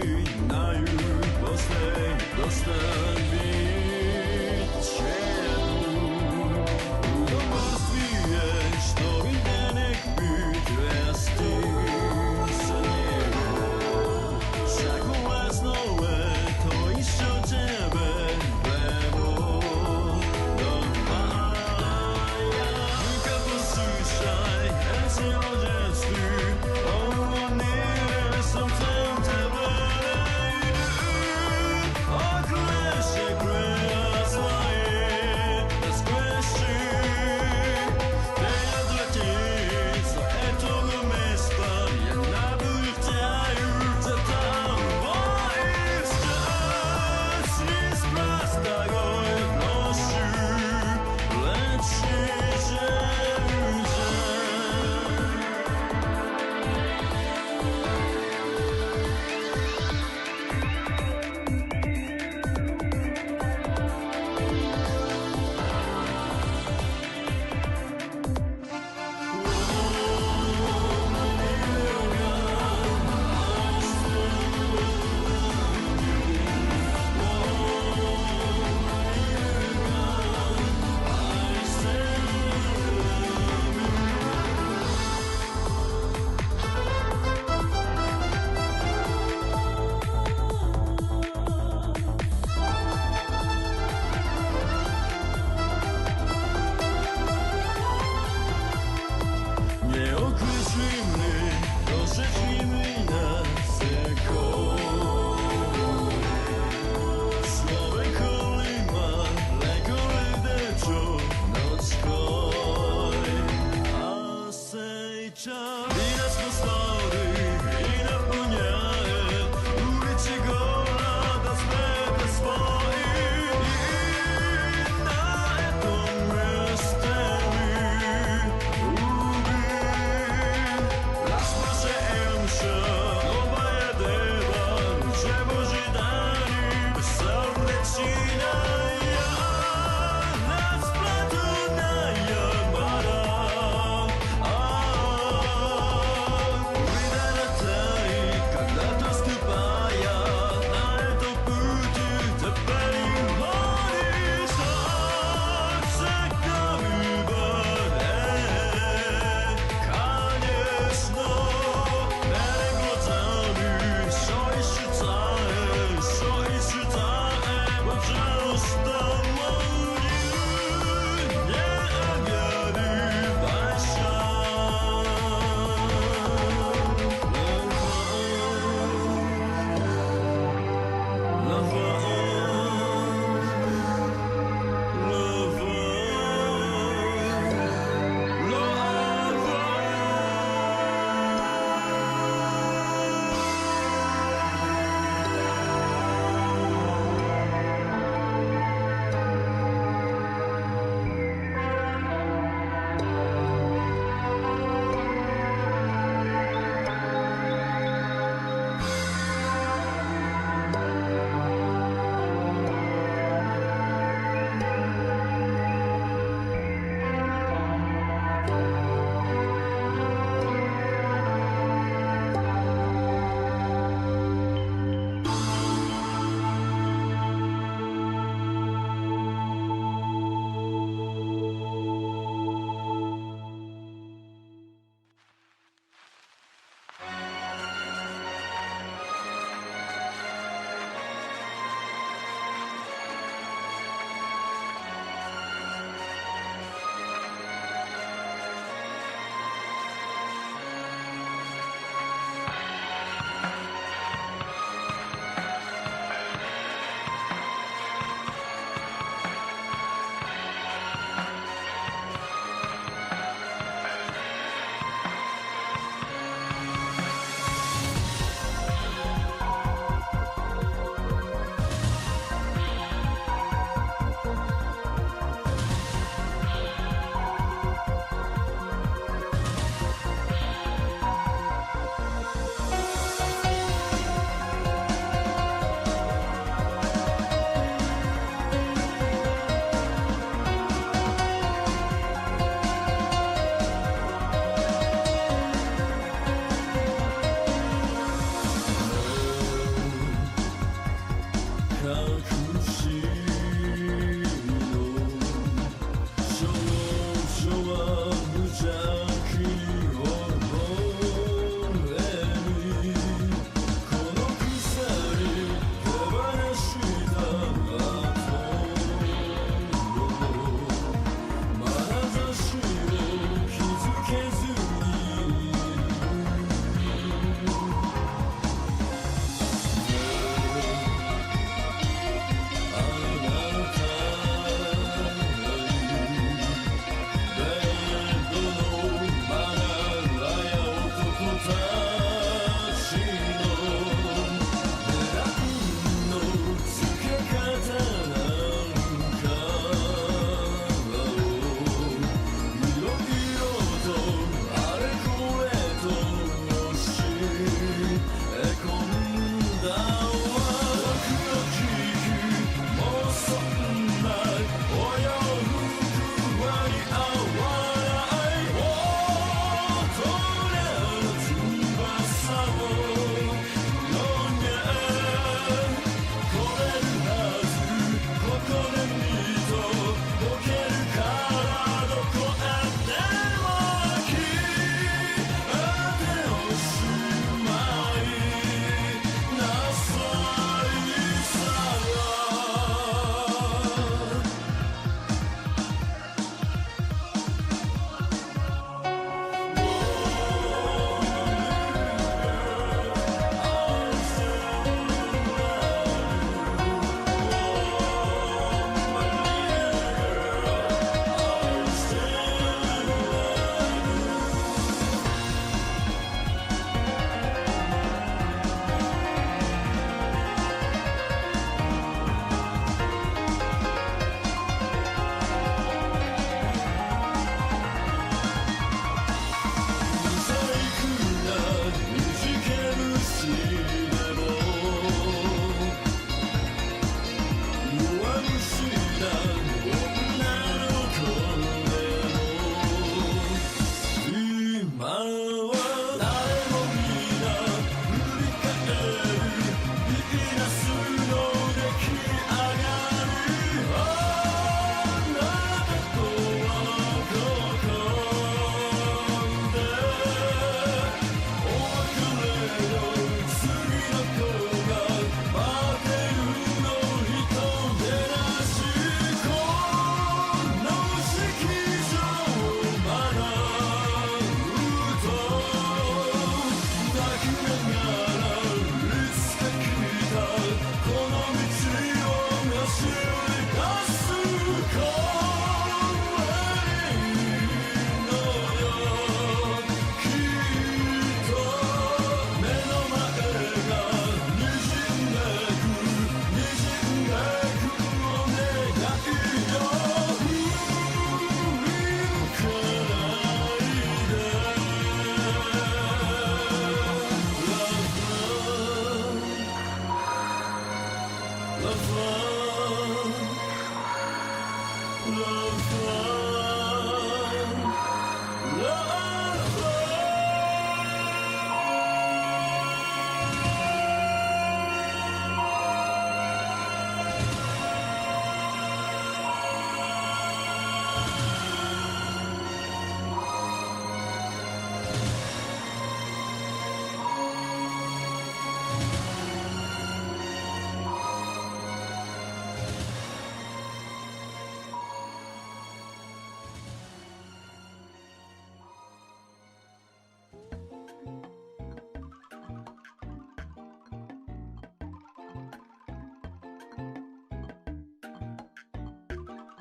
znaju posle dosta bit će tu. U domostvi je što ide nek bit rasti sa njegom. Šakova snove to išao tebe bebo do maja. Kad poslušaj, ja se ođesti, ovo nije sam tem tebe ne idu. Okleše kreja svoje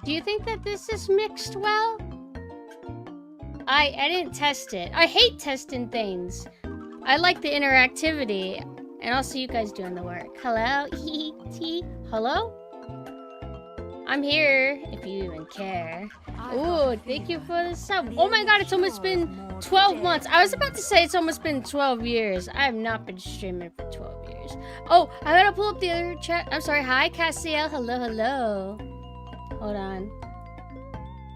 Do you think that this is mixed well? I didn't test it. I hate testing things. I like the interactivity. And also you guys doing the work. Hello? Hello? I'm here, if you even care. Ooh, thank you for the sub. Oh my god, it's almost been 12 months. I was about to say it's almost been 12 years. I have not been streaming for 12 years. Oh, I gotta pull up the other chat. I'm sorry. Hi, Cassiel. Hello, hello. Hold on.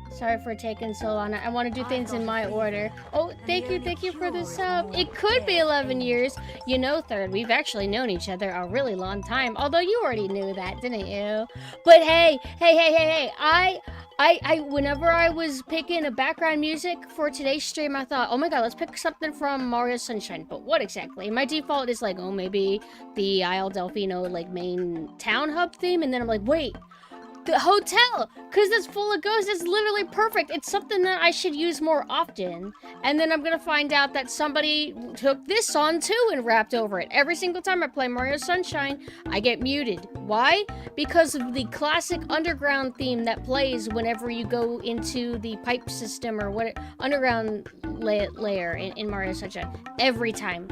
Sorry for taking so long. I want to do things in my order. Oh, thank you for the sub. It could be 11 years. You know, Third, we've actually known each other a really long time. Although you already knew that, didn't you? But hey. Whenever I was picking a background music for today's stream, I thought, oh my god, let's pick something from Mario Sunshine. But what exactly? My default is like, oh, maybe the Isle Delfino, like, main town hub theme. And then I'm like, wait. The hotel, because it's full of ghosts, is literally perfect. It's something that I should use more often. And then I'm gonna find out that somebody took this song too and rapped over it. Every single time I play Mario Sunshine, I get muted. Why? Because of the classic underground theme that plays whenever you go into the pipe system or what underground layer in Mario Sunshine. Every time.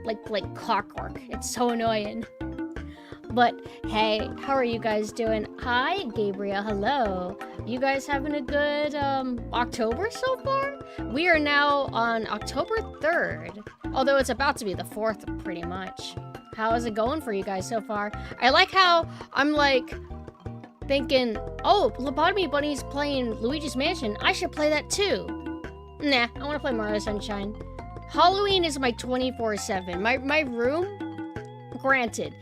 Like clockwork. It's so annoying. But hey, how are you guys doing? Hi, Gabriel. Hello. You guys having a good October so far? We are now on October 3rd, although it's about to be the 4th pretty much. How is it going for you guys so far? I like how I'm like thinking, oh, Lobotomy Bunny's playing Luigi's Mansion. I should play that too. Nah, I want to play Mario Sunshine. Halloween is my 24/7. My room, granted,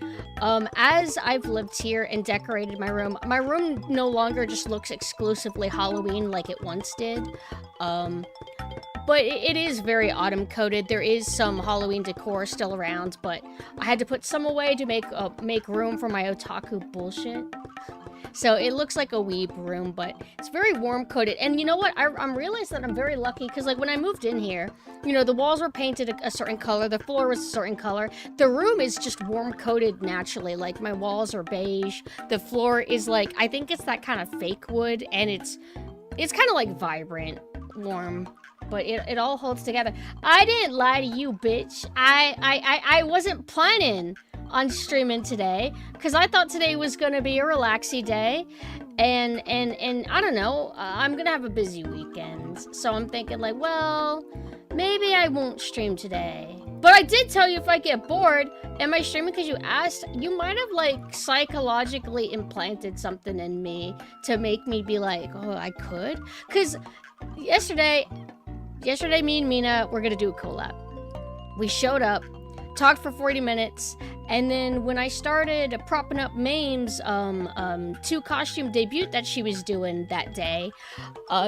as I've lived here and decorated my room no longer just looks exclusively Halloween like it once did. But it is very autumn coded. There is some Halloween decor still around, but I had to put some away to make room for my otaku bullshit. So it looks like a weeb room, but it's very warm coated. And you know what? I'm realized that I'm very lucky because like when I moved in here, you know, the walls were painted a certain color, the floor was a certain color. The room is just warm coated naturally. Like my walls are beige. The floor is like, I think it's that kind of fake wood, and it's kind of like vibrant, warm. But it all holds together. I didn't lie to you, bitch. I wasn't planning on streaming today because I thought today was gonna be a relaxy day, and I don't know, I'm gonna have a busy weekend, so I'm thinking like, well, maybe I won't stream today. But I did tell you if I get bored, am I streaming because you asked? You might have like psychologically implanted something in me to make me be like, oh, I could, because yesterday me and Mina were gonna do a collab. We showed up, talked for 40 minutes, and then when I started propping up Mame's 2-costume debut that she was doing that day,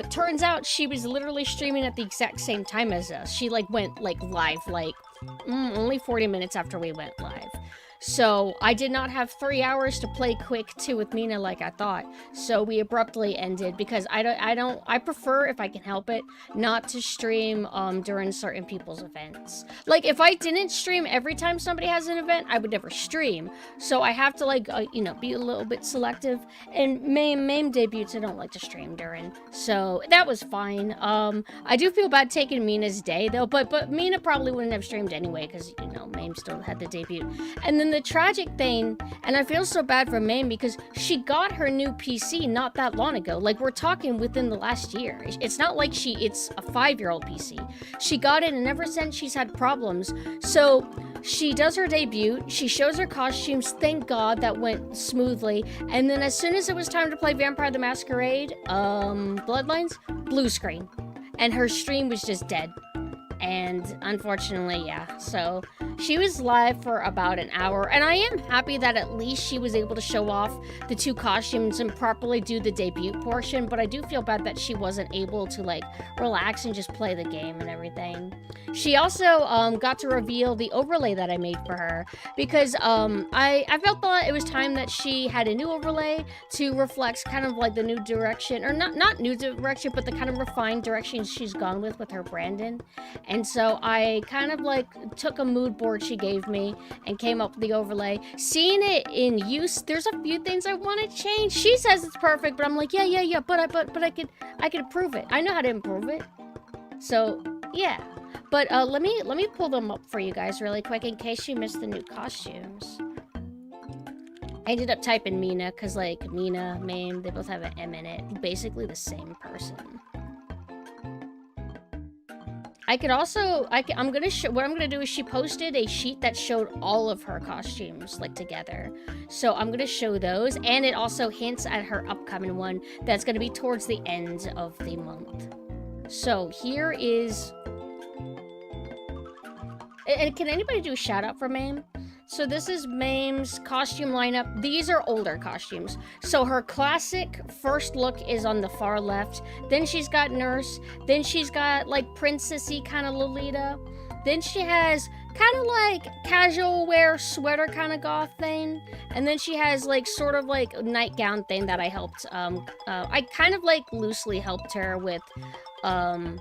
turns out she was literally streaming at the exact same time as us. She like went like live like only 40 minutes after we went live. So I did not have 3 hours to play quick 2 with Mina like I thought. So we abruptly ended because I prefer, if I can help it, not to stream during certain people's events. Like if I didn't stream every time somebody has an event, I would never stream. So I have to like you know, be a little bit selective. And Mame debuts I don't like to stream during. So that was fine. I do feel bad taking Mina's day though, but Mina probably wouldn't have streamed anyway because you know, Mame still had the debut. And then then the tragic thing, and I feel so bad for Mame because she got her new PC not that long ago. Like, we're talking within the last year. It's not like it's a 5-year-old PC. She got it, and ever since she's had problems. So she does her debut, she shows her costumes, thank God that went smoothly, and then as soon as it was time to play Vampire the Masquerade, Bloodlines, blue screen. And her stream was just dead. And unfortunately, yeah, so she was live for about an hour, and I am happy that at least she was able to show off the 2 costumes and properly do the debut portion, but I do feel bad that she wasn't able to, like, relax and just play the game and everything. She also got to reveal the overlay that I made for her, because I felt that it was time that she had a new overlay to reflect kind of like the new direction, or not new direction, but the kind of refined direction she's gone with her Brandon. And so I kind of like took a mood board she gave me and came up with the overlay. Seeing it in use, there's a few things I want to change. She says it's perfect, but I'm like, yeah, but I could improve it. I know how to improve it. So yeah, but let me pull them up for you guys really quick in case you missed the new costumes. I ended up typing Mina because like Mina, Mame, they both have an M in it. Basically the same person. I could also, I'm gonna show, what I'm gonna do is she posted a sheet that showed all of her costumes, like, together. So I'm gonna show those, and it also hints at her upcoming one that's gonna be towards the end of the month. So here is, and can anybody do a shout out for Mame? So this is Mame's costume lineup. These are older costumes. So her classic first look is on the far left. Then she's got Nurse. Then she's got like princessy kind of Lolita. Then she has kind of like casual wear sweater kind of goth thing. And then she has like sort of like a nightgown thing that I helped. I kind of like loosely helped her with the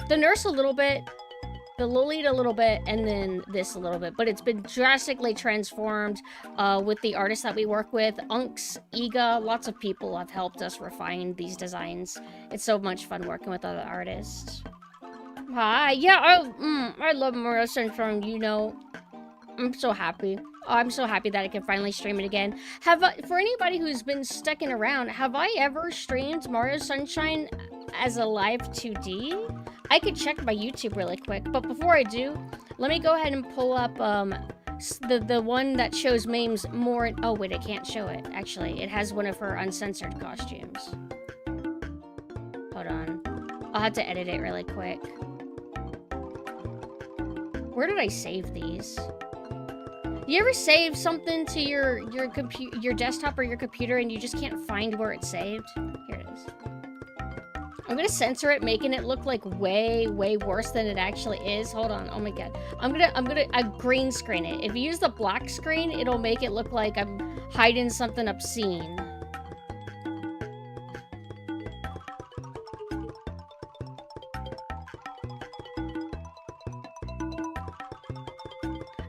Nurse a little bit, the Lolita a little bit, and then this a little bit. But it's been drastically transformed with the artists that we work with. Unks, Iga, lots of people have helped us refine these designs. It's so much fun working with other artists. Hi, yeah, I love Mario Sunshine, you know. I'm so happy. I'm so happy that I can finally stream it again. For anybody who's been sticking around, have I ever streamed Mario Sunshine as a live 2D? I could check my YouTube really quick, but before I do, let me go ahead and pull up the one that shows Mame's more. Oh wait, I can't show it. Actually, it has one of her uncensored costumes. Hold on, I'll have to edit it really quick. Where did I save these? You ever save something to your desktop or your computer and you just can't find where it's saved? Here it is. I'm gonna censor it, making it look like way worse than it actually is. Hold on. Oh my god. I'm gonna green screen it. If you use the black screen, it'll make it look like I'm hiding something obscene.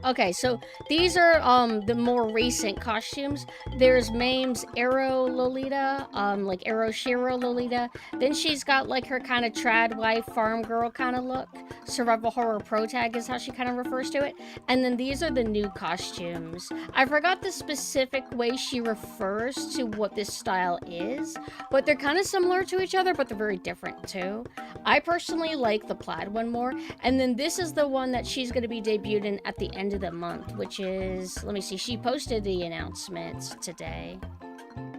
Okay, so these are the more recent costumes. There's Mame's Arrow Lolita, like Arrow Shiro Lolita. Then she's got like her kind of trad wife, farm girl kind of look. Survival horror pro tag is how she kind of refers to it. And then these are the new costumes. I forgot the specific way she refers to what this style is, but they're kind of similar to each other, but they're very different too. I personally like the plaid one more. And then this is the one that she's going to be debuting at the end of the month, which is, let me see, she posted the announcement today.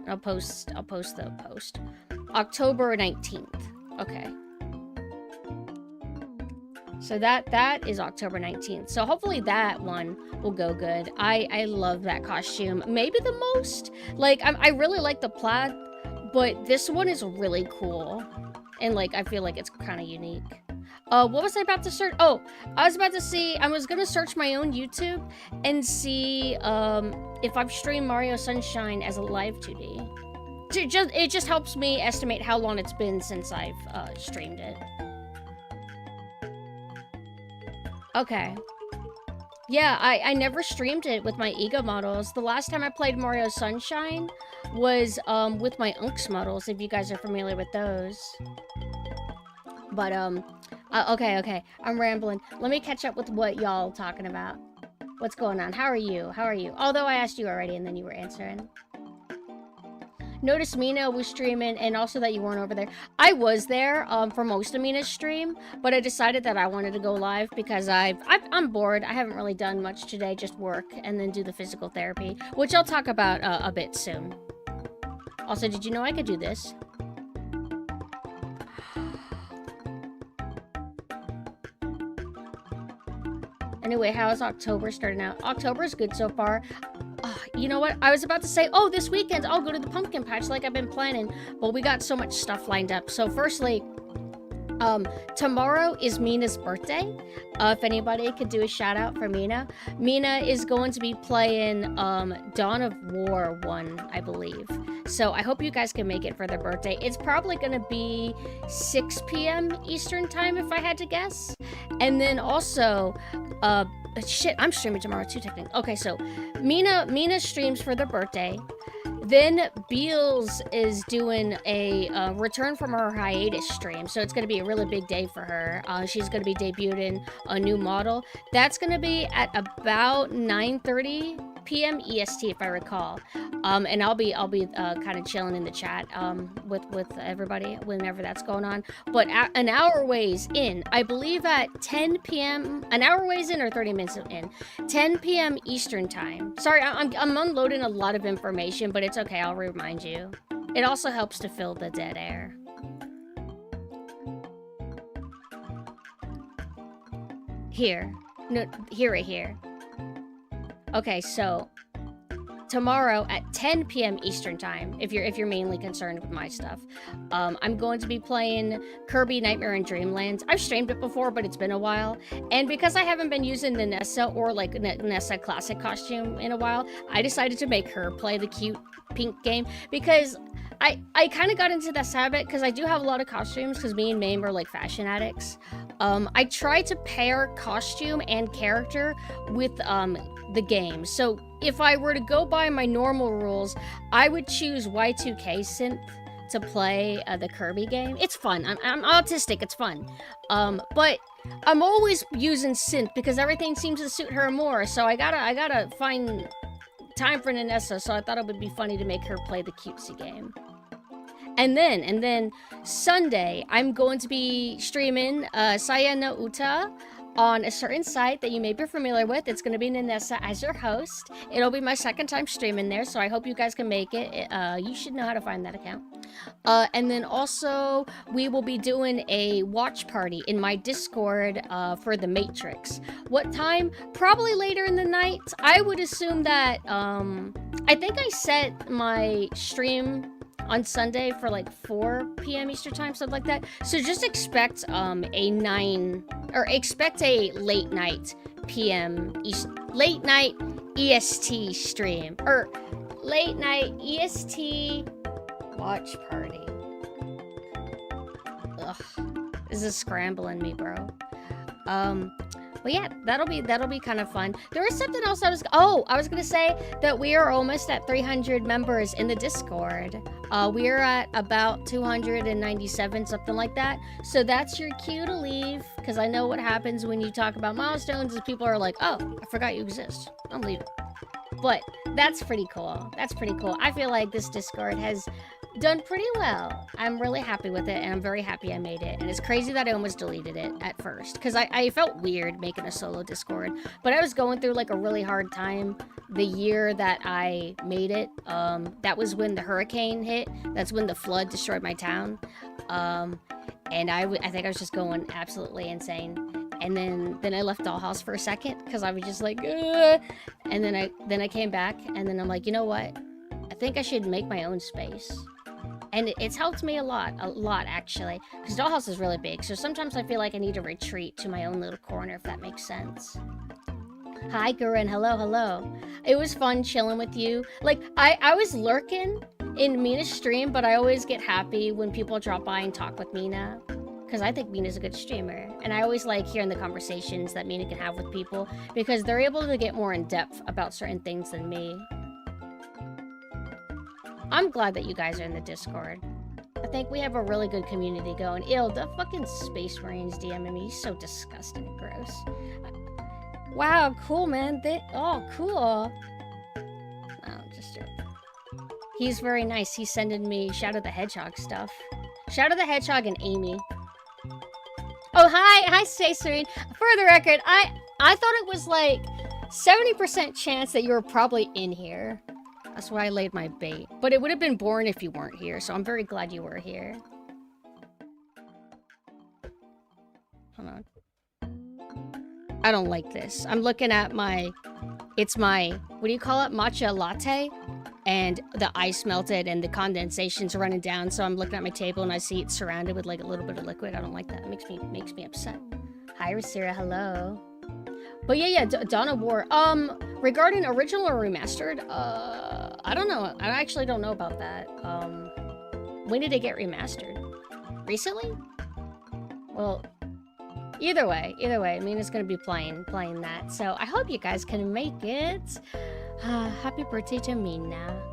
I'll post the post. October 19th. Okay. So that is October 19th. So hopefully that one will go good. I love that costume. Maybe the most. Like, I really like the plaid, but this one is really cool. And, like, I feel like it's kind of unique. What was I about to search? Oh, I was gonna search my own YouTube and see, if I've streamed Mario Sunshine as a live 2D. It just helps me estimate how long it's been since I've, streamed it. Okay. Yeah, I never streamed it with my Ego models. The last time I played Mario Sunshine was, with my Unks models, if you guys are familiar with those. But, okay, I'm rambling. Let me catch up with what y'all talking about. What's going on? How are you? How are you? Although I asked you already and then you were answering. Noticed Mina was streaming and also that you weren't over there. I was there for most of Mina's stream, but I decided that I wanted to go live because I'm bored. I haven't really done much today, just work and then do the physical therapy, which I'll talk about a bit soon. Also, did you know I could do this? Anyway, how's October starting out? October's good so far. You know what? I was about to say, oh, this weekend I'll go to the pumpkin patch like I've been planning, but we got so much stuff lined up. So firstly, tomorrow is Mina's birthday. If anybody could do a shout out for Mina. Mina is going to be playing Dawn of War 1, I believe. So I hope you guys can make it for their birthday. It's probably going to be 6 p.m. Eastern time if I had to guess. And then also, shit, I'm streaming tomorrow too, technically. Okay, so Mina streams for their birthday. Then Beals is doing a return from her hiatus stream, so it's going to be a really big day for her. She's going to be debuting a new model. That's going to be at about 9:30 p.m. EST, if I recall. And I'll be kind of chilling in the chat with everybody whenever that's going on. But an hour ways in, I believe at 10 p.m. An hour ways in or 30 minutes in, 10 p.m. Eastern time. Sorry, I'm unloading a lot of information, but it's okay. I'll remind you. It also helps to fill the dead air. Here, no, right here. Okay, so tomorrow at 10 p.m. Eastern time, if you're mainly concerned with my stuff, I'm going to be playing Kirby Nightmare in Dreamland. I've streamed it before, but it's been a while, and because I haven't been using the Nessa or like Nessa classic costume in a while, I decided to make her play the cute pink game because I kind of got into this habit because I do have a lot of costumes because me and Mame are like fashion addicts. I try to pair costume and character with the game. So if I were to go by my normal rules, I would choose Y2K to play the Kirby game. It's fun. I'm autistic. It's fun. But I'm always using synth because everything seems to suit her more. So I gotta find time for Nanessa. So I thought it would be funny to make her play the cutesy game. And then Sunday, I'm going to be streaming Saya no Uta on a certain site that you may be familiar with. It's going to be Nanessa as your host. It'll be my second time streaming there, so I hope you guys can make it. You should know how to find that account. And then also, we will be doing a watch party in my Discord for The Matrix. What time? Probably later in the night. I would assume that, I think I set my stream on Sunday for like 4 p.m. Eastern time, something like that. So just expect expect a late night EST stream or late night EST watch party. Ugh, this is scrambling me, bro. But yeah, that'll be kind of fun. There was something else I was gonna say that we are almost at 300 members in the Discord. We are at about 297, something like that. So that's your cue to leave, because I know what happens when you talk about milestones is people are like, oh, I forgot you exist. I'm leaving. But that's pretty cool. That's pretty cool. I feel like this Discord has done pretty well. I'm really happy with it, and I'm very happy I made it. And it's crazy that I almost deleted it at first, because I felt weird making a solo Discord. But I was going through like a really hard time the year that I made it. That was when the hurricane hit. That's when the flood destroyed my town. And I think I was just going absolutely insane. And then I left Dollhouse for a second because I was just like, ugh. And then I came back, and then I'm like, you know what? I think I should make my own space. And it's helped me a lot actually, because Dollhouse is really big, so sometimes I feel like I need to retreat to my own little corner, if that makes sense. Hi, Gurren, hello. It was fun chilling with you. Like, I was lurking in Mina's stream, but I always get happy when people drop by and talk with Mina, because I think Mina's a good streamer, and I always like hearing the conversations that Mina can have with people, because they're able to get more in depth about certain things than me. I'm glad that you guys are in the Discord. I think we have a really good community going. Ew, the fucking Space Marines DMing me. He's so disgusting and gross. Wow, cool, man. Oh, cool. No, just joking. He's very nice. He's sending me Shadow the Hedgehog stuff. Shadow the Hedgehog and Amy. Oh, hi, Stay Serene. For the record, I thought it was like 70% chance that you were probably in here. That's why I laid my bait. But it would have been boring if you weren't here, so I'm very glad you were here. Hold on. I don't like this. I'm looking at it's my, what do you call it? Matcha latte. And the ice melted and the condensation's running down, so I'm looking at my table and I see it surrounded with like a little bit of liquid. I don't like that. It makes me upset. Hi, Rasira. Hello. But yeah, Dawn of War. Regarding original or remastered, I don't know. I actually don't know about that. When did it get remastered? Recently? Well, either way, Mina's gonna be playing that. So I hope you guys can make it. Happy birthday to Mina.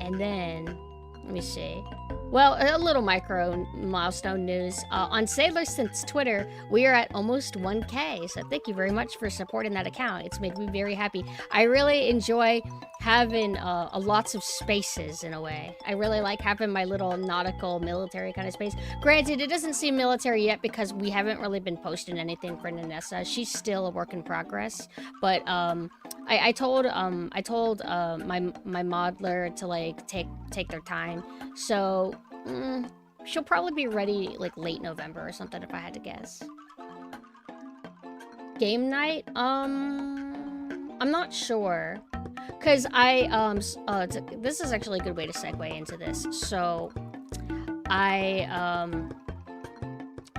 And then, let me see. Well, a little micro milestone news. On SailorSynth's Twitter, we are at almost 1K. So thank you very much for supporting that account. It's made me very happy. I really enjoy having lots of spaces in a way. I really like having my little nautical military kind of space. Granted, it doesn't seem military yet because we haven't really been posting anything for Nanessa. She's still a work in progress. But I told my modeler to like take their time. So she'll probably be ready like late November or something if I had to guess. Game night? I'm not sure. Cause this is actually a good way to segue into this. So I've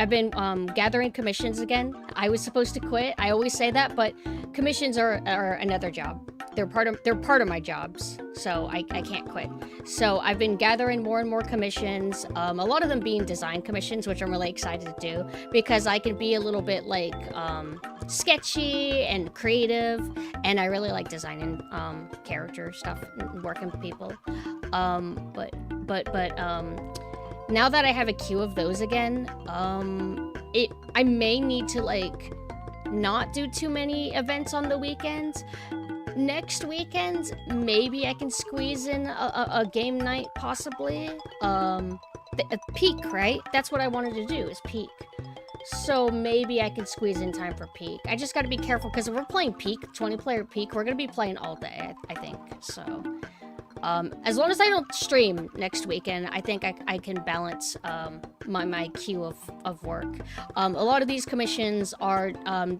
been gathering commissions again. I was supposed to quit. I always say that, but commissions are another job. They're part of my jobs, so I can't quit. So I've been gathering more and more commissions. A lot of them being design commissions, which I'm really excited to do because I can be a little bit like sketchy and creative, and I really like designing character stuff and working with people. But now that I have a queue of those again, I may need to like not do too many events on the weekends. Next weekend, maybe I can squeeze in a game night, possibly. Peak, right? That's what I wanted to do, is peak. So maybe I can squeeze in time for peak. I just gotta be careful, because if we're playing peak, 20-player peak, we're gonna be playing all day, I think. So, as long as I don't stream next weekend, I think I can balance my queue of work. A lot of these commissions are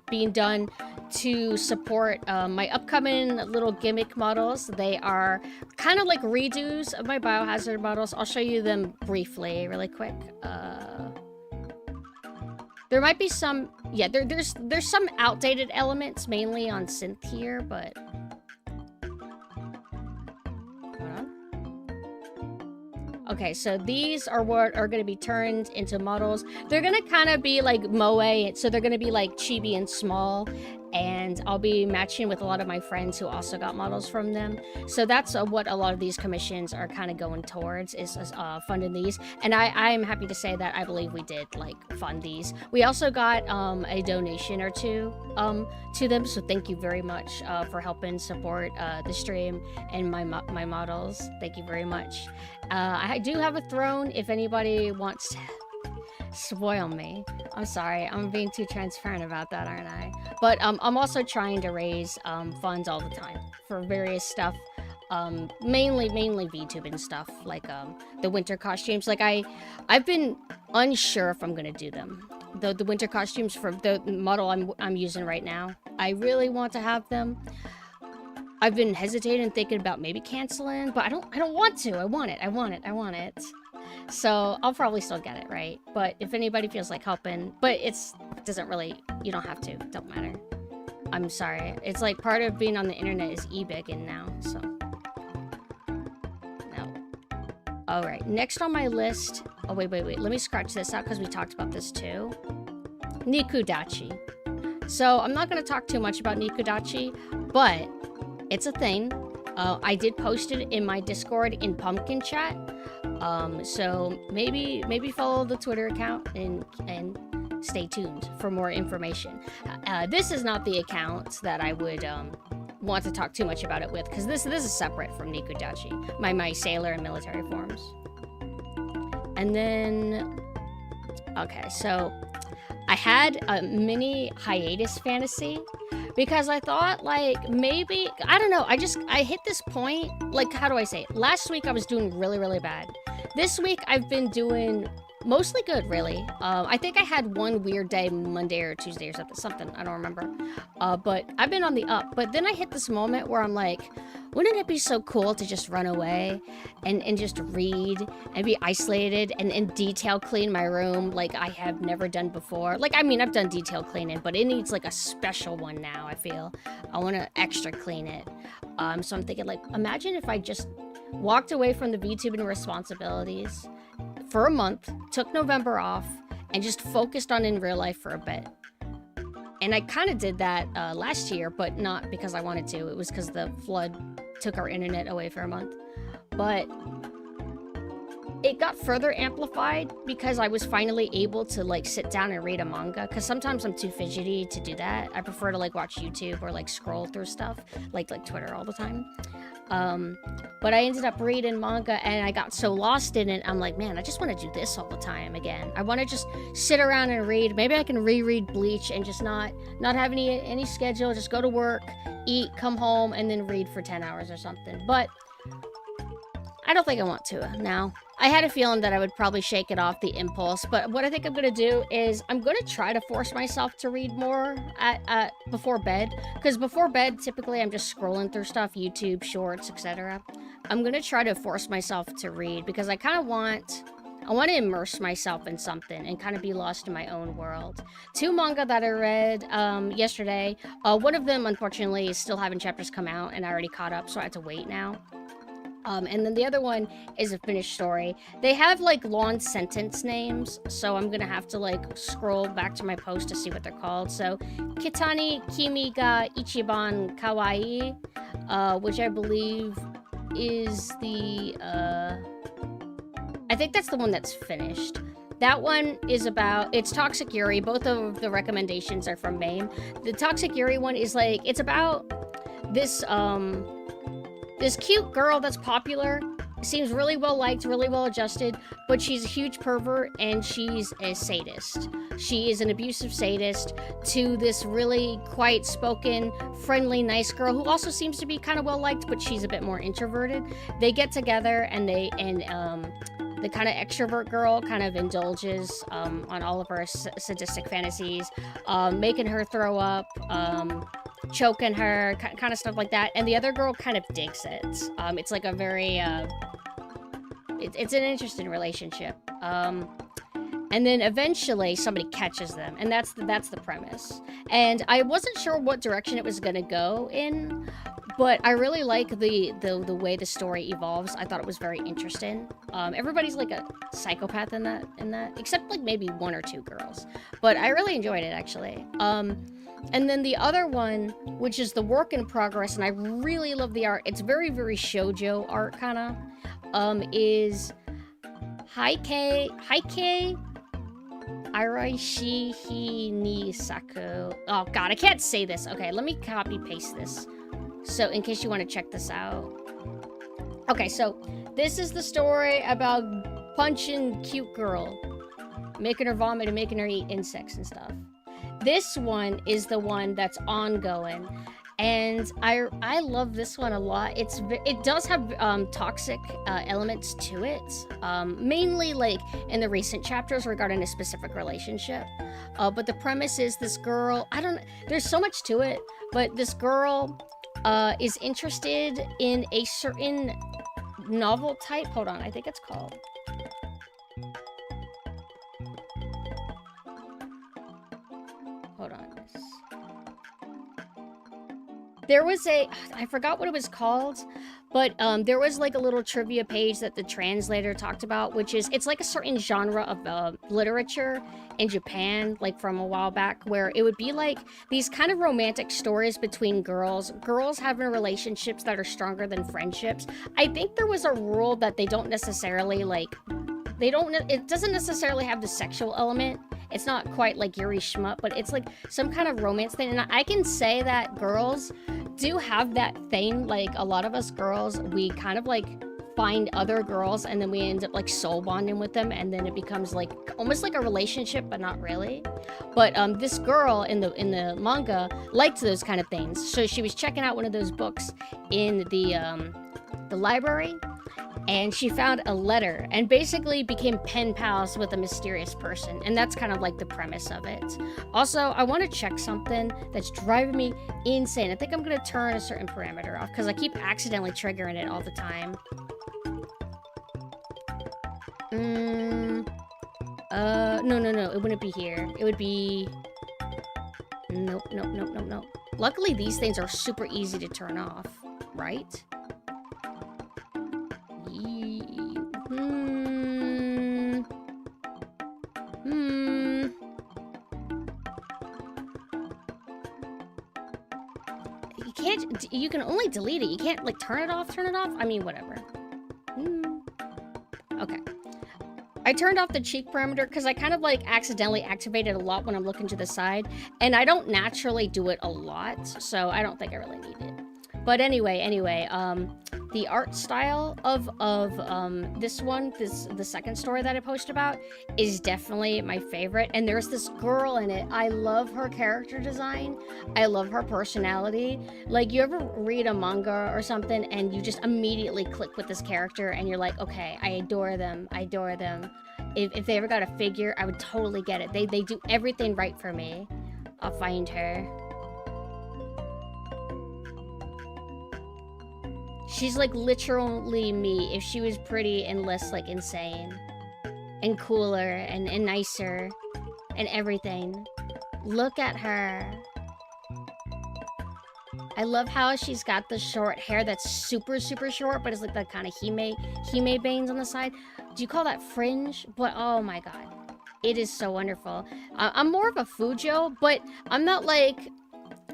being done to support my upcoming little gimmick models. They are kind of like redos of my Biohazard models. I'll show you them briefly, really quick. There might be some, yeah, there's some outdated elements, mainly on synth here, but... Okay, so these are what are going to be turned into models. They're going to kind of be like moe, so they're going to be like chibi and small, and I'll be matching with a lot of my friends who also got models from them. So that's what a lot of these commissions are kind of going towards, is funding these. And I'm happy to say that I believe we did like fund these. We also got a donation or two to them, so thank you very much for helping support the stream and my models. Thank you very much. I do have a throne if anybody wants to spoil me. I'm sorry, I'm being too transparent about that, aren't I? But I'm also trying to raise funds all the time for various stuff. Mainly VTube and stuff, like the winter costumes. Like I've been unsure if I'm gonna do them. The winter costumes for the model I'm using right now. I really want to have them. I've been hesitating, thinking about maybe canceling, but I don't want to. I want it. So I'll probably still get it, right? But if anybody feels like helping, but it doesn't really, you don't have to, don't matter. I'm sorry. It's like part of being on the internet is e-begging now, so. No. All right, next on my list, oh wait, let me scratch this out because we talked about this too. Nikudachi. So I'm not gonna talk too much about Nikudachi, but it's a thing. I did post it in my Discord in Pumpkin Chat. So maybe follow the Twitter account and stay tuned for more information. This is not the account that I would want to talk too much about it with, because this is separate from Nikudachi, my sailor and military forms. And then, okay, so I had a mini hiatus fantasy because I thought, like, maybe, I don't know, I hit this point, like, how do I say it? Last week I was doing really, really bad. This week I've been doing mostly good, really. I think I had one weird day, Monday or Tuesday or something, I don't remember. But I've been on the up. But then I hit this moment where I'm like, wouldn't it be so cool to just run away and just read and be isolated and detail clean my room like I have never done before? Like, I mean, I've done detail cleaning, but it needs like a special one now, I feel. I want to extra clean it. So I'm thinking, like, imagine if I just walked away from the VTubing responsibilities for a month, took November off, and just focused on in real life for a bit. And I kind of did that last year, but not because I wanted to. It was because the flood took our internet away for a month. But it got further amplified because I was finally able to, like, sit down and read a manga. Because sometimes I'm too fidgety to do that. I prefer to, like, watch YouTube or, like, scroll through stuff, like Twitter all the time. But I ended up reading manga and I got so lost in it, I'm like, man, I just want to do this all the time again. I want to just sit around and read. Maybe I can reread Bleach and just not have any schedule, just go to work, eat, come home, and then read for 10 hours or something. But I don't think I want to now. I had a feeling that I would probably shake it off, the impulse, but what I think I'm going to do is I'm going to try to force myself to read more before bed, because before bed, typically I'm just scrolling through stuff, YouTube, shorts, etc. I'm going to try to force myself to read, because I kind of want to immerse myself in something and kind of be lost in my own world. 2 manga that I read yesterday, one of them, unfortunately, is still having chapters come out, and I already caught up, so I have to wait now. And then the other one is a finished story. They have, like, long sentence names, so I'm gonna have to, like, scroll back to my post to see what they're called. So, Kitani Kimi ga Ichiban Kawaii, which I believe is the, I think that's the one that's finished. That one is about, it's Toxic Yuri. Both of the recommendations are from MAME. The Toxic Yuri one is, like, it's about this, this cute girl that's popular, seems really well liked, really well adjusted, but she's a huge pervert and she's a sadist. She is an abusive sadist to this really quiet spoken, friendly, nice girl who also seems to be kind of well liked, but she's a bit more introverted. They get together and the kind of extrovert girl kind of indulges on all of her sadistic fantasies, making her throw up, choking her, kind of stuff like that. And the other girl kind of digs it. It's like a very, it's an interesting relationship. And then eventually somebody catches them, and that's the premise. And I wasn't sure what direction it was gonna go in, but I really like the way the story evolves. I thought it was very interesting. Everybody's like a psychopath in that, except like maybe 1 or 2 girls. But I really enjoyed it, actually. And then the other one, which is the work in progress, and I really love the art. It's very, very shoujo art, kind of, is Heike Araishi hi ni saku. Oh god, I can't say this. Okay, let me copy paste this. So in case you want to check this out. Okay, so this is the story about punching cute girl, making her vomit and making her eat insects and stuff. This one is the one that's ongoing, and I love this one a lot. It does have toxic elements to it, mainly like in the recent chapters regarding a specific relationship. But the premise is this girl, there's so much to it, but this girl is interested in a certain novel type. Hold on, I think it's called. Hold on. There was I forgot what it was called, but there was like a little trivia page that the translator talked about, which is, it's like a certain genre of literature in Japan, like from a while back, where it would be like these kind of romantic stories between girls having relationships that are stronger than friendships. I think there was a rule that they don't necessarily like, it doesn't necessarily have the sexual element. It's not quite like Yuri Shmut, but it's like some kind of romance thing. And I can say that girls do have that thing. Like a lot of us girls, we kind of like find other girls and then we end up like soul bonding with them, and then it becomes like almost like a relationship, but not really. But this girl in the manga liked those kind of things, so she was checking out one of those books in the library, and she found a letter and basically became pen pals with a mysterious person, and that's kind of like the premise of it. Also, I want to check something that's driving me insane. I think I'm gonna turn a certain parameter off because I keep accidentally triggering it all the time. No, it wouldn't be here. It would be... Nope. Luckily, these things are super easy to turn off, right? You can't... You can only delete it. You can't, like, turn it off? I mean, whatever. Okay. I turned off the cheek parameter because I kind of like accidentally activate it a lot when I'm looking to the side, and I don't naturally do it a lot, so I don't think I really need it. But anyway, the art style of this one, the second story that I posted about, is definitely my favorite. And there's this girl in it. I love her character design. I love her personality. Like, you ever read a manga or something and you just immediately click with this character and you're like, okay, I adore them. If they ever got a figure, I would totally get it. They do everything right for me. I'll find her. She's like literally me if she was pretty and less like insane and cooler and nicer and everything. Look at her. I love how she's got the short hair that's super short, but it's like the kind of hime bangs on the side. Do you call that fringe? But oh my god, it is so wonderful. I'm more of a Fujo, but I'm not like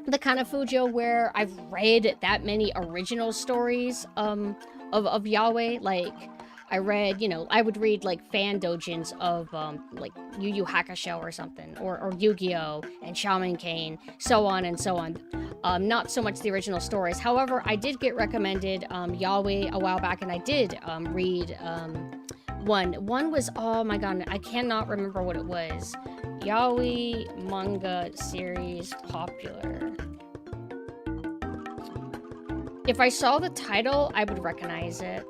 the kind of Fujo where I've read that many original stories of Yahweh. Like, I read, you know, I would read like fan dojins of like Yu Yu Hakusho or something, or Yu-Gi-Oh! And Shaman King, so on and so on. Not so much the original stories. However, I did get recommended Yahweh a while back, and I did read one. One was, oh my god, I cannot remember what it was. Yahweh manga series popular. If I saw the title, I would recognize it.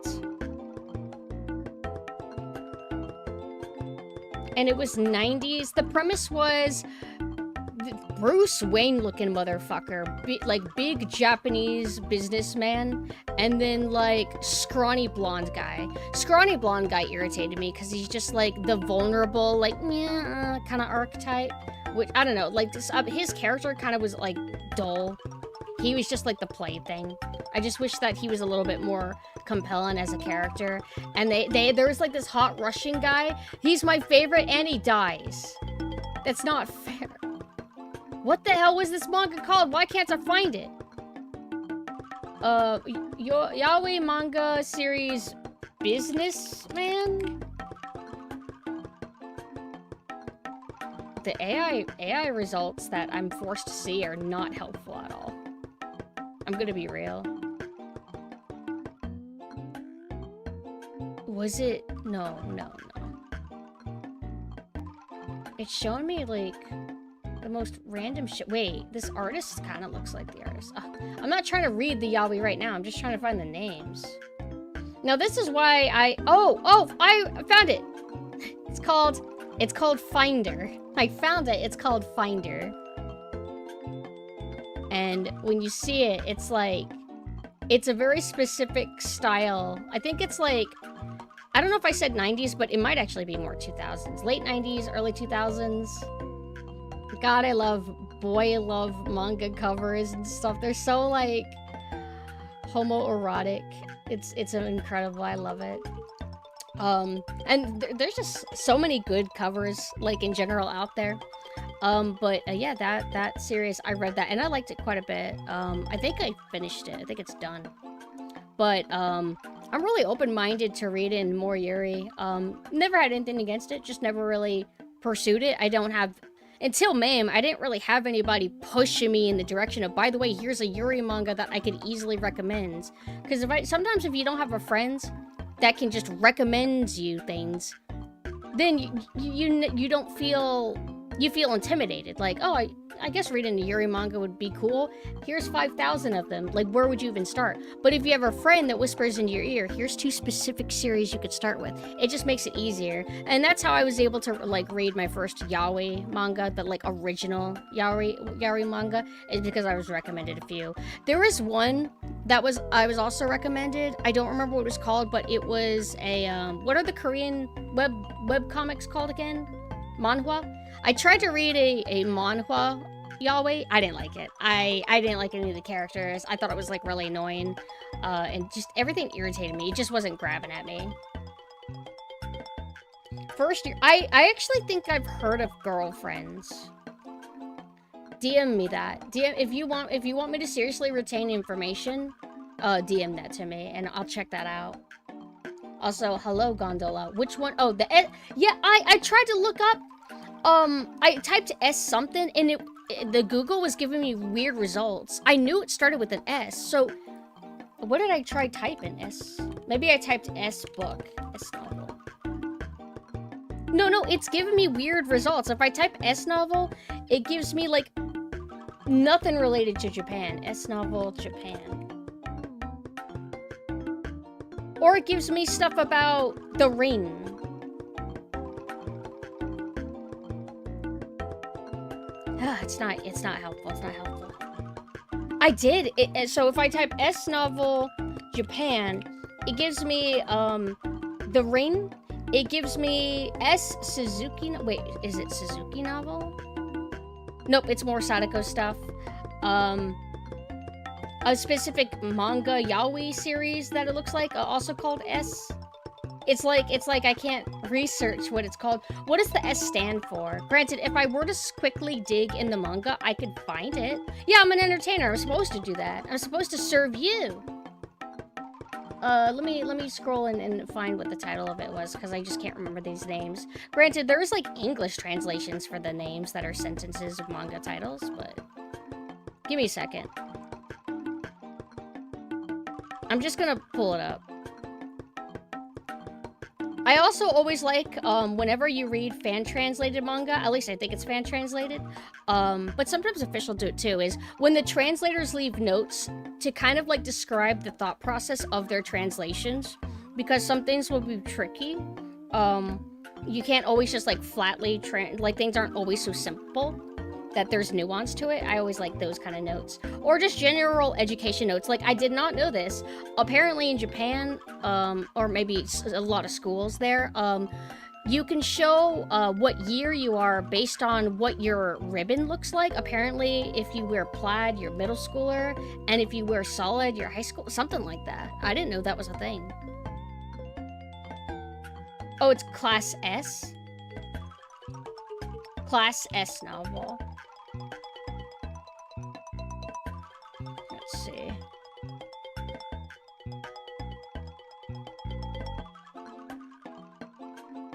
And it was 90s. The premise was Bruce Wayne looking motherfucker, like big Japanese businessman, and then like scrawny blonde guy. Scrawny blonde guy irritated me because he's just like the vulnerable, like kind of archetype. Which I don't know, like this, his character kind of was like dull. He was just like the plaything. I just wish that he was a little bit more compelling as a character. And there's like this hot Russian guy. He's my favorite, and he dies. That's not fair. What the hell was this manga called? Why can't I find it? Yahweh manga series Businessman? The AI results that I'm forced to see are not helpful at all. I'm gonna be real. Was it? No. It's showing me like the most random shit. Wait, this artist kind of looks like the artist. I'm not trying to read the Yahweh right now. I'm just trying to find the names. Now this is why I found it. It's called Finder. I found it. It's called Finder. And when you see it, it's like, it's a very specific style. I think it's like, I don't know if I said 90s, but it might actually be more 2000s. Late 90s, early 2000s. God, I love manga covers and stuff. They're so like homoerotic. It's incredible. I love it. And there's just so many good covers, like in general, out there. Yeah, that series, I read that and I liked it quite a bit. I think I finished it. I think it's done. But I'm really open-minded to reading more Yuri. Never had anything against it, just never really pursued it. I don't have, until MAME, I didn't really have anybody pushing me in the direction of, by the way, here's a Yuri manga that I could easily recommend. Because sometimes if you don't have a friend that can just recommend you things, then you don't feel, you feel intimidated. Like, oh, I guess reading a Yuri manga would be cool. Here's 5,000 of them. Like, where would you even start? But if you have a friend that whispers into your ear, here's 2 specific series you could start with. It just makes it easier. And that's how I was able to, like, read my first yaoi manga, the, like, original yaoi manga, is because I was recommended a few. There was one that I was also recommended. I don't remember what it was called, but it was a, what are the Korean web comics called again? Manhwa? I tried to read a manhwa yaoi. I didn't like it. I didn't like any of the characters. I thought it was like really annoying. And just everything irritated me. It just wasn't grabbing at me. First year, I actually think I've heard of Girlfriends. DM me that. DM if you want me to seriously retain information, DM that to me and I'll check that out. Also, hello Gondola. Which one? Oh, yeah, I tried to look up. I typed S something, and the Google was giving me weird results. I knew it started with an S, so what did I try typing? S? Maybe I typed S book. S novel. No, it's giving me weird results. If I type S novel, it gives me, like, nothing related to Japan. S novel, Japan. Or it gives me stuff about The Ring. It's not helpful. It's not helpful. I did. So if I type S novel Japan, it gives me The Ring. It gives me S Suzuki. Wait, is it Suzuki novel? Nope, it's more Sadako stuff. A specific manga yaoi series that it looks like, also called S. It's like I can't research what it's called. What does the S stand for? Granted, if I were to quickly dig in the manga, I could find it. Yeah, I'm an entertainer. I'm supposed to do that. I'm supposed to serve you. Let me scroll and find what the title of it was, because I just can't remember these names. Granted, there's like English translations for the names that are sentences of manga titles, but give me a second. I'm just gonna pull it up. I also always like, whenever you read fan-translated manga, at least I think it's fan-translated, but sometimes official do it too, is when the translators leave notes to kind of like describe the thought process of their translations, because some things will be tricky. You can't always just like flatly, like things aren't always so simple that there's nuance to it. I always like those kind of notes. Or just general education notes. Like, I did not know this. Apparently in Japan, or maybe a lot of schools there, you can show what year you are based on what your ribbon looks like. Apparently, if you wear plaid, you're middle schooler, and if you wear solid, you're high school, something like that. I didn't know that was a thing. Oh, it's Class S? Class S novel. Let's see.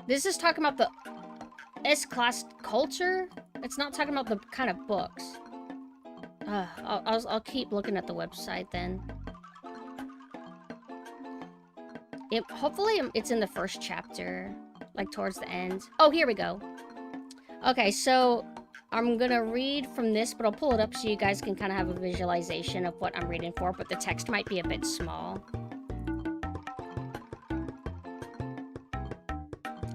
This is talking about the S-class culture? It's not talking about the kind of books. I'll keep looking at the website then. Hopefully it's in the first chapter, like towards the end. Oh, here we go. Okay, so I'm gonna read from this, but I'll pull it up so you guys can kind of have a visualization of what I'm reading for, but the text might be a bit small.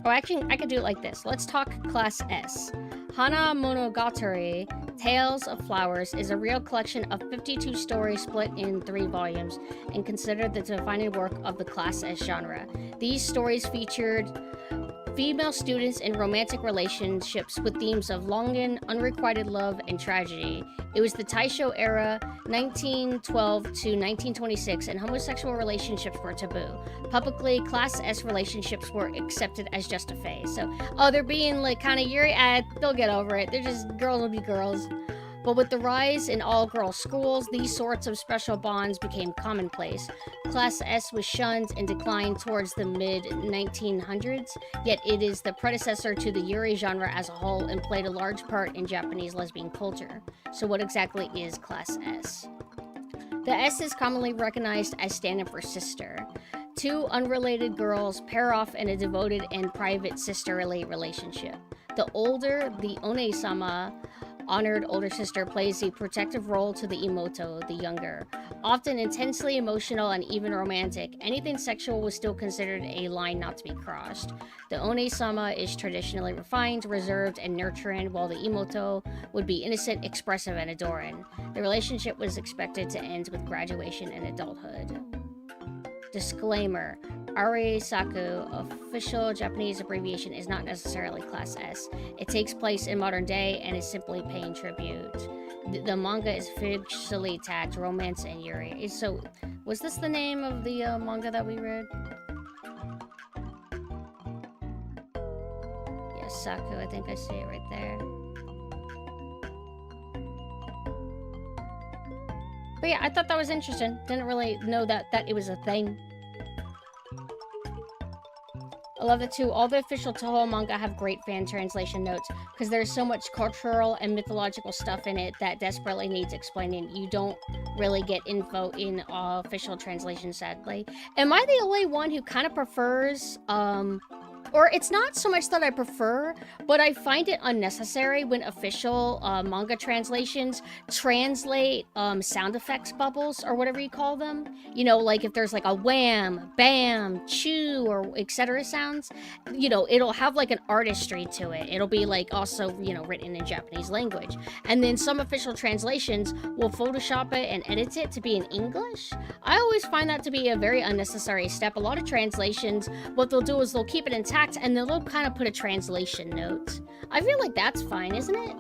Oh, actually, I could do it like this. Let's talk Class S. Hana Monogatari, Tales of Flowers, is a real collection of 52 stories split in 3 volumes and considered the defining work of the Class S genre. These stories featured female students in romantic relationships with themes of longing, unrequited love, and tragedy. It was the Taisho era, 1912 to 1926, and homosexual relationships were taboo. Publicly, Class S relationships were accepted as just a phase. So, oh, they're being like kind of Yuri, they'll get over it. They're just, girls will be girls. But with the rise in all-girls schools, these sorts of special bonds became commonplace. Class S was shunned and declined towards the mid-1900s, yet it is the predecessor to the yuri genre as a whole and played a large part in Japanese lesbian culture. So what exactly is Class S? The S is commonly recognized as standing for sister. Two unrelated girls pair off in a devoted and private sisterly relationship. The older, the one-sama, honored older sister, plays a protective role to the imoto, the younger. Often intensely emotional and even romantic, anything sexual was still considered a line not to be crossed. The one-sama is traditionally refined, reserved, and nurturing, while the imoto would be innocent, expressive, and adoring. The relationship was expected to end with graduation and adulthood. Disclaimer: Arisaku, official Japanese abbreviation, is not necessarily Class S. It takes place in modern day and is simply paying tribute. The manga is officially tagged romance and yuri. So, was this the name of the manga that we read? Yes, Saku, I think I see it right there. But yeah, I thought that was interesting. Didn't really know that it was a thing. I love it too. All the official Toho manga have great fan translation notes because there's so much cultural and mythological stuff in it that desperately needs explaining. You don't really get info in official translation, sadly. Am I the only one who kind of prefers, or it's not so much that I prefer, but I find it unnecessary when official manga translations translate sound effects bubbles or whatever you call them. You know, like if there's like a wham, bam, chew, or etc. sounds, you know, it'll have like an artistry to it. It'll be like also, you know, written in Japanese language. And then some official translations will Photoshop it and edit it to be in English. I always find that to be a very unnecessary step. A lot of translations, what they'll do is they'll keep it intact and they'll kind of put a translation note. I feel like that's fine, isn't it?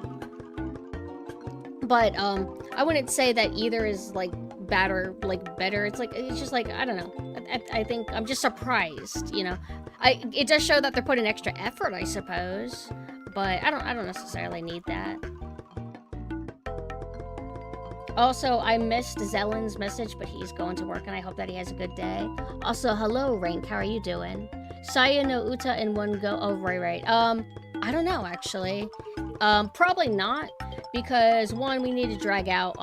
But I wouldn't say that either is like bad or like better. It's like, it's just like, I don't know. I think I'm just surprised, you know. It does show that they're putting extra effort, I suppose, but I don't necessarily need that. Also, I missed Zellen's message, but he's going to work and I hope that he has a good day. Also, hello Rank, how are you doing? Saya no Uta in one go. Oh, right. I don't know, actually. Probably not, because one, we need to drag out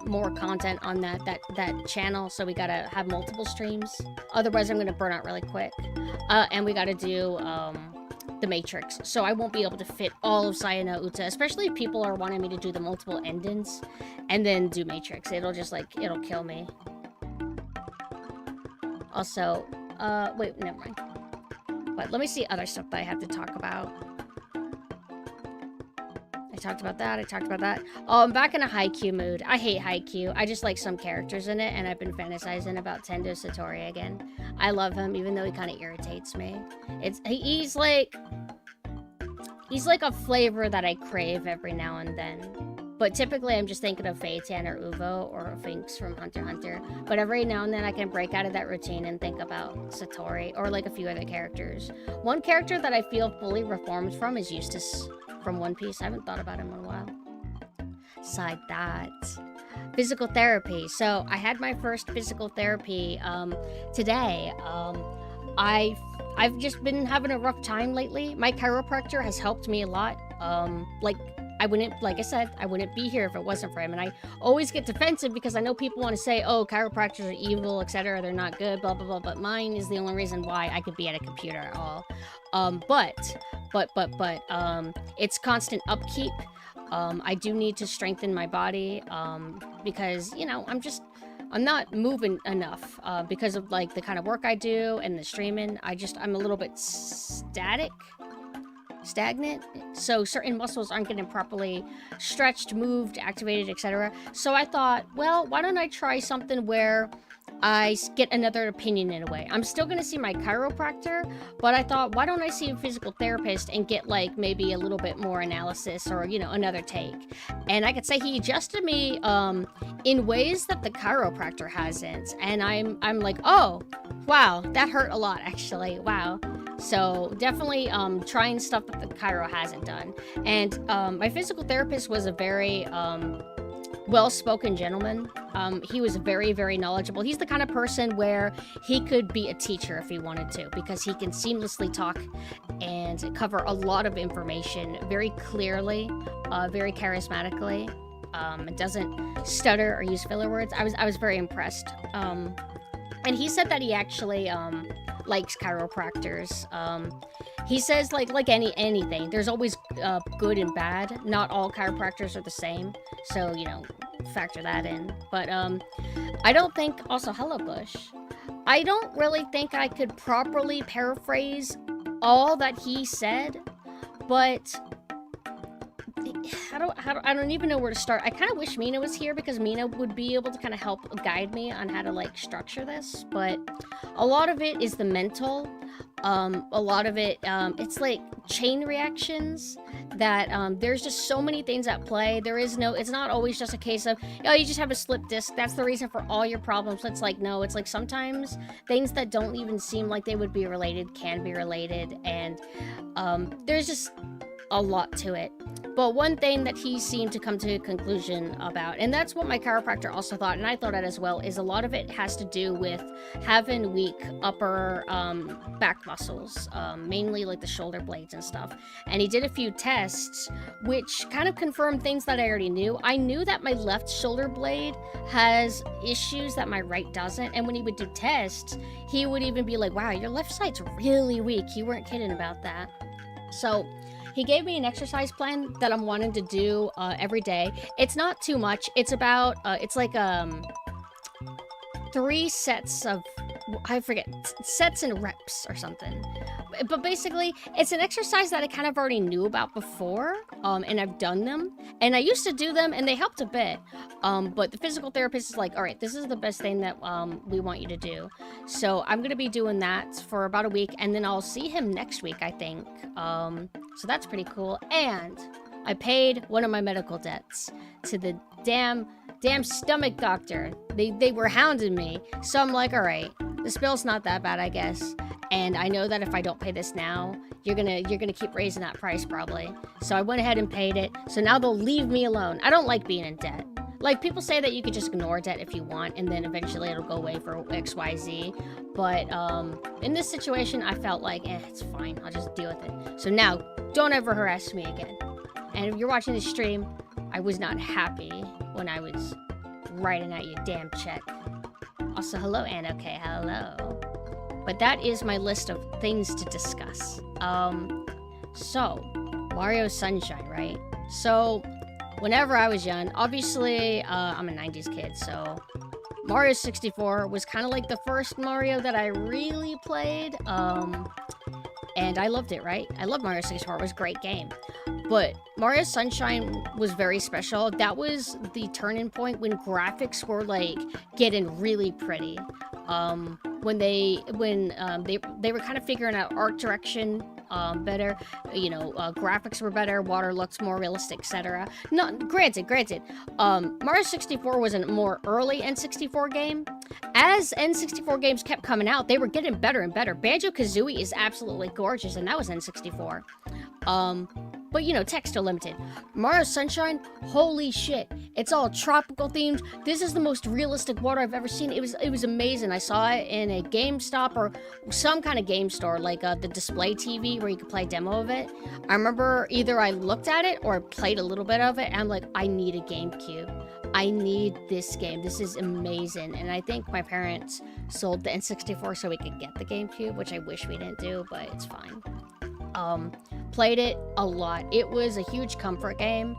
more content on that channel, so we gotta have multiple streams. Otherwise, I'm gonna burn out really quick. And we gotta do the Matrix, so I won't be able to fit all of Saya no Uta, especially if people are wanting me to do the multiple endings and then do Matrix. It'll just like, it'll kill me. Also, wait, never mind. But let me see other stuff that I have to talk about. I talked about that. Oh, I'm back in a Haikyuu mood. I hate Haikyuu. I just like some characters in it, and I've been fantasizing about Tendo Satori again. I love him, even though he kind of irritates me. He's like a flavor that I crave every now and then. But typically, I'm just thinking of Feitan or Uvo or Finks from Hunter x Hunter. But every now and then, I can break out of that routine and think about Satori or like a few other characters. One character that I feel fully reformed from is Eustace from One Piece. I haven't thought about him in a while. Aside that, physical therapy. So I had my first physical therapy today. I've just been having a rough time lately. My chiropractor has helped me a lot. Like I said, I wouldn't be here if it wasn't for him. And I always get defensive because I know people want to say, oh, chiropractors are evil, etc. They're not good, blah, blah, blah. But mine is the only reason why I could be at a computer at all. But it's constant upkeep. I do need to strengthen my body because, you know, I'm not moving enough because of like the kind of work I do and the streaming. I'm a little bit stagnant, so certain muscles aren't getting properly stretched, moved, activated, etc. So I thought, well, why don't I try something where I get another opinion in a way. I'm still gonna see my chiropractor, but I thought, why don't I see a physical therapist and get like maybe a little bit more analysis or, you know, another take. And I could say he adjusted me in ways that the chiropractor hasn't. And I'm like, oh, wow, that hurt a lot actually. Wow. So definitely trying stuff that the chiro hasn't done. And my physical therapist was a very well-spoken gentleman. He was very, very knowledgeable. He's the kind of person where he could be a teacher if he wanted to, because he can seamlessly talk and cover a lot of information very clearly, very charismatically. It doesn't stutter or use filler words. I was very impressed. And he said that he actually likes chiropractors. He says like anything, there's always good and bad. Not all chiropractors are the same, so you know, factor that in. But I don't think. Also, hello Bush. I don't really think I could properly paraphrase all that he said, but I don't even know where to start. I kind of wish Mina was here, because Mina would be able to kind of help guide me on how to like structure this. But a lot of it is the mental. A lot of it, it's like chain reactions that there's just so many things at play. It's not always just a case of, oh, you just have a slip disc, that's the reason for all your problems. It's like, no, it's like sometimes things that don't even seem like they would be related can be related, and there's just a lot to it. But one thing that he seemed to come to a conclusion about, and that's what my chiropractor also thought, and I thought it as well, is a lot of it has to do with having weak upper back muscles, mainly like the shoulder blades and stuff. And he did a few tests, which kind of confirmed things that I already knew. I knew that my left shoulder blade has issues that my right doesn't, and when he would do tests, he would even be like, wow, your left side's really weak. You weren't kidding about that. So he gave me an exercise plan that I'm wanting to do every day. It's not too much. It's about, it's like 3 sets of, I forget, sets and reps or something. But basically, it's an exercise that I kind of already knew about before, and I've done them. And I used to do them, and they helped a bit. But the physical therapist is like, all right, this is the best thing that we want you to do. So I'm going to be doing that for about a week, and then I'll see him next week, I think. So that's pretty cool. And I paid one of my medical debts to the damn stomach doctor. They were hounding me. So I'm like, all right, this bill's not that bad, I guess. And I know that if I don't pay this now, you're gonna keep raising that price probably. So I went ahead and paid it. So now they'll leave me alone. I don't like being in debt. Like, people say that you could just ignore debt if you want, and then eventually it'll go away for XYZ. But in this situation, I felt like, it's fine. I'll just deal with it. So now, don't ever harass me again. And if you're watching this stream, I was not happy when I was writing out your damn check. Also, hello, Anne. Okay, hello. But that is my list of things to discuss. So, Mario Sunshine, right? So, whenever I was young, obviously, I'm a 90s kid, so Mario 64 was kind of like the first Mario that I really played, and I loved it, right? I loved Mario 64, it was a great game. But Mario Sunshine was very special. That was the turning point when graphics were, like, getting really pretty. When they were kind of figuring out art direction better, you know, graphics were better, water looks more realistic, etc. No, granted, Mario 64 was a more early N64 game. As N64 games kept coming out, they were getting better and better. Banjo-Kazooie is absolutely gorgeous, and that was N64. But you know, tech's still limited. Mario Sunshine, holy shit. It's all tropical themed. This is the most realistic water I've ever seen. It was amazing. I saw it in a GameStop or some kind of game store, like the display TV where you could play a demo of it. I remember either I looked at it or played a little bit of it, and I'm like, I need a GameCube. I need this game. This is amazing. And I think my parents sold the N64 so we could get the GameCube, which I wish we didn't do, but it's fine. Played it a lot. It was a huge comfort game.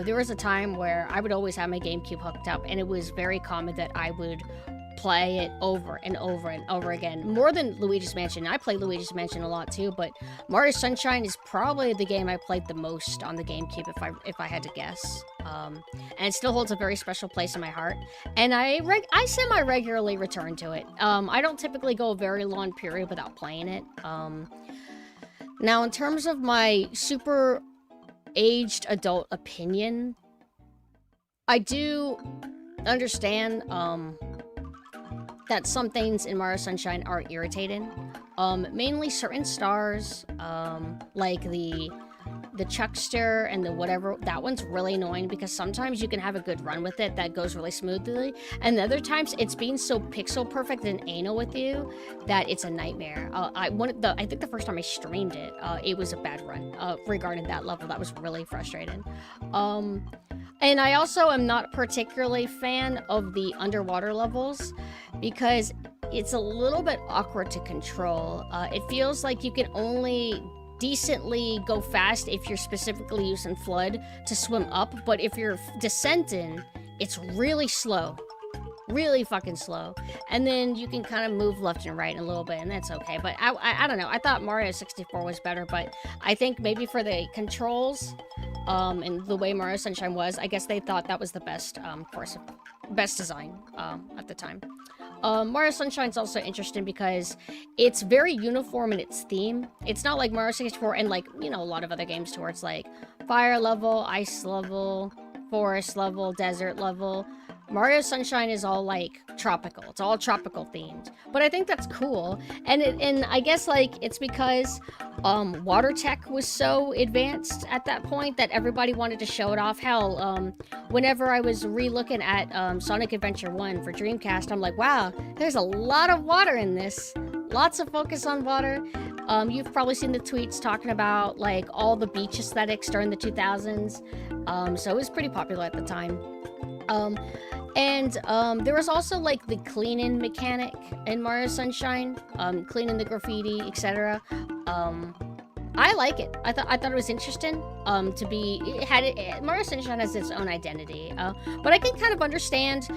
There was a time where I would always have my GameCube hooked up, and it was very common that I would play it over and over and over again. More than Luigi's Mansion. I play Luigi's Mansion a lot too, but Mario Sunshine is probably the game I played the most on the GameCube, if I had to guess. And it still holds a very special place in my heart. And I semi-regularly return to it. I don't typically go a very long period without playing it. Now, in terms of my super aged adult opinion, I do understand that some things in Mario Sunshine are irritating. Mainly certain stars, like the Chuckster and the whatever, that one's really annoying because sometimes you can have a good run with it that goes really smoothly, and other times it's being so pixel perfect and anal with you that it's a nightmare. I think the first time I streamed it, it was a bad run regarding that level. That was really frustrating. And I also am not particularly fan of the underwater levels because it's a little bit awkward to control. It feels like you can only decently go fast if you're specifically using Flood to swim up, but if you're descending, it's really slow. Really fucking slow. And then you can kind of move left and right a little bit, and that's okay. But I don't know. I thought Mario 64 was better, but I think maybe for the controls, and the way Mario Sunshine was, I guess they thought that was the best, best design, at the time. Mario Sunshine's also interesting because it's very uniform in its theme. It's not like Mario 64 and like, you know, a lot of other games too, where it's like fire level, ice level, forest level, desert level. Mario Sunshine is all like tropical. It's all tropical themed. But I think that's cool. And I guess like it's because water tech was so advanced at that point that everybody wanted to show it off. Hell, whenever I was re-looking at Sonic Adventure 1 for Dreamcast, I'm like, wow, there's a lot of water in this. Lots of focus on water. You've probably seen the tweets talking about like all the beach aesthetics during the 2000s. So it was pretty popular at the time. There was also like the cleaning mechanic in Mario Sunshine, cleaning the graffiti, etc. I like it. I thought it was interesting. Mario Sunshine has its own identity, but I can kind of understand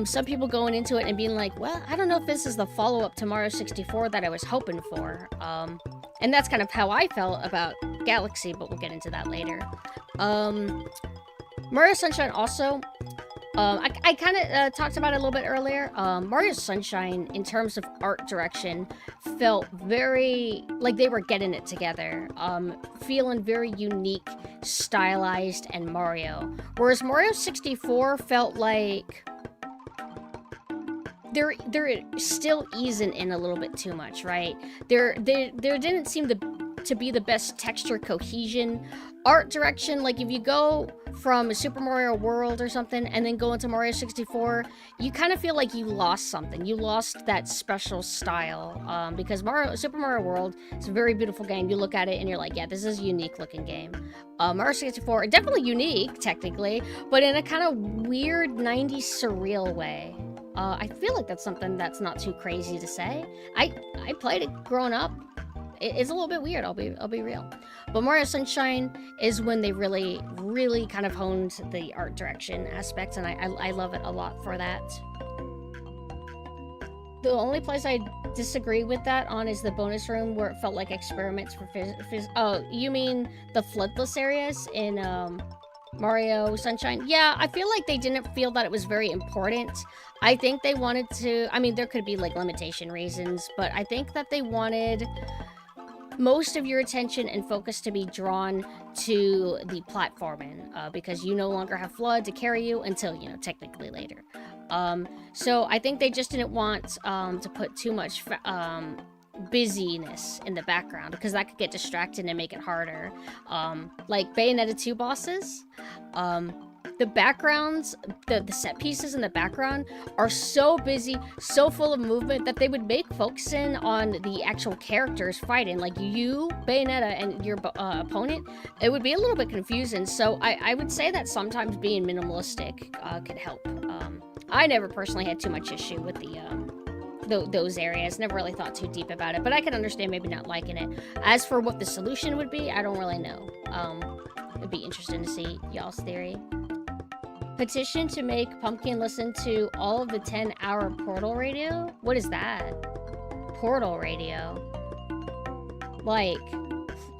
some people going into it and being like, well, I don't know if this is the follow-up to Mario 64 that I was hoping for. And that's kind of how I felt about Galaxy, but we'll get into that later. Mario Sunshine also, I kind of talked about it a little bit earlier. Mario Sunshine, in terms of art direction, felt very like they were getting it together. Feeling very unique, stylized, and Mario. Whereas Mario 64 felt like they're still easing in a little bit too much, right? There didn't seem to be the best texture cohesion. Art direction, like if you go from Super Mario World or something and then go into Mario 64, you kind of feel like you lost something. You lost that special style, because Super Mario World is a very beautiful game. You look at it and you're like, yeah, this is a unique looking game. Mario 64, definitely unique, technically, but in a kind of weird 90s surreal way. I feel like that's something that's not too crazy to say. I played it growing up. It's a little bit weird, I'll be real. But Mario Sunshine is when they really, really kind of honed the art direction aspects, and I love it a lot for that. The only place I disagree with that on is the bonus room where it felt like experiments for oh, you mean the floodless areas in Mario Sunshine? Yeah, I feel like they didn't feel that it was very important. I think they wanted to, I mean, there could be like limitation reasons, but I think that they wanted most of your attention and focus to be drawn to the platforming, because you no longer have Flood to carry you until, you know, technically later. So I think they just didn't want to put too much busyness in the background, because that could get distracted and make it harder. Like Bayonetta 2 bosses, the backgrounds, the set pieces in the background are so busy, so full of movement that they would make focusing on the actual characters fighting, like you, Bayonetta, and your opponent, it would be a little bit confusing. So I would say that sometimes being minimalistic could help. I never personally had too much issue with those areas. Never really thought too deep about it, but I can understand maybe not liking it. As for what the solution would be, I don't really know. It'd be interesting to see y'all's theory. Petition to make Pumpkin listen to all of the 10-hour Portal radio? What is that? Portal radio? Like,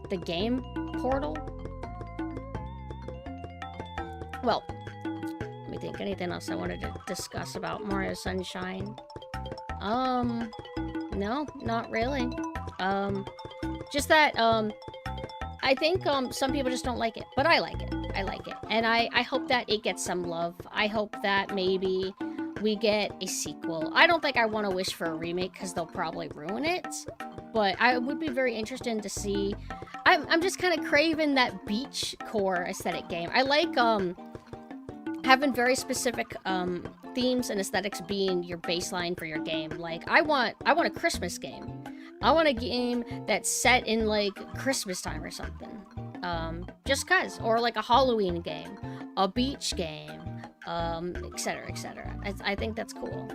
the game Portal? Well, let me think. Anything else I wanted to discuss about Mario Sunshine? No, not really. Just that, I think, some people just don't like it, but I like it. I like it. And I hope that it gets some love. I hope that maybe we get a sequel. I don't think I want to wish for a remake because they'll probably ruin it. But I would be very interested to see. I'm just kind of craving that beach core aesthetic game. I like having very specific themes and aesthetics being your baseline for your game. Like I want a Christmas game. I want a game that's set in like Christmas time or something. Just cuz, or like a Halloween game, a beach game, etc., etc. I think that's cool.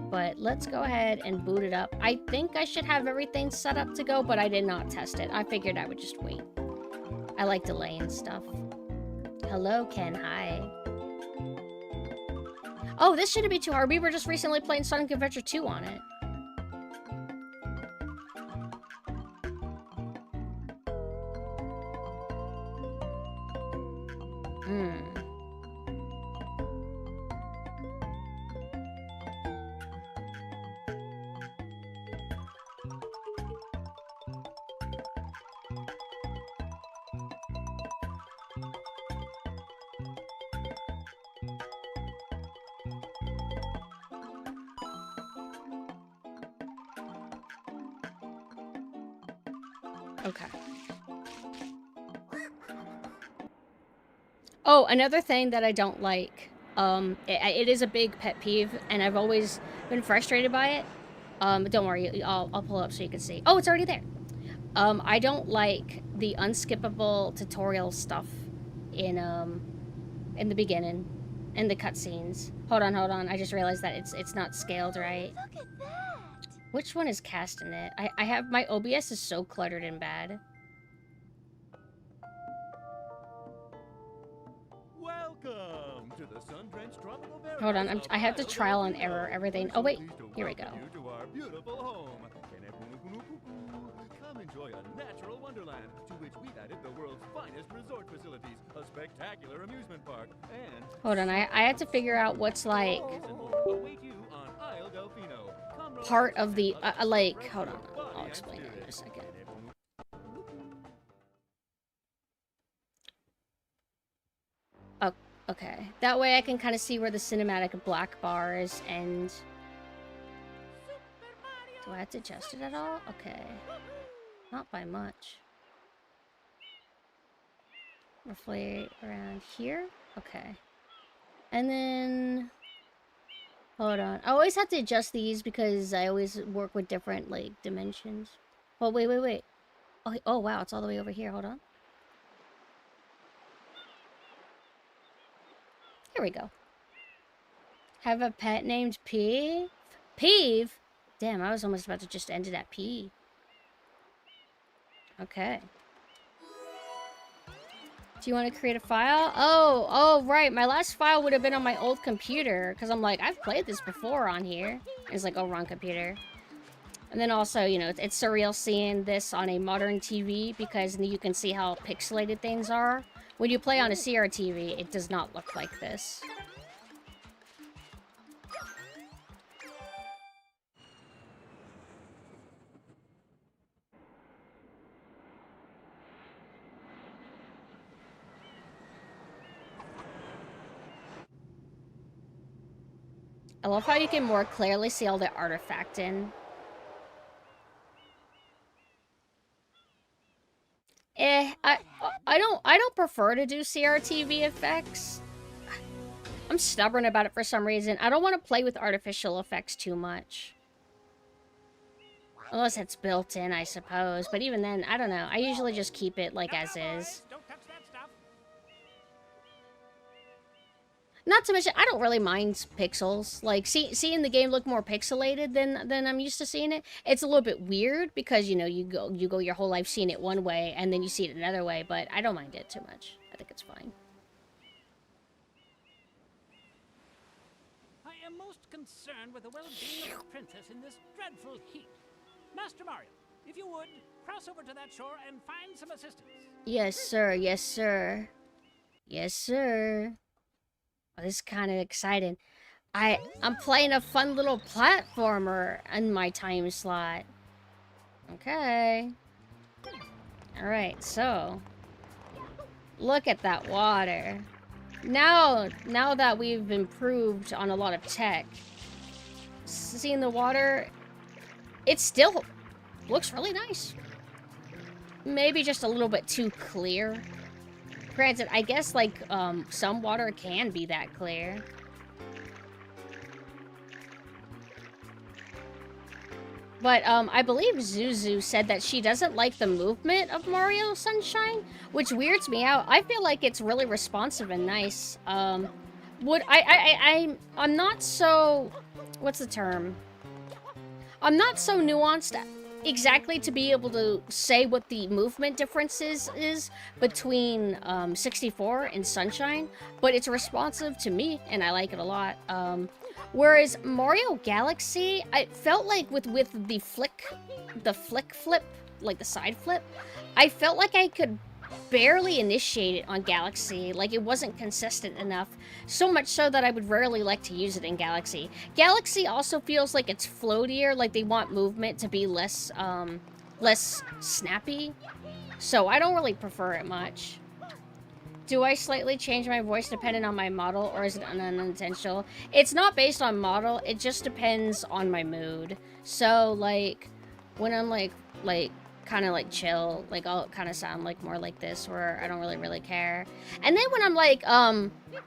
But let's go ahead and boot it up. I think I should have everything set up to go, but I did not test it. I figured I would just wait. I like delaying stuff. Hello, Ken. Hi. Oh, this shouldn't be too hard. We were just recently playing Sonic Adventure 2 on it. Okay. Oh, another thing that I don't like, it is a big pet peeve, and I've always been frustrated by it. Don't worry, I'll pull it up so you can see. Oh, it's already there. I don't like the unskippable tutorial stuff in the beginning, in the cutscenes. Hold on. I just realized that it's not scaled right. Look at that! Which one is casting it? I have my OBS is so cluttered and bad. Welcome to the sun-drenched tropical Hold on, I have to trial and error everything. Oh wait, here we go. To our beautiful home. Come enjoy a natural wonderland to which we've added the world's finest resort facilities, a spectacular amusement park, and hold on, I have to figure out what's like await you on Isle Delfino. part of the like. Hold on, I'll explain it in a second. Oh, okay. That way I can kind of see where the cinematic black bars end. Do I have to adjust it at all? Okay. Not by much. Roughly around here? Okay. And then... hold on. I always have to adjust these because I always work with different, like, dimensions. Oh, wait. Oh, wow, it's all the way over here. Hold on. Here we go. Have a pet named Peeve? Peeve? Damn, I was almost about to just end it at P. Okay. Do you want to create a file? Oh, right. My last file would have been on my old computer. Because I'm like, I've played this before on here. It's like, oh, wrong computer. And then also, you know, it's surreal seeing this on a modern TV. Because you can see how pixelated things are. When you play on a CRTV, it does not look like this. I love how you can more clearly see all the artifacting. I don't prefer to do CRTV effects. I'm stubborn about it for some reason. I don't want to play with artificial effects too much. Unless it's built in, I suppose. But even then, I don't know. I usually just keep it like as is. Not to mention, I don't really mind pixels. Like, seeing the game look more pixelated than I'm used to seeing it. It's a little bit weird because, you know, you go your whole life seeing it one way and then you see it another way, but I don't mind it too much. I think it's fine. I am most concerned with the well-being of the princess in this dreadful heat. Master Mario, if you would, cross over to that shore and find some assistance. Yes, sir. Yes, sir. Yes, sir. Oh, this is kind of exciting. I'm playing a fun little platformer in my time slot. Okay. Alright, so... look at that water. now that we've improved on a lot of tech, seeing the water, it still looks really nice. Maybe just a little bit too clear. Granted, I guess, like, some water can be that clear. But, I believe Zuzu said that she doesn't like the movement of Mario Sunshine, which weirds me out. I feel like it's really responsive and nice. I'm not so... What's the term? I'm not so nuanced exactly to be able to say what the movement differences is between 64 and Sunshine, but it's responsive to me, and I like it a lot. Whereas Mario Galaxy, I felt like with the flick flip, like the side flip, I felt like I could barely initiate it on Galaxy. Like, it wasn't consistent enough. So much so that I would rarely like to use it in Galaxy. Galaxy also feels like it's floatier, like they want movement to be less snappy. So I don't really prefer it much. Do I slightly change my voice depending on my model, or is it unintentional? It's not based on model, it just depends on my mood. So, like, when I'm, like, kind of, like, chill, like, I'll kind of sound, like, more like this, where I don't really care. And then when I'm, like,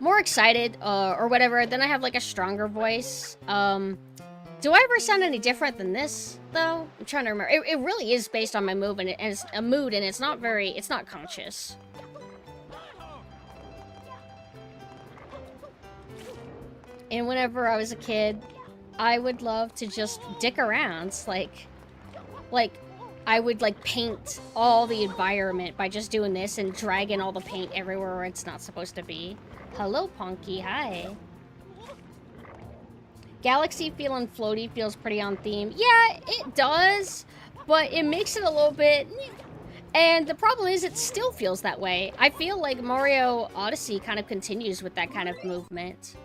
more excited, or whatever, then I have, like, a stronger voice. Do I ever sound any different than this, though? I'm trying to remember. It really is based on my mood, and it's a mood, and it's not conscious. And whenever I was a kid, I would love to just dick around. Like, I would, like, paint all the environment by just doing this and dragging all the paint everywhere where it's not supposed to be. Hello, Ponky. Hi. Galaxy feeling floaty feels pretty on theme. Yeah, it does, but it makes it a little bit... And the problem is it still feels that way. I feel like Mario Odyssey kind of continues with that kind of movement.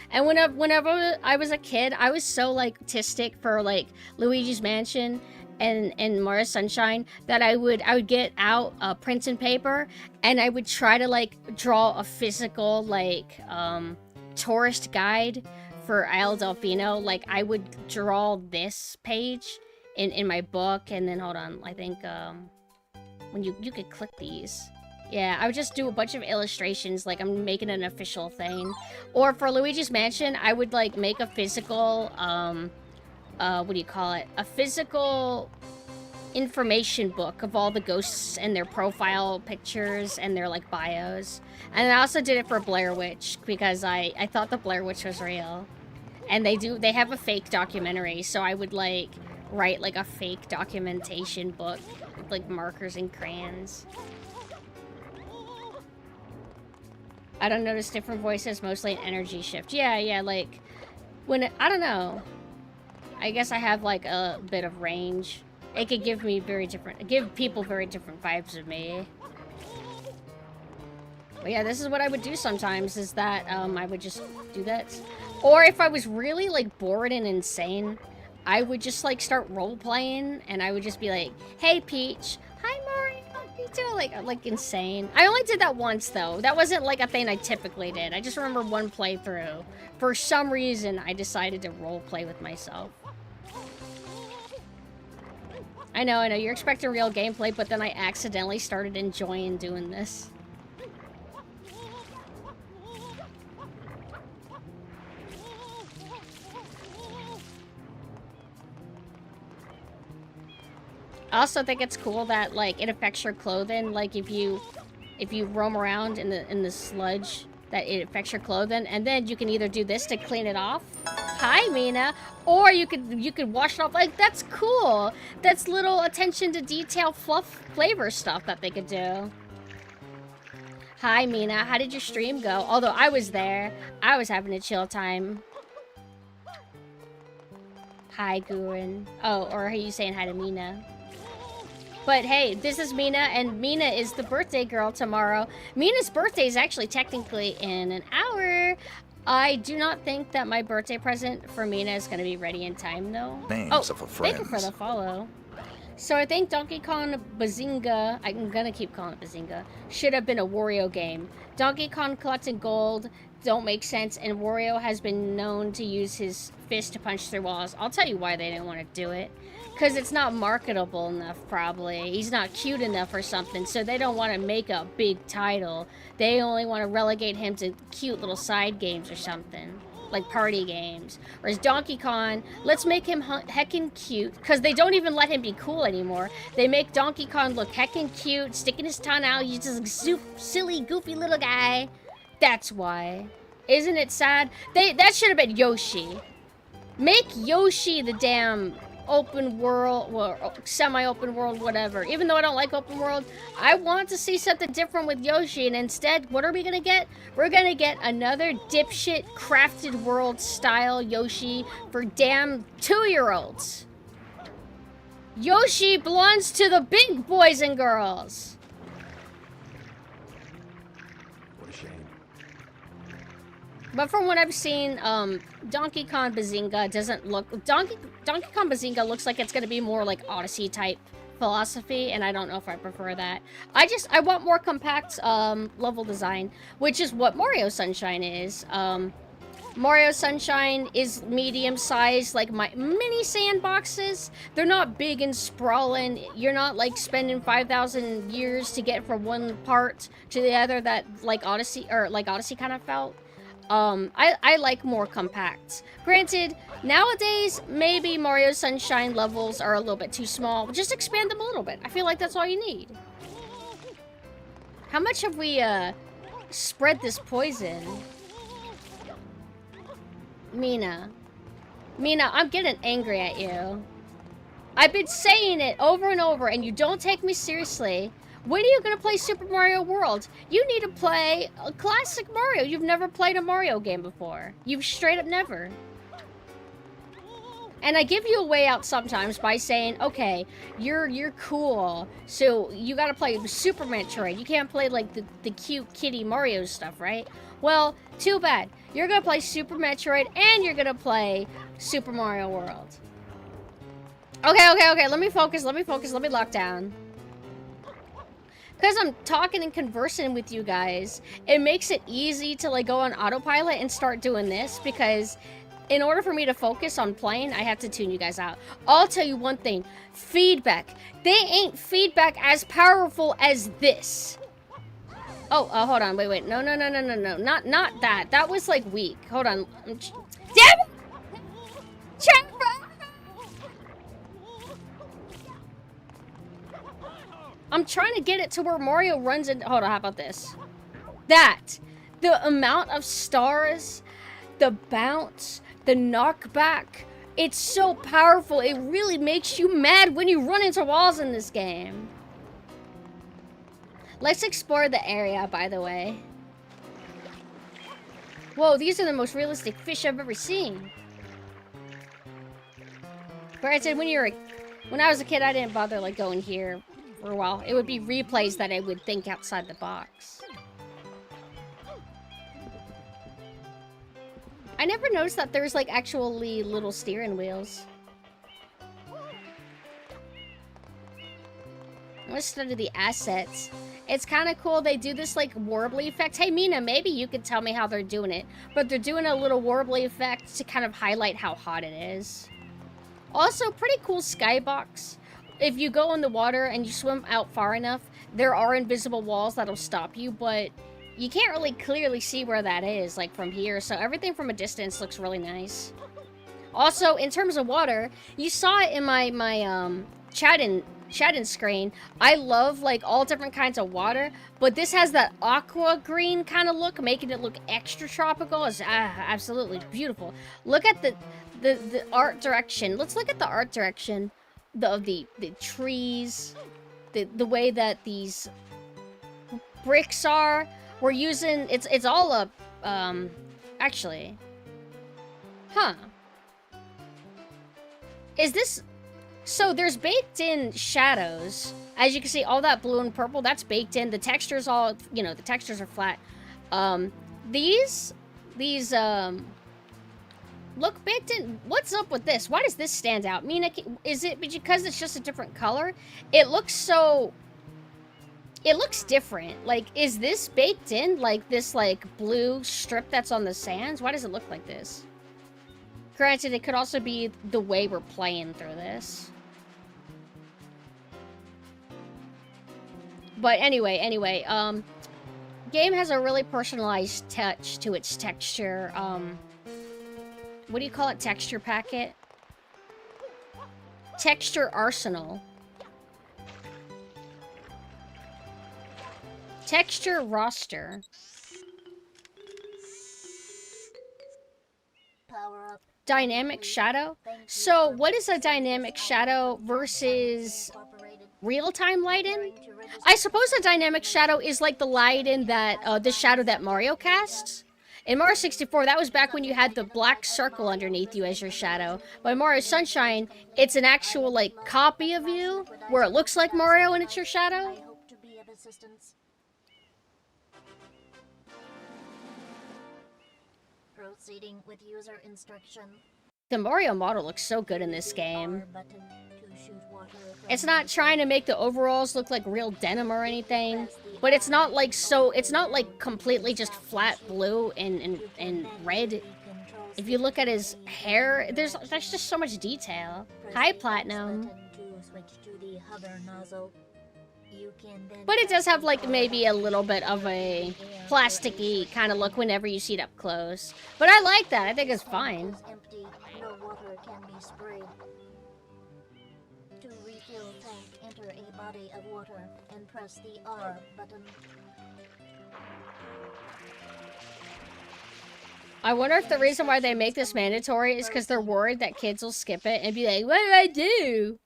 And whenever I was a kid, I was so, like, autistic for, like, Luigi's Mansion and Mario Sunshine that I would get out prints and paper, and I would try to, like, draw a physical, like, tourist guide for Isle Delfino. Like, I would draw this page in my book, and then, hold on, I think, when you could click these. Yeah, I would just do a bunch of illustrations, like I'm making an official thing. Or for Luigi's Mansion, I would, like, make a physical, what do you call it? A physical information book of all the ghosts and their profile pictures and their, like, bios. And I also did it for Blair Witch, because I thought the Blair Witch was real. And they have a fake documentary, so I would, like, write, like, a fake documentation book with, like, markers and crayons. I don't notice different voices, mostly an energy shift. Yeah, like, I don't know. I guess I have, like, a bit of range. It could give people very different vibes of me. But yeah, this is what I would do sometimes, is that, I would just do that. Or if I was really, like, bored and insane, I would just, like, start role-playing, and I would just be like, hey, Peach. Hi, Mario. You doing, like insane. I only did that once, though. That wasn't, like, a thing I typically did. I just remember one playthrough. For some reason, I decided to role-play with myself. I know, you're expecting real gameplay, but then I accidentally started enjoying doing this. I also think it's cool that, like, it affects your clothing. Like, if you roam around in the sludge, that it affects your clothing, and then you can either do this to clean it off. Hi, Mina. Or you could wash it off. Like, that's cool. That's little attention to detail, fluff, flavor stuff that they could do. Hi, Mina. How did your stream go? Although I was there, I was having a chill time. Hi, Gurin. Oh, or are you saying hi to Mina? But hey, this is Mina, and Mina is the birthday girl tomorrow. Mina's birthday is actually technically in an hour. I do not think that my birthday present for Mina is going to be ready in time, though. Names of a friend. Thank you for the follow. So I think Donkey Kong Bazinga, I'm gonna keep calling it Bazinga, should have been a Wario game. Donkey Kong collecting gold don't make sense, and Wario has been known to use his fist to punch through walls. I'll tell you why they didn't want to do it. Because it's not marketable enough, probably. He's not cute enough or something, so they don't want to make a big title. They only want to relegate him to cute little side games or something. Like party games. Whereas Donkey Kong, let's make him heckin' cute. Because they don't even let him be cool anymore. They make Donkey Kong look heckin' cute, sticking his tongue out. He's just a silly, goofy little guy. That's why. Isn't it sad? That should have been Yoshi. Make Yoshi the damn open world, well, semi-open world, whatever. Even though I don't like open world, I want to see something different with Yoshi, and instead, what are we gonna get? We're gonna get another dipshit crafted world style Yoshi for damn 2-year-olds. Yoshi belongs to the big boys and girls. What a shame. But from what I've seen, Donkey Kong Bazinga doesn't look... Donkey Kong Bazinga looks like it's going to be more like Odyssey type philosophy, and I don't know if I prefer that. I want more compact level design, which is what Mario Sunshine is. Mario Sunshine is medium-sized, like my mini sandboxes. They're not big and sprawling. You're not like spending 5,000 years to get from one part to the other that like Odyssey kind of felt. I like more compact. Granted, nowadays, maybe Mario Sunshine levels are a little bit too small. Just expand them a little bit. I feel like that's all you need. How much have we, spread this poison? Mina, I'm getting angry at you. I've been saying it over and over, and you don't take me seriously. When are you gonna play Super Mario World? You need to play a classic Mario. You've never played a Mario game before. You've straight up never. And I give you a way out sometimes by saying, okay, you're cool, so you gotta play Super Metroid. You can't play like the cute kitty Mario stuff, right? Well, too bad. You're gonna play Super Metroid and you're gonna play Super Mario World. Okay, let me focus, let me lock down. Because I'm talking and conversing with you guys, it makes it easy to like go on autopilot and start doing this, because in order for me to focus on playing, I have to tune you guys out. I'll tell you one thing, feedback. They ain't feedback as powerful as this. Oh, hold on, wait, no, not that. That was like weak. Hold on. Damn it! I'm trying to get it to where Mario runs in. Hold on, how about this? That. The amount of stars, the bounce, the knockback. It's so powerful. It really makes you mad when you run into walls in this game. Let's explore the area, by the way. Whoa, these are the most realistic fish I've ever seen. Granted, when I was a kid, I didn't bother like going here for a while. It would be replays that I would think outside the box. I never noticed that there's like actually little steering wheels. Let's study the assets. It's kind of cool they do this like warbly effect. Hey Mina, maybe you could tell me how they're doing it. But they're doing a little warbly effect to kind of highlight how hot it is. Also, pretty cool skybox. If you go in the water and you swim out far enough, there are invisible walls that'll stop you, but you can't really clearly see where that is, like from here, so everything from a distance looks really nice. Also, in terms of water, you saw it in my chat-in screen. I love, like, all different kinds of water, but this has that aqua green kind of look, making it look extra tropical. It's absolutely beautiful. Look at the art direction. Let's look at the art direction. The trees, the way that these bricks are. We're using it's all up actually. Huh. Is this so there's baked in shadows. As you can see, all that blue and purple, that's baked in. The textures all, you know, the textures are flat. These Look baked in. What's up with this? Why does this stand out? Mina, is it because it's just a different color? It looks so... It looks different. Like, is this baked in? Like, this, like, blue strip that's on the sands? Why does it look like this? Granted, it could also be the way we're playing through this. But anyway, game has a really personalized touch to its texture. What do you call it? Texture packet? Texture arsenal. Texture roster. Power up. Dynamic shadow? So, what is a dynamic shadow versus real-time lighting? I suppose a dynamic shadow is like the lighting that, the shadow that Mario casts. In Mario 64, that was back when you had the black circle underneath you as your shadow. But in Mario Sunshine, it's an actual, like, copy of you, where it looks like Mario and it's your shadow. I hope to be of assistance. Proceeding with user instruction. The Mario model looks so good in this game. R button to shoot water from It's not trying to make the overalls look like real denim or anything, but it's not like it's not like completely just flat blue and red. If you look at his hair, there's just so much detail. Hi, Platinum. But it does have like maybe a little bit of a plasticky kind of look whenever you see it up close. But I like that. I think it's fine. Empty, no water can be sprayed. To refill tank, enter a body of water and press the R button. I wonder if the reason why they make this mandatory is because they're worried that kids will skip it and be like, what do I do?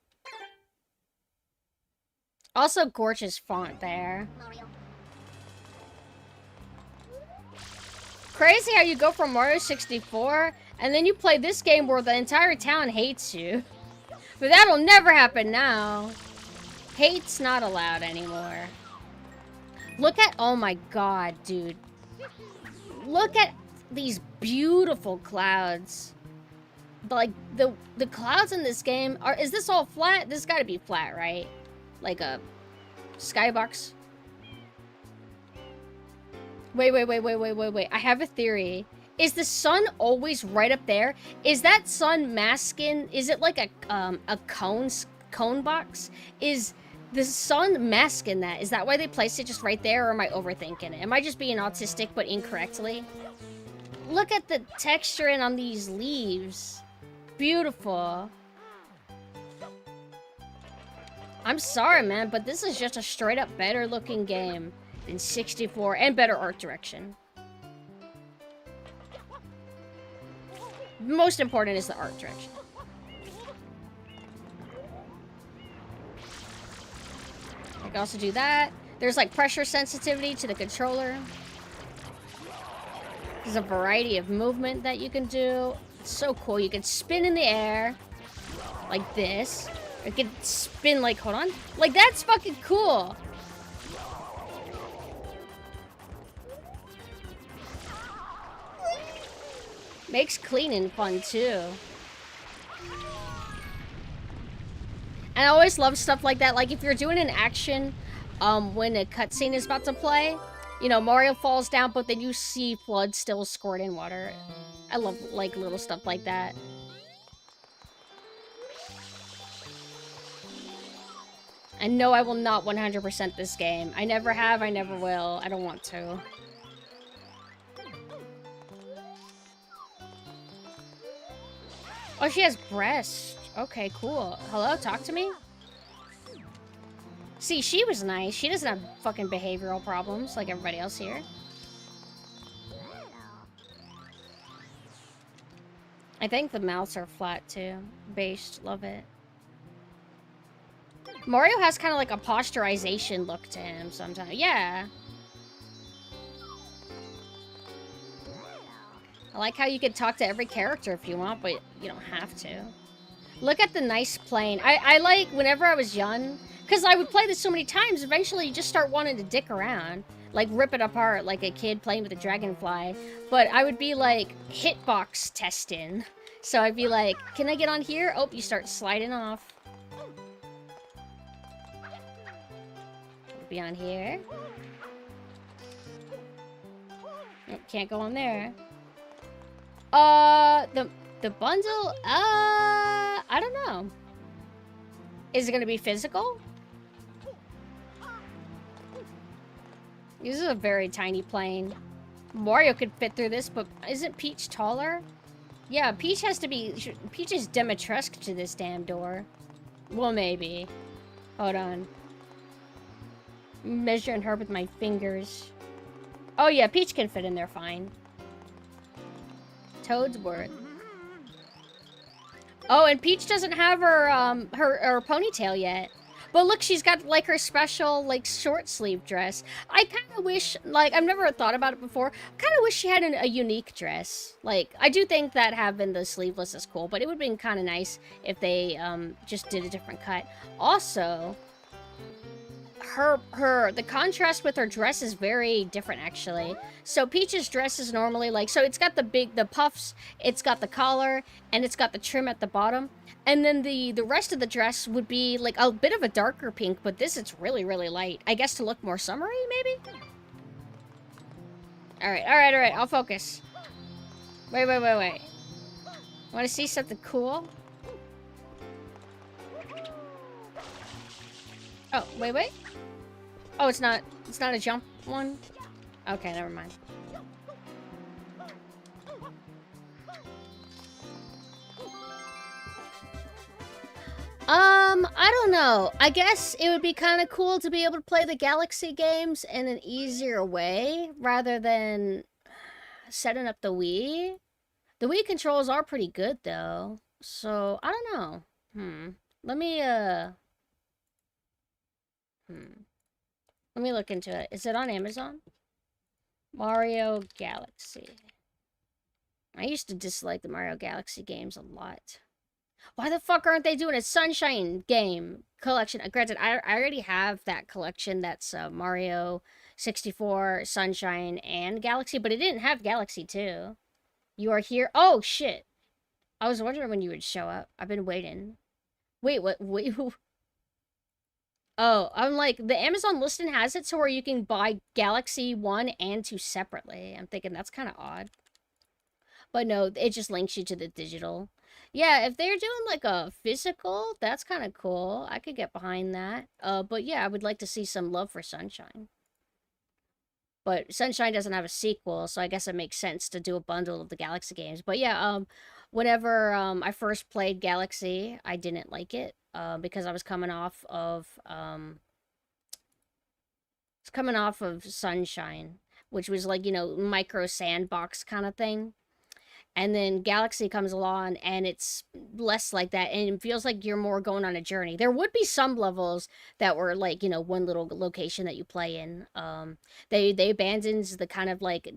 Also, gorgeous font there. Mario. Crazy how you go from Mario 64, and then you play this game where the entire town hates you. But that'll never happen now. Hate's not allowed anymore. Look at... Oh my god, dude. Look at these beautiful clouds. Like, the clouds in this game are... Is this all flat? This gotta be flat, right? Like a skybox. Wait. I have a theory. Is the sun always right up there? Is that sun masking? Is it like a cone box? Is the sun masking that? Is that why they placed it just right there, or am I overthinking it? Am I just being autistic but incorrectly? Look at the texturing on these leaves. Beautiful. I'm sorry, man, but this is just a straight-up better-looking game than 64, and better art direction. Most important is the art direction. I can also do that. There's, like, pressure sensitivity to the controller. There's a variety of movement that you can do. It's so cool. You can spin in the air, like this. It can spin like, hold on. Like, that's fucking cool. Makes cleaning fun, too. And I always love stuff like that. Like, if you're doing an action, when a cutscene is about to play, you know, Mario falls down, but then you see Flood still squirting water. I love, like, little stuff like that. And no, I will not 100% this game. I never have, I never will. I don't want to. Oh, she has breasts. Okay, cool. Hello, talk to me? See, she was nice. She doesn't have fucking behavioral problems like everybody else here. I think the mouths are flat, too. Based. Love it. Mario has kind of like a posturization look to him sometimes. Yeah. I like how you can talk to every character if you want, but you don't have to. Look at the nice plane. I like, whenever I was young, because I would play this so many times, eventually you just start wanting to dick around. Like, rip it apart like a kid playing with a dragonfly. But I would be, like, hitbox testing. So I'd be like, can I get on here? Oh, you start sliding off. Be on here. Oh, can't go on there. The bundle? I don't know. Is it gonna be physical? This is a very tiny plane. Mario could fit through this, but isn't Peach taller? Yeah, Peach has to be... Peach is Demetresque to this damn door. Well, maybe. Hold on. I'm measuring her with my fingers. Oh yeah, Peach can fit in there fine. Toad's worth. Oh, and Peach doesn't have her, her ponytail yet. But look, she's got, like, her special, like, short sleeve dress. I kind of wish, like, I've never thought about it before. I kind of wish she had a unique dress. Like, I do think that having the sleeveless is cool, but it would have been kind of nice if they, just did a different cut. Also, the contrast with her dress is very different, actually. So Peach's dress is normally, like, so it's got the puffs, it's got the collar, and it's got the trim at the bottom. And then the rest of the dress would be, like, a bit of a darker pink, but this, it's really, really light. I guess to look more summery, maybe? Alright, I'll focus. Wait. Want to see something cool? Oh, wait. Oh, it's not a jump one? Okay, never mind. I don't know. I guess it would be kind of cool to be able to play the Galaxy games in an easier way, rather than setting up the Wii. The Wii controls are pretty good, though. So, I don't know. Let me look into it. Is it on Amazon? Mario Galaxy. I used to dislike the Mario Galaxy games a lot. Why the fuck aren't they doing a Sunshine game collection? Granted, I already have that collection that's Mario 64, Sunshine, and Galaxy, but it didn't have Galaxy 2. You are here. Oh, shit. I was wondering when you would show up. I've been waiting. Wait, what? Wait, who? Oh, I'm like, the Amazon listing has it so where you can buy Galaxy 1 and 2 separately. I'm thinking that's kind of odd. But no, it just links you to the digital. Yeah, if they're doing like a physical, that's kind of cool. I could get behind that. But yeah, I would like to see some love for Sunshine. But Sunshine doesn't have a sequel, so I guess it makes sense to do a bundle of the Galaxy games. But yeah, whenever I first played Galaxy, I didn't like it. Because I was coming off of Sunshine, which was like, you know, micro sandbox kind of thing. And then Galaxy comes along and it's less like that, and it feels like you're more going on a journey. There would be some levels that were like, you know, one little location that you play in. They abandoned the kind of like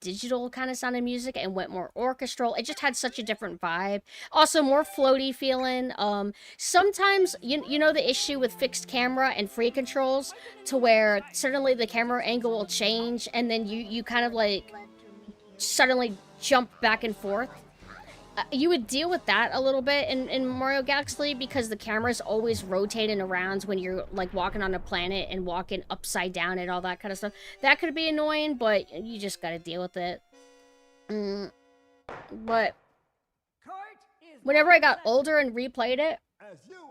digital kind of sounding music and went more orchestral. It just had such a different vibe. Also more floaty feeling. Sometimes you know the issue with fixed camera and free controls, to where suddenly the camera angle will change and then you kind of like suddenly jump back and forth. You would deal with that a little bit in Mario Galaxy, because the camera's always rotating around when you're like walking on a planet and walking upside down and all that kind of stuff. That could be annoying, but you just gotta deal with it. But whenever I got older and replayed it,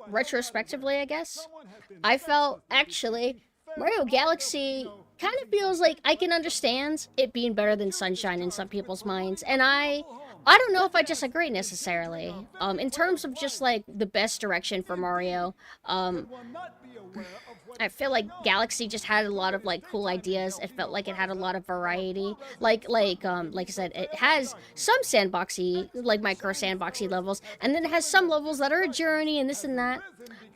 retrospectively I guess, I felt actually Mario Galaxy kind of feels like I can understand it being better than Sunshine in some people's minds, and I don't know if I disagree necessarily. In terms of just like the best direction for Mario, I feel like Galaxy just had a lot of like cool ideas. It felt like it had a lot of variety. Like I said, it has some sandboxy, like micro sandboxy levels, and then it has some levels that are a journey and this and that.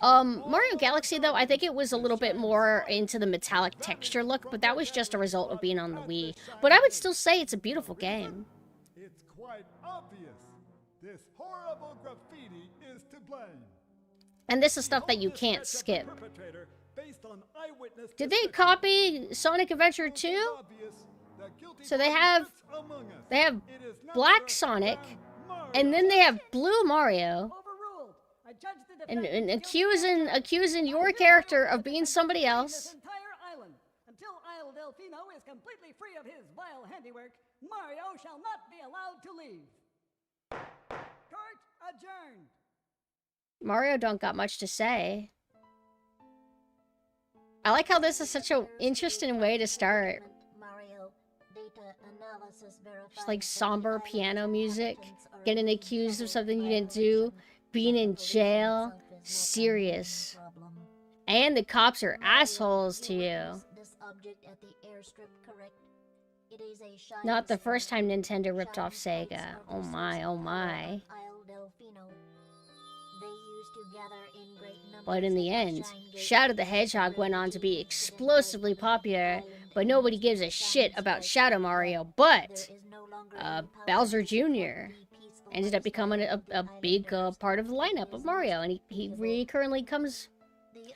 Mario Galaxy, though, I think it was a little bit more into the metallic texture look, but that was just a result of being on the Wii. But I would still say it's a beautiful game. It's quite obvious. This horrible graffiti is to blame. And this is stuff that you can't skip. Did they copy Sonic Adventure 2? So they have Black Sonic, And then they have Blue Mario. Overruled. I judge the And defendant accusing your character of being somebody this else. entire island. Until Isle Delfino is completely free of his vile handiwork, Mario shall not be allowed to leave. Court adjourned. Mario don't got much to say. I like how this is such an interesting way to start. Mario, data analysis verifies Just like that somber the piano island music, inhabitants are getting in accused of trouble something you with didn't do, violation. being in Police jail, itself is not the serious. main problem. And the cops are Mario, assholes to you. witnessed this object at the airstrip, correct? It is a shining Not the star. first time Nintendo ripped off Shining Sega. lights are Oh the my, source oh of power my. of Isle Delfino. They used to gather in great numbers But in the at end, Shine Gate Shadow the Hedgehog went on to be explosively popular, but nobody gives a shit about Shadow Mario. But Bowser Jr. ended up becoming a big part of the lineup of Mario, and he currently comes.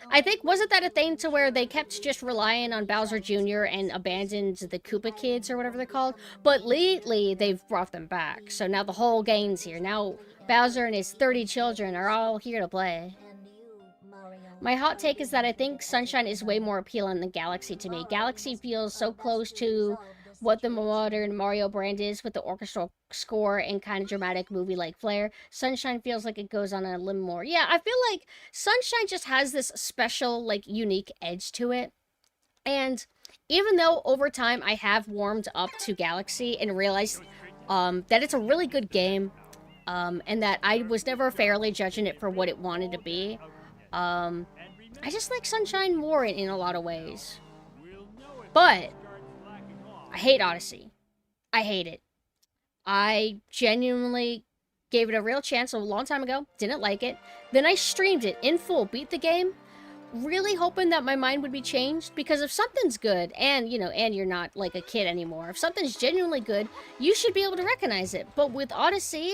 I think, wasn't that a thing to where they kept just relying on Bowser Jr. and abandoned the Koopa Kids or whatever they're called? But lately, they've brought them back. So now the whole gang's here. Now Bowser and his 30 children are all here to play. My hot take is that I think Sunshine is way more appealing than Galaxy to me. Galaxy feels so close to what the modern Mario brand is with the orchestral score and kind of dramatic movie-like flair. Sunshine feels like it goes on a little more. Yeah, I feel like Sunshine just has this special, like, unique edge to it. And even though over time I have warmed up to Galaxy and realized that it's a really good game, and that I was never fairly judging it for what it wanted to be, I just like Sunshine more in a lot of ways. But I hate Odyssey. I hate it. I genuinely gave it a real chance a long time ago. Didn't like it. Then I streamed it in full, beat the game, really hoping that my mind would be changed. Because if something's good, and, you know, and you're not like a kid anymore, if something's genuinely good, you should be able to recognize it. But with Odyssey,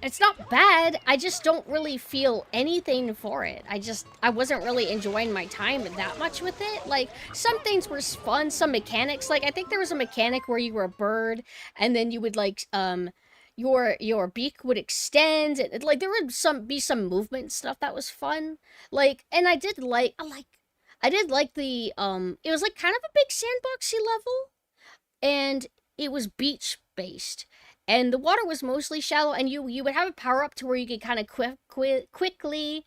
it's not bad. I just don't really feel anything for it. I wasn't really enjoying my time that much with it. Like, some things were fun, some mechanics. Like, I think there was a mechanic where you were a bird, and then you would, like, your beak would extend. Like, there would be some movement stuff that was fun. Like, and I did like the, it was, like, kind of a big sandboxy level, and it was beach-based. And the water was mostly shallow, and you would have a power-up to where you could kind of quickly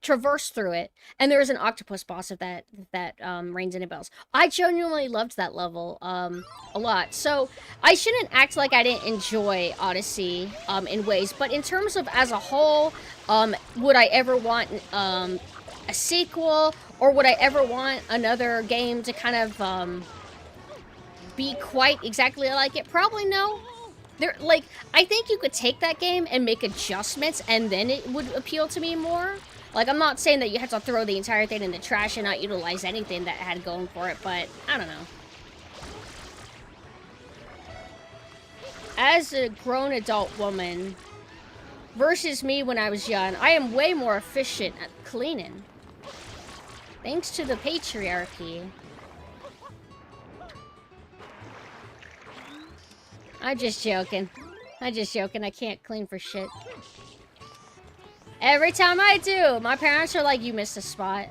traverse through it. And there was an octopus boss of that rings any bells. I genuinely loved that level a lot. So I shouldn't act like I didn't enjoy Odyssey in ways. But in terms of as a whole, would I ever want a sequel? Or would I ever want another game to kind of be quite exactly like it? Probably no. I think you could take that game and make adjustments, and then it would appeal to me more. Like, I'm not saying that you have to throw the entire thing in the trash and not utilize anything that had going for it, but I don't know. As a grown adult woman versus me when I was young, I am way more efficient at cleaning. Thanks to the patriarchy. I'm just joking. I can't clean for shit. Every time I do, my parents are like, you missed a spot.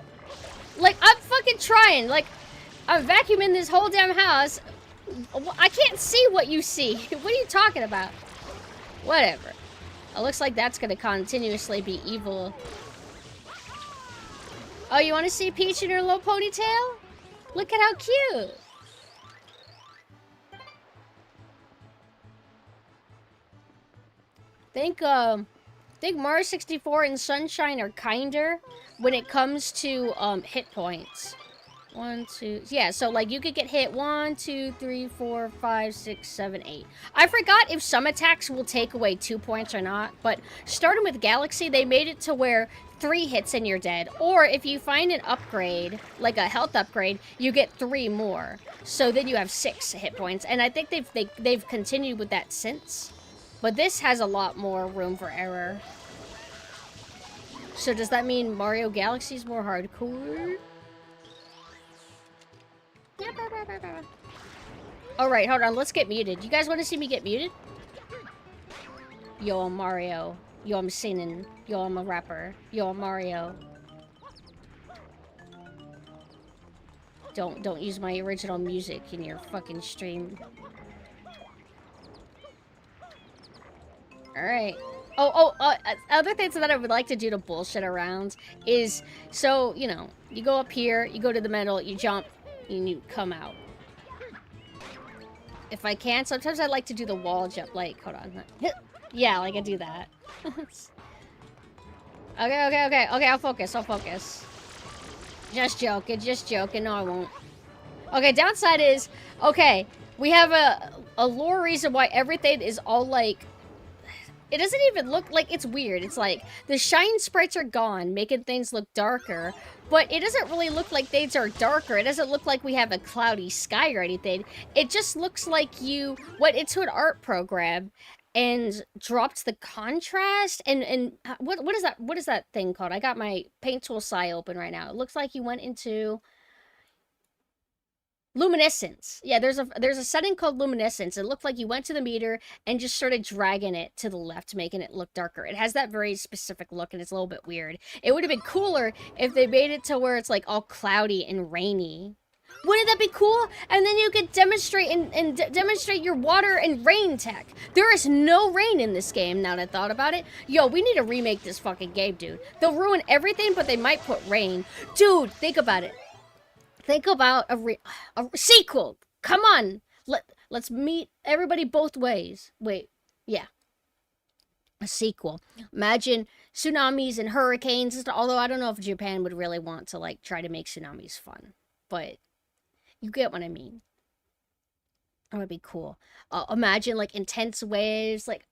Like, I'm fucking trying. Like, I'm vacuuming this whole damn house. I can't see what you see. What are you talking about? Whatever. It looks like that's gonna continuously be evil. Oh, you want to see Peach in her little ponytail? Look at how cute. Think Mario 64 and Sunshine are kinder when it comes to hit points. 1, 2, yeah, so like you could get hit 1, 2, 3, 4, 5, 6, 7, 8. I forgot if some attacks will take away 2 points or not, but starting with Galaxy, they made it to where 3 hits and you're dead. Or if you find an upgrade, like a health upgrade, you get 3 more. So then you have 6 hit points, and I think they've continued with that since. But this has a lot more room for error. So does that mean Mario Galaxy is more hardcore? Alright, hold on. Let's get muted. You guys want to see me get muted? Yo, I'm Mario. Yo, I'm singing. Yo, I'm a rapper. Yo, I'm Mario. Don't use my original music in your fucking stream. Alright. Other things that I would like to do to bullshit around is, so, you know, you go up here, you go to the middle, you jump, and you come out. If I can, sometimes I like to do the wall jump, like, hold on. Yeah, like I do that. Okay, I'll focus. Just joking, no I won't. Okay, downside is, okay, we have a lore reason why everything is all like, it doesn't even look like, it's weird. It's like, the shine sprites are gone, making things look darker, but it doesn't really look like things are darker. It doesn't look like we have a cloudy sky or anything. It just looks like you went into an art program and dropped the contrast, and what is that thing called? I got my paint tool SI open right now. It looks like you went into luminescence. Yeah, there's a setting called luminescence. It looked like you went to the meter and just started dragging it to the left, making it look darker. It has that very specific look, and it's a little bit weird. It would have been cooler if they made it to where it's like all cloudy and rainy. Wouldn't that be cool? And then you could demonstrate and demonstrate your water and rain tech. There is no rain in this game, now that I thought about it. Yo, we need to remake this fucking game, dude. They'll ruin everything, but they might put rain. Dude, think about it. Think about a sequel. Come on. Let's meet everybody both ways. Wait, yeah. A sequel. Imagine tsunamis and hurricanes. Although I don't know if Japan would really want to, like, try to make tsunamis fun. But you get what I mean. That would be cool. Imagine, like, intense waves, like,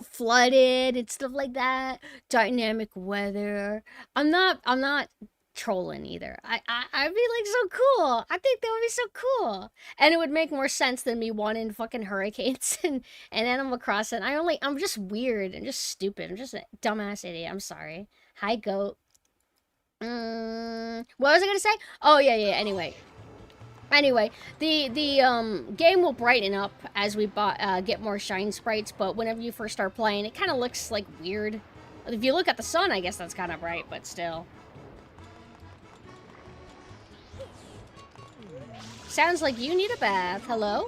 flooded and stuff like that. Dynamic weather. I'm not trolling either. I'd be like so cool. I think that would be so cool. And it would make more sense than me wanting fucking hurricanes and Animal Crossing. I'm just weird and just stupid. I'm just a dumbass idiot. I'm sorry. Hi, goat. What was I gonna say? Oh yeah, Anyway, the game will brighten up as we get more shine sprites, but whenever you first start playing, it kind of looks like weird. If you look at the sun, I guess that's kind of bright, but still. Sounds like you need a bath. Hello?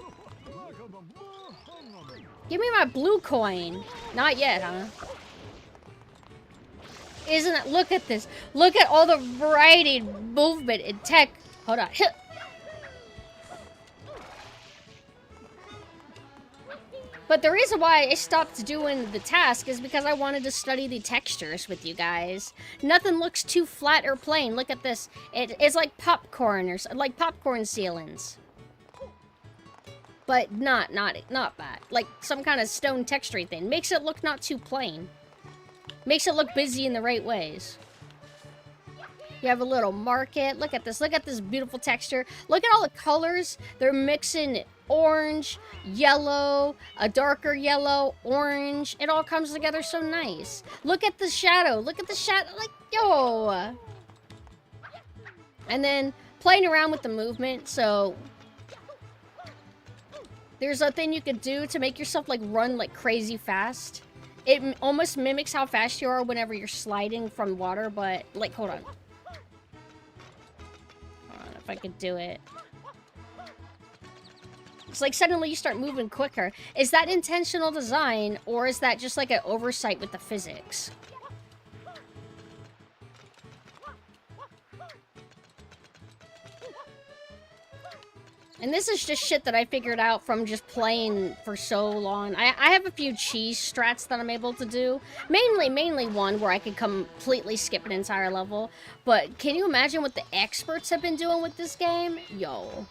Give me my blue coin. Not yet, huh? Isn't it? Look at this. Look at all the variety, movement, and tech. Hold on. But the reason why I stopped doing the task is because I wanted to study the textures with you guys. Nothing looks too flat or plain. Look at this. It's like popcorn or like popcorn ceilings. But not bad. Like some kind of stone texture thing. Makes it look not too plain. Makes it look busy in the right ways. You have a little market. Look at this. Look at this beautiful texture. Look at all the colors. They're mixing orange, yellow, a darker yellow, orange. It all comes together so nice. Look at the shadow. Look at the shadow. Like, yo. And then playing around with the movement. So there's a thing you could do to make yourself like run like crazy fast. It almost mimics how fast you are whenever you're sliding from water, but like, hold on. If I could do it. It's like suddenly you start moving quicker. Is that intentional design, or is that just like an oversight with the physics? And this is just shit that I figured out from just playing for so long. I have a few cheese strats that I'm able to do. Mainly one where I could completely skip an entire level. But can you imagine what the experts have been doing with this game? Yo.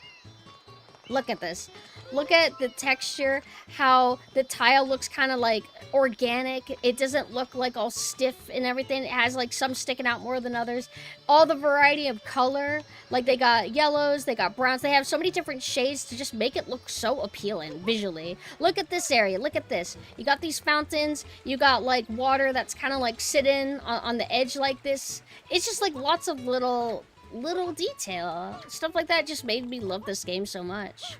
Look at this. Look at the texture, how the tile looks kind of like organic. It doesn't look like all stiff and everything. It has like some sticking out more than others. All the variety of color, like they got yellows, they got browns. They have so many different shades to just make it look so appealing visually. Look at this area. Look at this. You got these fountains. You got like water that's kind of like sitting on the edge like this. It's just like lots of little detail. Stuff like that just made me love this game so much.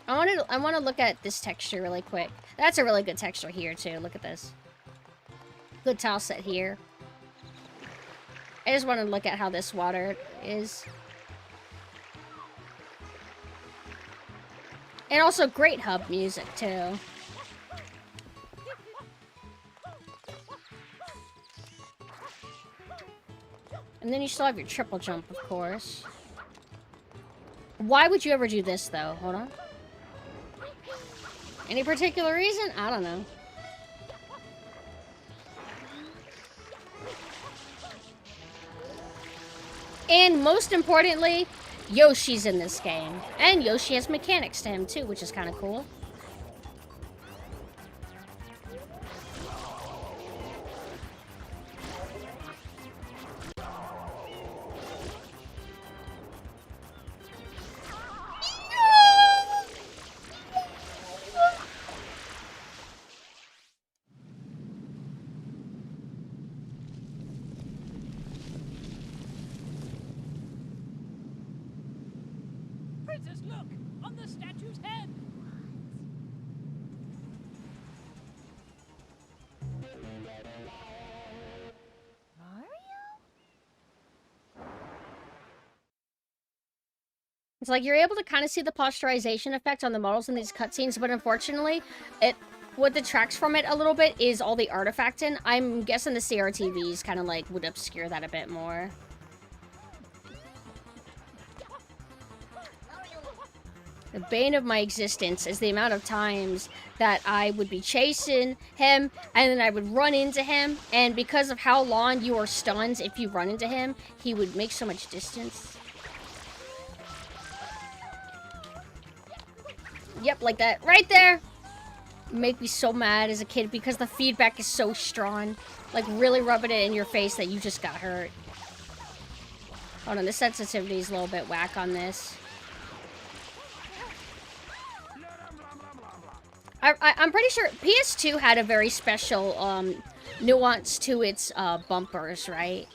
I want to look at this texture really quick. That's a really good texture here too. Look at this. Good tile set here. I just want to look at how this water is. And also great hub music too. And then you still have your triple jump, of course. Why would you ever do this though? Hold on. Any particular reason? I don't know. And most importantly, Yoshi's in this game. And Yoshi has mechanics to him too, which is kind of cool. Princess, look! On the statue's head! It's like you're able to kind of see the posturization effect on the models in these cutscenes, but unfortunately, what detracts from it a little bit is all the artifacting. I'm guessing the CRTVs kind of like would obscure that a bit more. The bane of my existence is the amount of times that I would be chasing him, and then I would run into him, and because of how long you are stunned, if you run into him, he would make so much distance. Yep, like that. Right there! Make me so mad as a kid because the feedback is so strong. Like, really rubbing it in your face that you just got hurt. Hold on, the sensitivity is a little bit whack on this. I'm pretty sure PS2 had a very special nuance to its bumpers, right?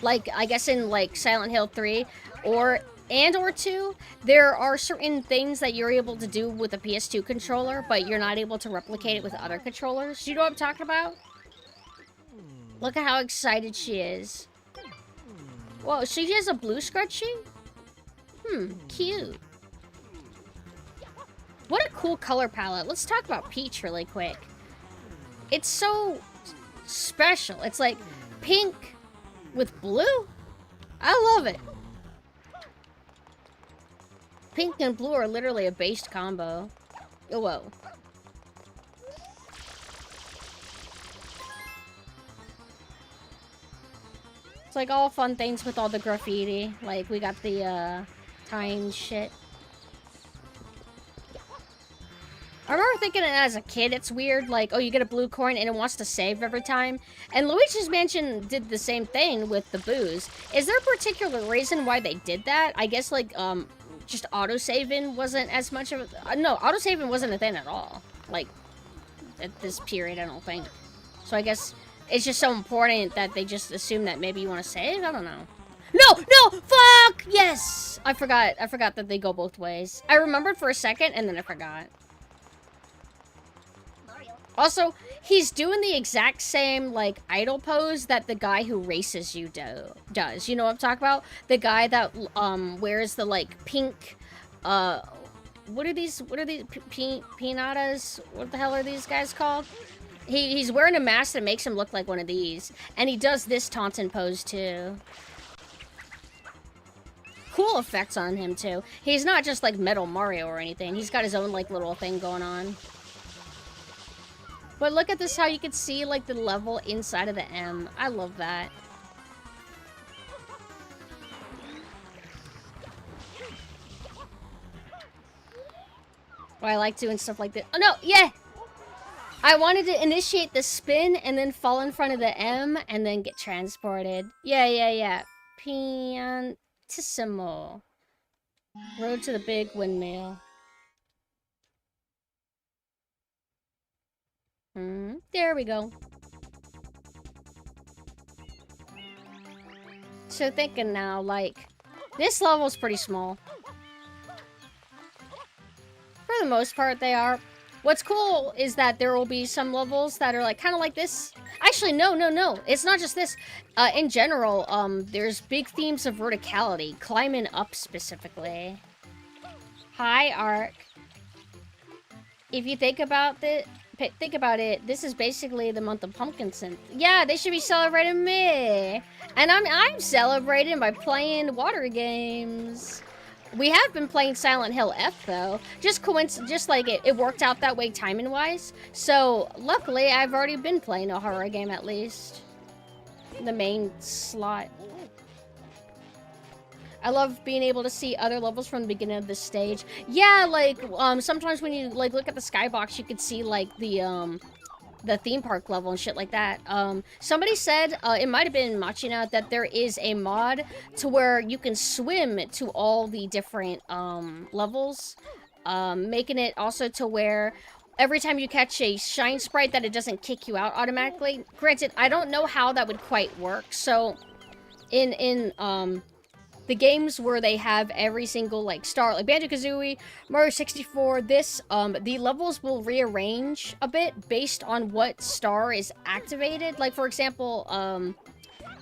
Like, I guess in like Silent Hill 3 or 2, there are certain things that you're able to do with a PS2 controller, but you're not able to replicate it with other controllers. Do you know what I'm talking about? Look at how excited she is. Whoa, she has a blue scrunchie? Cute. What a cool color palette. Let's talk about Peach really quick. It's so special. It's like pink with blue. I love it. Pink and blue are literally a based combo. Oh, whoa. It's like all fun things with all the graffiti. Like, we got the, tying shit. I remember thinking as a kid, it's weird, like, oh, you get a blue coin and it wants to save every time. And Luigi's Mansion did the same thing with the booze. Is there a particular reason why they did that? I guess, like, just autosaving wasn't as much of a... no, autosaving wasn't a thing at all. Like, at this period, I don't think. So I guess it's just so important that they just assume that maybe you want to save? I don't know. No! Fuck! Yes! I forgot that they go both ways. I remembered for a second, and then I forgot. Also, he's doing the exact same, like, idle pose that the guy who races you does. You know what I'm talking about? The guy that, wears the, like, pink, what are these, pinatas? What the hell are these guys called? He's wearing a mask that makes him look like one of these. And he does this taunting pose, too. Cool effects on him, too. He's not just, like, Metal Mario or anything. He's got his own, like, little thing going on. But look at this, how you can see, like, the level inside of the M. I love that. Oh, I like doing stuff like this. Oh, no, yeah! I wanted to initiate the spin and then fall in front of the M and then get transported. Yeah. Piantissimo. Road to the big windmill. There we go. So thinking now, like, this level's pretty small. the most part, they are. What's cool is that there will be some levels that are like kind of like this. Actually, no. It's not just this. In general, there's big themes of verticality, climbing up specifically. Hi, Ark. If you think about it, this is basically the month of PumpkinSynth. Yeah, they should be celebrating me. And I'm celebrating by playing water games. We have been playing Silent Hill F though. Just like it worked out that way timing wise. So luckily I've already been playing a horror game at least. The main slot. I love being able to see other levels from the beginning of the stage. Yeah, like, sometimes when you, like, look at the skybox, you could see, like, the theme park level and shit like that. Somebody said, it might have been Machina, that there is a mod to where you can swim to all the different, levels. Making it also to where every time you catch a shine sprite that it doesn't kick you out automatically. Granted, I don't know how that would quite work, so in the games where they have every single, like, star, like Banjo-Kazooie, Mario 64, the levels will rearrange a bit based on what star is activated. Like, for example,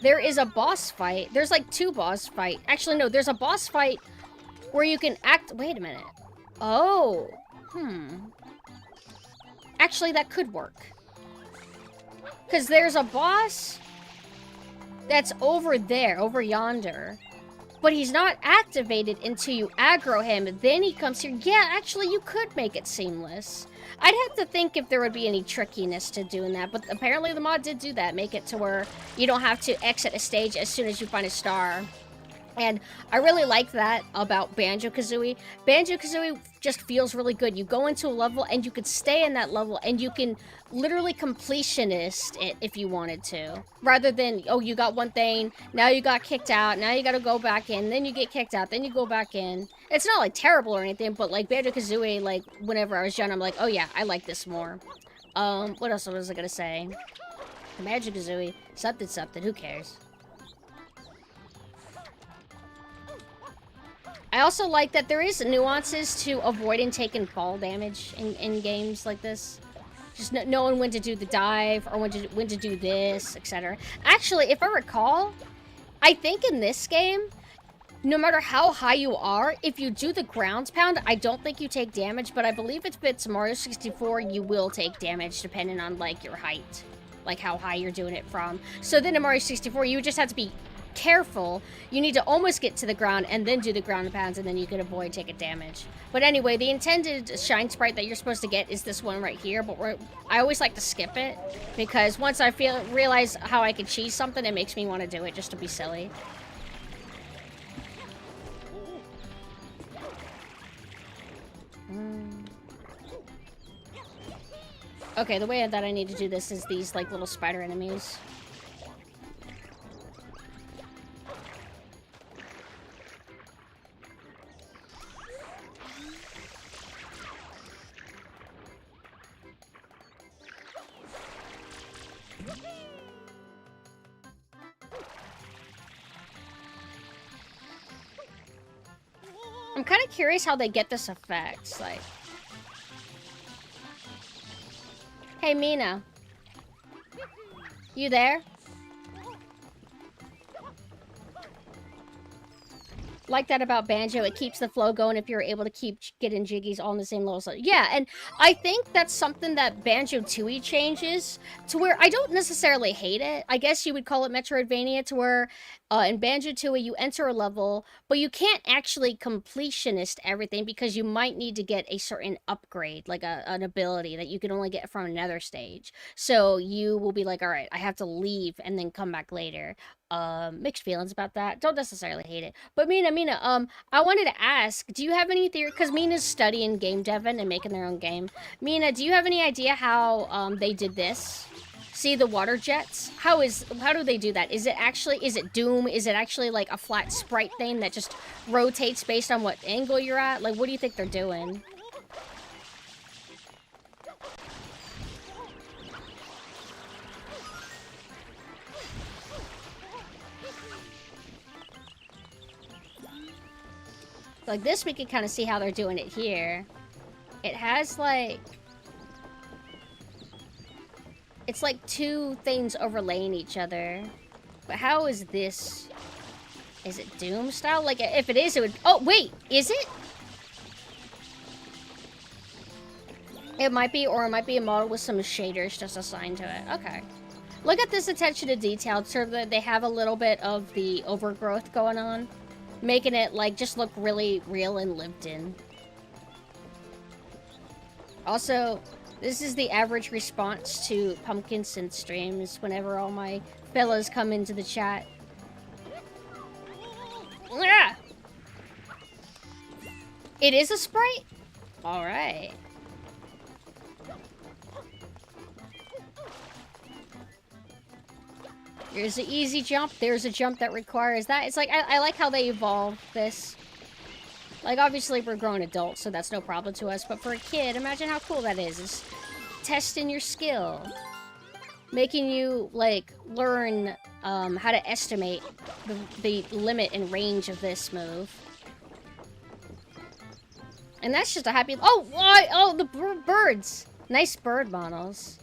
there is a boss fight. There's, like, 2 boss fight. Actually, no, there's a boss fight where you can wait a minute. Oh. Actually, that could work. Because there's a boss that's over there, over yonder. But he's not activated until you aggro him, and then he comes here. Yeah, actually, you could make it seamless. I'd have to think if there would be any trickiness to doing that, but apparently the mod did do that. Make it to where you don't have to exit a stage as soon as you find a star. And I really like that about Banjo-Kazooie. Banjo-Kazooie just feels really good. You go into a level and you can stay in that level and you can literally completionist it if you wanted to. Rather than, oh, you got one thing, now you got kicked out, now you gotta go back in, then you get kicked out, then you go back in. It's not like terrible or anything, but like Banjo-Kazooie, like whenever I was young, I'm like, oh yeah, I like this more. What else was I gonna say? Banjo-Kazooie, something, who cares? I also like that there is nuances to avoiding taking fall damage in games like this. Just knowing when to do the dive, or when to do this, etc. Actually, if I recall, I think in this game, no matter how high you are, if you do the ground pound, I don't think you take damage, but I believe if it's Mario 64, you will take damage depending on, like, your height. Like, how high you're doing it from. So then in Mario 64, you just have to be careful. You need to almost get to the ground and then do the ground pounds, and then you can avoid taking damage. But anyway, the intended shine sprite that you're supposed to get is this one right here, but I always like to skip it, because once I realize how I can cheese something, it makes me want to do it just to be silly. Okay, the way that I need to do this is these, like, little spider enemies. I'm kind of curious how they get this effect. Like, hey, Mina. You there? Like that about Banjo, it keeps the flow going if you're able to keep getting jiggies all on the same level. So, yeah, and I think that's something that Banjo-Tooie changes to where I don't necessarily hate it. I guess you would call it Metroidvania, to where in Banjo-Tooie you enter a level, but you can't actually completionist everything because you might need to get a certain upgrade, like an ability that you can only get from another stage. So you will be like, all right, I have to leave and then come back later. Mixed feelings about that. Don't necessarily hate it. But Mina, I wanted to ask, do you have any theory? Because Mina's studying game devin and making their own game. Mina, do you have any idea how they did this? See the water jets? How do they do that? Is it Doom? Is it actually like a flat sprite thing that just rotates based on what angle you're at? Like, what do you think they're doing? Like this, we can kind of see how they're doing it here. It has, like... It's like two things overlaying each other. But how is this? Is it Doom style? Like, if it is, it would... Oh, wait! Is it? It might be, or it might be a model with some shaders just assigned to it. Okay. Look at this attention to detail, so that they have a little bit of the overgrowth going on. Making it, like, just look really real and lived in. Also... This is the average response to PumpkinSynth streams whenever all my fellas come into the chat. Ah! It is a sprite? Alright. Here's an easy jump. There's a jump that requires that. It's like, I like how they evolved this. Like, obviously, we're grown adults, so that's no problem to us. But for a kid, imagine how cool that is. It's testing your skill. Making you, like, learn how to estimate the limit and range of this move. And that's just a happy... Oh, why? Oh, the birds! Nice bird models.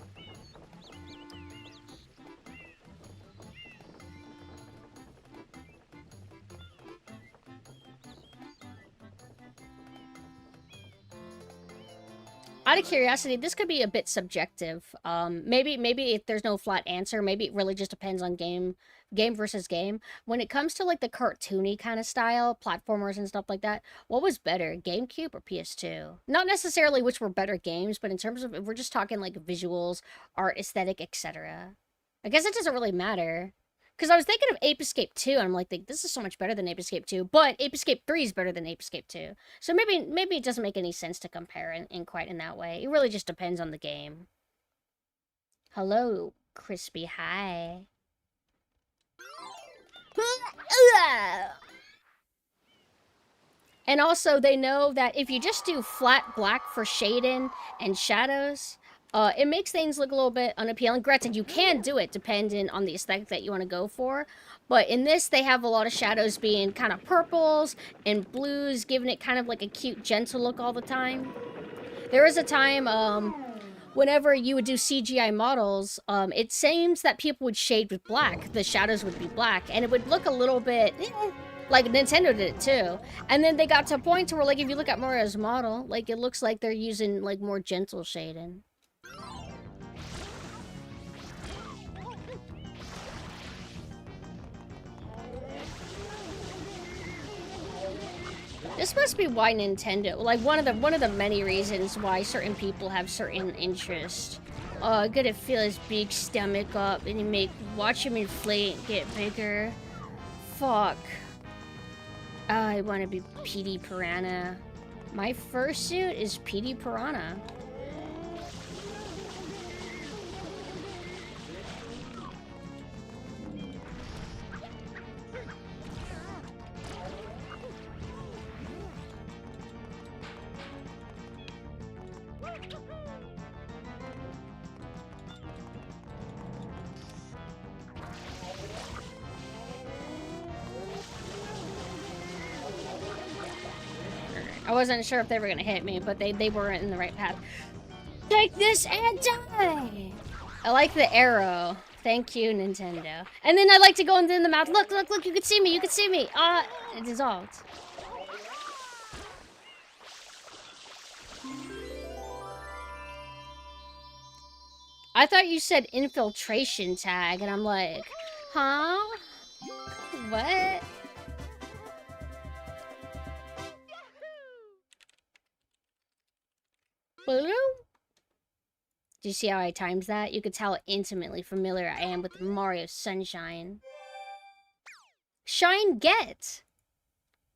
Out of curiosity, this could be a bit subjective. Maybe if there's no flat answer, maybe it really just depends on game versus game. When it comes to like the cartoony kind of style, platformers and stuff like that, what was better, GameCube or PS2? Not necessarily which were better games, but in terms of, if we're just talking like visuals, art, aesthetic, etc. I guess it doesn't really matter. Because I was thinking of Ape Escape 2, and I'm like, this is so much better than Ape Escape 2, but Ape Escape 3 is better than Ape Escape 2. So maybe it doesn't make any sense to compare in quite in that way. It really just depends on the game. Hello, Crispy. Hi. And also, they know that if you just do flat black for shading and shadows... it makes things look a little bit unappealing. Granted, you can do it depending on the aesthetic that you want to go for. But in this, they have a lot of shadows being kind of purples and blues, giving it kind of like a cute, gentle look all the time. There was a time, whenever you would do CGI models, it seems that people would shade with black. The shadows would be black, and it would look a little bit... like Nintendo did it too. And then they got to a point to where, like, if you look at Mario's model, like, it looks like they're using, like, more gentle shading. This must be why Nintendo, like one of the many reasons why certain people have certain interests. Oh, I'm gonna fill his big stomach up and watch him inflate and get bigger. Fuck. I want to be Petey Piranha. My fursuit is Petey Piranha. I wasn't sure if they were gonna hit me, but they were in the right path. Take this and die! I like the arrow. Thank you, Nintendo. And then I like to go in the mouth. Look, look, look, you can see me, you can see me. It dissolved. I thought you said infiltration tag, and I'm like, huh? What? Blue? Do you see how I timed that? You could tell how intimately familiar I am with Mario Sunshine. Shine get!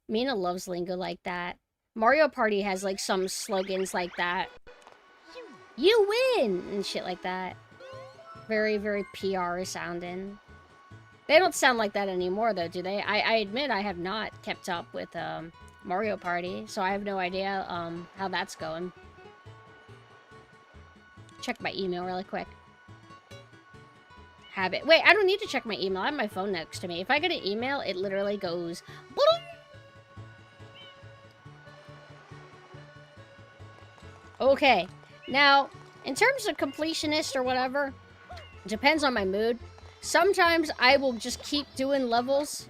Mina loves lingo like that. Mario Party has like some slogans like that. You win! And shit like that. Very, very PR sounding. They don't sound like that anymore though, do they? I admit I have not kept up with Mario Party, so I have no idea how that's going. Check my email really quick. Habit. Wait, I don't need to check my email. I have my phone next to me. If I get an email, it literally goes... Okay, now, in terms of completionist or whatever, depends on my mood. Sometimes I will just keep doing levels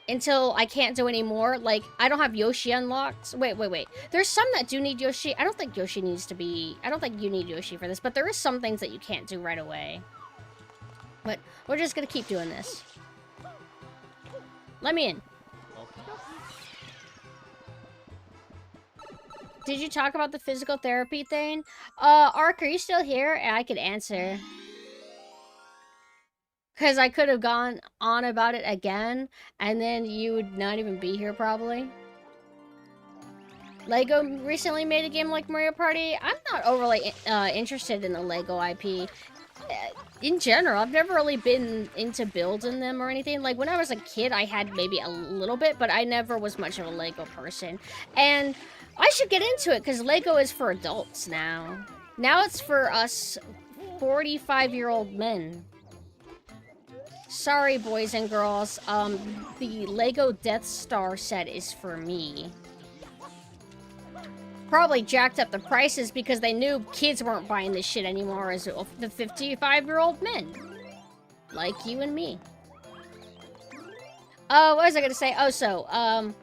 until I can't do any more. Like, I don't have Yoshi unlocked. Wait. There's some that do need Yoshi. I don't think Yoshi needs to be... I don't think you need Yoshi for this, but there is some things that you can't do right away. But we're just gonna keep doing this. Let me in. Did you talk about the physical therapy thing? Ark, are you still here? I could answer. Because I could have gone on about it again, and then you would not even be here, probably. Lego recently made a game like Mario Party. I'm not overly interested in the Lego IP. In general, I've never really been into building them or anything. Like, when I was a kid, I had maybe a little bit, but I never was much of a Lego person. And I should get into it, because Lego is for adults now. Now it's for us 45-year-old men. Sorry, boys and girls. The Lego Death Star set is for me. Probably jacked up the prices because they knew kids weren't buying this shit anymore as the 55-year-old men. Like you and me. What was I gonna say? Oh, so,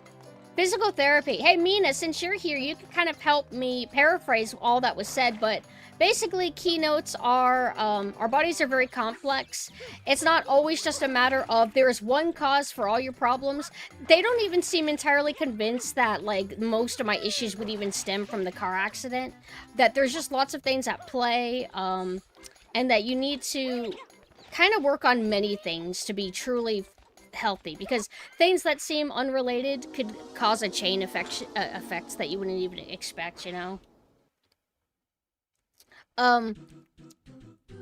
physical therapy. Hey, Mina, since you're here, you can kind of help me paraphrase all that was said, but basically, keynotes are, our bodies are very complex. It's not always just a matter of there's one cause for all your problems. They don't even seem entirely convinced that, like, most of my issues would even stem from the car accident. That there's just lots of things at play, and that you need to kind of work on many things to be truly healthy, because things that seem unrelated could cause a chain effects that you wouldn't even expect, you know?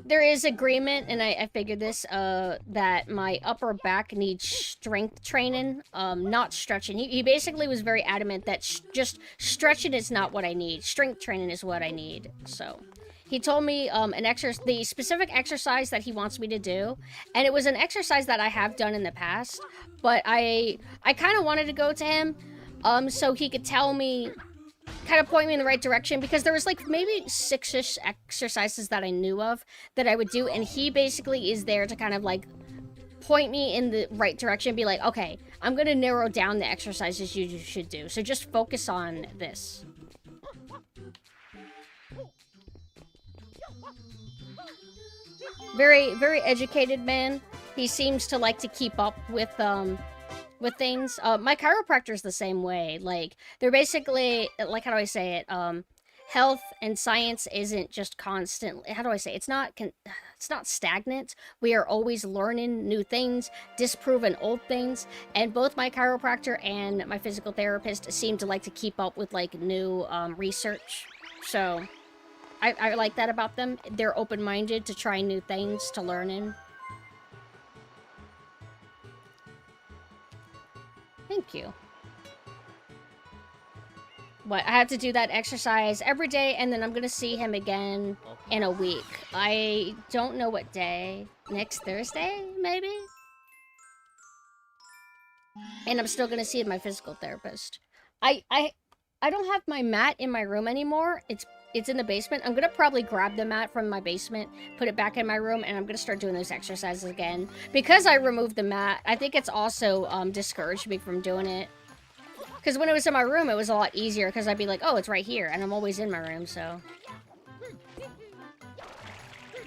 There is agreement, and I figured this, that my upper back needs strength training, not stretching. He basically was very adamant that just stretching is not what I need. Strength training is what I need, so... He told me the specific exercise that he wants me to do, and it was an exercise that I have done in the past, but I kind of wanted to go to him, so he could tell me, kind of point me in the right direction, because there was like maybe 6-ish exercises that I knew of that I would do, and he basically is there to kind of like point me in the right direction, be like, okay, I'm gonna narrow down the exercises you should do, so just focus on this. Very, very educated man. He seems to like to keep up with things. My chiropractor's the same way. Like, they're basically, like, how do I say it? Health and science isn't just constant. How do I say it? It's not stagnant. We are always learning new things, disproving old things, and both my chiropractor and my physical therapist seem to like to keep up with, like, new research. So... I like that about them. They're open-minded to trying new things, to learning. Thank you. What, I have to do that exercise every day, and then I'm gonna see him again in a week. I don't know what day. Next Thursday, maybe? And I'm still gonna see my physical therapist. I don't have my mat in my room anymore. It's in the basement. I'm gonna probably grab the mat from my basement, put it back in my room, and I'm gonna start doing those exercises again. Because I removed the mat, I think it's also discouraged me from doing it. Because when it was in my room, it was a lot easier, because I'd be like, oh, it's right here, and I'm always in my room, so...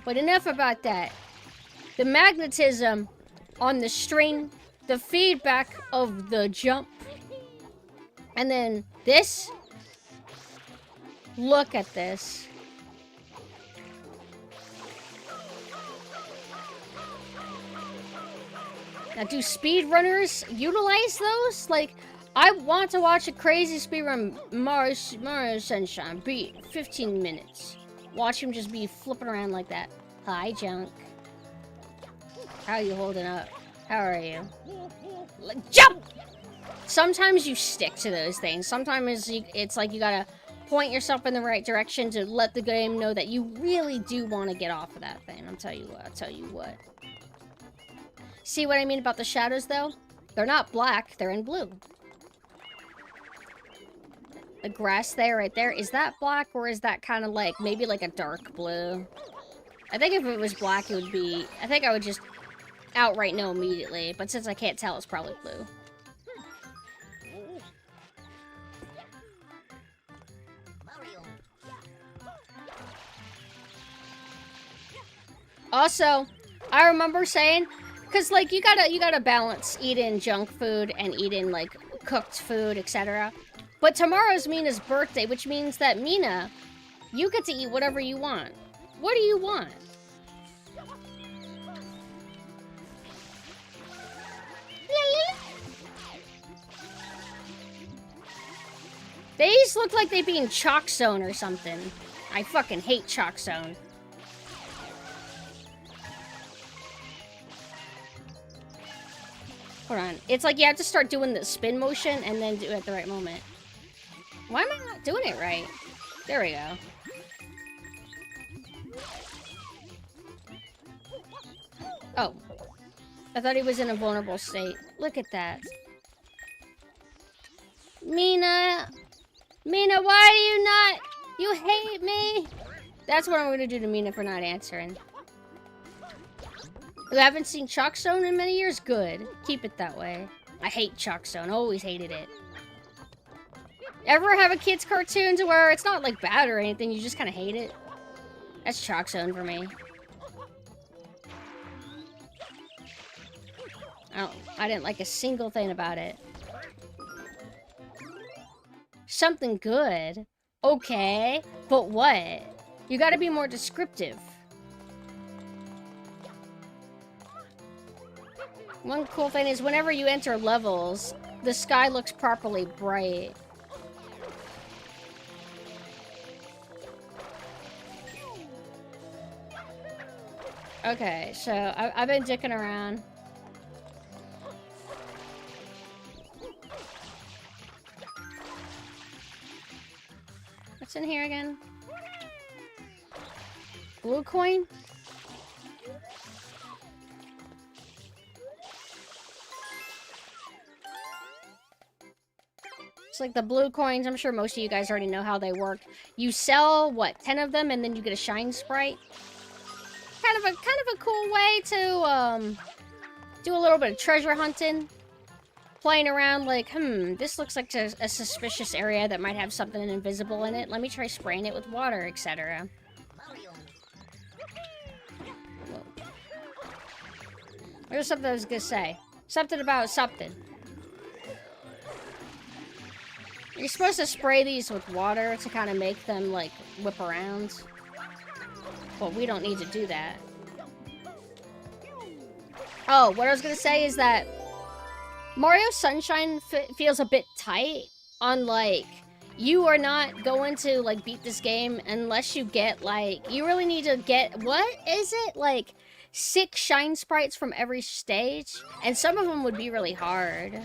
But enough about that. The magnetism on the string, the feedback of the jump, and then this... Look at this. Now, do speedrunners utilize those? Like, I want to watch a crazy speedrun Mario Sunshine beat 15 minutes. Watch him just be flipping around like that. Hi, Junk. How are you holding up? How are you? Like, jump! Sometimes you stick to those things. Sometimes it's like you gotta point yourself in the right direction to let the game know that you really do want to get off of that thing. I'll tell you what. See what I mean about the shadows, though? They're not black, they're in blue. the grass there, right there, is that black or is that kind of like, maybe like a dark blue? I think if it was black, it would be, I think I would just outright know immediately, but since I can't tell, it's probably blue. Also, I remember saying, cause like you gotta balance eating junk food and eating like cooked food, etc. But tomorrow's Mina's birthday, which means that Mina, you get to eat whatever you want. What do you want? These look like they'd be in Chalk Zone or something. I fucking hate Chalk Zone. Hold on. It's like you have to start doing the spin motion and then do it at the right moment. Why am I not doing it right? There we go. Oh. I thought he was in a vulnerable state. Look at that. Mina! Mina, why do you not? You hate me? That's what I'm gonna do to Mina for not answering. You haven't seen Chalk Zone in many years? Good. Keep it that way. I hate Chalk Zone. Always hated it. Ever have a kid's cartoon to where it's not like bad or anything, you just kind of hate it? That's Chalk Zone for me. I didn't like a single thing about it. Something good? Okay, but what? You gotta be more descriptive. One cool thing is whenever you enter levels, the sky looks properly bright. Okay, so I've been dicking around. What's in here again? Blue coin? It's like the blue coins. I'm sure most of you guys already know how they work. You sell, what, 10 of them, and then you get a shine sprite? Kind of a cool way to, do a little bit of treasure hunting. Playing around like, this looks like a suspicious area that might have something invisible in it. Let me try spraying it with water, etc. There's something I was gonna say. Something about something. You're supposed to spray these with water to kind of make them, like, whip around. Well, we don't need to do that. Oh, what I was gonna say is that Mario Sunshine feels a bit tight on, like, you are not going to, like, beat this game unless you get, like, you really need to get, what is it? Like, 6 shine sprites from every stage? And some of them would be really hard.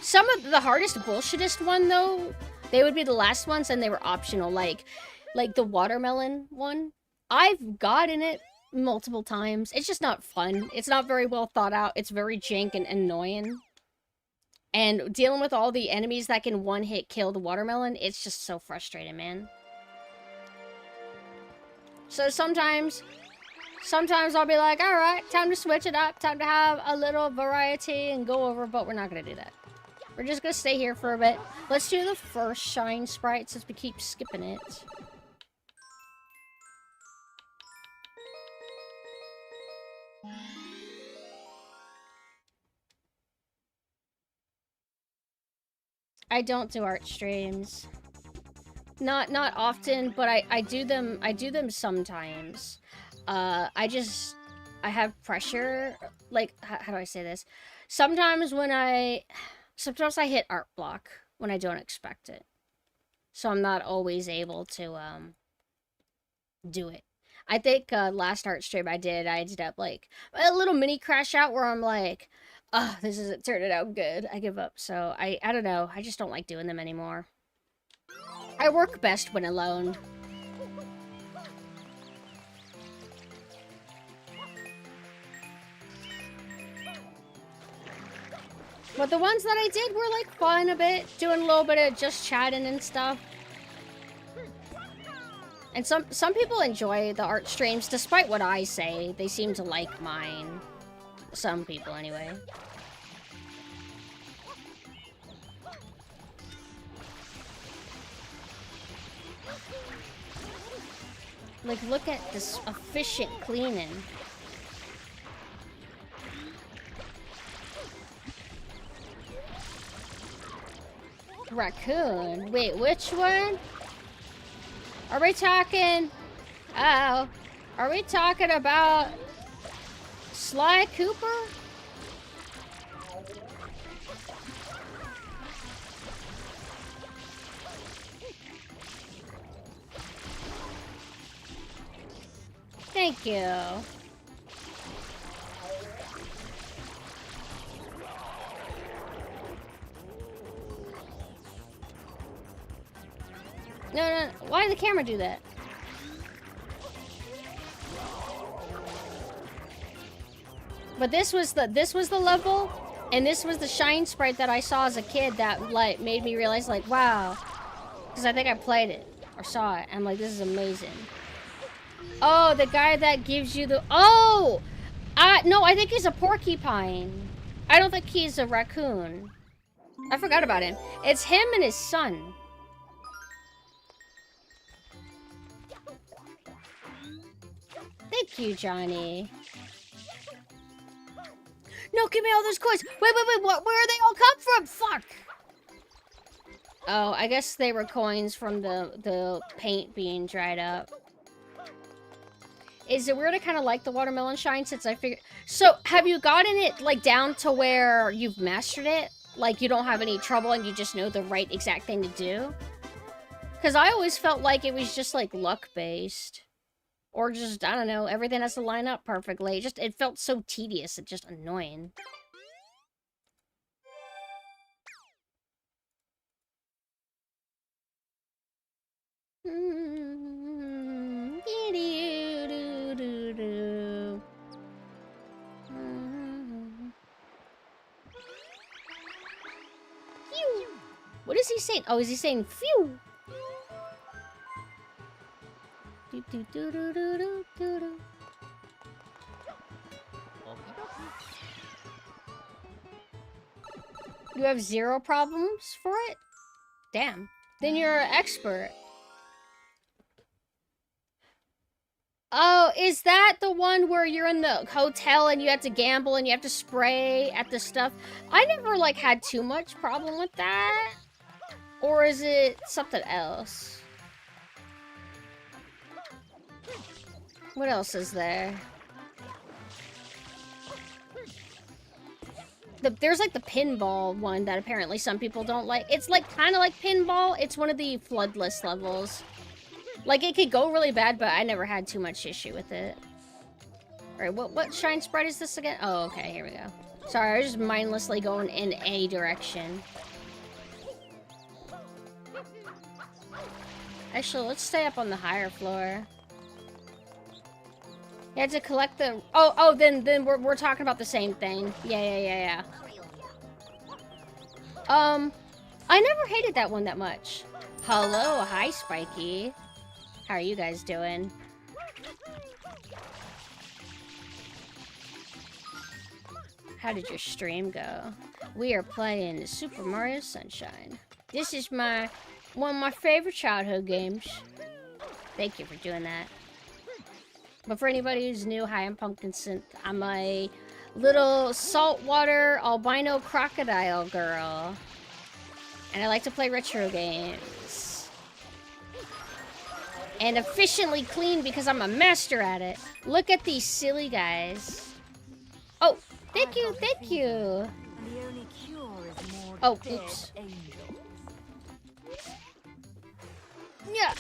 Some of the hardest bullshitest one, though, they would be the last ones and they were optional, like the watermelon one. I've gotten it multiple times. It's just not fun. It's not very well thought out. It's very jank and annoying. And dealing with all the enemies that can one-hit kill the watermelon, it's just so frustrating, man. So sometimes I'll be like, alright, time to switch it up. Time to have a little variety and go over, but we're not going to do that. We're just going to stay here for a bit. Let's do the first shine sprite since we keep skipping it. I don't do art streams. Not often, but I do them sometimes. I have pressure. Like, how do I say this? Sometimes I hit art block when I don't expect it. So I'm not always able to do it. I think last art stream I ended up like a little mini crash out where I'm like, oh, this isn't turning out good. I give up. So I don't know. I just don't like doing them anymore. I work best when alone. But the ones that I did were like fun a bit, doing a little bit of just chatting and stuff. And some people enjoy the art streams, despite what I say. They seem to like mine. Some people, anyway. Like, look at this efficient cleaning. Raccoon? Wait, which one? Are we talking... Uh-oh. Are we talking about... Sly Cooper? Thank you. No, why did the camera do that? But this was the level, and this was the shine sprite that I saw as a kid that like made me realize like, wow, because I think I played it or saw it. I'm like, this is amazing. Oh, the guy that gives you the no, I think he's a porcupine. I don't think he's a raccoon. I forgot about him. It's him and his son. Thank you, Johnny. No, give me all those coins. Wait, what? Where they all come from? Fuck. Oh, I guess they were coins from the paint being dried up. Is it weird I kind of like the watermelon shine since I figured... So, have you gotten it, like, down to where you've mastered it? Like, you don't have any trouble and you just know the right exact thing to do? Because I always felt like it was just, like, luck-based. Or just, I don't know, everything has to line up perfectly. It felt so tedious and just annoying. Phew. What is he saying? Oh, is he saying phew? You have 0 problems for it? Damn. Then you're an expert. Oh, is that the one where you're in the hotel and you have to gamble and you have to spray at the stuff? I never, like, had too much problem with that. Or is it something else? What else is there? There's, like, the pinball one that apparently some people don't like. It's, like, kind of like pinball. It's one of the floodless levels. Like, it could go really bad, but I never had too much issue with it. Alright, what shine sprite is this again? Oh, okay, here we go. Sorry, I was just mindlessly going in a direction. Actually, let's stay up on the higher floor. You had to collect the... Oh, then we're talking about the same thing. Yeah. I never hated that one that much. Hello, hi, Spiky. How are you guys doing? How did your stream go? We are playing Super Mario Sunshine. This is one of my favorite childhood games. Thank you for doing that. But for anybody who's new, hi, I'm PumpkinSynth. I'm a little saltwater albino crocodile girl. And I like to play retro games. And efficiently clean because I'm a master at it. Look at these silly guys. Oh, thank you. Oh, oops. Yeah.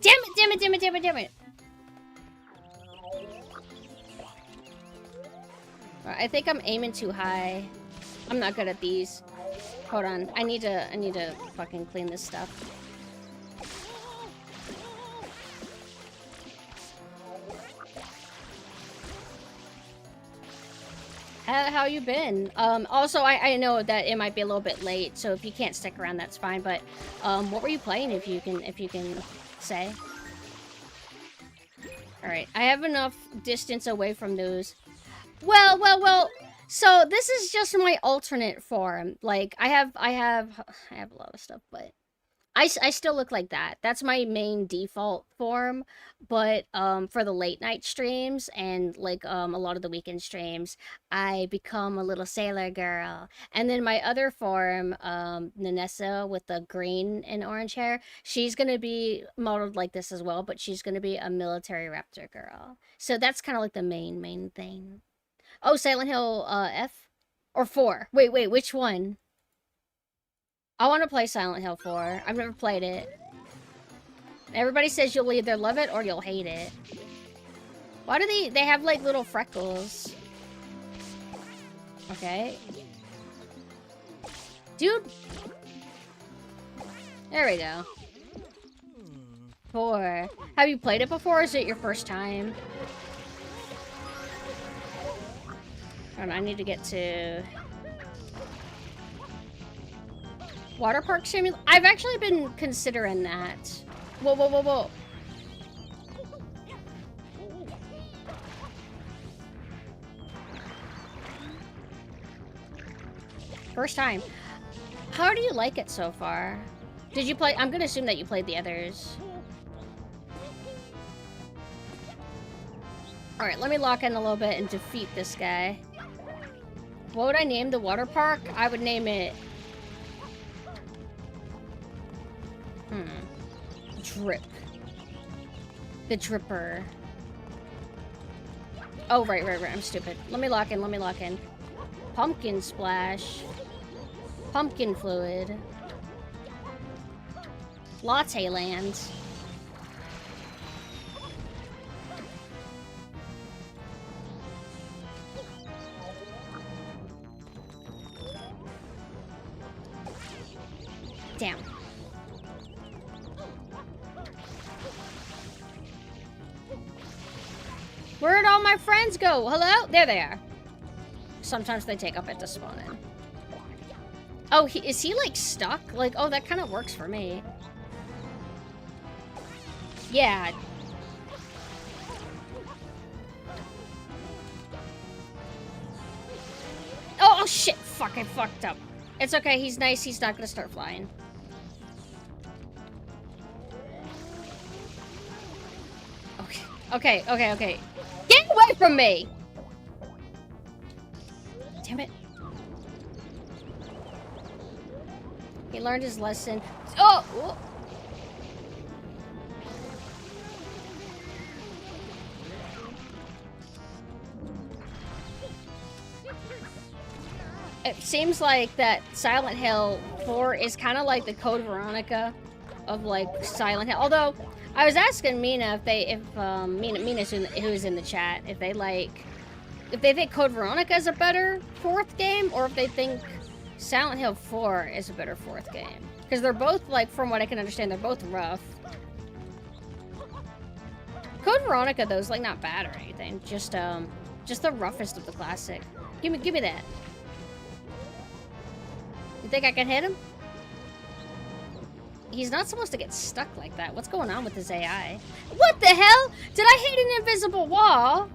Damn it. I think I'm aiming too high. I'm not good at these. Hold on. I need to fucking clean this stuff. How you been? Also, I know that it might be a little bit late, so if you can't stick around, that's fine. But, what were you playing? If you can say. All right, I have enough distance away from those. Well. So this is just my alternate form. Like I have a lot of stuff, but I still look like that. That's my main default form, but for the late night streams and like a lot of the weekend streams, I become a little sailor girl. And then my other form, Nanessa with the green and orange hair, she's gonna be modeled like this as well, but she's gonna be a military raptor girl. So that's kind of like the main thing. Oh, Silent Hill F or 4. Wait, which one? I want to play Silent Hill 4. I've never played it. Everybody says you'll either love it or you'll hate it. Why do they have like little freckles? Okay. Dude. There we go. 4. Have you played it before or is it your first time? Hold on, I need to get to... Water Park Simulator? I've actually been considering that. Whoa. First time. How do you like it so far? Did you play? I'm gonna assume that you played the others. Alright, let me lock in a little bit and defeat this guy. What would I name the water park? I would name it... Drip. The Dripper. Oh, right. I'm stupid. Let me lock in. Pumpkin Splash. Pumpkin Fluid. Latte Land. Damn. Where'd all my friends go? Hello? There they are. Sometimes they take up at the spawn in. Oh, is he like stuck? Like, oh, that kind of works for me. Yeah. Oh shit. Fuck, I fucked up. It's okay, he's nice, he's not gonna start flying. Okay. Get away from me! Damn it. He learned his lesson. Oh! It seems like that Silent Hill 4 is kind of like the Code Veronica of like Silent Hill. Although I was asking Mina Mina's who's in the chat, if they think Code Veronica is a better 4th game, or if they think Silent Hill 4 is a better 4th game. Because they're both, like, from what I can understand, they're both rough. Code Veronica, though, is like not bad or anything. Just the roughest of the classic. Give me that. You think I can hit him? He's not supposed to get stuck like that. What's going on with his AI? What the hell? Did I hit an invisible wall?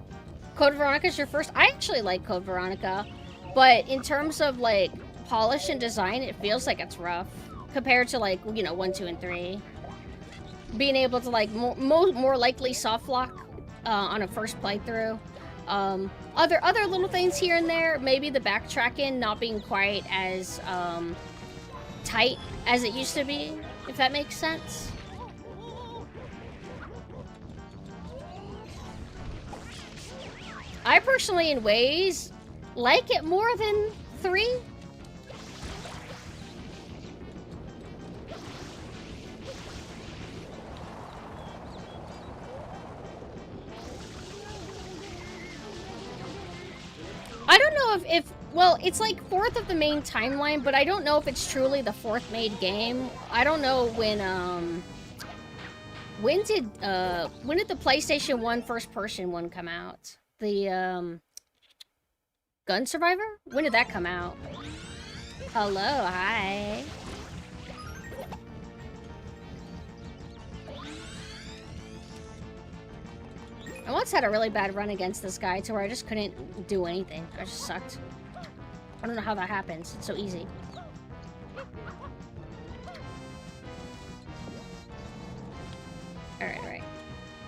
Code Veronica's your first? I actually like Code Veronica. But in terms of, like, polish and design, it feels like it's rough. Compared to, like, you know, 1, 2, and 3. Being able to, like, more likely soft lock on a first playthrough. Other little things here and there. Maybe the backtracking not being quite as tight as it used to be, if that makes sense. I personally, in ways, like it more than 3. I don't know if well, it's like 4th of the main timeline, but I don't know if it's truly the 4th made game. I don't know when did the PlayStation 1 first person one come out? The Gun Survivor? When did that come out? Hello, hi. I once had a really bad run against this guy to where I just couldn't do anything. I just sucked. I don't know how that happens. It's so easy. Alright, alright.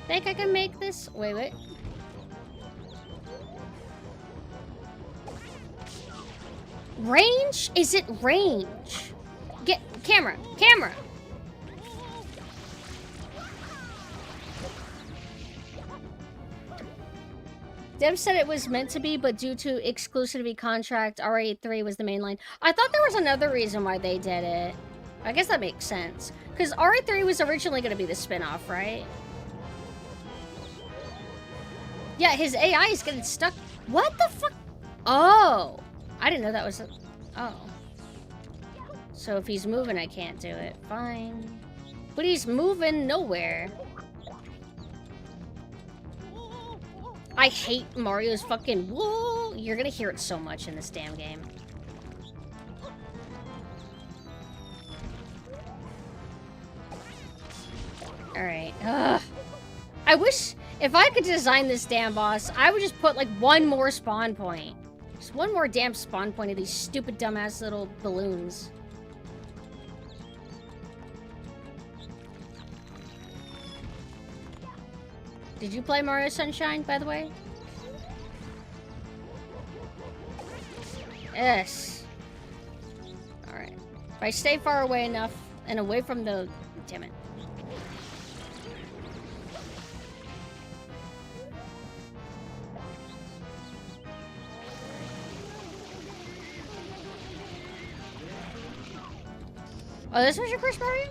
Think I can make this? Wait, wait. Range? Is it range? Get camera, camera. Dev said it was meant to be, but due to exclusivity contract, RA3 was the main line. I thought there was another reason why they did it. I guess that makes sense. Because RA3 was originally going to be the spin-off, right? Yeah, his AI is getting stuck. What the fuck? Oh. I didn't know that was... Oh. So if he's moving, I can't do it. Fine. But he's moving nowhere. I hate Mario's fucking whoa. You're gonna hear it so much in this damn game. Alright. I wish if I could design this damn boss, I would just put like one more spawn point. Just one more damn spawn point of these stupid dumbass little balloons. Did you play Mario Sunshine, by the way? Yes. Alright. If I stay far away enough and away from the... Damn it. Oh, this was your first Mario?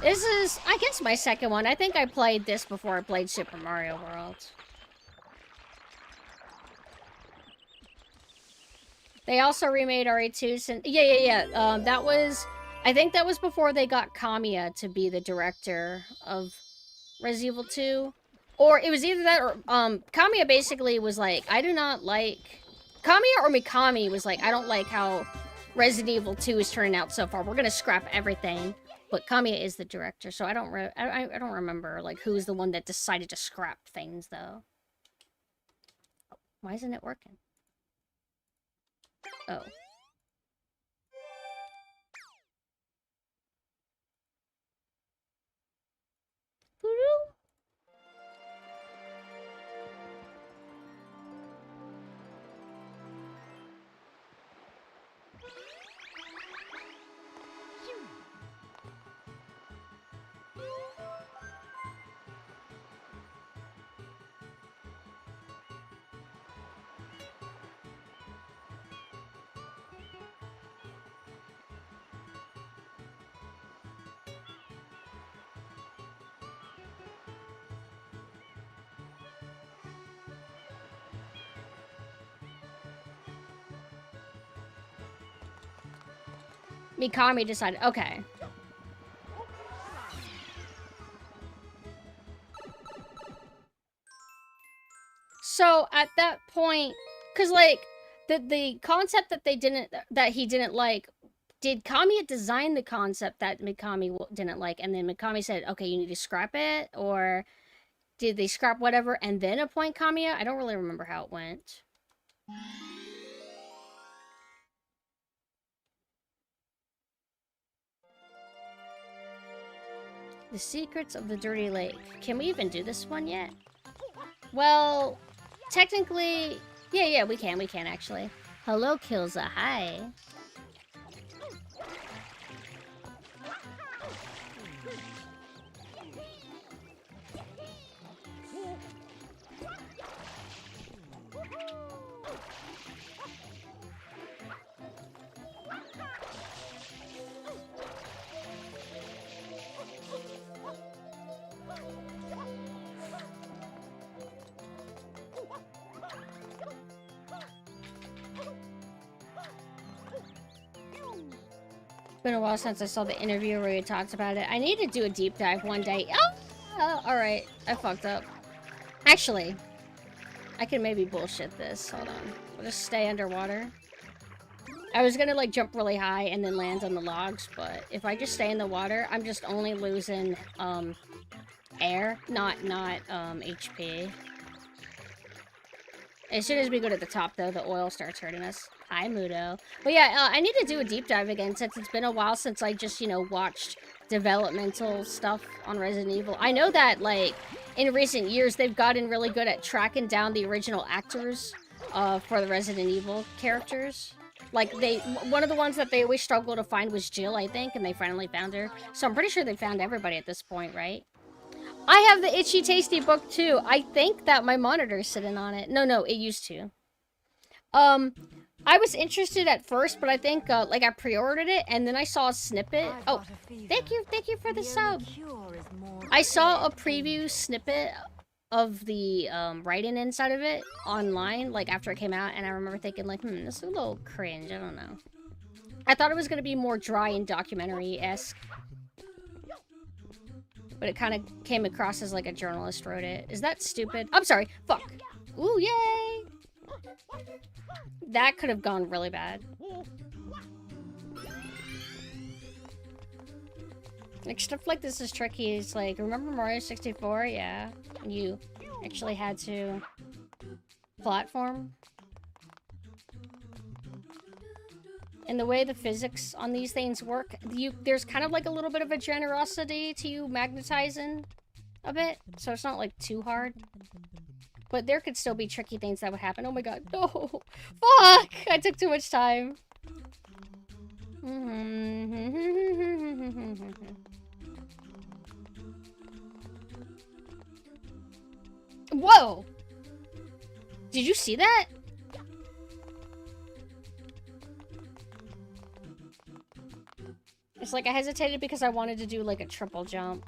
This is, I guess, my second one. I think I played this before I played Super Mario World. They also remade RE2 since... Yeah. That was... I think that was before they got Kamiya to be the director of Resident Evil 2. Or it was either that or... Kamiya basically was like, I do not like... Kamiya or Mikami was like, I don't like how Resident Evil 2 is turning out so far. We're gonna scrap everything. But Kamiya is the director, so I don't remember like who's the one that decided to scrap things though. Why isn't it working? Oh. Mikami decided, okay. So at that point, cause like the concept that he didn't like, did Kamiya design the concept that Mikami didn't like, and then Mikami said, okay, you need to scrap it, or did they scrap whatever and then appoint Kamiya? I don't really remember how it went. The Secrets of the Dirty Lake. Can we even do this one yet? Well, technically... Yeah, we can actually. Hello, Kilza. Hi. Been a while since I saw the interview where you talked about it. I need to do a deep dive one day. Oh, alright. I fucked up. Actually, I can maybe bullshit this. Hold on. I'll just stay underwater. I was gonna like jump really high and then land on the logs, but if I just stay in the water, I'm just only losing air, not HP. As soon as we go to the top though, the oil starts hurting us. Hi, Mudo. But yeah, I need to do a deep dive again since it's been a while since I just, you know, watched developmental stuff on Resident Evil. I know that, like, in recent years, they've gotten really good at tracking down the original actors for the Resident Evil characters. Like, one of the ones that they always struggle to find was Jill, I think, and they finally found her. So I'm pretty sure they found everybody at this point, right? I have the Itchy Tasty book, too. I think that my monitor's sitting on it. No, it used to. I was interested at first, but I think, like, I pre-ordered it, and then I saw a snippet. Oh, thank you for the sub. I saw a preview snippet of the writing inside of it online, like, after it came out, and I remember thinking, like, this is a little cringe, I don't know. I thought it was gonna be more dry and documentary-esque. But it kind of came across as, like, a journalist wrote it. Is that stupid? I'm sorry. Fuck. Ooh, yay! That could have gone really bad. Like, stuff like this is tricky. It's like, remember Mario 64? Yeah. You actually had to platform. And the way the physics on these things work, there's kind of like a little bit of a generosity to you magnetizing a bit. So it's not like too hard. But there could still be tricky things that would happen. Oh my god, no! Fuck! I took too much time. Whoa! Did you see that? It's like I hesitated because I wanted to do like a triple jump.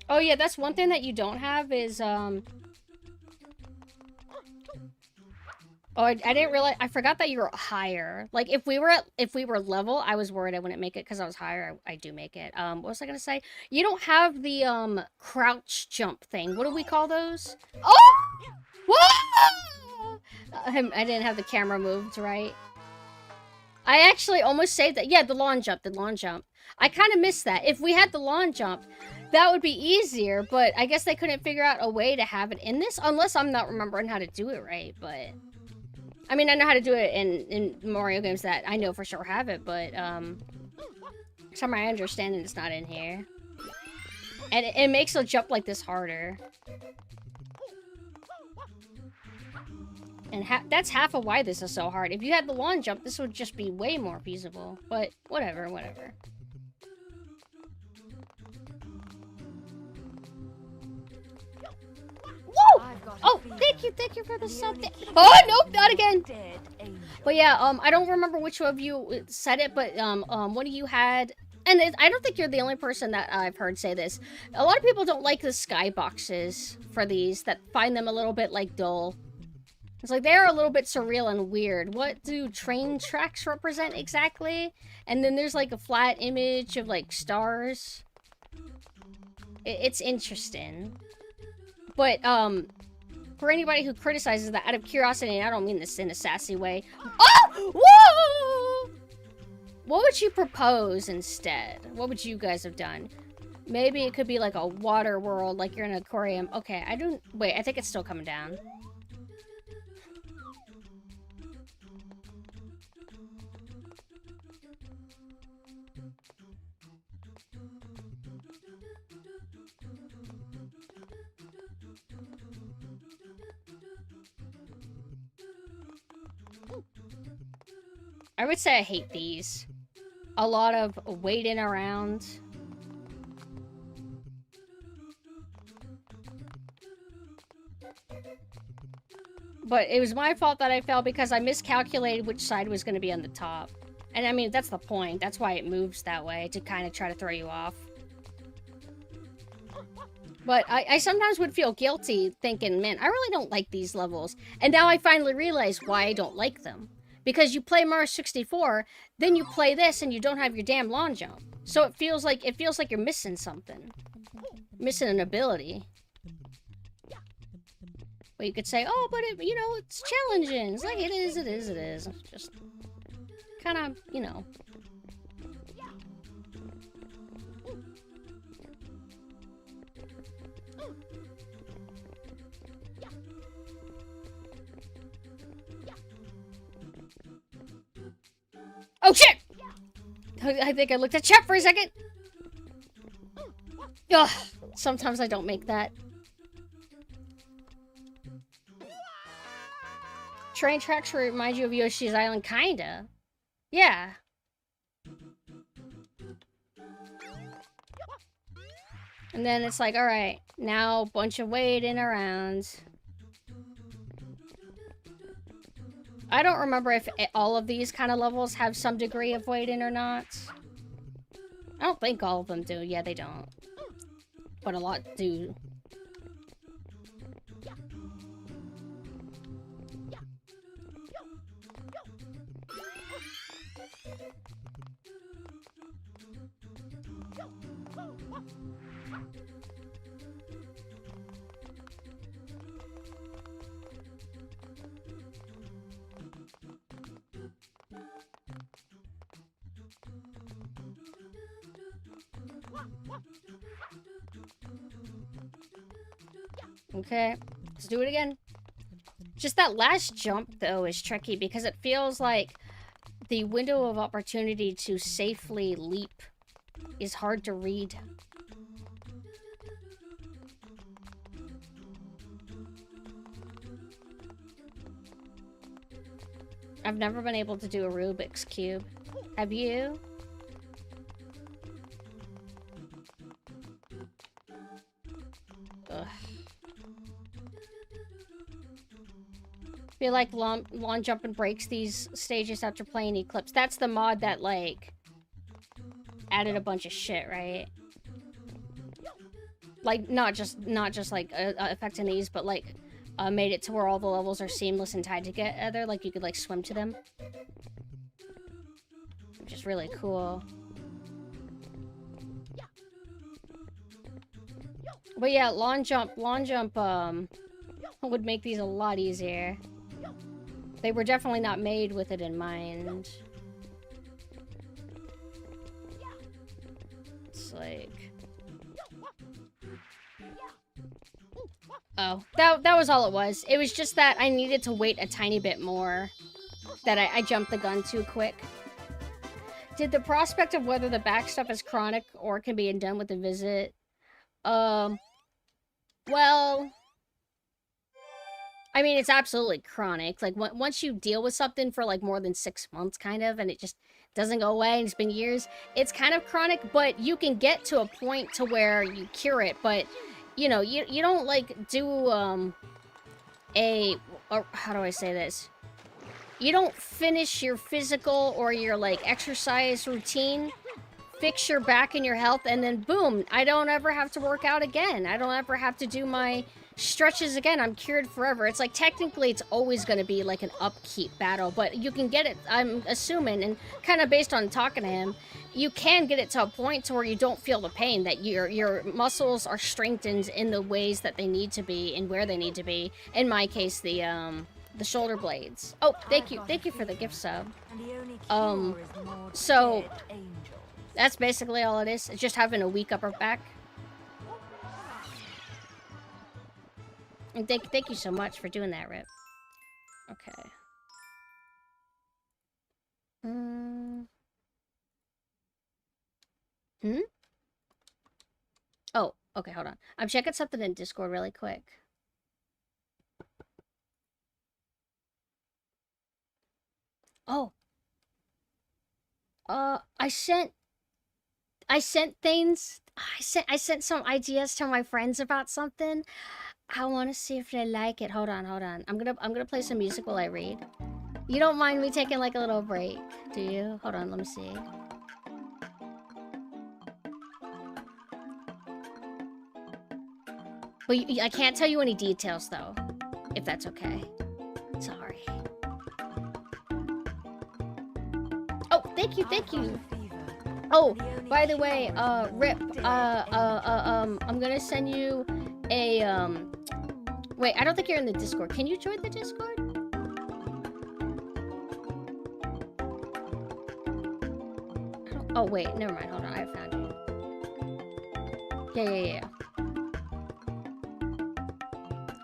Oh yeah, that's one thing that you don't have is, oh, I didn't realize, I forgot that you were higher. Like, if we were level, I was worried I wouldn't make it because I was higher. I do make it. What was I gonna say? You don't have the, crouch jump thing. What do we call those? Oh! Whoa! I didn't have the camera moved, right? I actually almost saved that. Yeah, the lawn jump, I kind of missed that. If we had the lawn jump, that would be easier, but I guess they couldn't figure out a way to have it in this, unless I'm not remembering how to do it right, but... I mean, I know how to do it in Mario games that I know for sure have it, but, from my understanding, it's not in here. And it makes a jump like this harder. And that's half of why this is so hard. If you had the lawn jump, this would just be way more feasible. But, whatever. Whoa! Oh, thank you for the sub. Oh, nope, not again. But yeah, I don't remember which of you said it, but one of you had, and I don't think you're the only person that I've heard say this. A lot of people don't like the skyboxes for these, that find them a little bit like dull. It's like they're a little bit surreal and weird. What do train tracks represent exactly? And then there's like a flat image of like stars. It's interesting. But, for anybody who criticizes that, out of curiosity, and I don't mean this in a sassy way. Oh! Whoa! What would you propose instead? What would you guys have done? Maybe it could be like a water world, like you're in an aquarium. Okay, wait, I think it's still coming down. I would say I hate these. A lot of waiting around. But it was my fault that I fell because I miscalculated which side was going to be on the top. And I mean, that's the point. That's why it moves that way, to kind of try to throw you off. But I sometimes would feel guilty thinking, man, I really don't like these levels. And now I finally realize why I don't like them. Because you play Mario 64, then you play this and you don't have your damn lawn jump. So it feels like you're missing something. Missing an ability. But you could say, oh, but it, you know, it's challenging. It's like, it is. Just kind of, you know. Oh, shit! I think I looked at chat for a second. Ugh, sometimes I don't make that. Train tracks remind you of Yoshi's Island, kinda. Yeah. And then it's like, alright, now bunch of waiting around. I don't remember if all of these kind of levels have some degree of waiting or not. I don't think all of them do. Yeah, they don't. But a lot do. Okay, let's do it again. Just that last jump, though, is tricky because it feels like the window of opportunity to safely leap is hard to read. I've never been able to do a Rubik's Cube. Have you? Ugh. Feel like long jumping breaks these stages after playing Eclipse. That's the mod that, like, added a bunch of shit, right? Like, not just like affecting these, but like made it to where all the levels are seamless and tied together. Like you could like swim to them, which is really cool. But yeah, long jump would make these a lot easier. They were definitely not made with it in mind. It's like... Oh, that was all it was. It was just that I needed to wait a tiny bit more. That I jumped the gun too quick. Did the prospect of whether the back stuff is chronic or can be done with a visit? Well... I mean, it's absolutely chronic. Like, once you deal with something for, like, more than 6 months, kind of, and it just doesn't go away, and it's been years, it's kind of chronic, but you can get to a point to where you cure it, but, you know, you don't, like, do, how do I say this? You don't finish your physical or your, like, exercise routine, fix your back and your health, and then, boom, I don't ever have to work out again. I don't ever have to do my... stretches again. I'm cured forever. It's like technically it's always going to be like an upkeep battle, but you can get it, I'm assuming, and kind of based on talking to him, you can get it to a point to where you don't feel the pain, that your muscles are strengthened in the ways that they need to be and where they need to be. In my case, the shoulder blades. Oh, thank you for the gift sub. So that's basically all it is. It's just having a weak upper back. And thank you so much for doing that, Rip. Okay. Oh, okay, hold on. I'm checking something in Discord really quick. Oh. I sent things. I sent some ideas to my friends about something. I want to see if they like it. Hold on. I'm gonna play some music while I read. You don't mind me taking like a little break, do you? Hold on, let me see. But I can't tell you any details though, if that's okay. Sorry. Oh, thank you. Oh, by the way, Rip, I'm gonna send you a, Wait, I don't think you're in the Discord. Can you join the Discord? Oh, wait, never mind. Hold on, I found you. Yeah.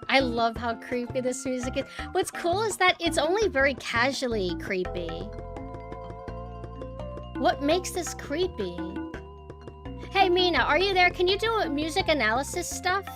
I love how creepy this music is. What's cool is that it's only very casually creepy. What makes this creepy? Hey, Mina, are you there? Can you do music analysis stuff?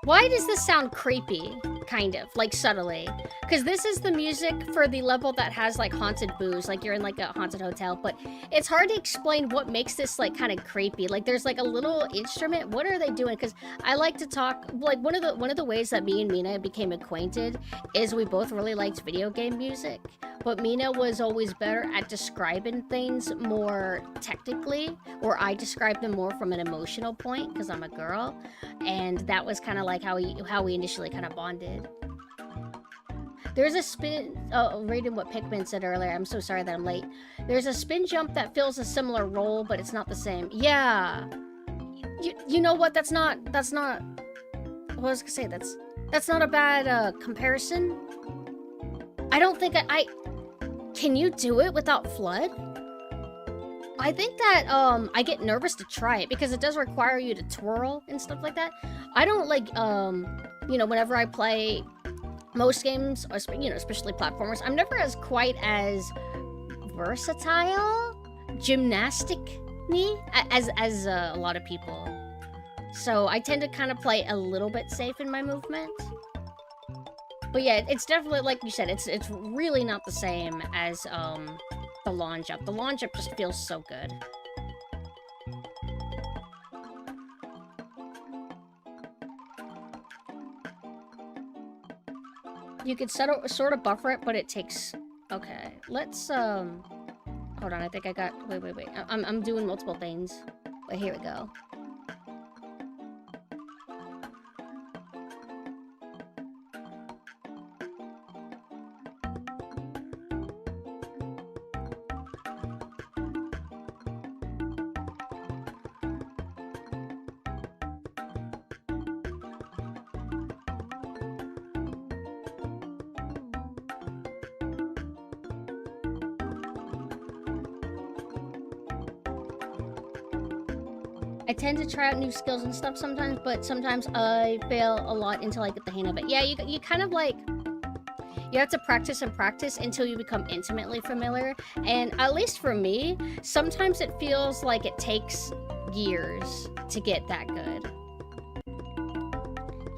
Why does this sound creepy? Kind of, like subtly. Because this is the music for the level that has like haunted booze, like you're in like a haunted hotel, but it's hard to explain what makes this like kind of creepy. Like there's like a little instrument. What are they doing? Because I like to talk, like one of the ways that me and Mina became acquainted is we both really liked video game music, but Mina was always better at describing things more technically, or I described them more from an emotional point because I'm a girl, and that was kind of like how we initially kind of bonded. There's a spin... Oh, reading what Pikmin said earlier. I'm so sorry that I'm late. There's a spin jump that fills a similar role, but it's not the same. Yeah. You know what? That's not... What was I gonna say? That's not a bad comparison. I don't think I... Can you do it without FLUDD? I think that I get nervous to try it because it does require you to twirl and stuff like that. I don't like you know, whenever I play most games, or, you know, especially platformers, I'm never quite as versatile, gymnastic-y as a lot of people. So I tend to kind of play a little bit safe in my movement. But yeah, it's definitely, like you said, it's really not the same as the lawn jump. The lawn jump just feels so good. You could sort of buffer it, but it takes... Okay, let's, hold on, I think I got... Wait. I'm doing multiple things. Wait, here we go. I tend to try out new skills and stuff sometimes, but sometimes I fail a lot until I get the hang of it. Yeah, you kind of like... You have to practice and practice until you become intimately familiar. And at least for me, sometimes it feels like it takes years to get that good.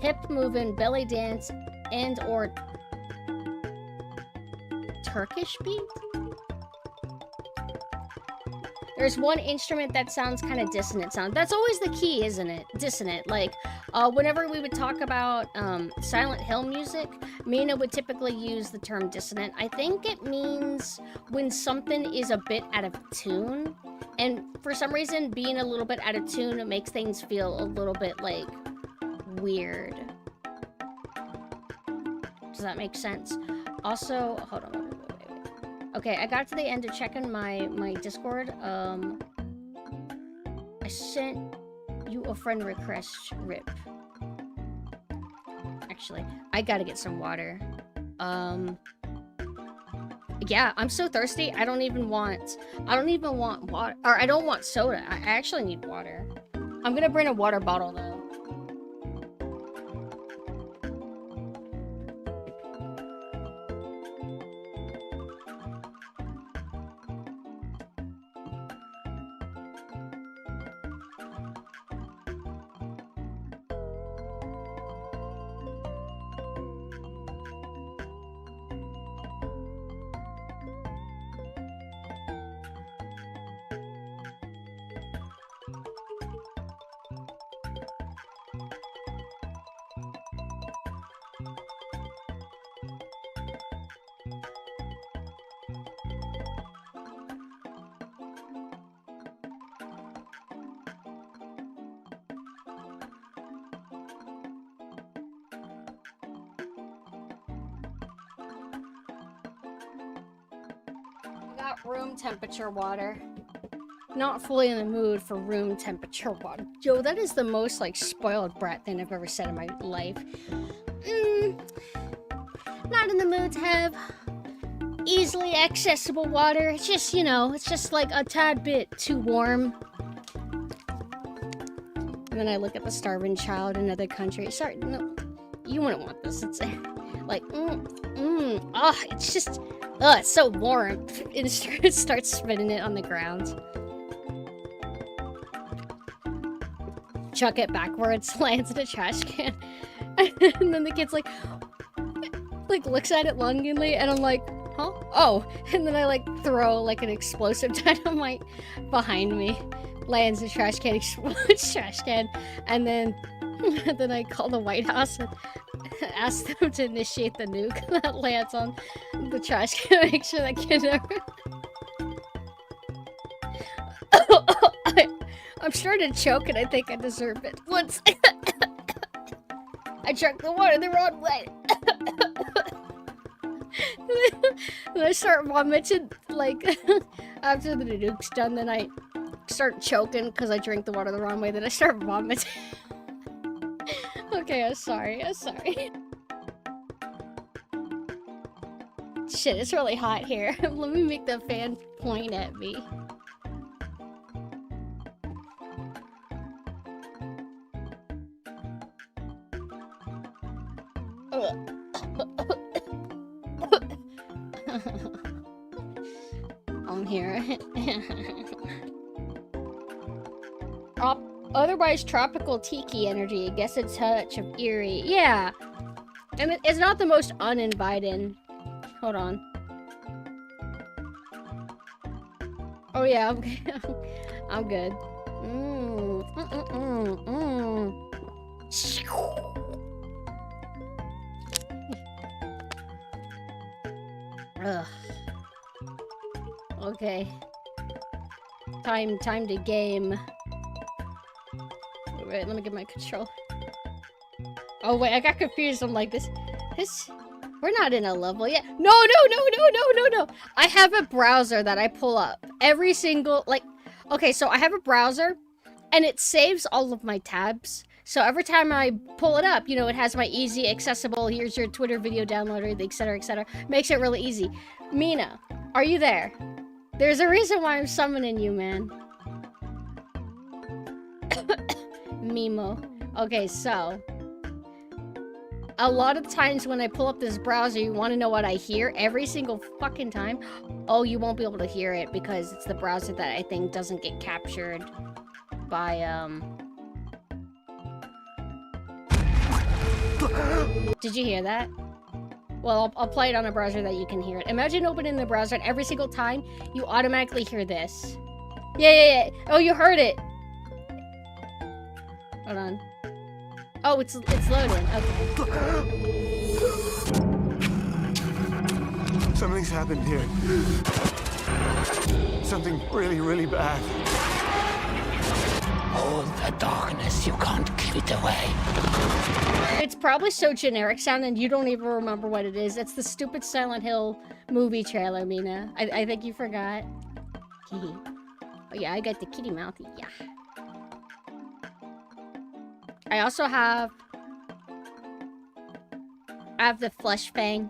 Hip moving, belly dance, and or Turkish beat? There's one instrument that sounds kind of dissonant sound. That's always the key, isn't it? Dissonant. Like, whenever we would talk about Silent Hill music, Mina would typically use the term dissonant. I think it means when something is a bit out of tune. And for some reason, being a little bit out of tune, it makes things feel a little bit, like, weird. Does that make sense? Also, hold on. Wait. Okay, I got to the end of checking my Discord. I sent you a friend request, Rip. Actually, I gotta get some water. Yeah, I'm so thirsty. I don't even want water, or I don't want soda. I actually need water. I'm gonna bring a water bottle though. Room temperature water. Not fully in the mood for room temperature water. Yo, that is the most, like, spoiled brat thing I've ever said in my life. Not in the mood to have easily accessible water. It's just, you know, it's just like a tad bit too warm. And then I look at the starving child in another country. Sorry, no, you wouldn't want this. It's like, it's just, it's so warm. And it starts spinning it on the ground. Chuck it backwards, lands in a trash can. And then the kid's like looks at it longingly, and I'm like, huh? Oh. And then I like throw like an explosive dynamite behind me. Lands in a trash can, explodes trash can, and then I call the White House and ask them to initiate the nuke that lands on the trash can. Make sure that kid never. I'm starting to choke, and I think I deserve it. Once I drank the water the wrong way. And I start vomiting, like, after the nuke's done, then I start choking because I drank the water the wrong way, then I start vomiting. Okay, I'm sorry. Shit, it's really hot here. Let me make the fan point at me. I'm here. Otherwise tropical tiki energy. I guess a touch of eerie. Yeah. And it's not the most uninviting. Hold on. Oh yeah, I'm good. Ugh. Okay. Time to game. Wait, let me get my control. Oh wait, I got confused. I'm like, this, we're not in a level yet. No. I have a browser that I pull up every single, like, okay, so I have a browser and it saves all of my tabs. So every time I pull it up, you know, it has my easy, accessible, here's your Twitter video downloader, etc., etc. Makes it really easy. Mina, are you there? There's a reason why I'm summoning you, man. Mimo. Okay, so a lot of times when I pull up this browser, you want to know what I hear every single fucking time. Oh, you won't be able to hear it because it's the browser that I think doesn't get captured by, Did you hear that? Well, I'll play it on a browser that you can hear it. Imagine opening the browser and every single time you automatically hear this. Yeah. Oh, you heard it. Hold on. Oh, it's loading. Okay. Something's happened here. Something really, really bad. Hold the darkness, you can't keep it away. It's probably so generic sounding you don't even remember what it is. It's the stupid Silent Hill movie trailer, Mina. I think you forgot. Oh yeah, I got the kitty mouth. Yeah. I also have the flesh fang.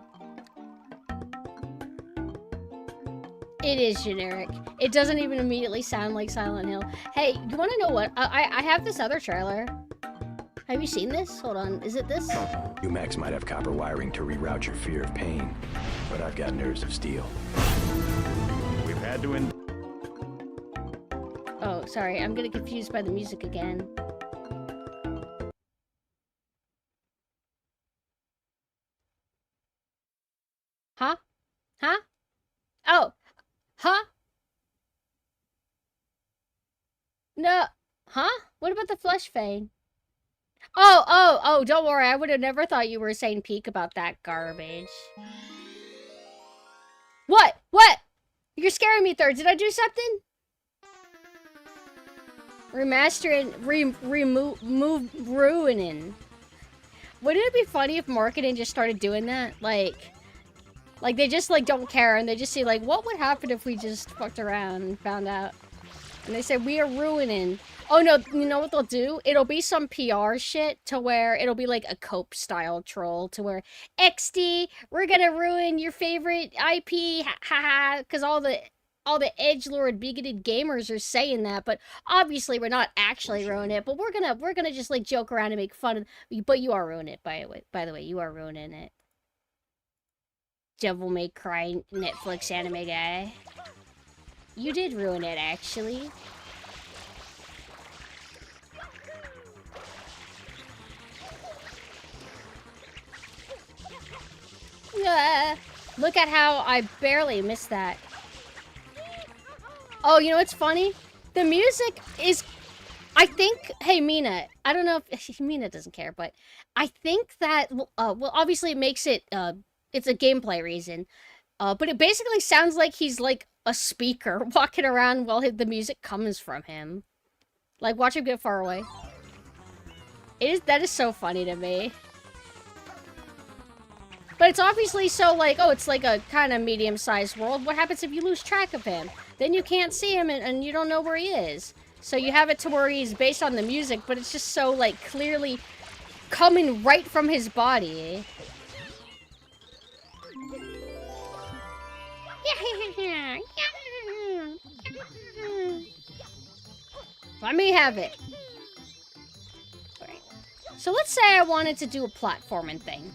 It is generic. It doesn't even immediately sound like Silent Hill. Hey, you want to know what? I have this other trailer. Have you seen this? Hold on. Is it this? You Max might have copper wiring to reroute your fear of pain, but I've got nerves of steel. We've had to Oh, sorry. I'm getting confused by the music again. Huh? Huh? Oh. Huh? No. Huh? What about the flesh fang? Oh, don't worry. I would have never thought you were saying peek about that garbage. What? You're scaring me, Third. Did I do something? Remastering, remove, ruining. Wouldn't it be funny if marketing just started doing that? Like they just, like, don't care, and they just see, like, what would happen if we just fucked around and found out? And they say, we are ruining. Oh no, you know what they'll do? It'll be some PR shit to where it'll be like a Cope style troll to where XD, we're gonna ruin your favorite IP, ha ha, because all the edgelord bigoted gamers are saying that, but obviously we're not actually ruining it. But we're gonna just like joke around and make fun of. But you are ruining it, by the way, you are ruining it. Devil May Cry Netflix anime guy. You did ruin it, actually. Look at how I barely missed that. Oh, you know what's funny? The music is... I think... Hey, Mina. I don't know if... Mina doesn't care, but... I think that... well, obviously it makes it... it's a gameplay reason. But it basically sounds like he's, like, a speaker walking around while the music comes from him. Like, watch him get far away. That is so funny to me. But it's obviously so, like, oh, it's like a kind of medium-sized world. What happens if you lose track of him? Then you can't see him and you don't know where he is. So you have it to where he's based on the music, but it's just so, like, clearly coming right from his body. Let me have it. Right. So let's say I wanted to do a platforming thing.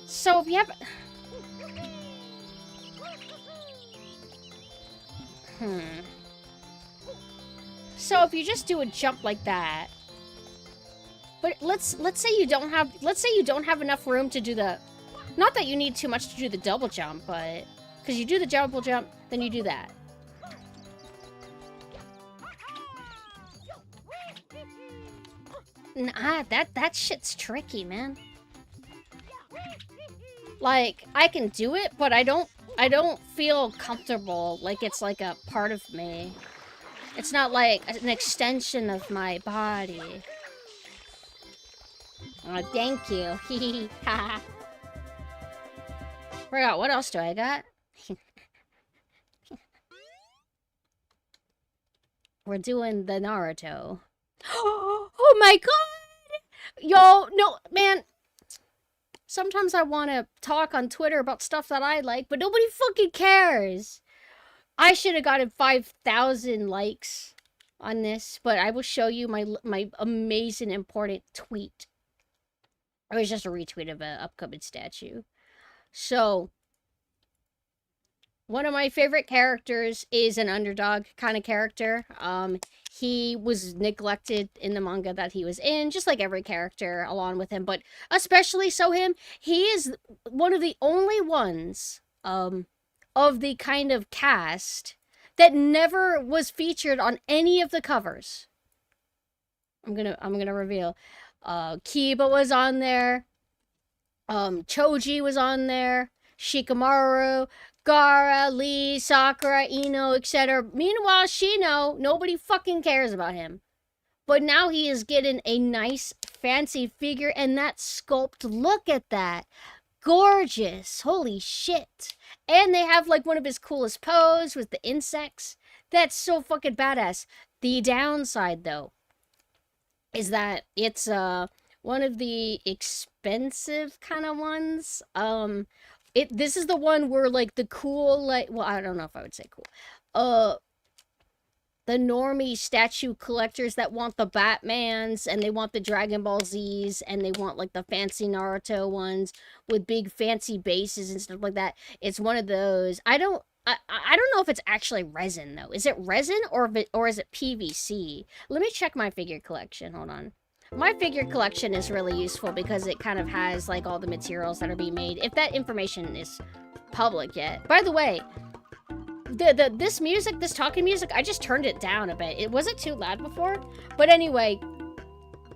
So if you have... So if you just do a jump like that... But let's say you don't have enough room to do the... Not that you need too much to do the double jump, but... Because you do the double jump, then you do that. Nah, that shit's tricky, man. Like, I can do it, but I don't feel comfortable like it's like a part of me. It's not like an extension of my body. Oh, thank you. Forgot, what else do I got? We're doing the Naruto. Oh my god! Yo, no, man. Sometimes I want to talk on Twitter about stuff that I like, but nobody fucking cares. I should have gotten 5,000 likes on this, but I will show you my amazing important tweet. It was just a retweet of an upcoming statue. So, one of my favorite characters is an underdog kind of character. He was neglected in the manga that he was in, just like every character along with him, but especially so him. He is one of the only ones of the kind of cast that never was featured on any of the covers. I'm gonna reveal. Kiba was on there. Choji was on there. Shikamaru, Gaara, Lee, Sakura, Ino, etc. Meanwhile, Shino, nobody fucking cares about him. But now he is getting a nice, fancy figure, and that sculpt, look at that. Gorgeous. Holy shit. And they have, like, one of his coolest pose with the insects. That's so fucking badass. The downside, though, is that it's, one of the expensive kind of ones. This is the one where, like, the cool, like, well, I don't know if I would say cool. The normie statue collectors that want the Batmans, and they want the Dragon Ball Zs, and they want, like, the fancy Naruto ones with big fancy bases and stuff like that. It's one of those. I don't know if it's actually resin, though. Is it resin, or is it PVC? Let me check my figure collection. Hold on. My figure collection is really useful because it kind of has, like, all the materials that are being made, if that information is public yet. By the way, this music, this talking music, I just turned it down a bit. It wasn't too loud before. But anyway,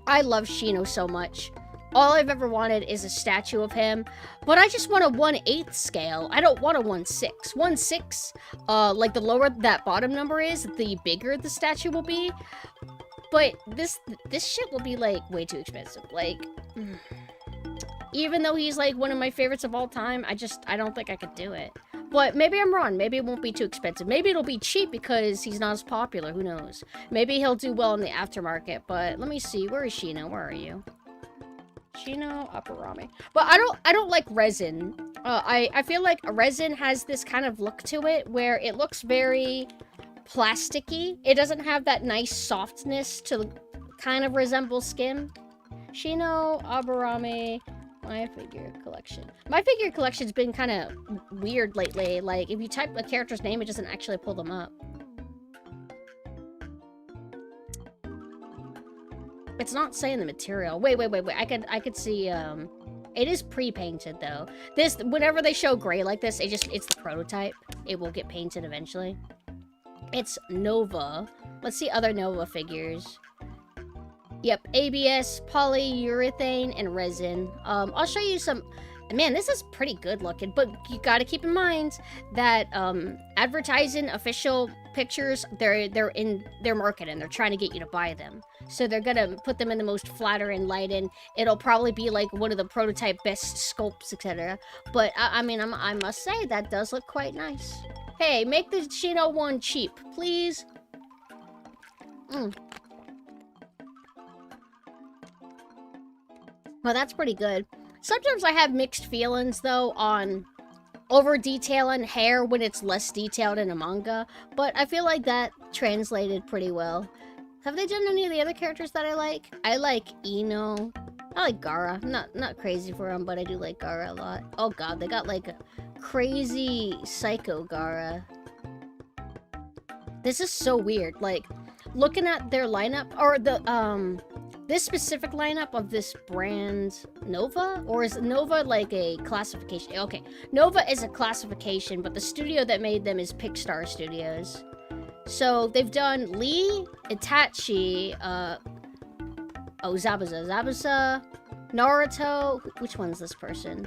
I love Shino so much. All I've ever wanted is a statue of him, but I just want a 1/8 scale. I don't want a 1/6. 1/6, like the lower that bottom number is, the bigger the statue will be. But this shit will be, like, way too expensive. Like, even though he's, like, one of my favorites of all time, I don't think I could do it. But maybe I'm wrong. Maybe it won't be too expensive. Maybe it'll be cheap because he's not as popular. Who knows? Maybe he'll do well in the aftermarket. But let me see. Where is Shino? Where are you? Shino Aparami. But I don't like resin. I feel like resin has this kind of look to it where it looks very plasticky. It doesn't have that nice softness to kind of resemble skin. Shino Aburame, my figure collection. My figure collection's been kind of weird lately. Like, if you type a character's name, it doesn't actually pull them up. It's not saying the material. Wait. I could see, it is pre-painted, though. This, whenever they show gray like this, it's the prototype. It will get painted eventually. It's Nova. Let's see other Nova figures. Yep, ABS, polyurethane, and resin. I'll show you some... Man, this is pretty good looking, but you gotta keep in mind that, advertising official pictures, they're marketing. They're trying to get you to buy them. So they're gonna put them in the most flattering light, and it'll probably be like one of the prototype best sculpts, etc. But, I mean, I must say, that does look quite nice. Hey, make the Shino one cheap, please. Well, that's pretty good. Sometimes I have mixed feelings, though, on over-detailing hair when it's less detailed in a manga, but I feel like that translated pretty well. Have they done any of the other characters that I like? I like Ino. I like Gaara. I'm not crazy for him, but I do like Gaara a lot. Oh god, they got like a crazy psycho Gaara. This is so weird. Like, looking at their lineup, or the, this specific lineup of this brand, Nova? Or is Nova like a classification? Okay, Nova is a classification, but the studio that made them is Pixar Studios. So, they've done Lee, Itachi, Zabuza, Naruto, which one's this person?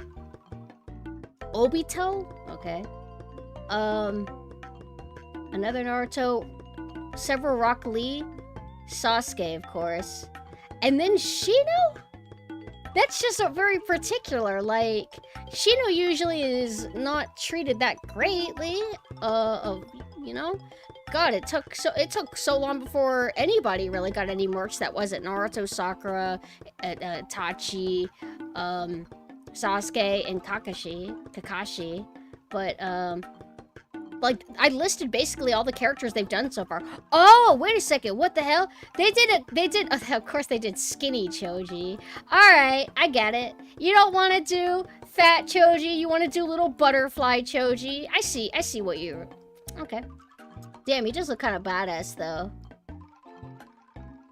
Obito? Okay. Another Naruto, several Rock Lee, Sasuke, of course. And then Shino? That's just a very particular, like, Shino usually is not treated that greatly, you know? God, it took so long before anybody really got any merch that wasn't Naruto, Sakura, Tachi, Sasuke, and Kakashi. But, like, I listed basically all the characters they've done so far. Oh, wait a second, what the hell? Of course they did Skinny Choji. Alright, I get it. You don't want to do Fat Choji, you want to do Little Butterfly Choji. I see what you're... Okay. Damn, he does look kind of badass, though.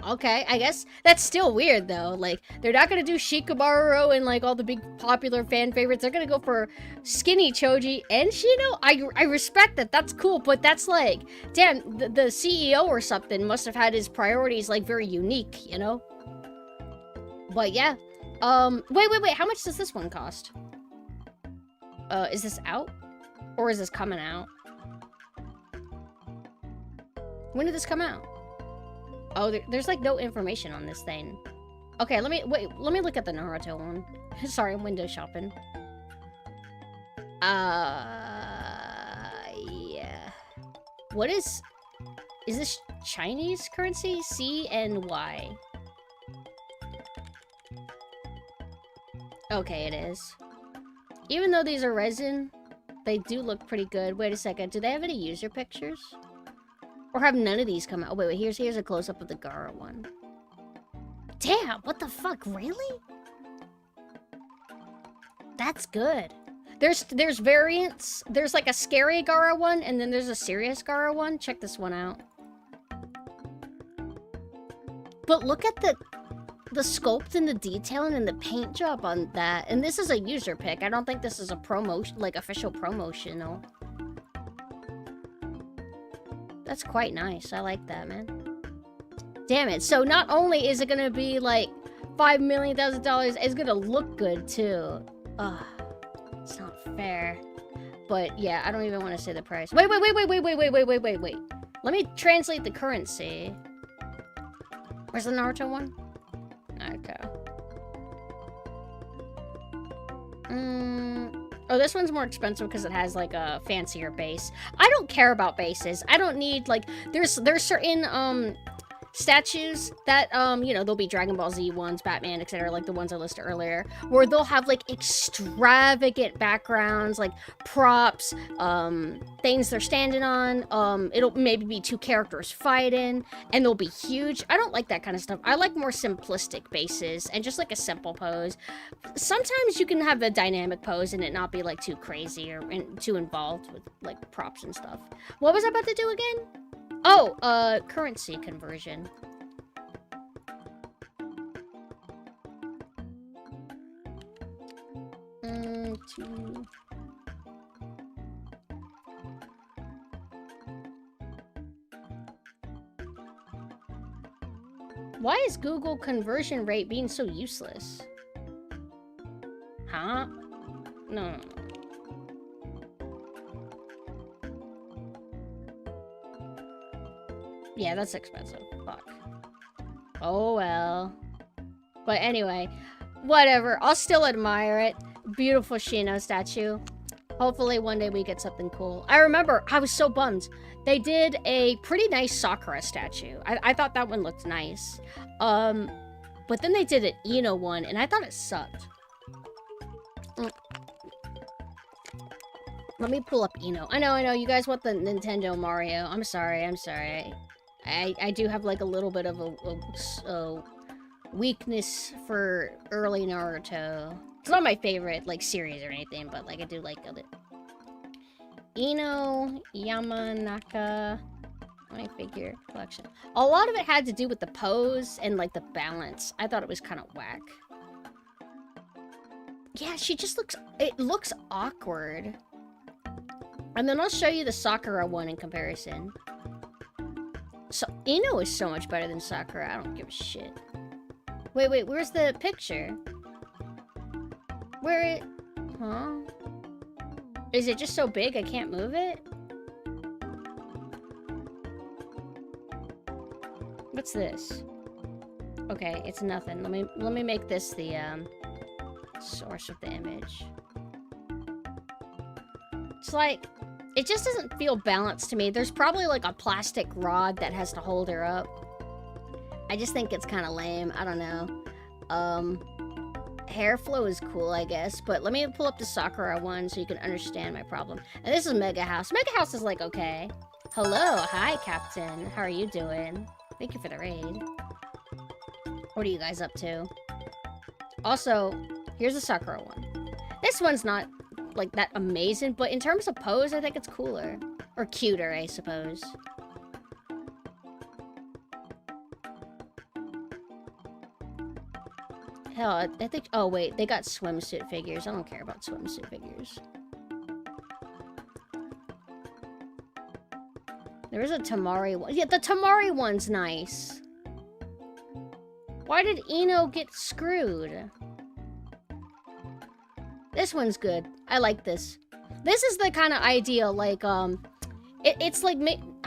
Okay, I guess that's still weird, though. Like, they're not gonna do Shikamaru and, like, all the big popular fan favorites. They're gonna go for Skinny Choji and Shino? I respect that. That's cool, but that's like... Damn, the CEO or something must have had his priorities, like, very unique, you know? But, yeah. Wait. How much does this one cost? Is this out? Or is this coming out? When did this come out? Oh, there's like no information on this thing. Okay, let me look at the Naruto one. Sorry, I'm window shopping. Yeah. What is this Chinese currency? CNY. Okay, it is. Even though these are resin, they do look pretty good. Wait a second, do they have any user pictures? Or have none of these come out? Oh, wait, here's a close-up of the Gaara one. Damn, what the fuck, really? That's good. There's variants. There's like a scary Gaara one, and then there's a serious Gaara one. Check this one out. But look at the sculpt and the detailing and the paint job on that. And this is a user pick. I don't think this is a promotion, like official promotional. That's quite nice. I like that, man. Damn it. So not only is it gonna be like $5 million, it's gonna look good too. Ugh. It's not fair. But yeah, I don't even want to say the price. Wait. Let me translate the currency. Where's the Naruto one? Okay. Oh, this one's more expensive because it has like a fancier base. I don't care about bases. I don't need like there's certain statues that you know, there'll be Dragon Ball Z ones, Batman, etc., like the ones I listed earlier, where they'll have like extravagant backgrounds, like props, things they're standing on. It'll maybe be 2 characters fighting, and they'll be huge. I don't like that kind of stuff. I like more simplistic bases and just like a simple pose. Sometimes you can have a dynamic pose and it not be like too crazy or too involved with like props and stuff. What was I about to do again? Oh, currency conversion. Why is Google conversion rate being so useless? Huh? No. Yeah, that's expensive. Fuck. Oh well. But anyway, whatever. I'll still admire it. Beautiful Shino statue. Hopefully one day we get something cool. I remember, I was so bummed. They did a pretty nice Sakura statue. I thought that one looked nice. But then they did an Ino one, and I thought it sucked. Let me pull up Ino. I know, you guys want the Nintendo Mario. I'm sorry. I do have like a little bit of a weakness for early Naruto. It's not my favorite like series or anything, but like I do like it. Ino Yamanaka minifigure collection. A lot of it had to do with the pose and like the balance. I thought it was kind of whack. Yeah, she just looks awkward. And then I'll show you the Sakura one in comparison. So Ino is so much better than Sakura. I don't give a shit. Wait, where's the picture? Huh? Is it just so big I can't move it? What's this? Okay, it's nothing. Let me make this the source of the image. It's like, it just doesn't feel balanced to me. There's probably like a plastic rod that has to hold her up. I just think it's kind of lame. I don't know. Hair flow is cool, I guess, but let me pull up the Sakura one so you can understand my problem. And this is Mega House. Mega House is like, okay. Hello, hi, Captain. How are you doing? Thank you for the raid. What are you guys up to? Also, here's the Sakura one. This one's not like that amazing, but in terms of pose, I think it's cooler. Or cuter, I suppose. Hell, I think... Oh, wait. They got swimsuit figures. I don't care about swimsuit figures. There is a Tamari one. Yeah, the Tamari one's nice. Why did Ino get screwed? This one's good. I like this. This is the kind of idea, like, it's like...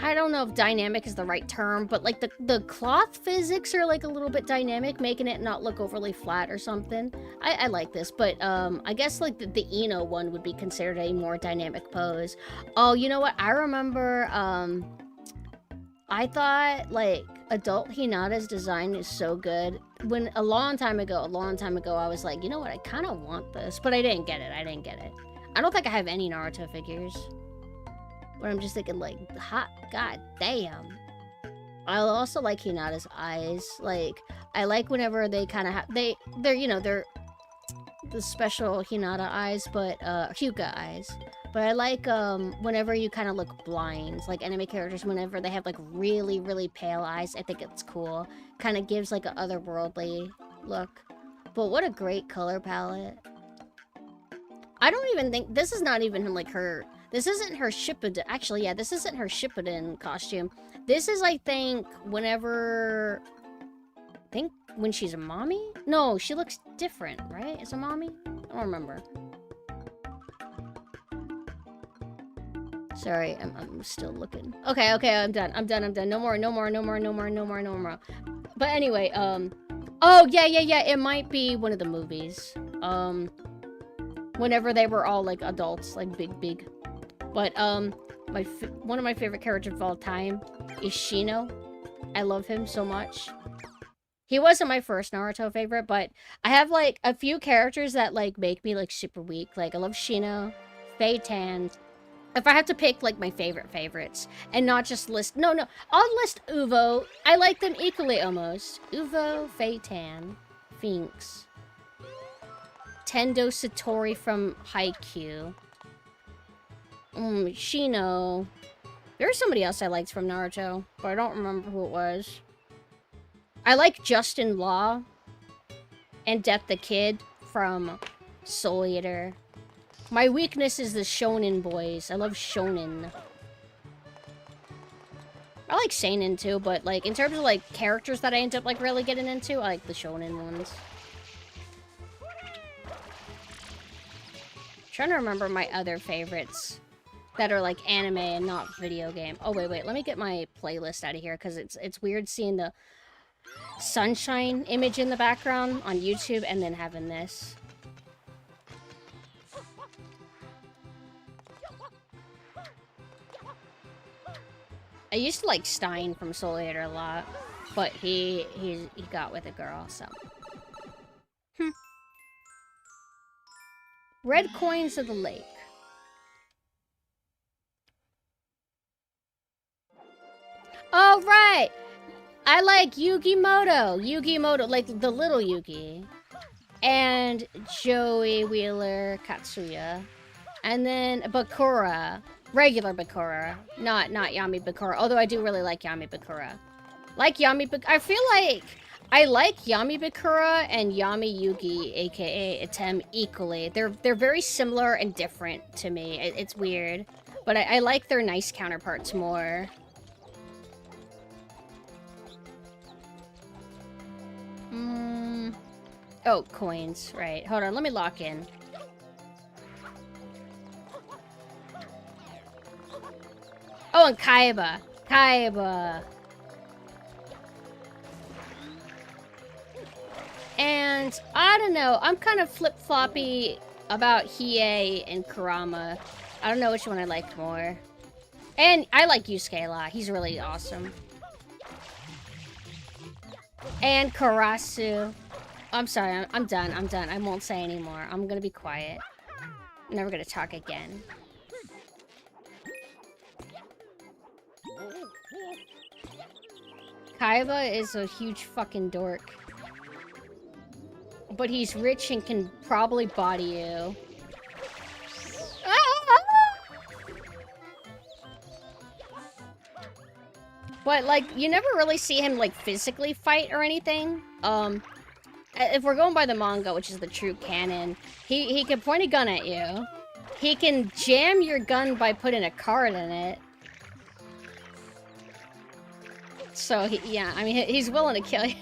I don't know if dynamic is the right term, but like the cloth physics are like a little bit dynamic, making it not look overly flat or something. I like this, but I guess like the Ino one would be considered a more dynamic pose. Oh, you know what? I remember I thought like adult Hinata's design is so good. When a long time ago, I was like, you know what? I kind of want this, but I didn't get it. I don't think I have any Naruto figures. But I'm just thinking, like, hot, god damn. I also like Hinata's eyes. Like, I like whenever they kind of have, they're, you know, they're the special Hinata eyes, but, Hyuga eyes. But I like, whenever you kind of look blind, like anime characters, whenever they have, like, really, really pale eyes, I think it's cool. Kind of gives, like, an otherworldly look. But what a great color palette. I don't even think, this is not even, like, her... This isn't her Shippuden. Actually, yeah, this isn't her Shippuden costume. This is, I think, whenever... I think when she's a mommy? No, she looks different, right? As a mommy? I don't remember. Sorry, I'm still looking. Okay, I'm done. No more. But anyway, oh, yeah, it might be one of the movies. whenever they were all like adults, like big. But one of my favorite characters of all time is Shino. I love him so much. He wasn't my first Naruto favorite, but I have like a few characters that like make me like super weak. Like I love Shino, Fei-Tan. If I have to pick like my favorites and not just list, no, I'll list Uvo. I like them equally almost. Uvo, Fei-Tan, Finks, Tendo Satori from Haikyuu, Shino. There was somebody else I liked from Naruto, but I don't remember who it was. I like Justin Law and Death the Kid from Soul Eater. My weakness is the shonen boys. I love shonen. I like seinen too, but like in terms of like characters that I end up like really getting into, I like the shonen ones. Trying to remember my other favorites that are like anime and not video game. Oh wait, let me get my playlist out of here because it's weird seeing the sunshine image in the background on YouTube and then having this. I used to like Stein from Soul Eater a lot, but he got with a girl, so. Red coins of the lake. Oh, right! I like Yugi-Moto, like the little Yugi. And Joey Wheeler Katsuya. And then Bakura. Regular Bakura. Not Yami Bakura. Although I do really like Yami Bakura. I feel like I like Yami Bakura and Yami Yugi, aka Item, equally. They're very similar and different to me. It's weird. But I like their nice counterparts more. Oh, coins. Right. Hold on, let me lock in. Oh, and Kaiba. And, I don't know, I'm kind of flip-floppy about Hiei and Kurama. I don't know which one I like more. And I like Yusuke a lot. He's really awesome. And Karasu. I'm sorry, I'm done. I won't say anymore. I'm gonna be quiet. I'm never gonna talk again. Kaiba is a huge fucking dork. But he's rich and can probably body you. But, like, you never really see him, like, physically fight or anything. If we're going by the manga, which is the true canon, he can point a gun at you. He can jam your gun by putting a card in it. So, yeah, I mean, he's willing to kill you.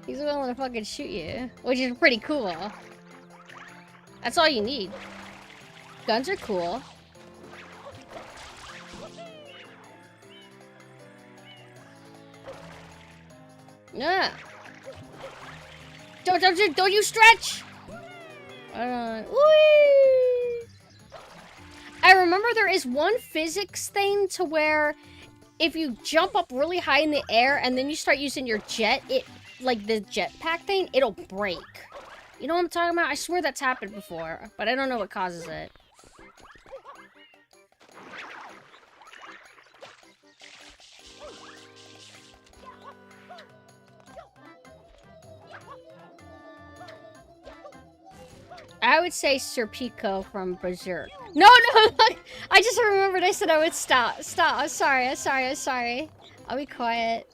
He's willing to fucking shoot you, which is pretty cool. That's all you need. Guns are cool. Yeah. Don't you stretch! I remember there is one physics thing to where if you jump up really high in the air and then you start using your jet, like the jetpack thing, it'll break. You know what I'm talking about? I swear that's happened before, but I don't know what causes it. I would say Sir Pico from Berserk. No, look! I just remembered I said I would stop. I'm sorry. I'll be quiet.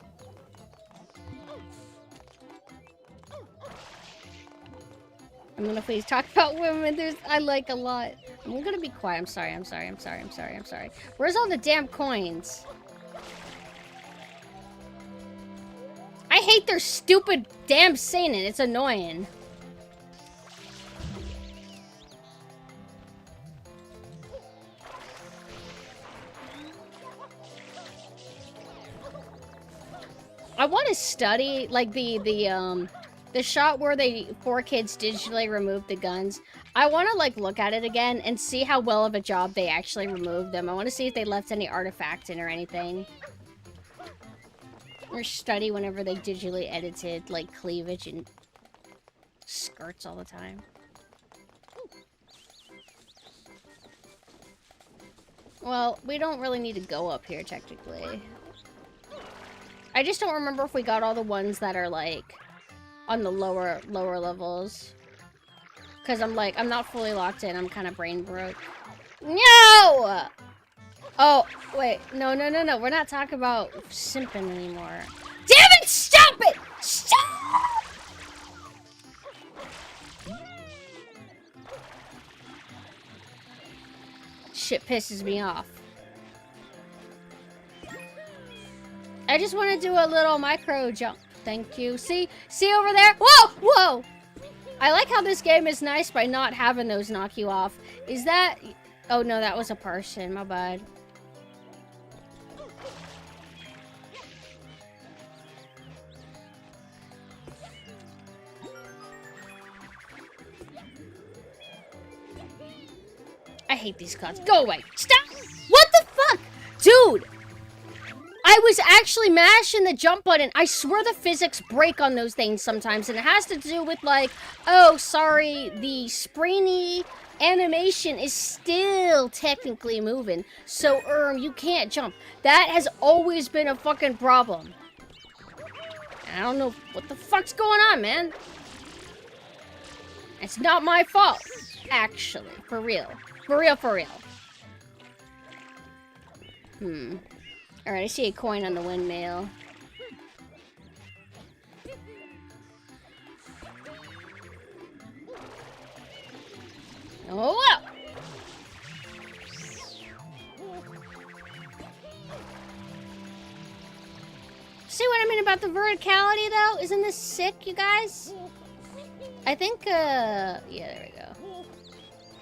I'm gonna please talk about women. I like a lot. I'm gonna be quiet. I'm sorry. Where's all the damn coins? I hate their stupid damn seinen. It's annoying. I want to study like the shot where 4 kids digitally remove the guns. I want to, like, look at it again and see how well of a job they actually removed them. I want to see if they left any artifacts in or anything. Or study whenever they digitally edited, like, cleavage and skirts all the time. Well, we don't really need to go up here, technically. I just don't remember if we got all the ones that are, like, on the lower levels. Because I'm not fully locked in. I'm kind of brain broke. No! Oh, wait. No. We're not talking about simping anymore. Damn it! Stop it! Stop! Shit pisses me off. I just want to do a little micro jump. Thank you. See over there? Whoa! I like how this game is nice by not having those knock you off. Is that... Oh, no, that was a person. My bad. I hate these cuts. Go away. Stop! What the fuck? Dude! I was actually mashing the jump button. I swear the physics break on those things sometimes. And it has to do with, like, oh, sorry, the springy animation is still technically moving. So, you can't jump. That has always been a fucking problem. I don't know what the fuck's going on, man. It's not my fault. Actually, for real. For real. Alright, I see a coin on the windmill. Oh, wow. See what I mean about the verticality, though? Isn't this sick, you guys? I think, yeah, there we go.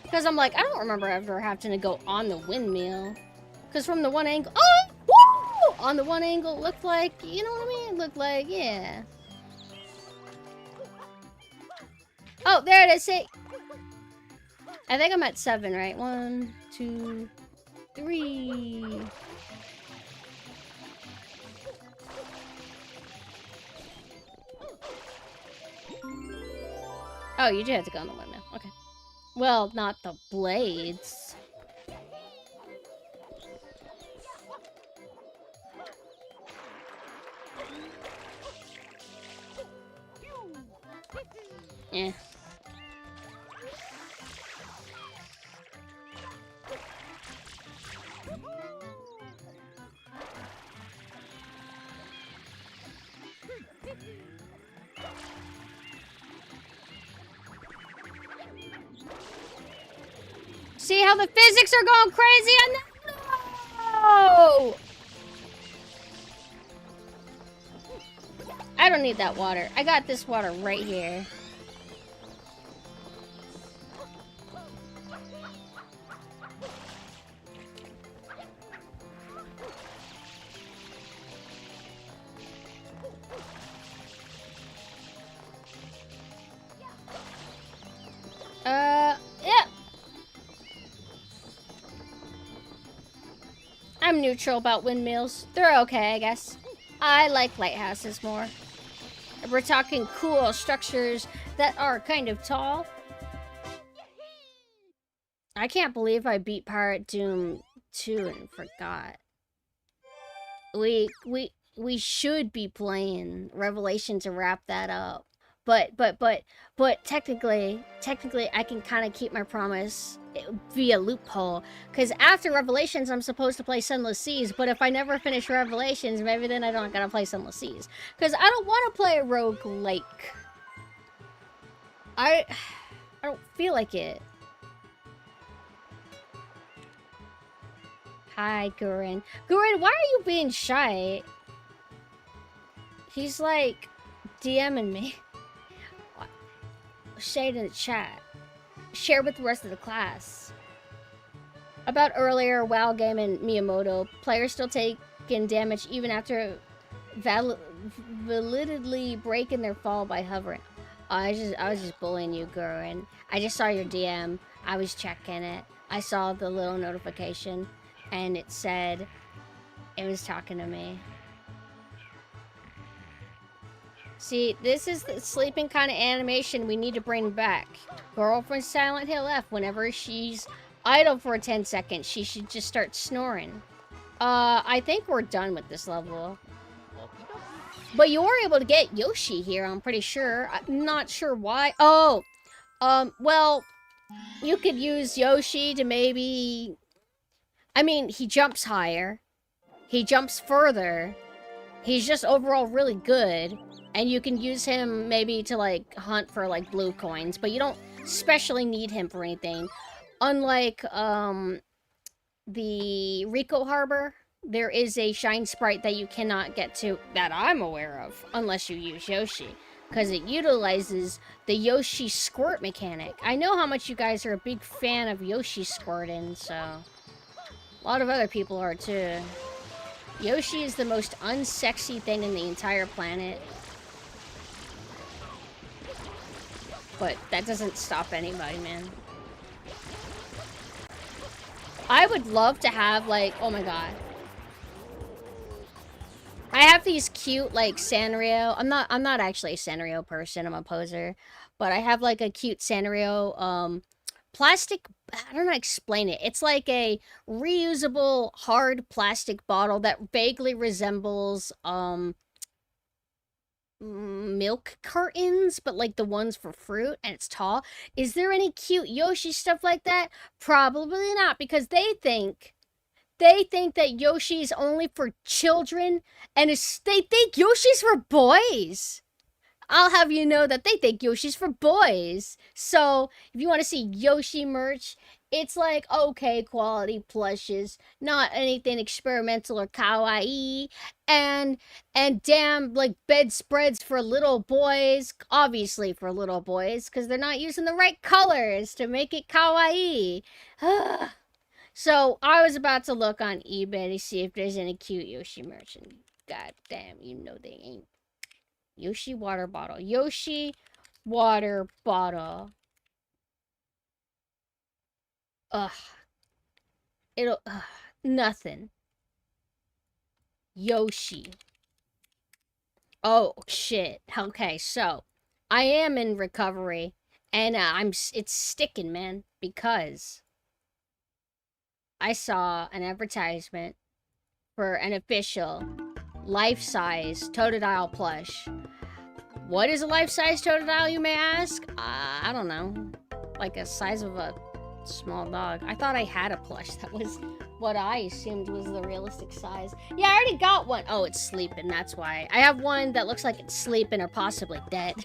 Because I'm like, I don't remember ever having to go on the windmill. Because from the one angle... Oh! Woo! On the one angle, it looked like... You know what I mean? It looked like, yeah. Oh, there it is. See? I think I'm at 7, right? 1, 2, 3... Oh, you do have to go on the windmill. Okay. Well, not the blades. Yeah. See how the physics are going crazy on that? No! I don't need that water. I got this water right here. Yeah. I'm neutral about windmills. They're okay, I guess. I like lighthouses more. If we're talking cool structures that are kind of tall. I can't believe I beat Pirate Doom 2 and forgot. We should be playing Revelation to wrap that up. But technically I can kind of keep my promise via loophole. Because after Revelations, I'm supposed to play Sunless Seas. But if I never finish Revelations, maybe then I don't gotta play Sunless Seas. Because I don't want to play a roguelike. I don't feel like it. Hi, Gurin. Gurin, why are you being shy? He's like DMing me. Shade in the chat. Share with the rest of the class. About earlier WoW game in Miyamoto, players still taking damage even after validly breaking their fall by hovering. I was just bullying you, Gurren. I just saw your DM. I was checking it. I saw the little notification, and it said it was talking to me. See, this is the sleeping kind of animation we need to bring back. Girl from Silent Hill F, whenever she's idle for 10 seconds, she should just start snoring. I think we're done with this level. But you were able to get Yoshi here, I'm pretty sure. I'm not sure why. Oh, well, you could use Yoshi to maybe... I mean, he jumps higher. He jumps further. He's just overall really good. And you can use him maybe to, like, hunt for, like, blue coins. But you don't specially need him for anything. Unlike, the Rico Harbor, there is a Shine Sprite that you cannot get to, that I'm aware of, unless you use Yoshi. Because it utilizes the Yoshi squirt mechanic. I know how much you guys are a big fan of Yoshi squirting, so... A lot of other people are, too. Yoshi is the most unsexy thing in the entire planet. But that doesn't stop anybody, man. I would love to have, like... Oh my god. I have these cute, like, Sanrio. I'm not actually a Sanrio person. I'm a poser. But I have, like, a cute Sanrio, plastic... I don't know how to explain it. It's like a reusable, hard plastic bottle that vaguely resembles, milk cartons, but like the ones for fruit, and it's tall. Is there any cute Yoshi stuff like that? Probably not, because they think that Yoshi's only for children, and they think Yoshi's for boys. I'll have you know that they think Yoshi's for boys. So, if you want to see Yoshi merch, it's like okay quality plushes, not anything experimental or kawaii, and damn, like, bedspreads for little boys, obviously for little boys, because they're not using the right colors to make it kawaii. So, I was about to look on eBay to see if there's any cute Yoshi merch, and god damn, you know they ain't. Yoshi water bottle. Yoshi water bottle. Ugh. Nothing. Yoshi. Oh, shit. Okay, so, I am in recovery, and it's sticking, man, because I saw an advertisement for an official life-size Totodile plush. What is a life-size Totodile, you may ask? I don't know. Like a size of a small dog. I thought I had a plush. That was what I assumed was the realistic size. Yeah, I already got one. Oh, it's sleeping, that's why. I have one that looks like it's sleeping or possibly dead.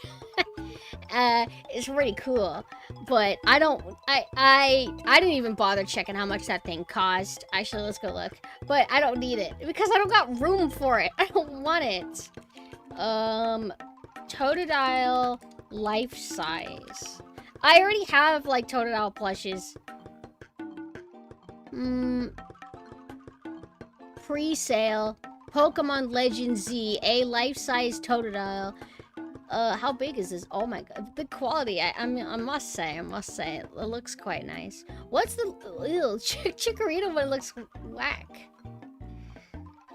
It's pretty cool. But I didn't even bother checking how much that thing cost. Actually, let's go look. But I don't need it because I don't got room for it. I don't want it. Totodile life size. I already have, like, Totodile plushes. Pre-sale. Pokemon Legend Z, a life-size Totodile. How big is this? Oh my god. The quality, I must say, it looks quite nice. What's the... Ew, Chikorita one looks whack.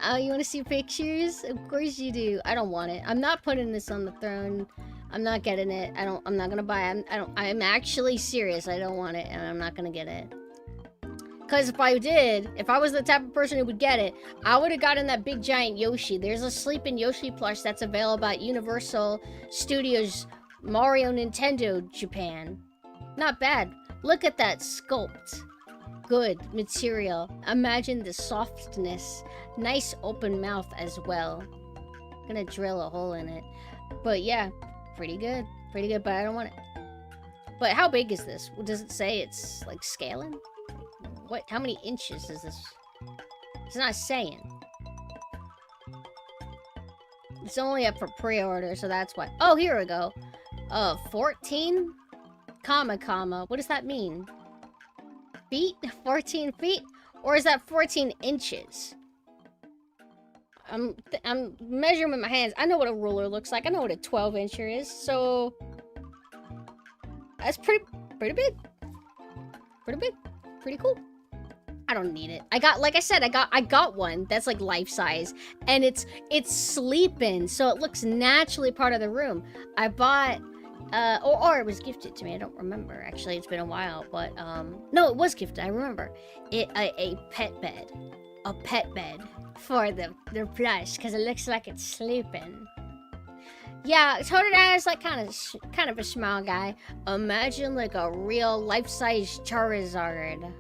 Oh, you want to see pictures? Of course you do. I don't want it. I'm not putting this on the throne. I'm not getting it. I'm not gonna buy it. I'm actually serious. I don't want it, and I'm not gonna get it. Because if I was the type of person who would get it, I would have gotten that big giant Yoshi. There's a sleeping Yoshi plush that's available at Universal Studios Mario Nintendo Japan. Not bad. Look at that sculpt. Good material. Imagine the softness. Nice open mouth as well. Gonna drill a hole in it. But yeah, pretty good. Pretty good, but I don't want it. But how big is this? Does it say it's like scaling? What? How many inches is this? It's not saying. It's only up for pre-order, so that's why. Oh, here we go. 14? Comma. What does that mean? Feet? 14 feet? Or is that 14 inches? I'm measuring with my hands. I know what a ruler looks like. I know what a 12-incher is. So That's pretty big. Pretty big. Pretty cool. I don't need it. Like I said, I got one that's like life size, and it's sleeping, so it looks naturally part of the room. I bought, or it was gifted to me. I don't remember. Actually, it's been a while, but no, it was gifted. I remember. A pet bed for the plush because it looks like it's sleeping. Yeah, Totodile is like kind of a small guy. Imagine like a real life-size Charizard.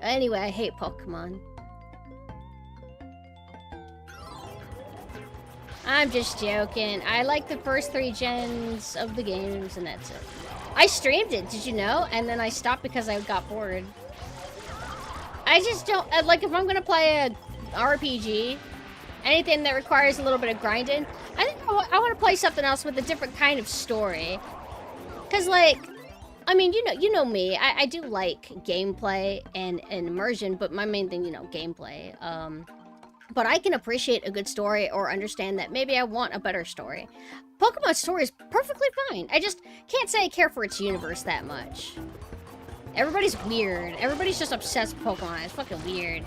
Anyway, I hate Pokemon. I'm just joking. I like the first 3 gens of the games, and that's it. I streamed it, did you know? And then I stopped because I got bored. I just don't... Like, if I'm gonna play a RPG, anything that requires a little bit of grinding, I think I want to play something else with a different kind of story. Because, like... I mean, you know me. I do like gameplay and immersion, but my main thing, gameplay. But I can appreciate a good story or understand that maybe I want a better story. Pokemon story is perfectly fine. I just can't say I care for its universe that much. Everybody's weird. Everybody's just obsessed with Pokemon. It's fucking weird.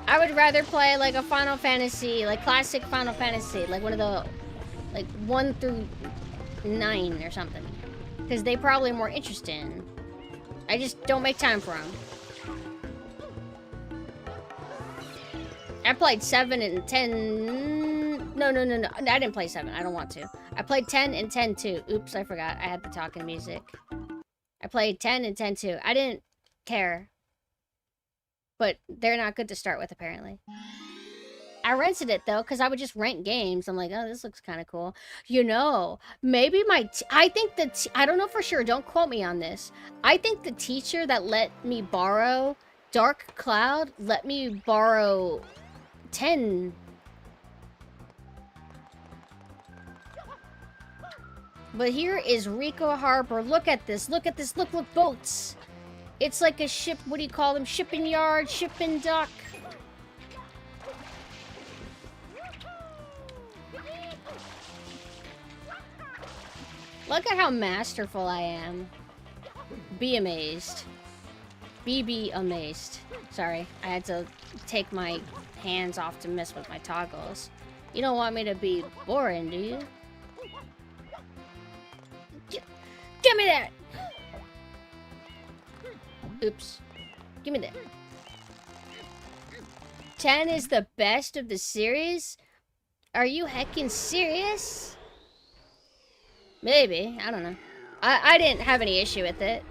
I would rather play like a Final Fantasy, like classic Final Fantasy, like one of the, like 1 through 9 or something, because they probably are more interesting. I just don't make time for them. I played 7 and 10. No. I didn't play 7. I don't want to. I played 10 and 10 too. Oops, I forgot. I had the talking music. I played 10 and 10 too. I didn't care. But they're not good to start with, apparently. I rented it, though, because I would just rent games. I'm like, oh, this looks kind of cool. Maybe I think I don't know for sure. Don't quote me on this. I think the teacher that let me borrow Dark Cloud let me borrow 10. But here is Rico Harbor. Look at this. Look, boats. It's like a ship, what do you call them? Shipping yard, shipping dock. Look at how masterful I am. Be amazed. Be amazed. Sorry, I had to take my hands off to mess with my toggles. You don't want me to be boring, do you? Give me that! Oops. Give me that. 10 is the best of the series? Are you heckin' serious? Maybe. I don't know. I didn't have any issue with it.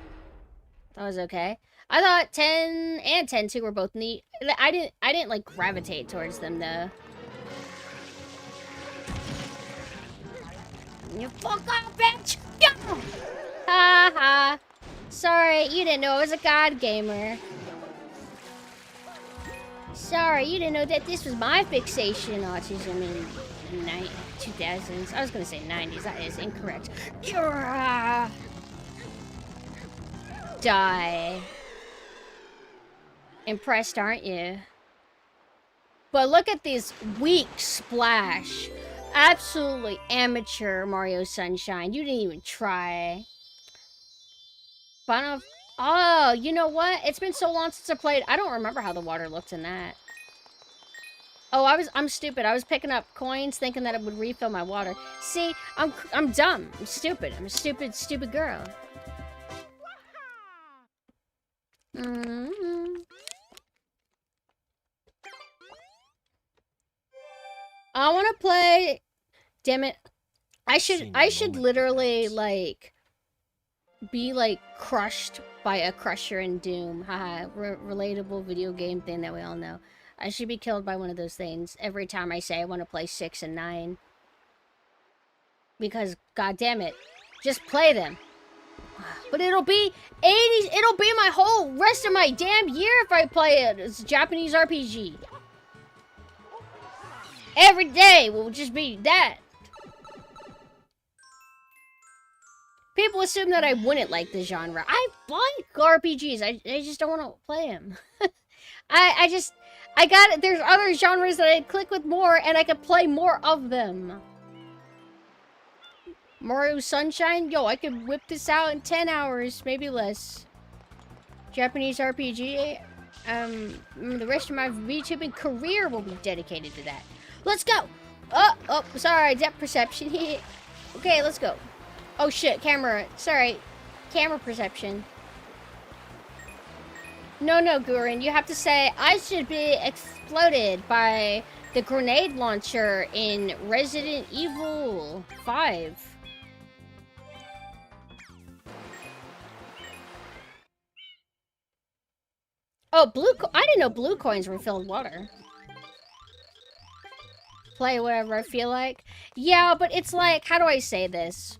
That was okay. I thought 10 and 10-2 were both neat. I didn't like gravitate towards them though. You fuck off, bitch! Ha ha. Sorry, you didn't know I was a god gamer. Sorry, you didn't know that this was my fixation. Autism in 2000s. I was gonna say 90s. That is incorrect. Die. Impressed, aren't you? But look at this weak splash. Absolutely amateur Mario Sunshine. You didn't even try. Final... Oh, you know what? It's been so long since I played. I don't remember how the water looked in that. Oh, I'm stupid. I was picking up coins thinking that it would refill my water. See, I'm dumb. I'm stupid. I'm a stupid girl. I want to play. Damn it! I should literally like be like crushed by a crusher in Doom. Haha, relatable video game thing that we all know. I should be killed by one of those things every time I say I want to play 6 and 9. Because, god damn it, just play them. But it'll be 80s. It'll be my whole rest of my damn year if I play it. It's a Japanese RPG. Every day will just be that. People assume that I wouldn't like the genre. I like RPGs. I just don't want to play them. I got it. There's other genres that I click with more and I can play more of them. Mario Sunshine? Yo, I could whip this out in 10 hours, maybe less. Japanese RPG? The rest of my VTubing career will be dedicated to that. Let's go! Oh, sorry, depth perception. Okay, let's go. Oh shit, camera. Sorry. Camera perception. No, Gurin, you have to say, I should be exploded by the grenade launcher in Resident Evil 5. Oh, I didn't know blue coins refilled water. Play whatever I feel like. Yeah, but it's like, how do I say this?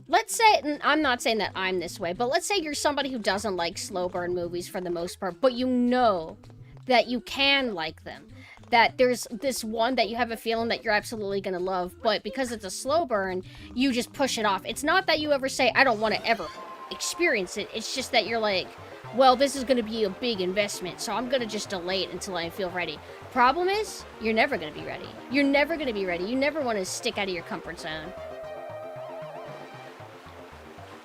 Let's say, and I'm not saying that I'm this way, but let's say you're somebody who doesn't like slow burn movies for the most part, but you know that you can like them. That there's this one that you have a feeling that you're absolutely gonna love, but because it's a slow burn, you just push it off. It's not that you ever say, I don't want to ever experience it. It's just that you're like, well, this is gonna be a big investment, so I'm gonna just delay it until I feel ready. Problem is, you're never gonna be ready. You're never gonna be ready. You never want to stick out of your comfort zone.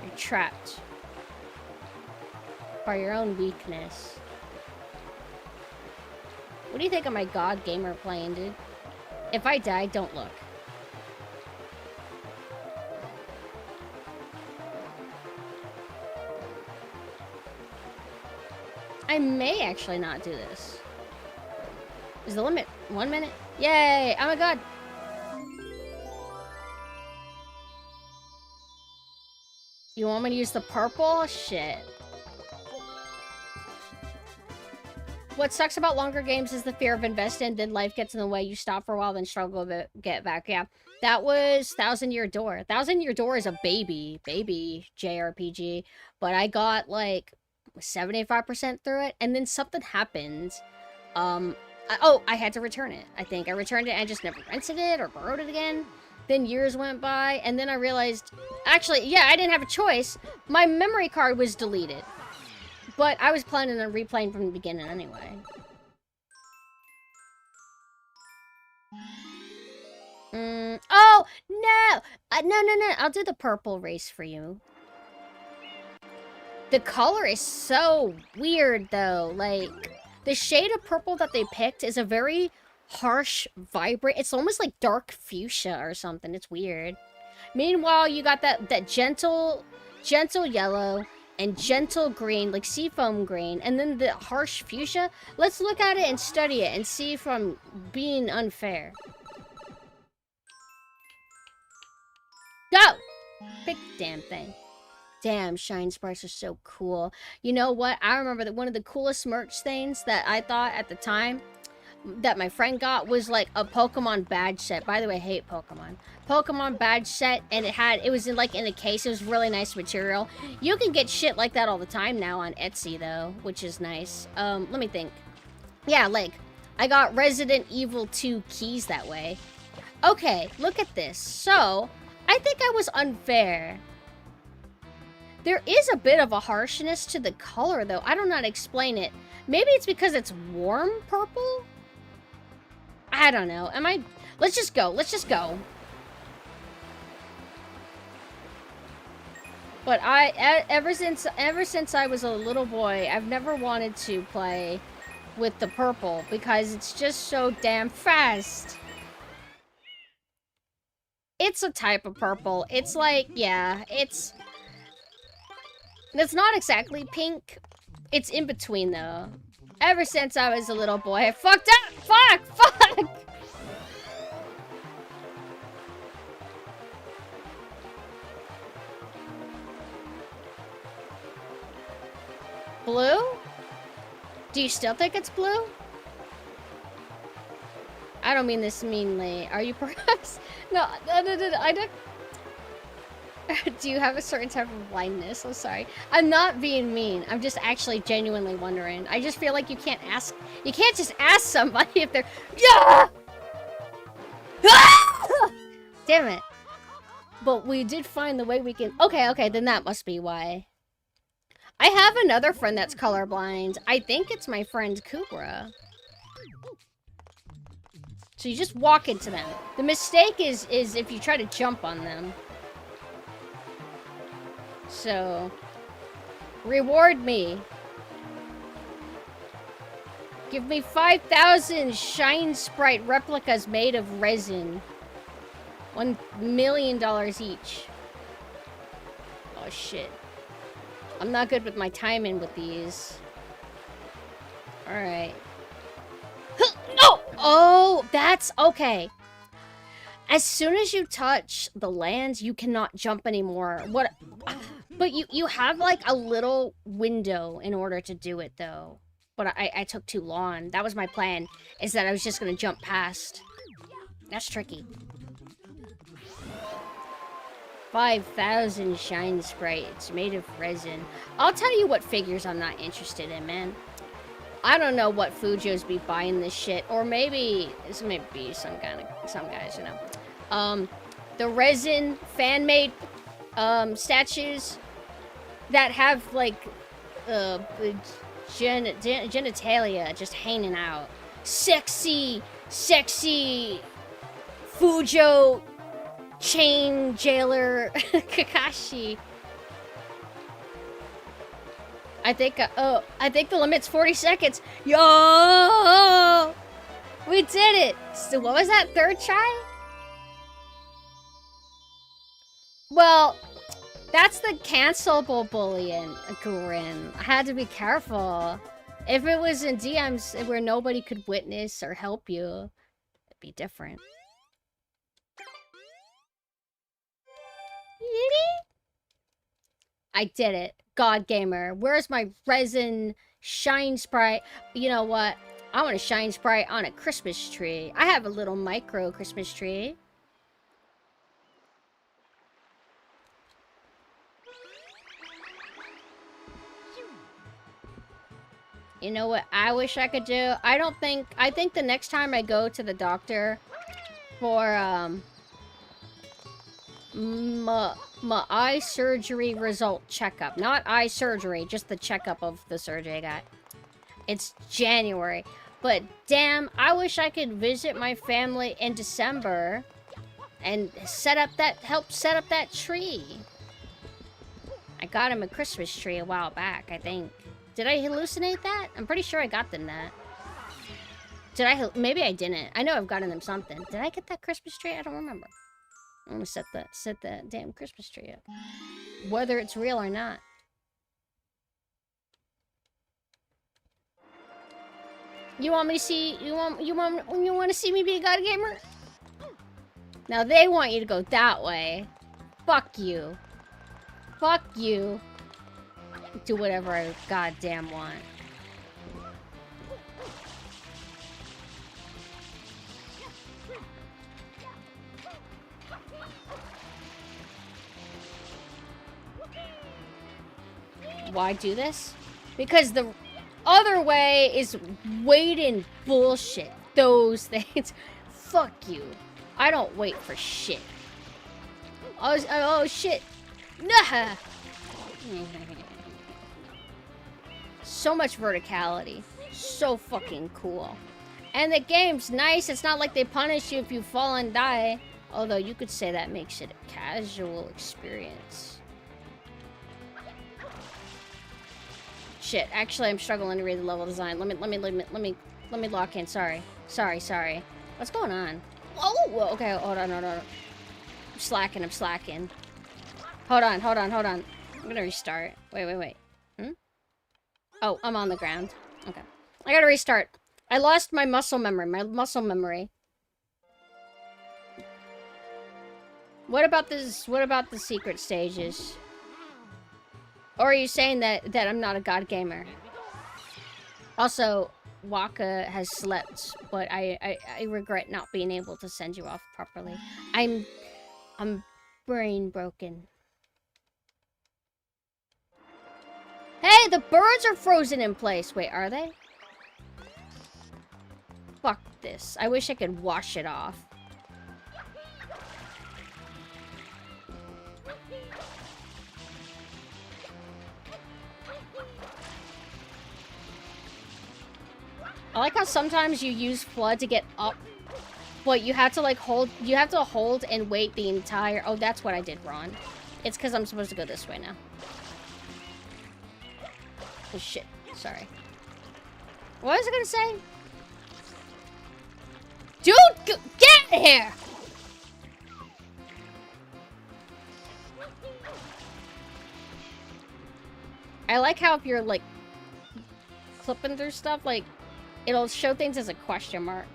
You're trapped by your own weakness. What do you think of my God Gamer playing, dude? If I die, don't look. I may actually not do this. Is the limit 1 minute? Yay! Oh my god! You want me to use the purple? Shit. What sucks about longer games is the fear of investing, then life gets in the way, you stop for a while, then struggle to get back. Yeah, that was Thousand Year Door. Thousand Year Door is a baby JRPG, but I got like 75% through it, and then something happened. I had to return it, I think. I returned it and just never rented it or borrowed it again. Then years went by, and then I realized, actually, yeah, I didn't have a choice. My memory card was deleted. But I was planning on replaying from the beginning anyway. Oh, no! No. I'll do the purple race for you. The color is so weird, though. Like, the shade of purple that they picked is a very harsh, vibrant... It's almost like dark fuchsia or something. It's weird. Meanwhile, you got that gentle yellow and gentle green, like seafoam green, and then the harsh fuchsia. Let's look at it and study it and see if I'm being unfair. Go! Pick the damn thing. Damn, Shine Sparks are so cool. You know what? I remember that one of the coolest merch things that I thought at the time that my friend got was like a Pokemon badge set. By the way, I hate Pokemon. Pokemon badge set, and it was in a case. It was really nice material. You can get shit like that all the time now on Etsy though, which is nice. Let me think. Yeah, like I got Resident Evil 2 keys that way. Okay, look at this. So, I think I was unfair. There is a bit of a harshness to the color though. I don't know how to explain it. Maybe it's because it's warm purple? I don't know. Let's just go. Let's just go. But ever since I was a little boy, I've never wanted to play with the purple because it's just so damn fast. It's a type of purple. It's like, yeah, it's not exactly pink. It's in between though. Ever since I was a little boy, I fucked up! Fuck! Blue? Do you still think it's blue? I don't mean this meanly. Are you perhaps... No, I don't... Do you have a certain type of blindness? I'm sorry. I'm not being mean. I'm just actually genuinely wondering. I just feel like you can't just ask somebody if they're... Yeah! Damn it. But we did find the way we can... Okay, then that must be why. I have another friend that's colorblind. I think it's my friend Kubra. So you just walk into them. The mistake is if you try to jump on them. So, reward me. Give me 5,000 Shine Sprite replicas made of resin. $1 million each. Oh shit. I'm not good with my timing with these. Alright. No! Oh, that's okay. As soon as you touch the lands, you cannot jump anymore. What? But you have like a little window in order to do it though. But I took too long. That was my plan, is that I was just gonna jump past. That's tricky. 5,000 Shine Sprite. It's made of resin. I'll tell you what figures I'm not interested in, man. I don't know what Fujos be buying this shit. Or maybe, this may be some guys, you know. The resin fan-made statues that have like genitalia just hanging out. Sexy Fujo chain jailer Kakashi. I think the limit's 40 seconds. Yo! We did it! So what was that, third try? Well, that's the cancelable bullying, Grin. I had to be careful. If it was in DMs where nobody could witness or help you, it'd be different. I did it. God Gamer. Where's my resin Shine Sprite? You know what? I want a Shine Sprite on a Christmas tree. I have a little micro Christmas tree. You know what I wish I could do? I think the next time I go to the doctor for, my eye surgery result checkup. Not eye surgery, just the checkup of the surgery I got. It's January. But damn, I wish I could visit my family in December and help set up that tree. I got him a Christmas tree a while back, I think. Did I hallucinate that? I'm pretty sure I got them that. Did I? Maybe I didn't. I know I've gotten them something. Did I get that Christmas tree? I don't remember. I'm gonna set the damn Christmas tree up, whether it's real or not. You want me to see? You want to see me be a God Gamer? Now they want you to go that way. Fuck you. Fuck you. Do whatever I goddamn want. Why do this? Because the other way is waiting bullshit. Those things. Fuck you. I don't wait for shit. Oh shit. Nah. So much verticality. So fucking cool. And the game's nice. It's not like they punish you if you fall and die. Although you could say that makes it a casual experience. Shit, actually I'm struggling to read the level design. Let me lock in. Sorry. What's going on? Oh, okay, hold on. I'm slacking. Hold on. I'm gonna restart. Wait. Oh, I'm on the ground. Okay. I gotta restart. I lost my muscle memory. What about the secret stages? Or are you saying that I'm not a God Gamer? Also, Waka has slept, but I regret not being able to send you off properly. I'm brain broken. Hey, the birds are frozen in place. Wait, are they? Fuck this. I wish I could wash it off. I like how sometimes you use flood to get up, but you have to like hold and wait the entire. Oh, that's what I did wrong. It's because I'm supposed to go this way now. Oh shit, sorry. What was I gonna say? Dude, get here! I like how if you're, like, flipping through stuff, like, it'll show things as a question mark.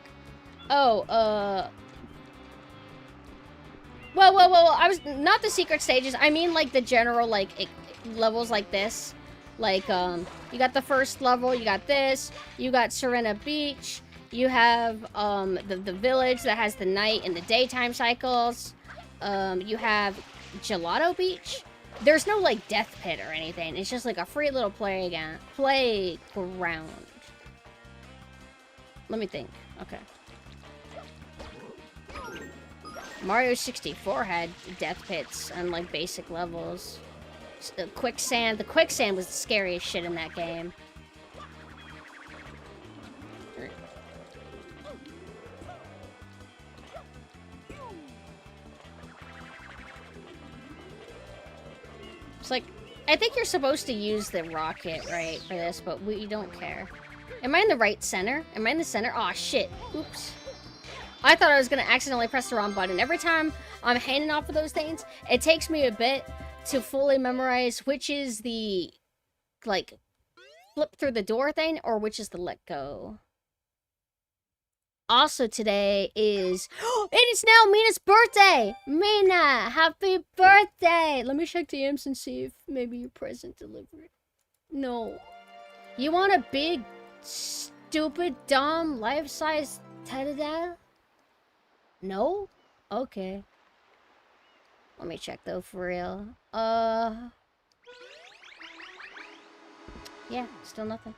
Oh, Whoa, I was, not the secret stages, I mean, like, the general, like, levels like this. Like, you got the first level, you got this, you got Serena Beach, you have, the village that has the night and the daytime cycles, you have Gelato Beach. There's no, like, death pit or anything. It's just, like, a free little playground. Let me think. Okay. Mario 64 had death pits on, like, basic levels. Quicksand. The quicksand was the scariest shit in that game. It's like, I think you're supposed to use the rocket, right, for this, but we don't care. Am I in the right center? Am I in the center? Aw, shit. Oops. I thought I was gonna accidentally press the wrong button. Every time I'm handing off of those things, it takes me a bit to fully memorize which is the, like, flip through the door thing, or which is the let go. Also today is, it is now Mina's birthday! Mina, happy birthday! Let me check the M's and see if maybe your present delivered. No. You want a big, stupid, dumb, life-size ta-da-da? No? Okay. Let me check though, for real. Yeah, still nothing.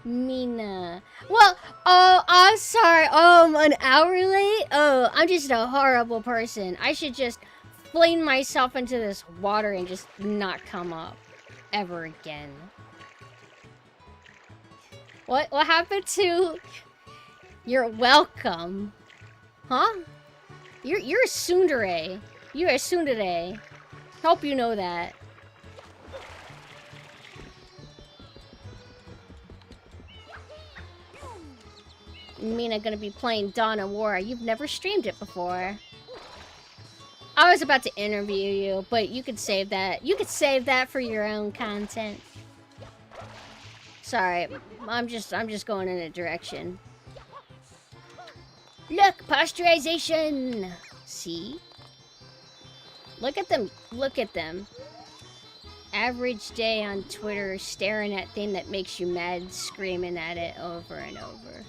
Mina. Well, oh, I'm sorry. An hour late? Oh, I'm just a horrible person. I should just fling myself into this water and just not come up ever again. What happened to... You're welcome. Huh? You're a tsundere. You're a tsundere. Hope you know that. Mina gonna be playing Dawn of War. You've never streamed it before. I was about to interview you, but you could save that. You could save that for your own content. Sorry, I'm just going in a direction. Look, pasteurization. See? Look at them. Look at them. Average day on Twitter, staring at thing that makes you mad, screaming at it over and over.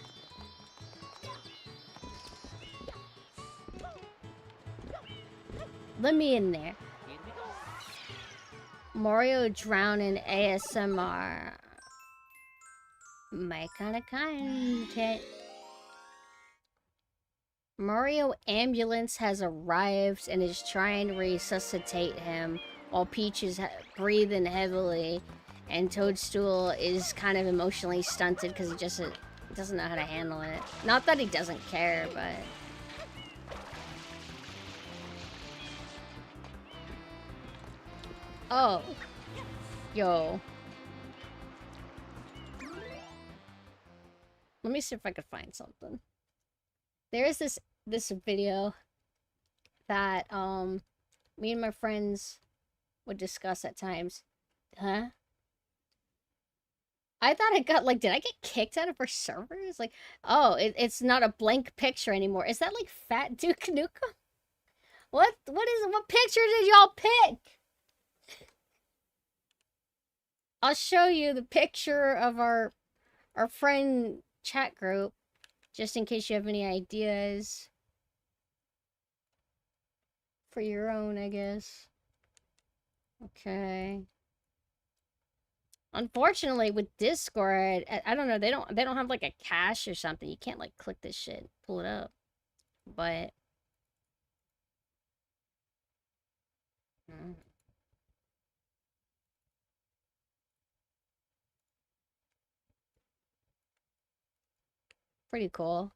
Let me in there. Mario drowning ASMR. My kind of content. Mario ambulance has arrived and is trying to resuscitate him while Peach is breathing heavily and Toadstool is kind of emotionally stunted because he just doesn't know how to handle it. Not that he doesn't care, but... Oh. Yo. Let me see if I can find something. There is this video that me and my friends would discuss at times. Huh? I thought I got, like, did I get kicked out of our servers? Like, oh, it's not a blank picture anymore. Is that like Fat Duke Nukem? What picture did y'all pick? I'll show you the picture of our friend chat group, just in case you have any ideas for your own, I guess. Okay. Unfortunately, with Discord, I don't know, they don't have like a cache or something. You can't like click this shit, pull it up. But pretty cool.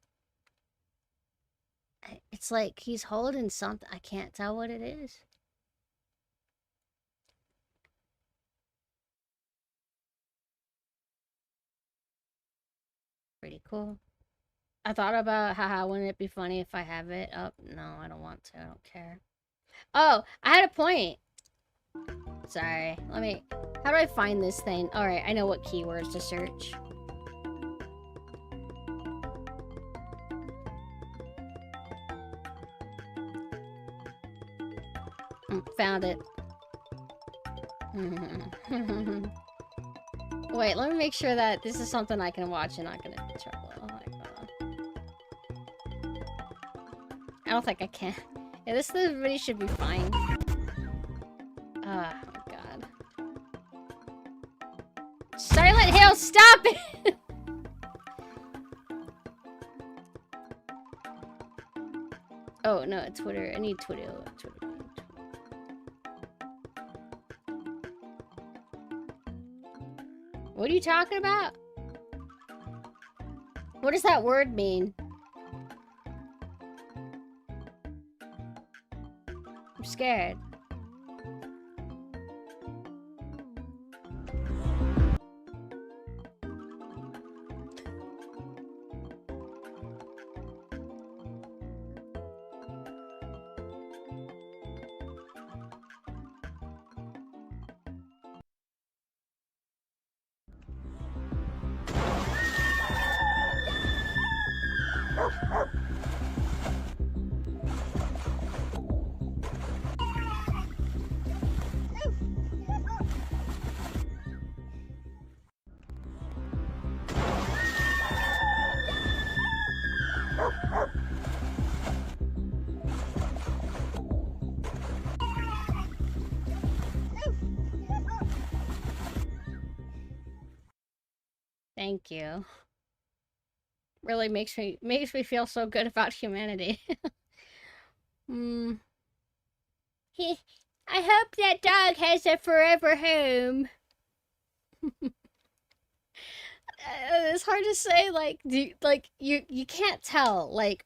It's like he's holding something. I can't tell what it is. cool. I thought about, haha, wouldn't it be funny if I have it up? No, I don't want to. I don't care. Oh, I had a point. Sorry. Let me... How do I find this thing? Alright, I know what keywords to search. Found it. Wait, let me make sure that this is something I can watch and not gonna be trouble. I don't think I can. Yeah, this video should be fine. Oh my god. Silent Hill, stop it! Oh no, Twitter. I need Twitter. What are you talking about? What does that word mean? I'm scared. Thank you. Really makes me feel so good about humanity. I hope that dog has a forever home. It's hard to say. Like, you can't tell. Like,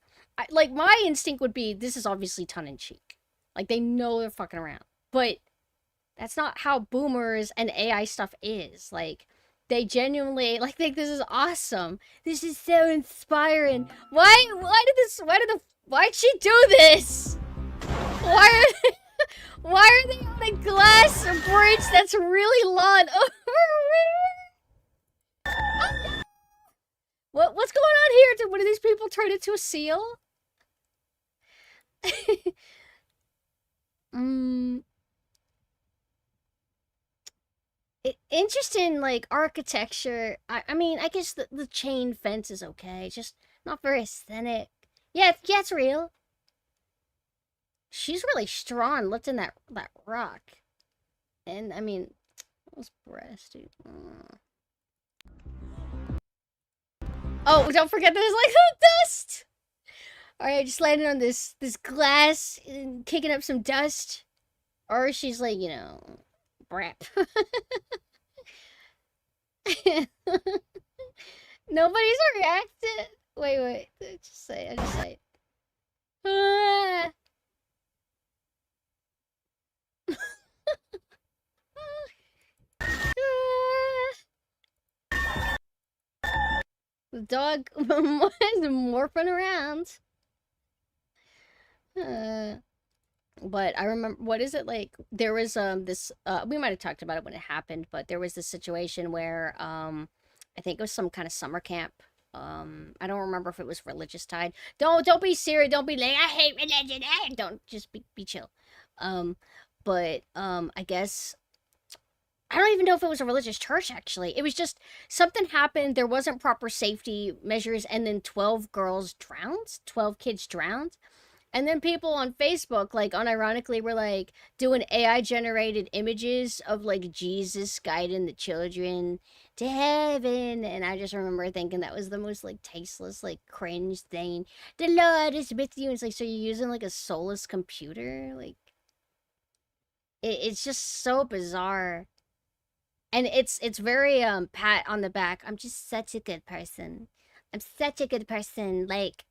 my instinct would be this is obviously tongue in cheek. Like, they know they're fucking around, but that's not how boomers and AI stuff is. Like, they genuinely think this is awesome. This is so inspiring. Why'd she do this? Why are they on a glass bridge that's really long? What's going on here? Did one of these people turn into a seal? Interesting, like, architecture. I mean, I guess the chain fence is okay. Just not very aesthetic. Yeah, it's real. She's really strong lifting that rock. And, I mean, those breasts, dude. Oh, don't forget there's, like, dust! Alright, just landing on this glass and kicking up some dust. Or she's, like, you know, brap. Nobody's reacted. Wait. I just say. Ah. The dog is morphing around. But I remember, what is it like? There was this we might have talked about it when it happened, but there was this situation where I think it was some kind of summer camp. I don't remember if it was religious tied. Don't be serious. Don't be like, I hate religion. Don't, just be chill. But I guess I don't even know if it was a religious church, actually. It was just something happened. There wasn't proper safety measures, and then 12 girls drowned. 12 kids drowned. And then people on Facebook, like, unironically were, like, doing AI-generated images of, like, Jesus guiding the children to heaven. And I just remember thinking that was the most, like, tasteless, like, cringe thing. The Lord is with you. And it's like, so you're using, like, a soulless computer? Like, it's just so bizarre. And it's very, pat on the back. I'm just such a good person. I'm such a good person. Like,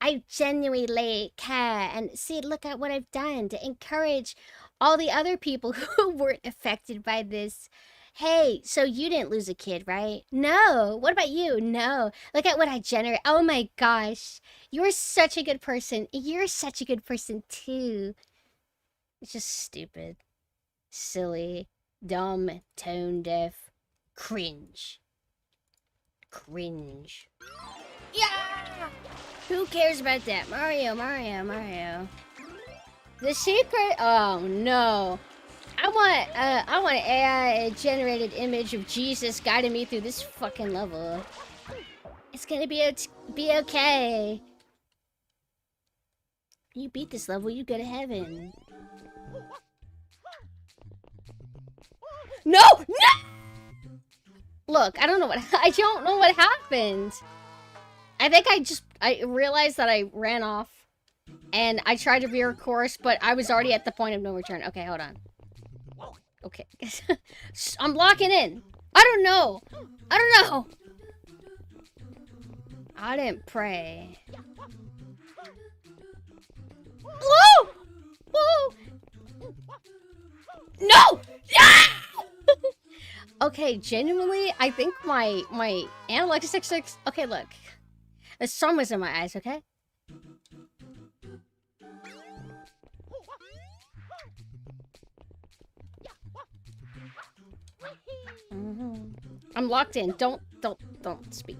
I genuinely care, and see, look at what I've done to encourage all the other people who weren't affected by this Hey, so you didn't lose a kid, right? No. What about you? No. Look at what I generate. Oh my gosh. You're such a good person. You're such a good person too. It's just stupid. Silly. Dumb. Tone deaf. Cringe. Cringe. Yeah! Who cares about that? Mario, Mario, Mario. The secret? Oh no. I want an AI generated image of Jesus guiding me through this fucking level. It's gonna be okay. You beat this level, you go to heaven. No! No! Look, I don't know what happened. I think I realized that I ran off and I tried to veer course, but I was already at the point of no return. Okay, hold on. Okay. I'm locking in. I don't know. I don't know. I didn't pray. Whoa! Whoa! No! Yeah! Okay, genuinely, I think my analog 66. Okay, look. The sun was in my eyes, okay? I'm locked in. Don't speak.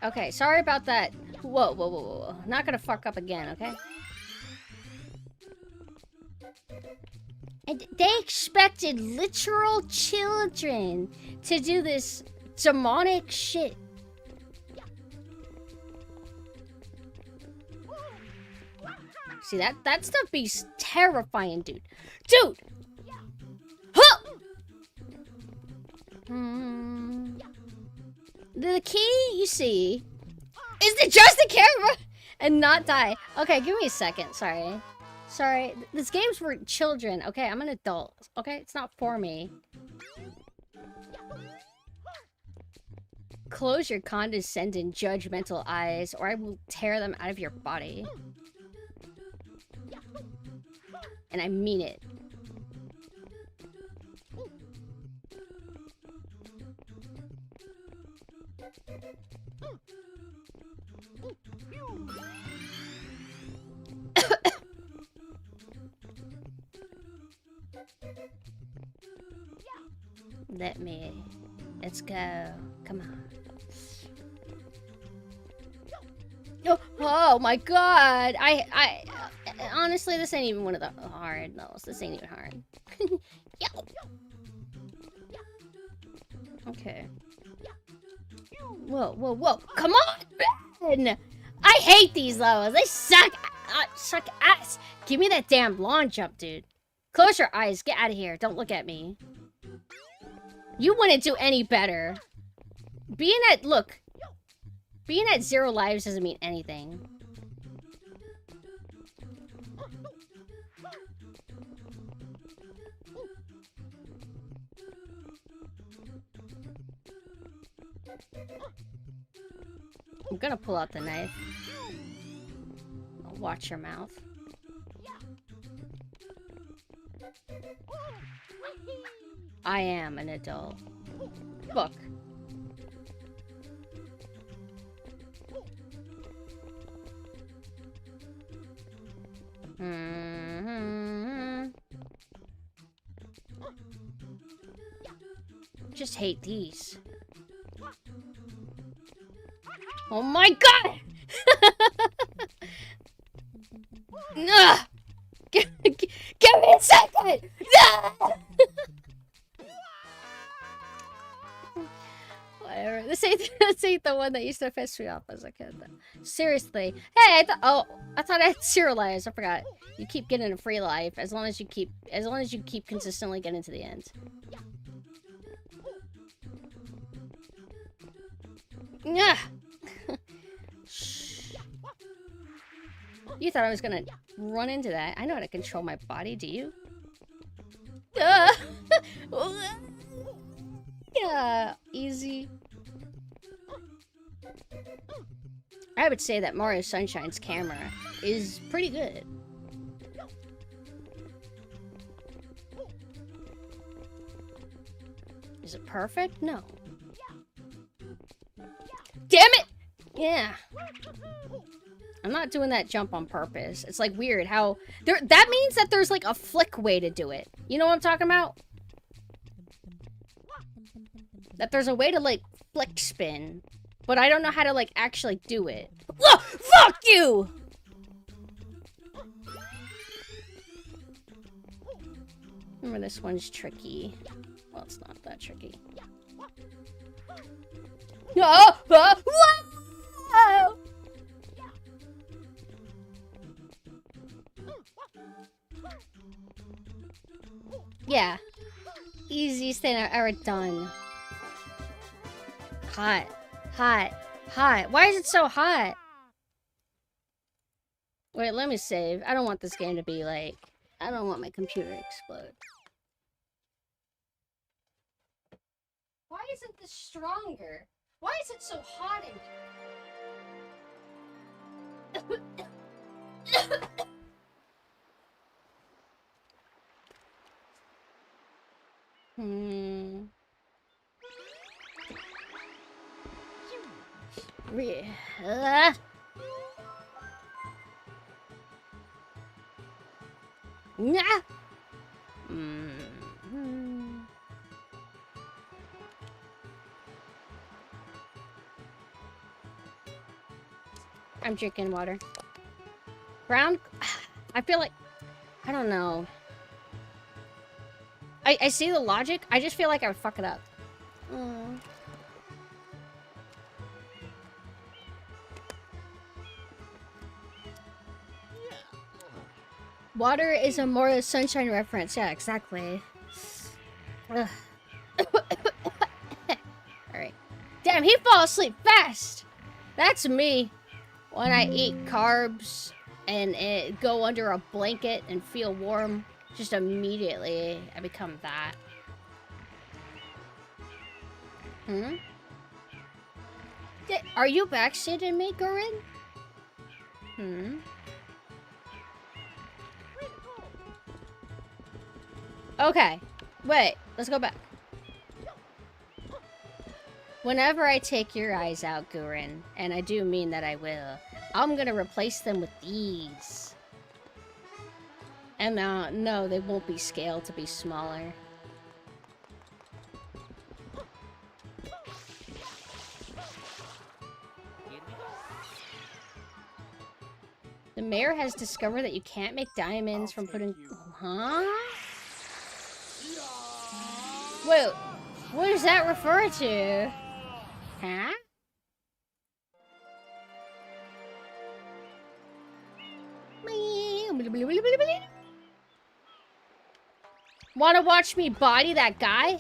Okay, sorry about that. Whoa, whoa, whoa, whoa. Not gonna fuck up again, okay? And they expected literal children to do this demonic shit. See, that stuff be terrifying, dude. Dude! Huh! The key, you see, is to adjust the camera and not die. Okay, give me a second. Sorry. Sorry. This game's for children. Okay, I'm an adult. Okay, it's not for me. Close your condescending, judgmental eyes, or I will tear them out of your body. And I mean it. Let's go. Come on. Oh my god! I honestly, this ain't even one of the hard levels. This ain't even hard. Okay. Whoa, whoa, whoa! Come on, man! I hate these levels. They suck. Suck ass. Give me that damn lawn jump, dude. Close your eyes. Get out of here. Don't look at me. You wouldn't do any better. Being at 0 lives doesn't mean anything. I'm gonna pull out the knife. Watch your mouth. I am an adult. Look. Just hate these. Oh my god! Give me a second! Whatever. This ain't the one that used to piss me off as a kid. Seriously. Hey, I thought I had 0 lives. I forgot. You keep getting a free life as long as you keep consistently getting to the end. Yeah. You thought I was gonna run into that. I know how to control my body, do you? Yeah, easy. I would say that Mario Sunshine's camera is pretty good. Is it perfect? No. Damn it! Yeah. I'm not doing that jump on purpose. It's like weird how that means that there's like a flick way to do it. You know what I'm talking about? That there's a way to like flick spin, but I don't know how to like actually do it. Oh, fuck you! Remember, this one's tricky. Well, it's not that tricky. Oh, whoa! Yeah. Easiest thing I've ever done. Hot. Hot. Hot. Why is it so hot? Wait, let me save. I don't want this game to be like... I don't want my computer to explode. Why isn't this stronger? Why is it so hot in Nah. I'm drinking water. Brown? I feel like... I don't know. I see the logic. I just feel like I would fuck it up. Water is a Mario Sunshine reference. Yeah, exactly. Alright. Damn, he falls asleep fast! That's me. When I eat carbs and go under a blanket and feel warm, just immediately I become that. Are you backseating me, Gorin? Okay. Wait, let's go back. Whenever I take your eyes out, Gurin, and I do mean that I will, I'm gonna replace them with these. And no, they won't be scaled to be smaller. The mayor has discovered that you can't make diamonds from putting... Huh? Wait, what does that refer to? Huh? Wanna watch me body that guy?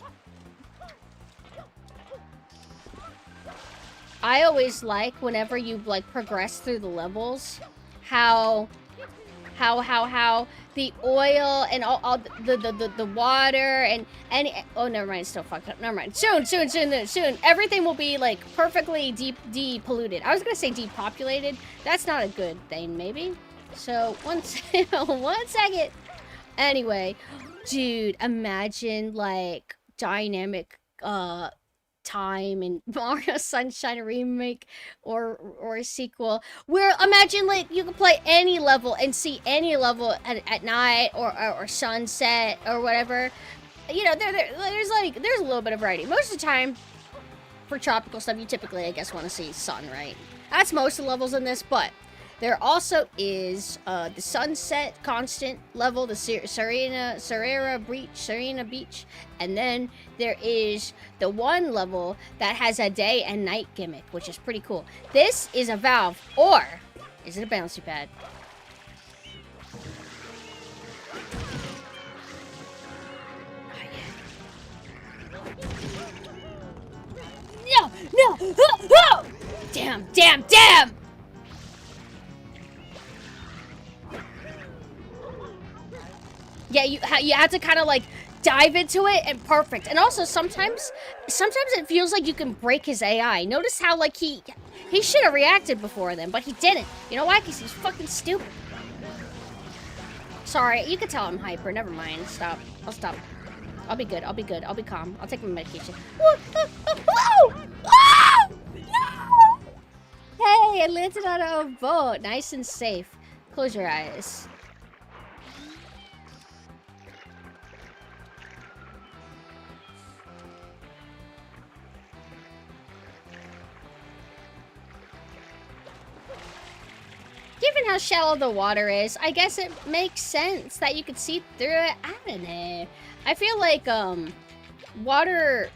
I always like whenever you like progress through the levels, how the oil and all the water and oh, never mind, it's still fucked up. Never mind. Soon, everything will be like perfectly depolluted. I was gonna say depopulated. That's not a good thing, maybe. So one second. Anyway, dude, imagine like dynamic time and Mario Sunshine remake or a sequel where imagine like you can play any level and see any level at night or sunset or whatever. You know, there's a little bit of variety. Most of the time for tropical stuff you typically, I guess, want to see sun, right? That's most of the levels in this, but there also is the sunset constant level, the Serena Beach, and then there is the one level that has a day and night gimmick, which is pretty cool. This is a valve, or is it a bouncy pad? No! Oh! Damn! Yeah, you have to kind of like dive into it and perfect. And also sometimes it feels like you can break his AI. Notice how like he He should have reacted before then, but he didn't. You know why? Because he's fucking stupid. Sorry, you can tell I'm hyper. Never mind. Stop. I'll stop. I'll be good. I'll be good. I'll be calm. I'll take my medication. Hey, I landed on a boat. Nice and safe. Close your eyes. Given how shallow the water is, I guess it makes sense that you could see through it. I don't know. I feel like, water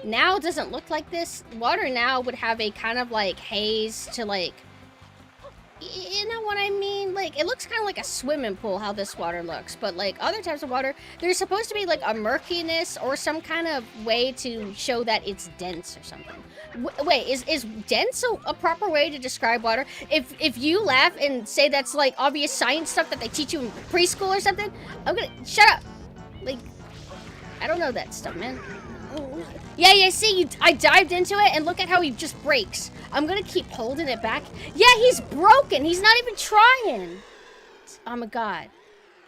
now doesn't look like this. Water now would have a kind of, like, haze to, like, you know what I mean? Like, it looks kind of like a swimming pool, how this water looks. But, like, other types of water, there's supposed to be, like, a murkiness or some kind of way to show that it's dense or something. Wait, is dense a proper way to describe water? If you laugh and say that's, like, obvious science stuff that they teach you in preschool or something, I'm gonna... Shut up! Like, I don't know that stuff, man. Yeah, see, I dived into it, and look at how he just breaks. I'm gonna keep holding it back. Yeah, he's broken. He's not even trying. Oh, my God.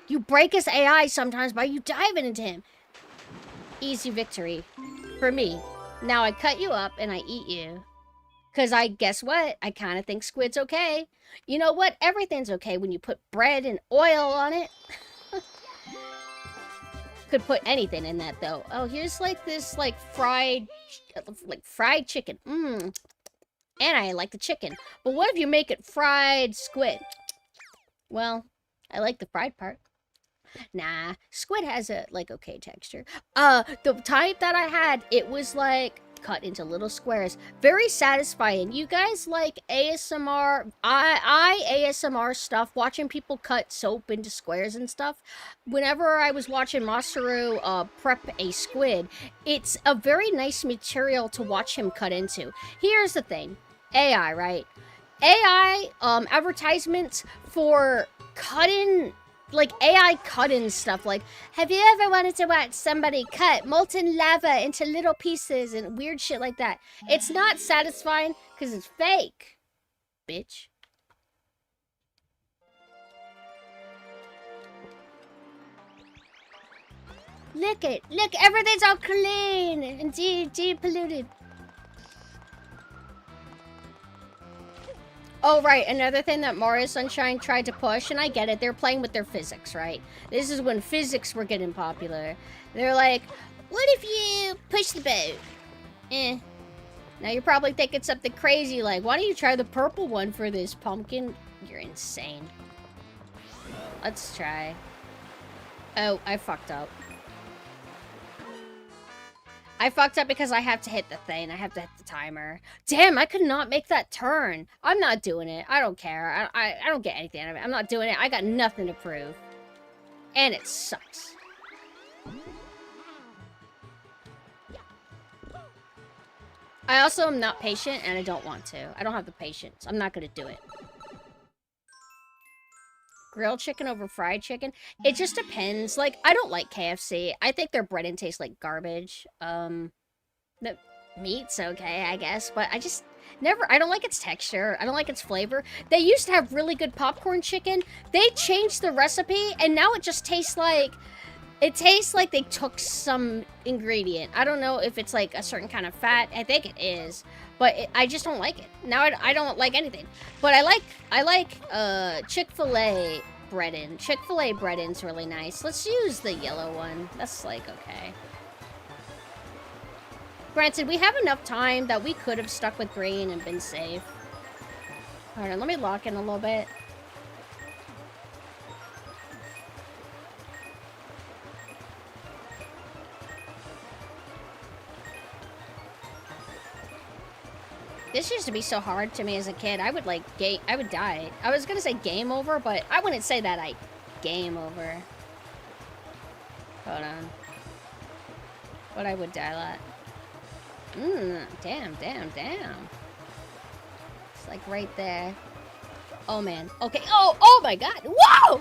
You break his AI sometimes by you diving into him. Easy victory. For me. Now I cut you up, and I eat you. Because guess what? I kind of think squid's okay. You know what? Everything's okay when you put bread and oil on it. Could put anything in that, though. Oh, here's, like, this, like, fried chicken. And I like the chicken. But what if you make it fried squid? Well, I like the fried part. Nah, squid has a, like, okay texture. The type that I had, it was, like, cut into little squares. Very satisfying. You guys like ASMR? I ASMR stuff, watching people cut soap into squares and stuff. Whenever I was watching Masaru prep a squid, it's a very nice material to watch him cut into. Here's the thing. AI, right? AI advertisements for cutting... like AI cutting stuff, like, have you ever wanted to watch somebody cut molten lava into little pieces and weird shit like that? It's not satisfying because it's fake, bitch. Look, everything's all clean and de-polluted. Oh, right, another thing that Mario Sunshine tried to push, and I get it, they're playing with their physics, right? This is when physics were getting popular. They're like, what if you push the boat? Now you're probably thinking something crazy like, why don't you try the purple one for this, Pumpkin? You're insane. Let's try. Oh, I fucked up. I fucked up because I have to hit the thing. I have to hit the timer. Damn, I could not make that turn. I'm not doing it. I don't care. I don't get anything out of it. I'm not doing it. I got nothing to prove. And it sucks. I also am not patient, and I don't want to. I don't have the patience. I'm not going to do it. Grilled chicken over fried chicken? It just depends. Like, I don't like KFC. I think their breading tastes like garbage. The meat's okay, I guess. But I just I don't like its texture. I don't like its flavor. They used to have really good popcorn chicken. They changed the recipe, and now it just tastes like... It tastes like they took some ingredient. I don't know if it's like a certain kind of fat. I think it is. But I just don't like it. Now I don't like anything. But I like Chick-fil-A breading. Chick-fil-A breading's really nice. Let's use the yellow one. That's like okay. Granted, we have enough time that we could have stuck with green and been safe. Alright, let me lock in a little bit. This used to be so hard to me as a kid. I would like I would die. I was gonna say game over, but I wouldn't say that game over. Hold on. But I would die a lot. Damn. It's like right there. Oh man. Okay. Oh my god. Whoa!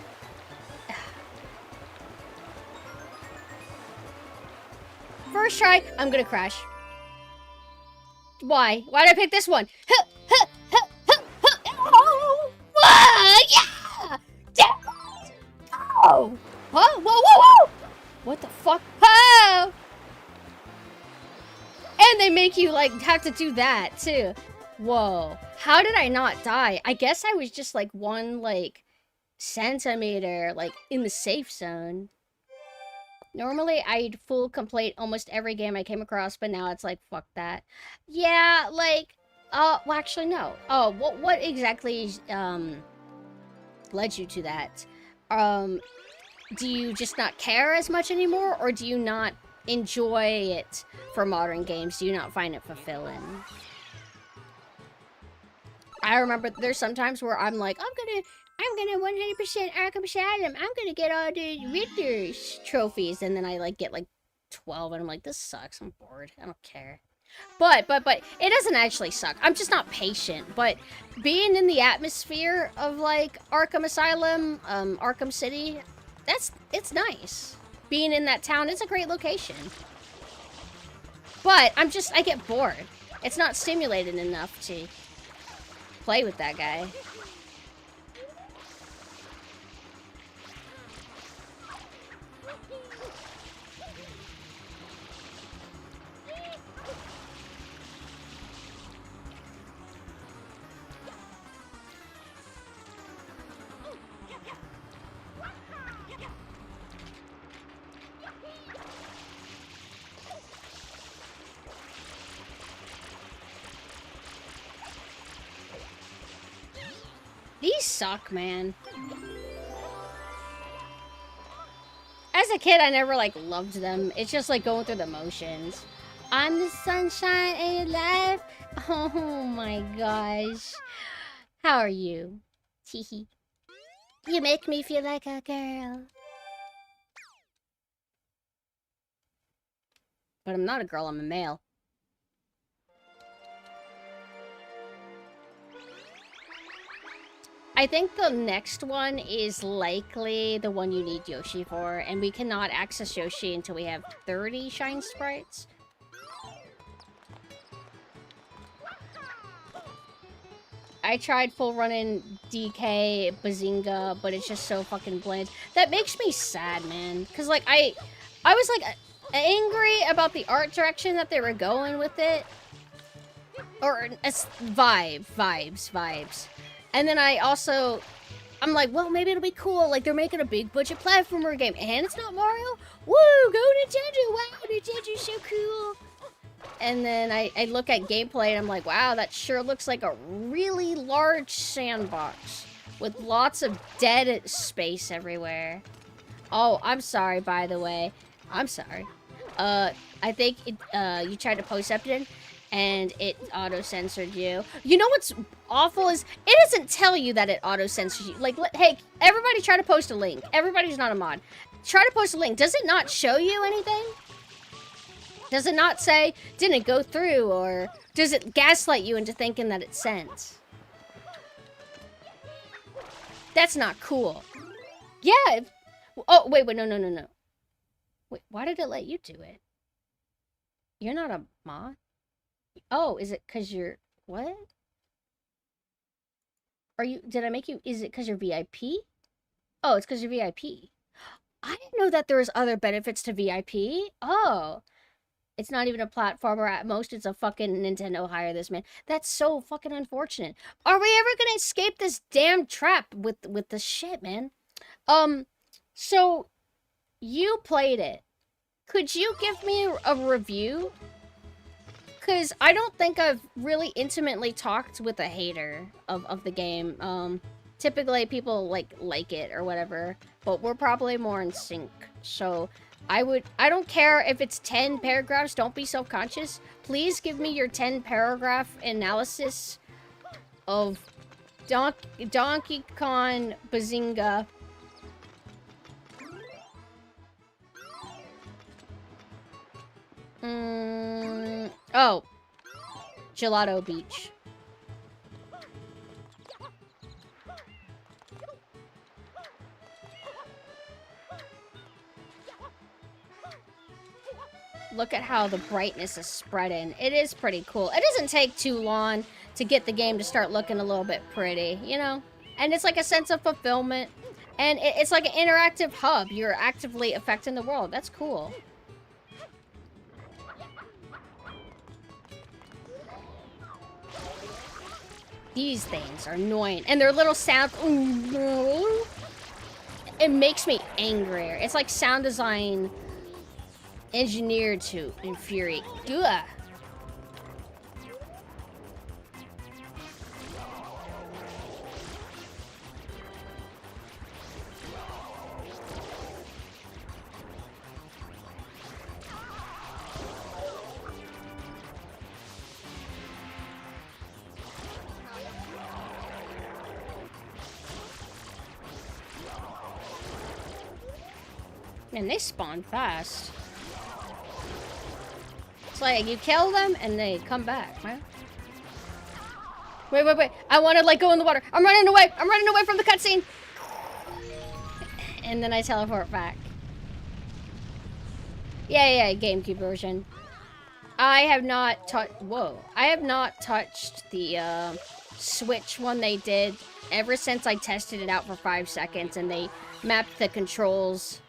First try, I'm gonna crash. Why? Why did I pick this one? Whoa! Huh? Whoa, whoa, whoa! What the fuck? Oh! And they make you, like, have to do that, too. Whoa. How did I not die? I guess I was just, like, 1, like, centimeter, like, in the safe zone. Normally, I'd full complete almost every game I came across, but now it's like, fuck that. Yeah, like, well, actually, no. Oh, what exactly, led you to that? Do you just not care as much anymore, or do you not enjoy it for modern games? Do you not find it fulfilling? I remember there's sometimes where I'm like, I'm gonna 100% Arkham Asylum. I'm gonna get all the Richter's trophies, and then I like get like 12, and I'm like, this sucks. I'm bored. I don't care. But it doesn't actually suck. I'm just not patient. But being in the atmosphere of like Arkham Asylum, Arkham City, it's nice. Being in that town, it's a great location. But I get bored. It's not stimulating enough to play with that guy. These suck, man. As a kid, I never, like, loved them. It's just, like, going through the motions. I'm the sunshine in your life. Oh, my gosh. How are you? Teehee. You make me feel like a girl. But I'm not a girl, I'm a male. I think the next one is likely the one you need Yoshi for, and we cannot access Yoshi until we have 30 Shine Sprites. I tried full running DK, Bazinga, but it's just so fucking bland. That makes me sad, man. Because, like, I was, like, angry about the art direction that they were going with it. Or, it's vibes. And then I'm like, well, maybe it'll be cool. Like, they're making a big budget platformer game. And it's not Mario? Woo, go Nintendo. Wow, Nintendo's so cool. And then I look at gameplay and I'm like, wow, that sure looks like a really large sandbox. With lots of dead space everywhere. Oh, I'm sorry, by the way. I'm sorry. I think you tried to post something and it auto-censored you. You know what's awful is it doesn't tell you that it auto-censors you. Like, hey, everybody try to post a link. Everybody's not a mod. Try to post a link. Does it not show you anything? Does it not say, didn't go through, or does it gaslight you into thinking that it's sent? That's not cool. Yeah. Oh, wait, no. Wait, why did it let you do it? You're not a mod? Oh, is it because you're... What? Are you... Did I make you... Is it because you're VIP? Oh, it's because you're VIP. I didn't know that there was other benefits to VIP. Oh. It's not even a platformer. At most, it's a fucking Nintendo hire this man. That's so fucking unfortunate. Are we ever gonna escape this damn trap with the shit, man? So... You played it. Could you give me a review? Because I don't think I've really intimately talked with a hater of the game. Typically people like it or whatever, but we're probably more in sync. So I don't care if it's 10 paragraphs, don't be self-conscious. Please give me your 10 paragraph analysis of Donkey Kong Bazinga. Oh. Gelato Beach. Look at how the brightness is spreading. It is pretty cool. It doesn't take too long to get the game to start looking a little bit pretty, you know? And it's like a sense of fulfillment. And it's like an interactive hub. You're actively affecting the world. That's cool. These things are annoying. And their little sound... It makes me angrier. It's like sound design engineered to infuriate. Ugh. Man, they spawn fast. It's like you kill them and they come back, man. Wait, wait, wait. I want to like go in the water. I'm running away. I'm running away from the cutscene. And then I teleport back. Yeah, GameCube version. I have not touched... Whoa. I have not touched the Switch one they did ever since I tested it out for 5 seconds and they mapped the controls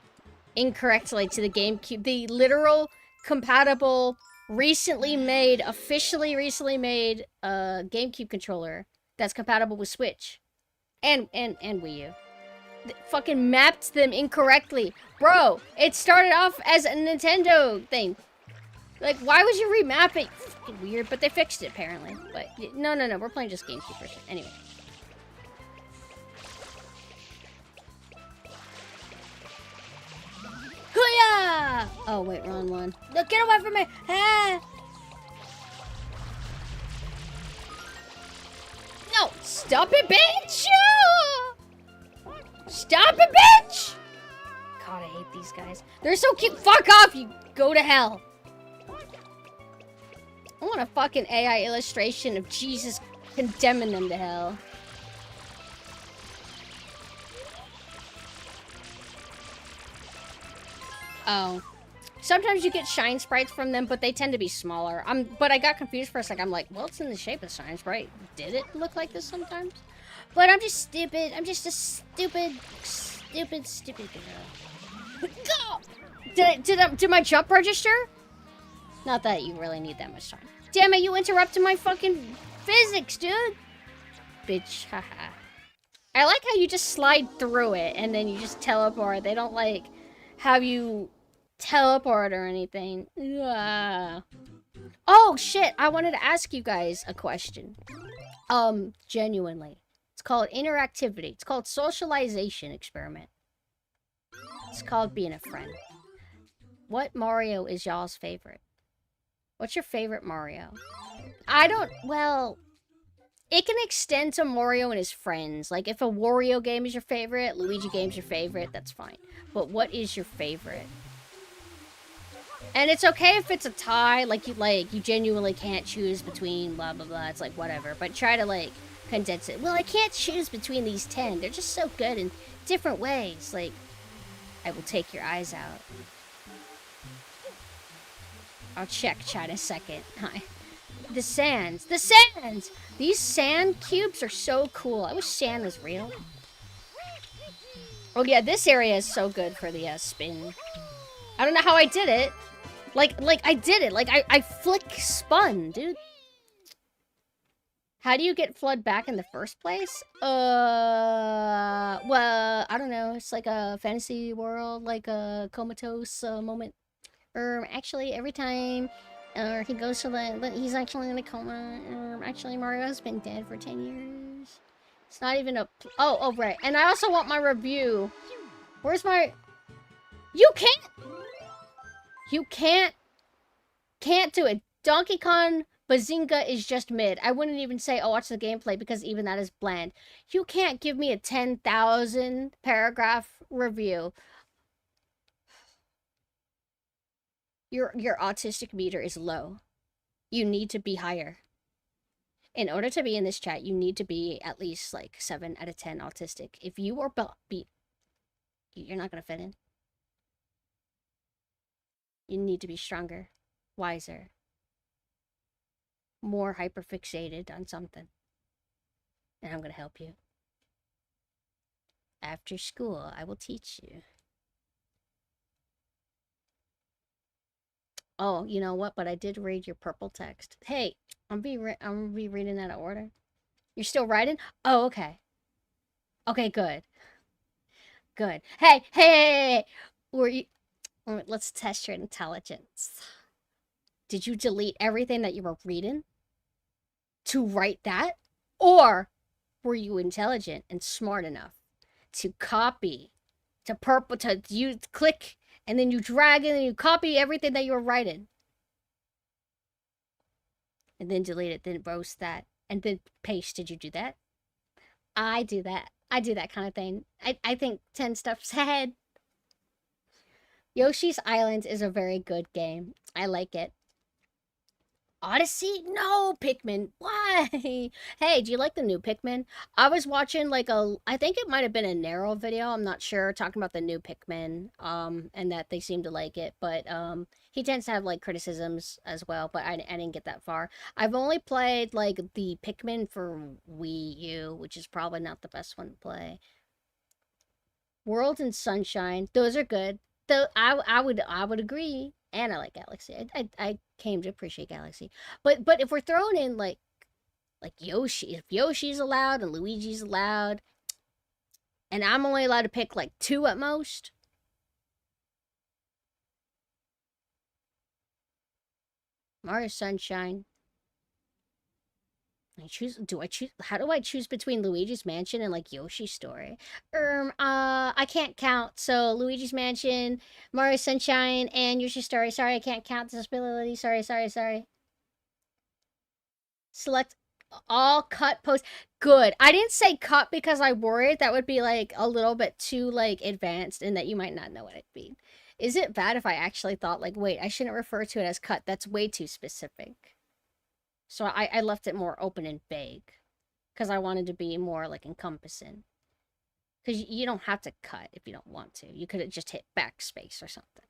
incorrectly to the GameCube. The literal compatible, officially recently made GameCube controller that's compatible with Switch and Wii U. They fucking mapped them incorrectly. Bro, it started off as a Nintendo thing. Like, why would you remap it? Fucking weird, but they fixed it apparently. But no, we're playing just GameCube version. Anyway. Hoo-yah! Oh, wait, wrong one. No, get away from me! Ah! No! Stop it, bitch! Stop it, bitch! God, I hate these guys. They're so cute. Fuck off, you go to hell. I want a fucking AI illustration of Jesus condemning them to hell. Oh. Sometimes you get shine sprites from them, but they tend to be smaller. But I got confused for a second. I'm like, well, it's in the shape of shine sprite. Did it look like this sometimes? But I'm just stupid. I'm just a stupid girl. Go! Did my jump register? Not that you really need that much time. Damn it, you interrupted my fucking physics, dude. Bitch, haha. I like how you just slide through it and then you just teleport. They don't like have you teleport or anything. Ugh. Oh shit, I wanted to ask you guys a question. Genuinely. It's called interactivity. It's called socialization experiment. It's called being a friend. What Mario is y'all's favorite? What's your favorite Mario? Well, it can extend to Mario and his friends. Like, if a Wario game is your favorite, Luigi game's your favorite, that's fine. But what is your favorite? And it's okay if it's a tie, like you genuinely can't choose between blah, blah, blah. It's like, whatever. But try to, like, condense it. Well, I can't choose between these 10. They're just so good in different ways. Like, I will take your eyes out. I'll check chat in a second. Hi. The sands. The sands! These sand cubes are so cool. I wish sand was real. Oh yeah, this area is so good for the spin. I don't know how I did it. Like I did it. Like, I flick spun, dude. How do you get Flood back in the first place? Well, I don't know. It's like a fantasy world, like a comatose moment. Actually, every time he goes to he's actually in a coma. Actually, Mario has been dead for 10 years. It's not even a... Oh, right. And I also want my review. Where's my... You can't do it. Donkey Kong Bazinga is just mid. I wouldn't even say, oh, watch the gameplay, because even that is bland. You can't give me a 10,000 paragraph review. Your autistic meter is low. You need to be higher. In order to be in this chat, you need to be at least like 7 out of 10 autistic. If you are you're not gonna fit in. You need to be stronger, wiser, more hyperfixated on something. And I'm gonna help you. After school, I will teach you. Oh, you know what? But I did read your purple text. Hey, I'm gonna be reading out of order. You're still writing? Oh, okay. Okay, good. Good. Hey! Were you... Let's test your intelligence. Did you delete everything that you were reading to write that? Or were you intelligent and smart enough to copy, you click, and then you drag it and you copy everything that you were writing? And then delete it, then roast that, and then paste. Did you do that? I do that. I do that kind of thing. I think 10 steps ahead. Yoshi's Island is a very good game. I like it. Odyssey? No, Pikmin. Why? Hey, do you like the new Pikmin? I was watching like I think it might have been a Narrow video, I'm not sure, talking about the new Pikmin, and that they seem to like it, but, he tends to have like criticisms as well, but I didn't get that far. I've only played like the Pikmin for Wii U, which is probably not the best one to play. World and Sunshine, those are good. Though I would agree. And I like Galaxy. I came to appreciate Galaxy. But if we're throwing in like Yoshi, if Yoshi's allowed and Luigi's allowed, and I'm only allowed to pick like 2 at most. Mario Sunshine. How do I choose between Luigi's Mansion and like Yoshi's Story? I can't count. So Luigi's Mansion, Mario Sunshine, and Yoshi's Story. Sorry, I can't count disability. Sorry. Select all cut post. Good. I didn't say cut because I worried that would be like a little bit too like advanced and that you might not know what it'd be. Is it bad if I actually thought like, wait, I shouldn't refer to it as cut? That's way too specific. So I left it more open and vague. Because I wanted to be more, like, encompassing. Because you don't have to cut if you don't want to. You could have just hit backspace or something.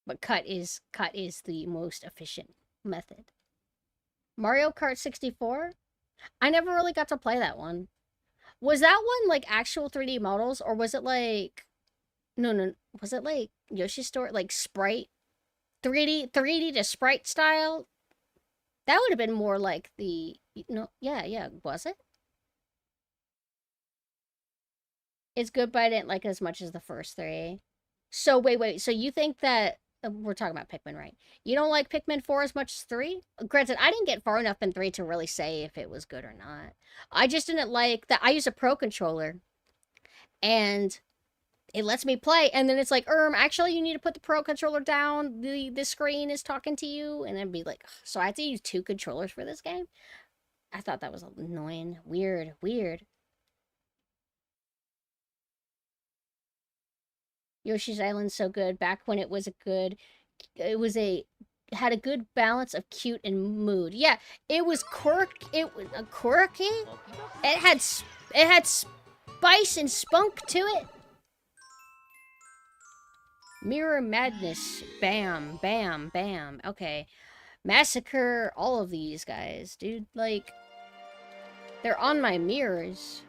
But cut is the most efficient method. Mario Kart 64? I never really got to play that one. Was that one, like, actual 3D models? Or was it, like... No. Was it, like, Yoshi's Story? Like, sprite? 3D to sprite style? That would have been more like the... No, yeah, was it? It's good, but I didn't like it as much as the first 3. So, wait. So you think that... we're talking about Pikmin, right? You don't like Pikmin 4 as much as 3? Granted, I didn't get far enough in 3 to really say if it was good or not. I just didn't like that. I use a Pro Controller. And... it lets me play, and then it's like, actually, you need to put the Pro Controller down. The screen is talking to you, and I'd be like, ugh, so I have to use 2 controllers for this game? I thought that was annoying. Weird. Yoshi's Island's so good. Back when it was had a good balance of cute and mood. Yeah, it was quirky. It had spice and spunk to it. Mirror Madness. Bam. Okay. Massacre. All of these guys, dude. Like, they're on my mirrors.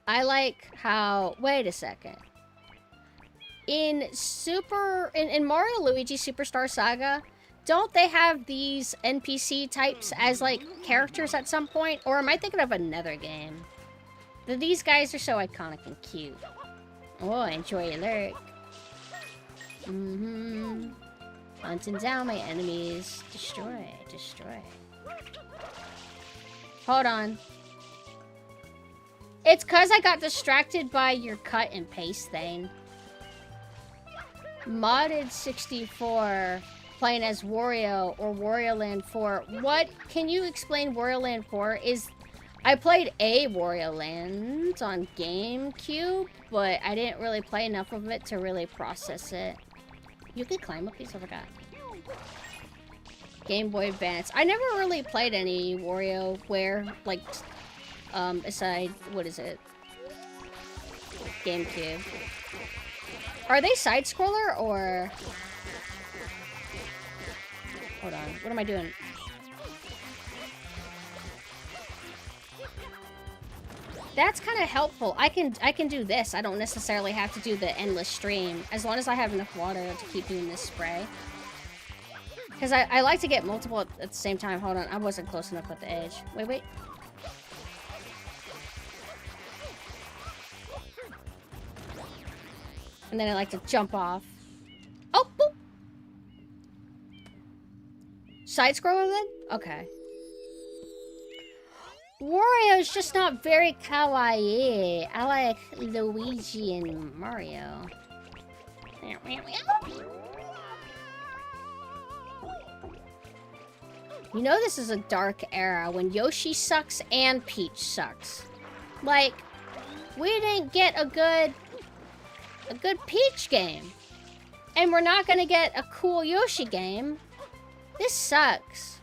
I like how... wait a second. In Mario Luigi Superstar Saga... don't they have these NPC types as, like, characters at some point? Or am I thinking of another game? These guys are so iconic and cute. Oh, enjoy your lurk. Hunting down my enemies. Destroy. Hold on. It's because I got distracted by your cut and paste thing. Modded 64... playing as Wario or Wario Land 4. What? Can you explain Wario Land 4? I played a Wario Land on GameCube, but I didn't really play enough of it to really process it. You could climb up these, I forgot. Game Boy Advance. I never really played any WarioWare, like, aside, what is it? GameCube. Are they side-scroller, or... Hold on. What am I doing? That's kind of helpful. I can do this. I don't necessarily have to do the endless stream. As long as I have enough water to keep doing this spray. Because I like to get multiple at the same time. Hold on. I wasn't close enough with the edge. Wait. And then I like to jump off. Oh, boop! Side scroller then? Okay. Wario's just not very kawaii. I like Luigi and Mario. You know this is a dark era when Yoshi sucks and Peach sucks. Like, we didn't get a good Peach game. And we're not gonna get a cool Yoshi game. This sucks.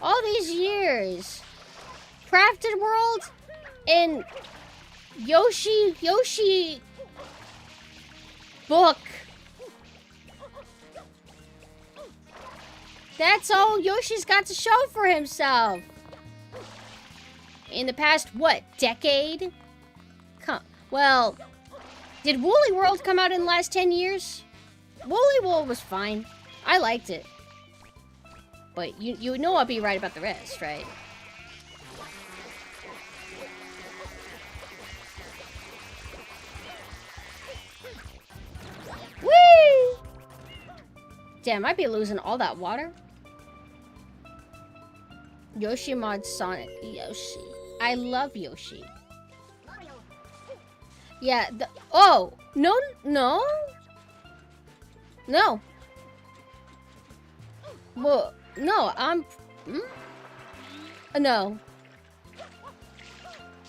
All these years. Crafted World and Yoshi book. That's all Yoshi's got to show for himself. In the past, what, decade? Well, did Woolly World come out in the last 10 years? Woolly World was fine. I liked it. But you know I'll be right about the rest, right? Whee! Damn, I'd be losing all that water. Yoshi mod Sonic Yoshi. I love Yoshi. Yeah, oh! No. Well, no, no.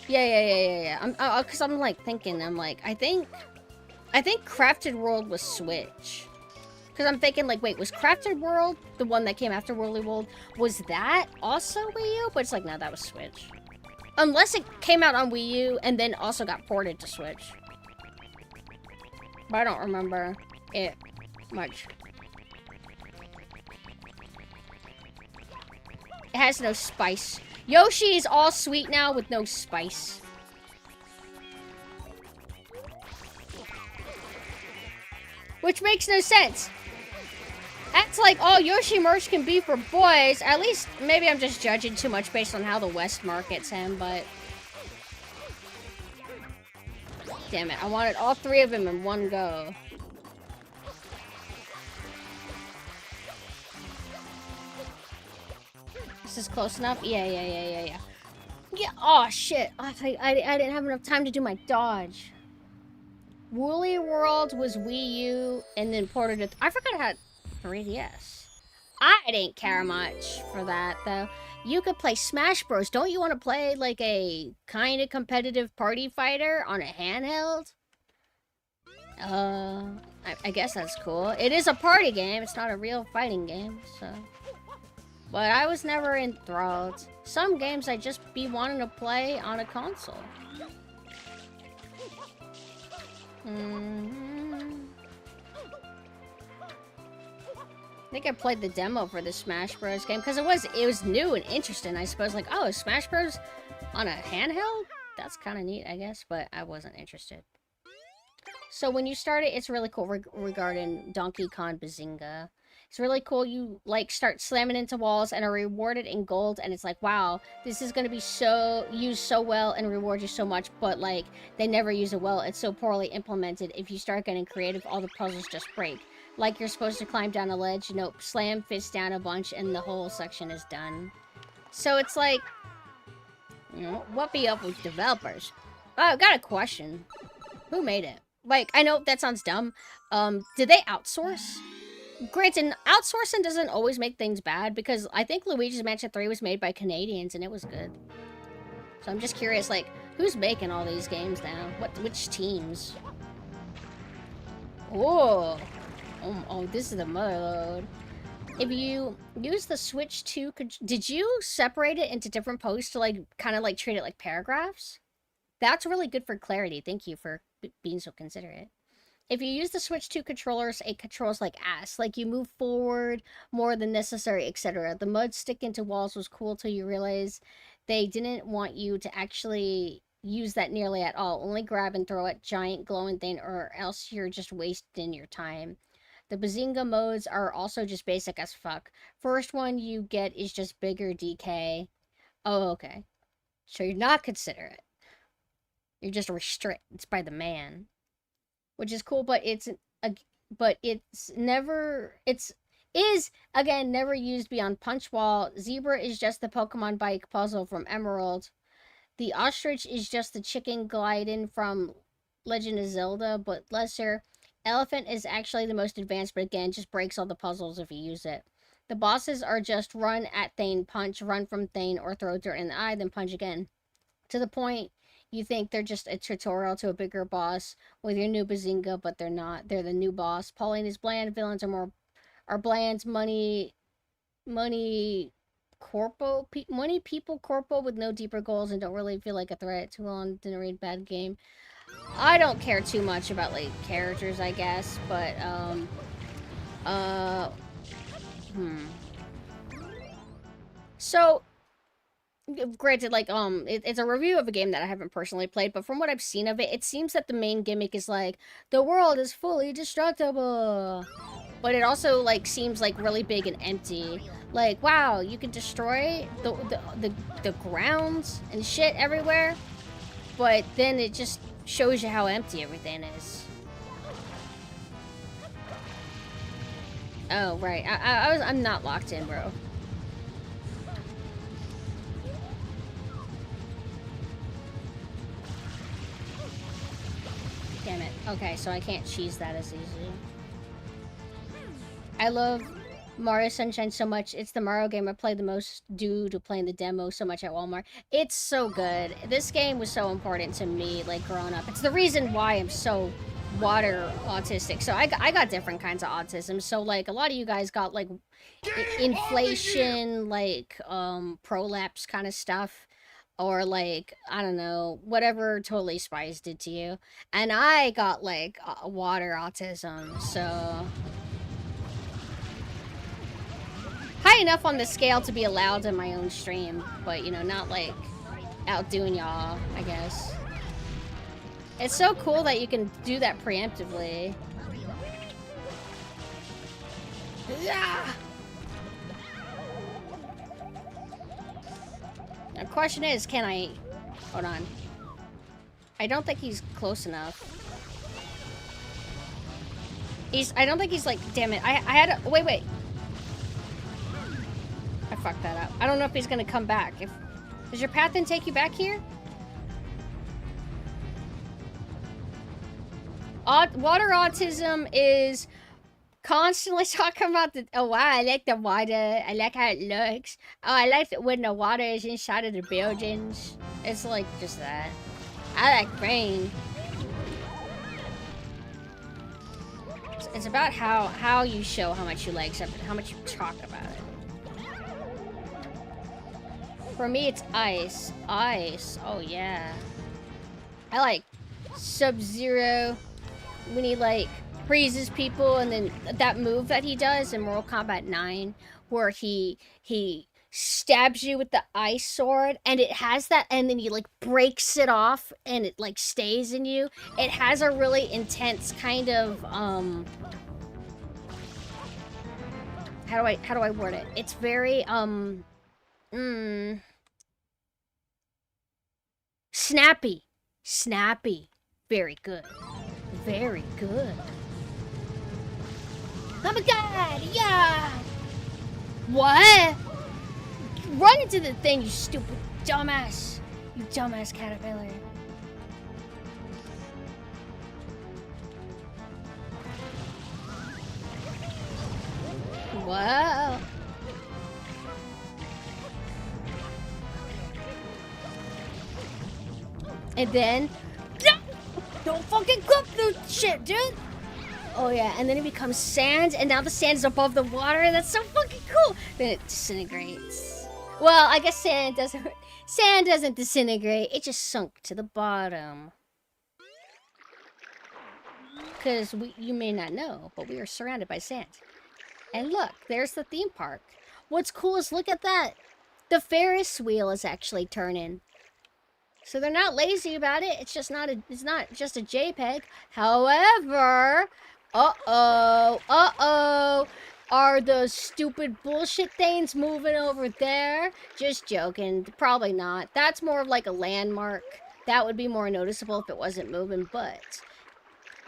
Yeah. Cause I'm like thinking, I think Crafted World was Switch. Cause I'm thinking like, wait, was Crafted World the one that came after Woolly World? Was that also Wii U? But it's like, no, that was Switch. Unless it came out on Wii U and then also got ported to Switch. But I don't remember it much. It has no spice. Yoshi is all sweet now with no spice. Which makes no sense. That's like all Yoshi merch can be for boys. At least, maybe I'm just judging too much based on how the West markets him, but... Damn it, I wanted all three of them in one go. This is close enough? Yeah. Yeah, oh shit. I didn't have enough time to do my dodge. Woolly World was Wii U and then ported it. I forgot I had 3DS. I didn't care much for that though. You could play Smash Bros. Don't you want to play like a kind of competitive party fighter on a handheld? I guess that's cool. It is a party game. It's not a real fighting game, so. But I was never enthralled. Some games I just be wanting to play on a console. I think I played the demo for the Smash Bros. Game because it was new and interesting. I suppose like, oh, Smash Bros. On a handheld? That's kind of neat, I guess, but I wasn't interested. So when you start it, it's really cool regarding Donkey Kong Bazinga. It's really cool. You like start slamming into walls and are rewarded in gold, and it's like, wow, this is gonna be used so well and reward you so much, but like they never use it well. It's so poorly implemented. If you start getting creative, all the puzzles just break. Like you're supposed to climb down a ledge, nope, slam fist down a bunch, and the whole section is done. So it's like, you know, what be up with developers? Oh, I've got a question. Who made it? Like, I know that sounds dumb. Did they outsource? Granted, outsourcing doesn't always make things bad, because I think Luigi's Mansion 3 was made by Canadians, and it was good. So I'm just curious, like, who's making all these games now? Which teams? Oh, this is the motherload. If you use the Switch 2, did you separate it into different posts to, like, kind of, like, treat it like paragraphs? That's really good for clarity. Thank you for being so considerate. if you use the Switch 2 controllers, it controls like ass. Like, you move forward more than necessary, etc. The mud sticking to walls was cool till you realize they didn't want you to actually use that nearly at all. Only grab and throw at giant glowing thing, or else you're just wasting your time. The Bazinga modes are also just basic as fuck. First one you get is just bigger DK. Oh, okay. So you're not considerate. You're just restrict. It's by the man, which is cool, but it's never used beyond Punch Wall. Zebra is just the Pokemon bike puzzle from Emerald. The ostrich is just the chicken gliding from Legend of Zelda, but lesser. Elephant is actually the most advanced, but again, just breaks all the puzzles if you use it. The bosses are just run at Thane, punch, run from Thane, or throw dirt in the eye, then punch again. To the point you think they're just a tutorial to a bigger boss with your new Bazinga, but they're not. They're the new boss. Pauline is bland. Villains are bland. Money people corpo with no deeper goals and don't really feel like a threat. Too long, didn't read, bad game. I don't care too much about like characters, I guess, but So, granted, like, it's a review of a game that I haven't personally played, but from what I've seen of it, it seems that the main gimmick is, like, the world is fully destructible. But it also, like, seems, like, really big and empty. Like, wow, you can destroy the grounds and shit everywhere, but then it just shows you how empty everything is. Oh, right. I'm not locked in, bro. Damn it. Okay, so I can't cheese that as easily. I love Mario Sunshine so much. It's the Mario game I played the most due to playing the demo so much at Walmart. It's so good. This game was so important to me, like, growing up. It's the reason why I'm so water autistic. So I got different kinds of autism. So, like, a lot of you guys got, like, inflation, like, prolapse kind of stuff. Or, like, I don't know, whatever Totally Spies did to you. And I got, like, water autism, so... high enough on the scale to be allowed in my own stream, but, you know, not, like, outdoing y'all, I guess. It's so cool that you can do that preemptively. Yeah! The question is, can I... hold on. I don't think he's close enough. I don't think he's like... damn it. I had a... wait. I fucked that up. I don't know if he's gonna come back. Does your path then take you back here? Water autism is constantly talking about the... oh, wow, I like the water. I like how it looks. Oh, I like it when the water is inside of the buildings. It's like just that. I like rain. It's about how you show how much you like something, how much you talk about it. For me, it's ice. Ice. Oh, yeah. I like Sub-Zero when he, like, freezes people, and then that move that he does in Mortal Kombat 9 where he stabs you with the ice sword, and it has that, and then he, like, breaks it off and it, like, stays in you. It has a really intense kind of how do I word it? It's very snappy. Very good. Very good. Oh my god, yeah! What? Run into the thing, you stupid dumbass. You dumbass caterpillar. Wow. And then... don't fucking cook the shit, dude! Oh yeah, and then it becomes sand, and now the sand is above the water. That's so fucking cool. Then it disintegrates. Well, I guess sand doesn't disintegrate. It just sunk to the bottom. Because you may not know, but we are surrounded by sand. And look, there's the theme park. What's cool is look at that. The Ferris wheel is actually turning. So they're not lazy about it. It's not just a JPEG. However, are those stupid bullshit things moving over there? Just joking. Probably not. That's more of like a landmark. That would be more noticeable if it wasn't moving, but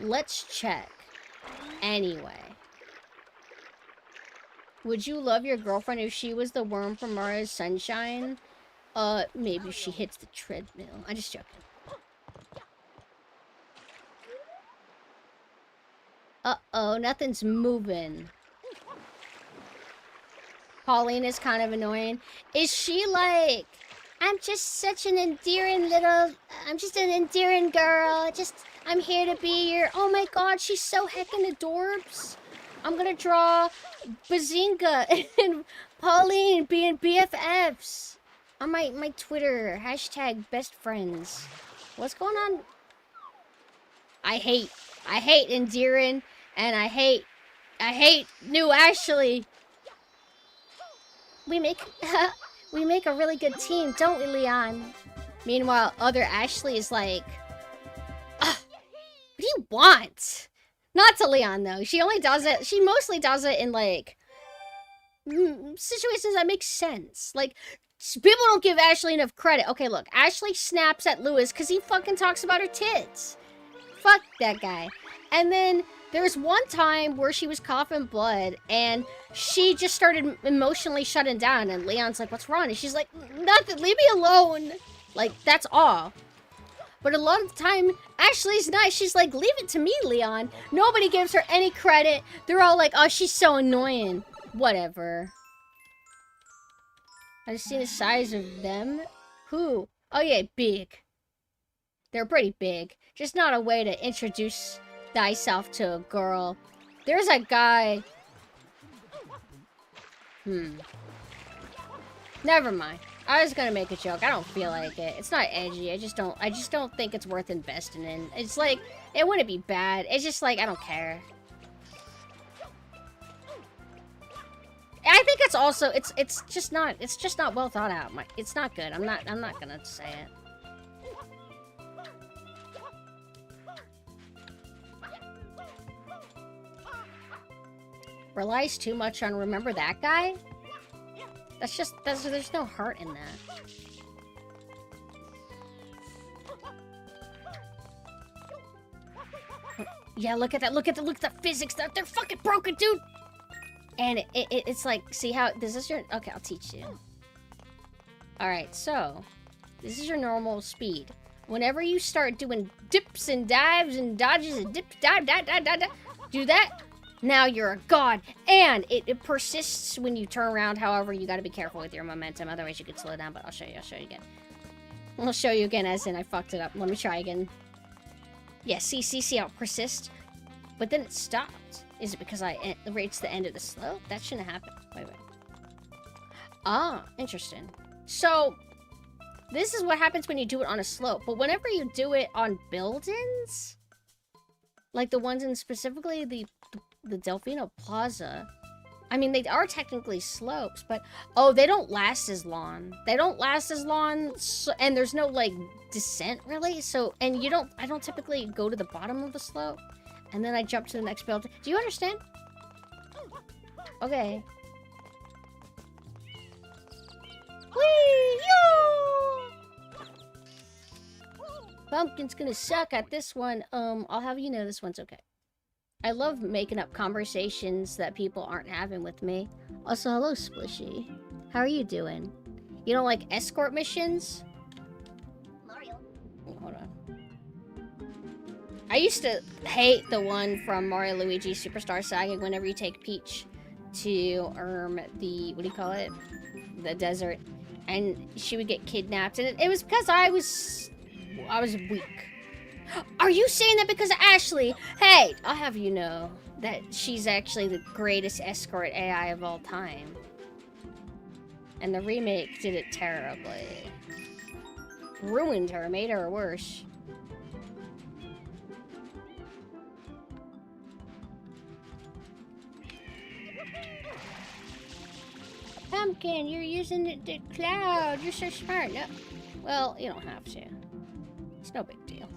let's check. Anyway. Would you love your girlfriend if she was the worm from Mario's Sunshine? Maybe she hits the treadmill. I'm just joking. Uh-oh, nothing's moving. Pauline is kind of annoying. Is she like, I'm just such an endearing little, I'm just an endearing girl. I'm here to be your, oh my god, she's so heckin' adorbs. I'm gonna draw Bazinga and Pauline being BFFs. On my Twitter, hashtag best friends. What's going on? I hate endearing, and I hate new Ashley. We make a really good team, don't we, Leon? Meanwhile, other Ashley is like, what do you want? Not to Leon though. She mostly does it in like situations that make sense. Like, people don't give Ashley enough credit. Okay, look, Ashley snaps at Lewis because he fucking talks about her tits. Fuck that guy. And then there's one time where she was coughing blood and she just started emotionally shutting down and Leon's like, what's wrong? And she's like, nothing, leave me alone. Like, that's all. But a lot of the time, Ashley's nice. She's like, leave it to me, Leon. Nobody gives her any credit. They're all like, oh, she's so annoying. Whatever. I just seen the size of them. Who? Oh yeah, big. They're pretty big. Just not a way to introduce thyself to a girl. There's a guy. Never mind. I was gonna make a joke. I don't feel like it. It's not edgy. I just don't think it's worth investing in. It's like, it wouldn't be bad. It's just like, I don't care. I think it's also, it's just not well thought out. It's not good. I'm not gonna say it. Relies too much on remember that guy? There's no heart in that. Yeah, look at that. Look at the physics. They're fucking broken, dude. And it's like, see how, this is your, okay, I'll teach you. Alright, so, this is your normal speed. Whenever you start doing dips and dives and dodges and dips, dive, do that, now you're a god. And it persists when you turn around, however, you gotta be careful with your momentum, otherwise you could slow down, but I'll show you again. I'll show you again, as in I fucked it up. Let me try again. Yeah, see how it persists? But then it stopped. Is it because I reached the end of the slope? That shouldn't happen. Wait. Ah, interesting. So, this is what happens when you do it on a slope. But whenever you do it on buildings, like the ones in specifically the Delfino Plaza, I mean, they are technically slopes, but, oh, they don't last as long. They don't last as long, so, and there's no, like, descent, really. So, and I don't typically go to the bottom of the slope. And then I jump to the next building. Do you understand? Okay. Whee! Yo! Pumpkin's gonna suck at this one. I'll have you know this one's okay. I love making up conversations that people aren't having with me. Also, hello, Splishy. How are you doing? You don't like escort missions? Mario. Oh, hold on. I used to hate the one from Mario Luigi Superstar Saga whenever you take Peach to, the, what do you call it? The desert. And she would get kidnapped. And it was because I was weak. Are you saying that because of Ashley? Hey, I'll have you know that she's actually the greatest escort AI of all time. And the remake did it terribly. Ruined her, made her worse. Pumpkin, you're using the cloud. You're so smart. No. Well, you don't have to. It's no big deal.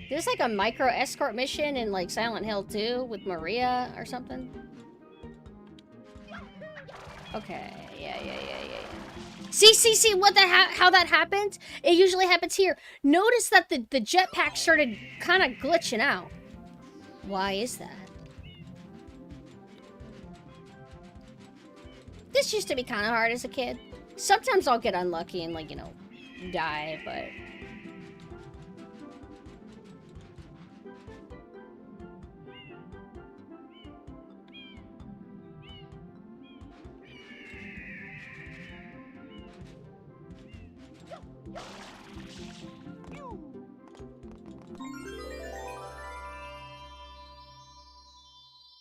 There's like a micro escort mission in like Silent Hill 2 with Maria or something. Okay, yeah. See what how that happened? It usually happens here. Notice that the jetpack started kind of glitching out. Why is that? This used to be kind of hard as a kid. Sometimes I'll get unlucky and like, you know, die, but...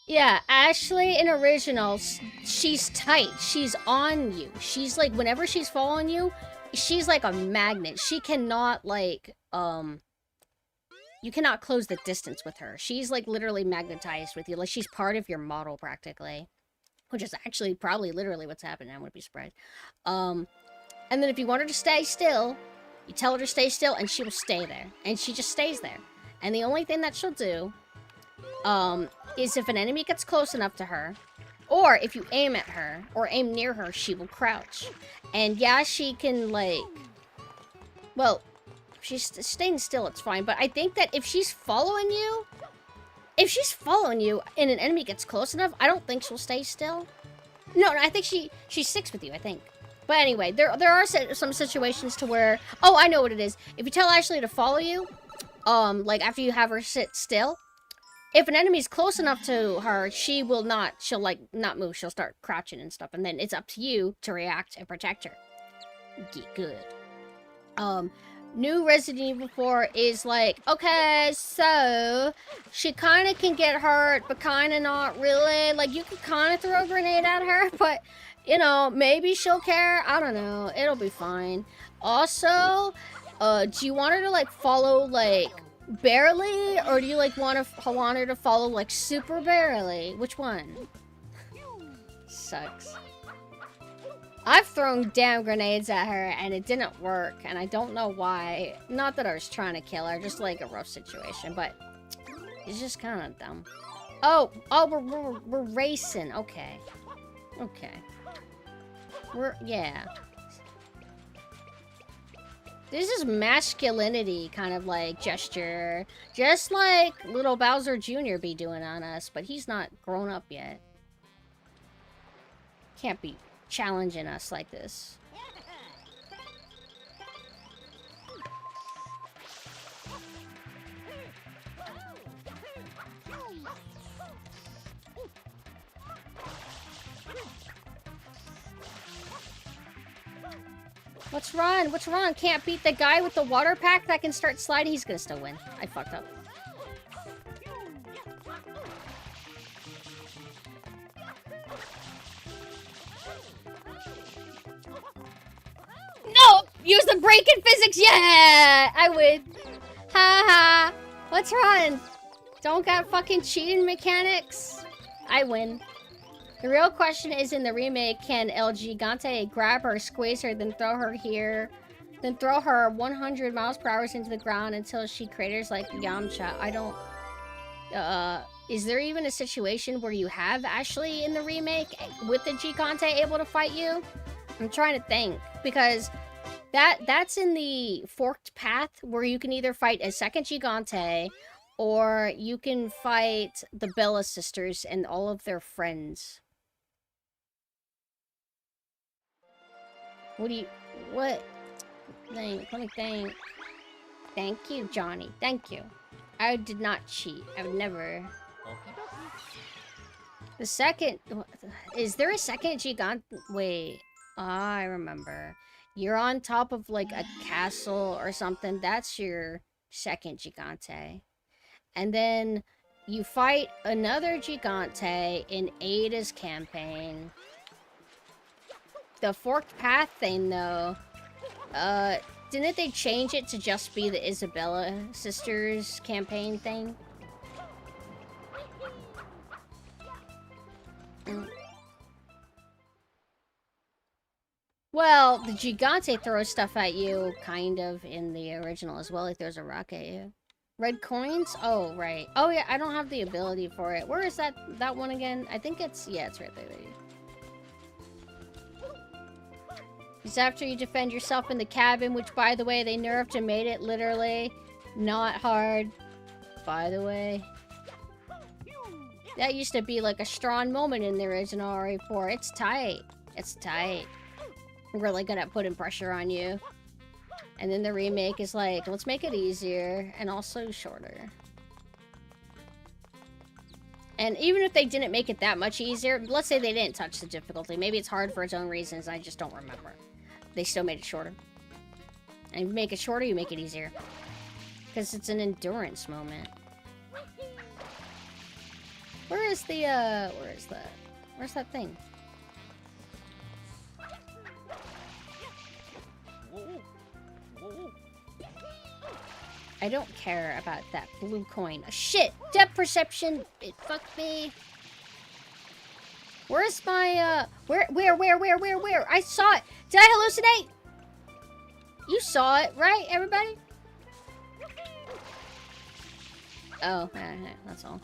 Yeah, Ashley in originals, she's tight. She's on you. She's like, whenever she's following you, she's like a magnet. She cannot like, you cannot close the distance with her. She's like literally magnetized with you. Like she's part of your model practically. Which is actually probably literally what's happening. I wouldn't be surprised. And then if you want her to stay still, you tell her to stay still and she will stay there. And she just stays there. And the only thing that she'll do, is if an enemy gets close enough to her, or if you aim at her, or aim near her, she will crouch. And yeah, she can, like... Well, if she's staying still, it's fine. But I think that if she's following you... If she's following you and an enemy gets close enough, I don't think she'll stay still. No, I think she sticks with you, I think. But anyway, there are some situations to where... Oh, I know what it is. If you tell Ashley to follow you, like after you have her sit still... If an enemy's close enough to her, she'll like not move. She'll start crouching and stuff. And then it's up to you to react and protect her. Get good. New Resident Evil 4 is like, okay, so she kind of can get hurt, but kind of not really. Like, you can kind of throw a grenade at her, but, you know, maybe she'll care. I don't know. It'll be fine. Also, do you want her to, like, follow, like... barely, or do you like want her to follow like super barely? Which one? Sucks. I've thrown damn grenades at her and it didn't work, and I don't know why. Not that I was trying to kill her, just like a rough situation, but it's just kind of dumb. Oh, we're racing. Okay. Yeah. This is masculinity kind of like gesture. Just like little Bowser Jr. be doing on us, but he's not grown up yet. Can't be challenging us like this. What's wrong? What's wrong? Can't beat the guy with the water pack that can start sliding? He's gonna still win. I fucked up. No! Use the break in physics! Yeah! I win. Ha ha. What's wrong? Don't got fucking cheating mechanics? I win. The real question is, in the remake, can El Gigante grab her, squeeze her, then throw her here, then throw her 100 miles per hour into the ground until she craters like Yamcha? I don't... is there even a situation where you have Ashley in the remake with the Gigante able to fight you? I'm trying to think, because that's in the forked path where you can either fight a second Gigante, or you can fight the Bella sisters and all of their friends. What? Let me think. Thank you, Johnny. Thank you. I did not cheat. I would never. The second... Is there a second Gigante? Wait. I remember. You're on top of, like, a castle or something. That's your second Gigante. And then you fight another Gigante in Ada's campaign. The forked path thing, though, didn't they change it to just be the Isabella sisters campaign thing? Well, the Gigante throws stuff at you, kind of, in the original as well. He throws a rock at you. Red coins? Oh, right. Oh, yeah, I don't have the ability for it. Where is that one again? I think it's... Yeah, it's right there. It's after you defend yourself in the cabin, which, by the way, they nerfed and made it literally not hard. By the way. That used to be like a strong moment in the original RE4. It's tight. It's tight. Really good at putting pressure on you. And then the remake is like, let's make it easier and also shorter. And even if they didn't make it that much easier, let's say they didn't touch the difficulty. Maybe it's hard for its own reasons, I just don't remember. They still made it shorter. And if you make it shorter, you make it easier. Because it's an endurance moment. Where is the, where's that thing? I don't care about that blue coin. Shit! Depth perception! It fucked me. Where's my, where? I saw it! Did I hallucinate? You saw it, right, everybody? Oh, that's all.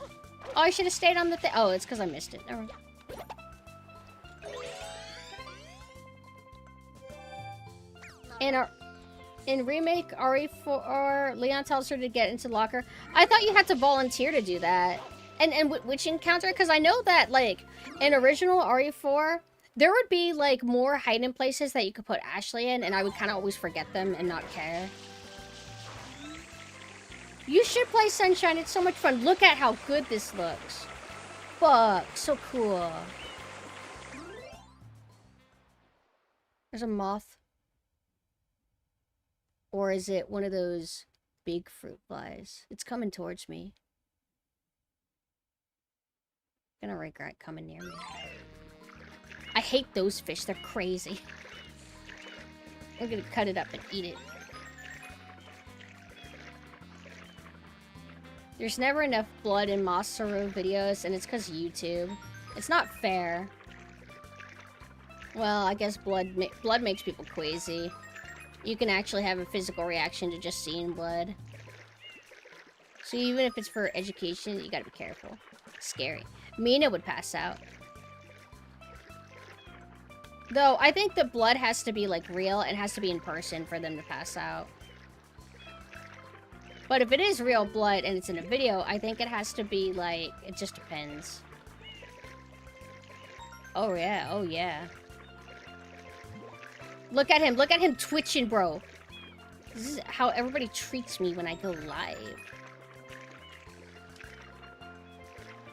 Oh, I should have stayed on the thing. Oh, it's because I missed it. Never mind. In remake RE4, Leon tells her to get into the locker. I thought you had to volunteer to do that. And which encounter? Because I know that, like, in original RE4, there would be, like, more hiding places that you could put Ashley in, and I would kind of always forget them and not care. You should play Sunshine. It's so much fun. Look at how good this looks. Fuck. So cool. There's a moth. Or is it one of those big fruit flies? It's coming towards me. I'm gonna regret coming near me. I hate those fish. They're crazy. I'm gonna cut it up and eat it. There's never enough blood in Masaru videos, and it's because YouTube. It's not fair. Well, I guess blood makes people queasy. You can actually have a physical reaction to just seeing blood. So even if it's for education, you gotta be careful. Scary. Mina would pass out. Though, I think the blood has to be, like, real and has to be in person for them to pass out. But if it is real blood and it's in a video, I think it has to be, like, it just depends. Oh, yeah. Oh, yeah. Look at him twitching, bro. This is how everybody treats me when I go live.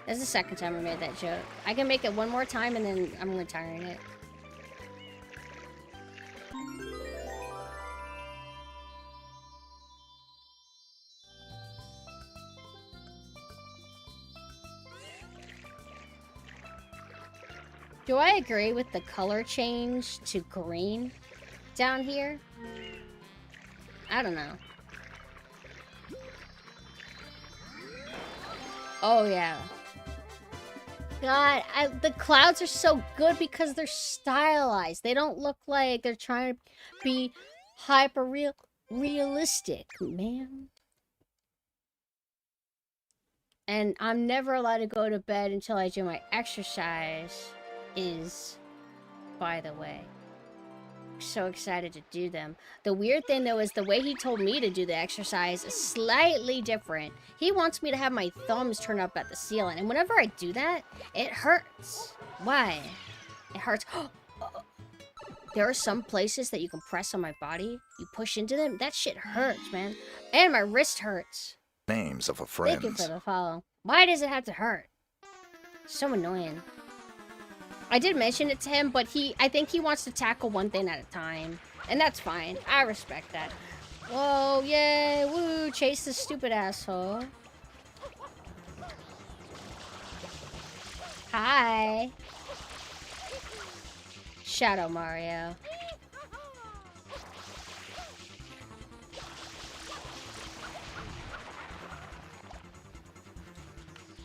That's the second time I made that joke. I can make it one more time and then I'm retiring it. Do I agree with the color change to green down here? I don't know. Oh, yeah. God, the clouds are so good because they're stylized. They don't look like they're trying to be realistic, man. And I'm never allowed to go to bed until I do my exercise. By the way. So excited to do them. The weird thing, though, is the way he told me to do the exercise is slightly different. He wants me to have my thumbs turned up at the ceiling, and whenever I do that, it hurts. Why? It hurts. There are some places that you can press on my body. You push into them. That shit hurts, man. And my wrist hurts. Names of a friend. Thank you for the follow. Why does it have to hurt? So annoying. I did mention it to him, but I think he wants to tackle one thing at a time. And that's fine. I respect that. Whoa, yay, woo, chase this stupid asshole. Hi. Shadow Mario.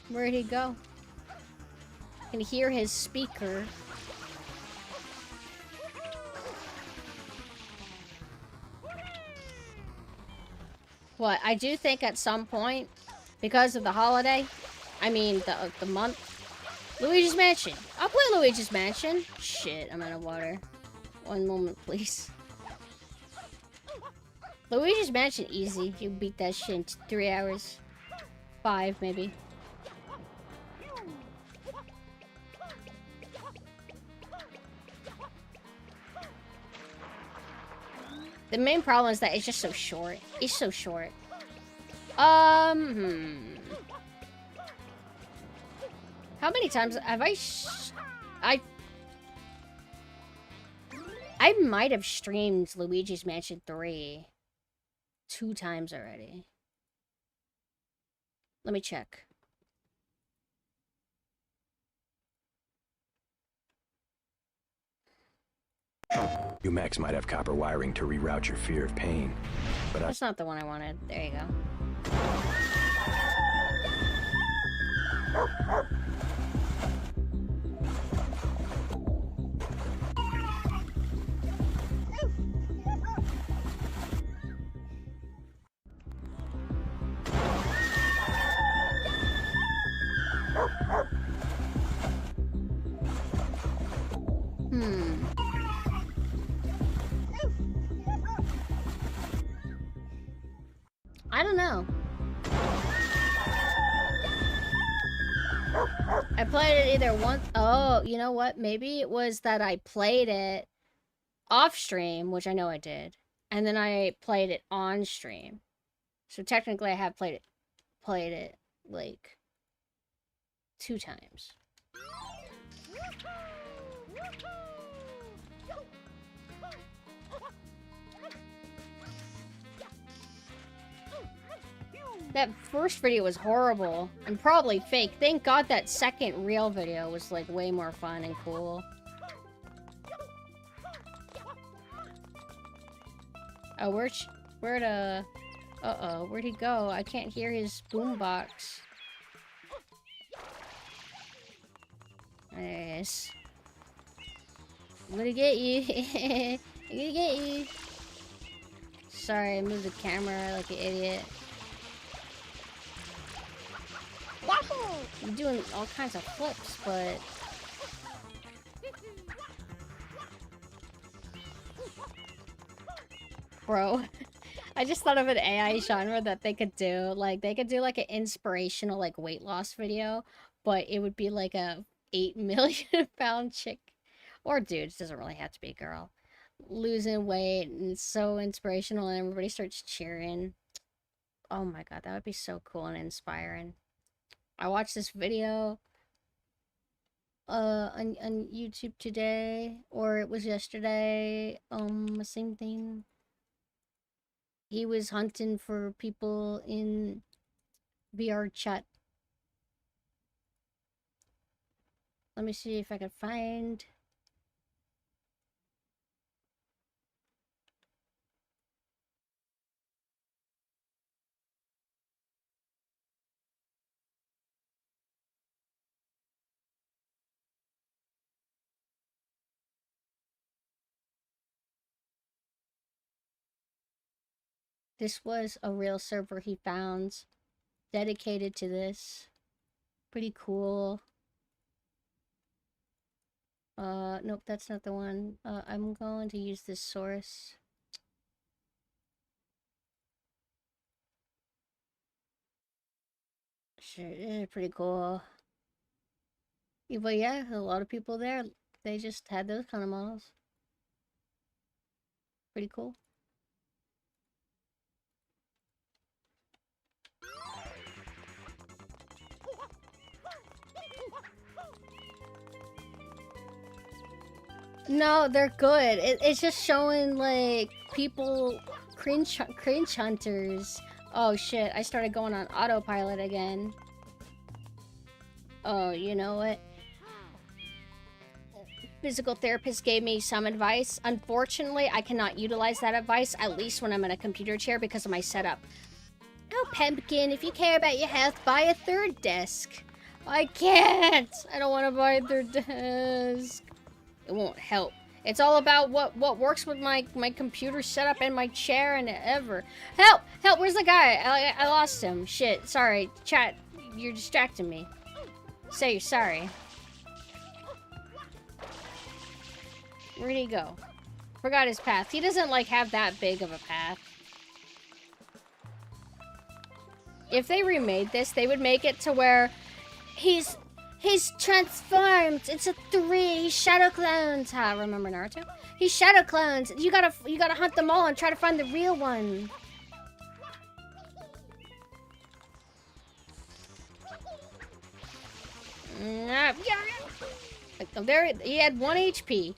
Where'd he go? I can hear his speaker. What, I do think at some point, because of the holiday, I mean the month, Luigi's Mansion. I'll play Luigi's Mansion. Shit, I'm out of water. One moment, please. Luigi's Mansion, easy. You beat that shit in 3 hours. 5, maybe. The main problem is that it's just so short. It's so short. How many times have I might have streamed Luigi's Mansion 3 2 times already. Let me check. You Max might have copper wiring to reroute your fear of pain, but That's not the one I wanted. There you go. I don't know. I played it either once. Oh, you know what? Maybe it was that I played it off stream, which I know I did, and then I played it on stream. So technically, I have played it like 2 times. That first video was horrible and probably fake. Thank God that second real video was like way more fun and cool. Oh, where'd he go? I can't hear his boombox. There he is. I'm gonna get you. I'm gonna get you. Sorry, I moved the camera like an idiot. I'm doing all kinds of flips, but... Bro, I just thought of an AI genre that they could do. Like, they could do like an inspirational like weight loss video, but it would be like a 8 million pound chick. Or dude, it doesn't really have to be a girl. Losing weight, and it's so inspirational and everybody starts cheering. Oh my god, that would be so cool and inspiring. I watched this video on YouTube today, or it was yesterday, same thing. He was hunting for people in VR chat. Let me see if I can find... This was a real server he found, dedicated to this. Pretty cool. Nope, that's not the one. I'm going to use this source. Sure, pretty cool. Yeah, but yeah, a lot of people there, they just had those kind of models. Pretty cool. No, they're good. It's just showing, like, people cringe hunters. Oh, shit. I started going on autopilot again. Oh, you know what? Physical therapist gave me some advice. Unfortunately, I cannot utilize that advice, at least when I'm in a computer chair, because of my setup. Oh, Pumpkin, if you care about your health, buy a third desk. I can't. I don't want to buy a third desk. It won't help. It's all about what works with my computer setup and my chair and ever. Help! Help! Where's the guy? I lost him. Shit. Sorry. Chat, you're distracting me. Say you're sorry. Where'd he go? Forgot his path. He doesn't, like, have that big of a path. If they remade this, they would make it to where he's transformed into 3 shadow clones. Ha, remember Naruto? He's shadow clones. You gotta hunt them all and try to find the real one. Yeah. There, he had 1 HP.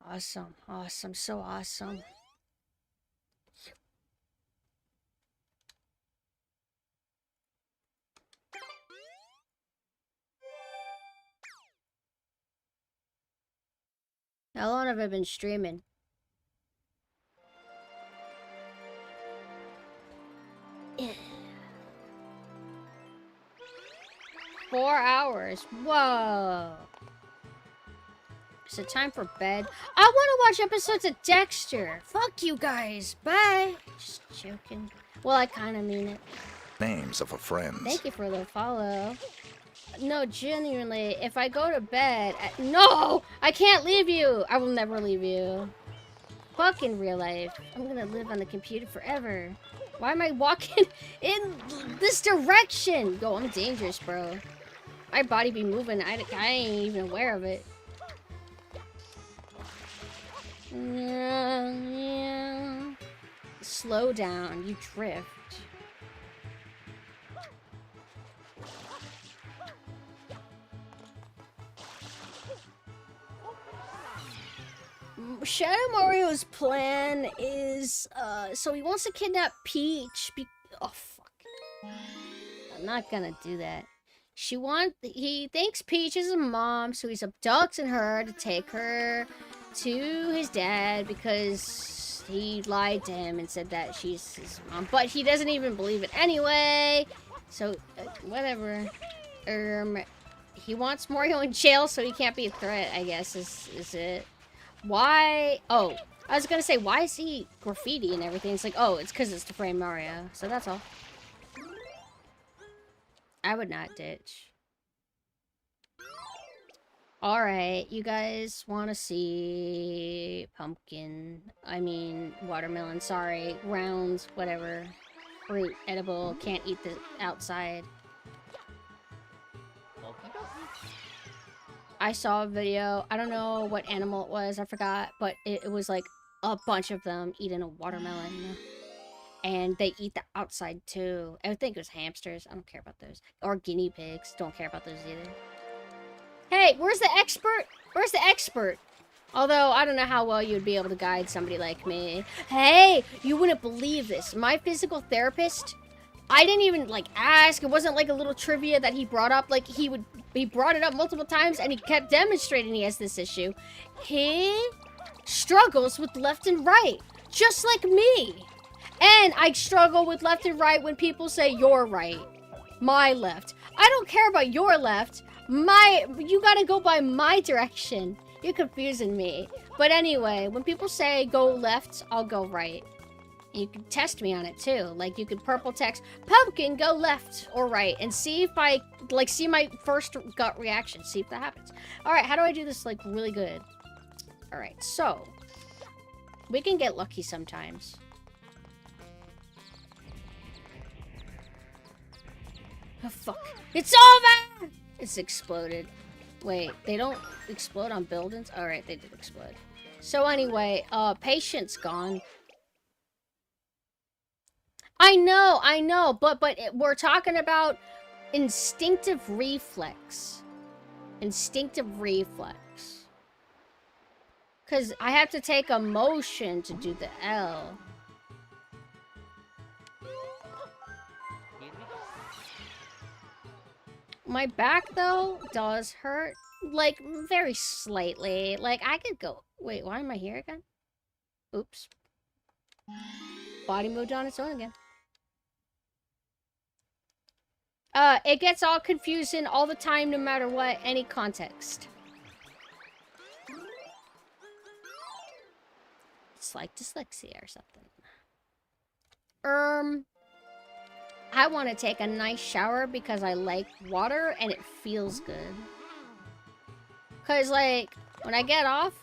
Awesome, awesome, so awesome. How long have I been streaming? Yeah. 4 hours. Whoa. Is it time for bed? I want to watch episodes of Dexter. Fuck you guys. Bye. Just joking. Well, I kind of mean it. Names of a friend. Thank you for the follow. No, genuinely, if I go to bed... No! I can't leave you! I will never leave you. Fuck in real life. I'm gonna live on the computer forever. Why am I walking in this direction? Yo, I'm dangerous, bro. My body be moving. I ain't even aware of it. Yeah. Slow down. You drift. Shadow Mario's plan is, so he wants to kidnap Peach. Oh, fuck. I'm not gonna do that. He thinks Peach is a mom, so he's abducting her to take her to his dad because he lied to him and said that she's his mom. But he doesn't even believe it anyway. So, whatever. He wants Mario in jail so he can't be a threat, I guess, is it. Why? Oh, I was gonna say, why is he graffiti and everything? It's like, oh, it's because it's to frame Mario. So that's all. I would not ditch. Alright, you guys want to see watermelon, sorry, rounds, whatever. Fruit, edible, can't eat the outside. I saw a video, I don't know what animal it was, I forgot, but it was like a bunch of them eating a watermelon. And they eat the outside too. I think it was hamsters, I don't care about those. Or guinea pigs, don't care about those either. Hey, where's the expert? Where's the expert? Although, I don't know how well you'd be able to guide somebody like me. Hey, you wouldn't believe this. My physical therapist, I didn't even, like, ask. It wasn't like a little trivia that he brought up. Like, he brought it up multiple times, and he kept demonstrating he has this issue. He struggles with left and right, just like me. And I struggle with left and right when people say your right, my left. I don't care about your left. You gotta go by my direction. You're confusing me. But anyway, when people say go left, I'll go right. You can test me on it too. Like, you could purple text, Pumpkin, go left or right, and see if I, like, see my first gut reaction. See if that happens. Alright, how do I do this, like, really good? Alright, so, we can get lucky sometimes. Oh, fuck. It's over! It's exploded. Wait, they don't explode on buildings? Alright, they did explode. So anyway, patience gone. I know, but we're talking about instinctive reflex. Instinctive reflex. Because I have to take a motion to do the L. My back, though, does hurt. Like, very slightly. Like, I could go... Wait, why am I here again? Oops. Body moved on its own again. It gets all confusing all the time, no matter what, any context. It's like dyslexia or something. I want to take a nice shower because I like water and it feels good. Cause like, when I get off,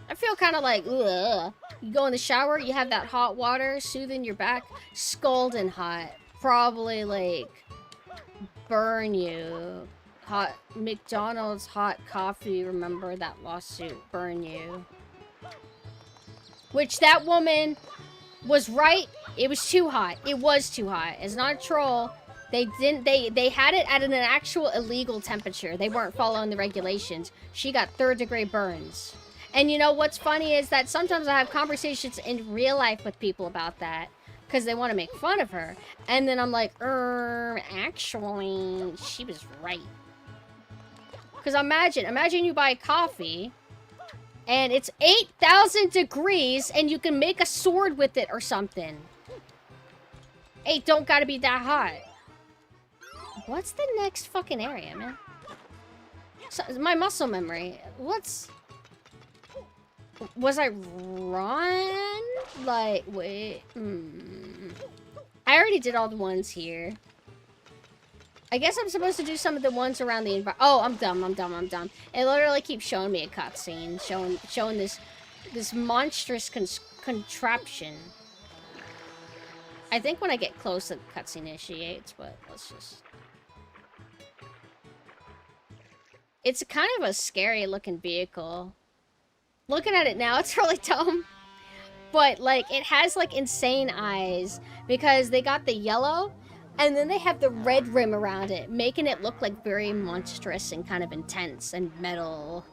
I feel kind of like, ugh. You go in the shower, you have that hot water soothing your back, scalding hot. Probably like, burn you. Hot McDonald's hot coffee, remember that lawsuit, burn you. Which that woman was right. It was too hot. It was too hot. It's not a troll. They had it at an actual illegal temperature. They weren't following the regulations. She got third-degree burns. And you know what's funny is that sometimes I have conversations in real life with people about that because they want to make fun of her. And then I'm like, actually, she was right. Because imagine you buy coffee and it's 8,000 degrees and you can make a sword with it or something. It don't gotta be that hot. What's the next fucking area, man? So, my muscle memory. Was I wrong? Like, wait. I already did all the ones here. I guess I'm supposed to do some of the ones around the environment. Oh, I'm dumb. It literally keeps showing me a cutscene, showing this monstrous contraption. I think when I get close, the cutscene initiates, but let's just... It's kind of a scary-looking vehicle. Looking at it now, it's really dumb. But, like, it has, like, insane eyes because they got the yellow, and then they have the red rim around it, making it look, like, very monstrous and kind of intense and metal.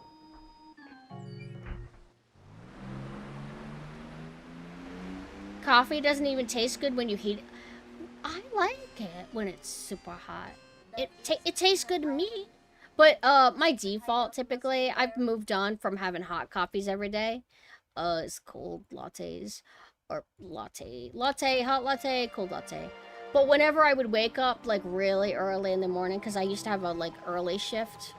Coffee doesn't even taste good when you heat it. I like it when it's super hot. It tastes good to me. But my default, typically, I've moved on from having hot coffees every day. It's cold lattes. Or latte, hot latte, cold latte. But whenever I would wake up, like, really early in the morning, because I used to have a, like, early shift,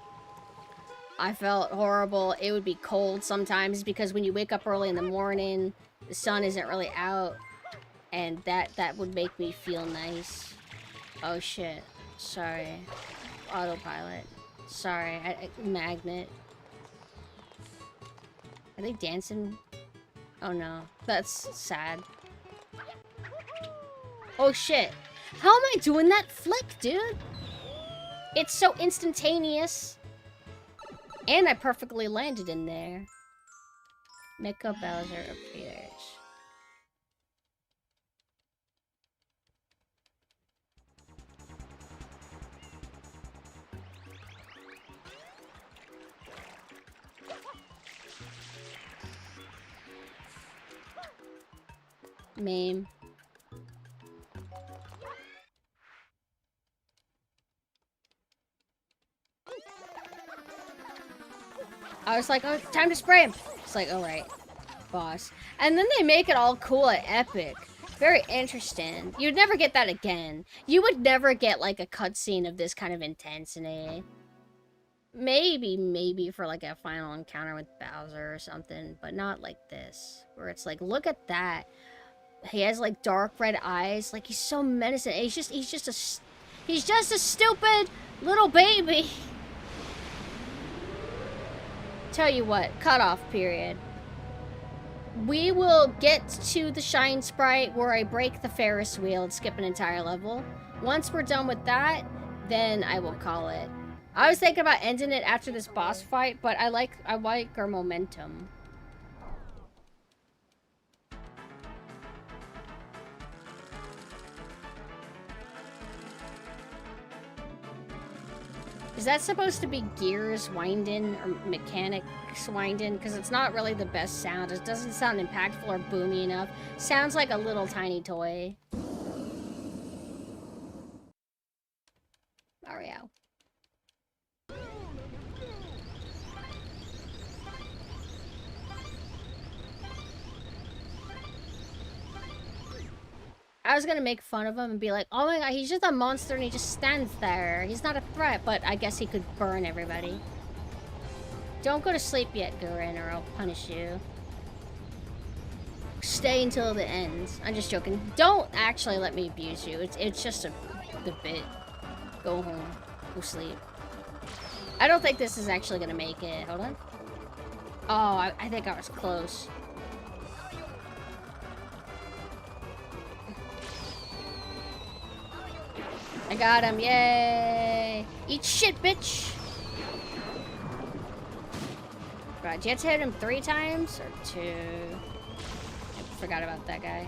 I felt horrible. It would be cold sometimes, because when you wake up early in the morning, the sun isn't really out, and that would make me feel nice. Oh, shit. Sorry. Autopilot. Sorry, magnet. Are they dancing? Oh no, that's sad. Oh shit. How am I doing that flick, dude? It's so instantaneous. And I perfectly landed in there. Mecha Bowser appears. Meme. I was like, oh, time to spray him. It's like, alright, boss. And then they make it all cool and epic. Very interesting. You'd never get that again. You would never get, like, a cutscene of this kind of intensity. Maybe for, like, a final encounter with Bowser or something, but not like this. Where it's like, look at that. He has, like, dark red eyes. Like, he's so menacing. He's just a stupid little baby. Tell you what, cutoff period. We will get to the Shine Sprite where I break the Ferris wheel and skip an entire level. Once we're done with that, then I will call it. I was thinking about ending it after this boss fight, but I like our momentum. Is that supposed to be gears winding or mechanics winding? Because it's not really the best sound. It doesn't sound impactful or boomy enough. Sounds like a little tiny toy. Mario. I was gonna make fun of him and be like, oh my god, he's just a monster and he just stands there. He's not a threat, but I guess he could burn everybody. Don't go to sleep yet, Guren, or I'll punish you. Stay until the end. I'm just joking. Don't actually let me abuse you. It's just a bit. Go home. Go sleep. I don't think this is actually gonna make it. Hold on. Oh, I think I was close. I got him, yay! Eat shit, bitch! Right, did you have to hit him 3 times? Or 2? I forgot about that guy.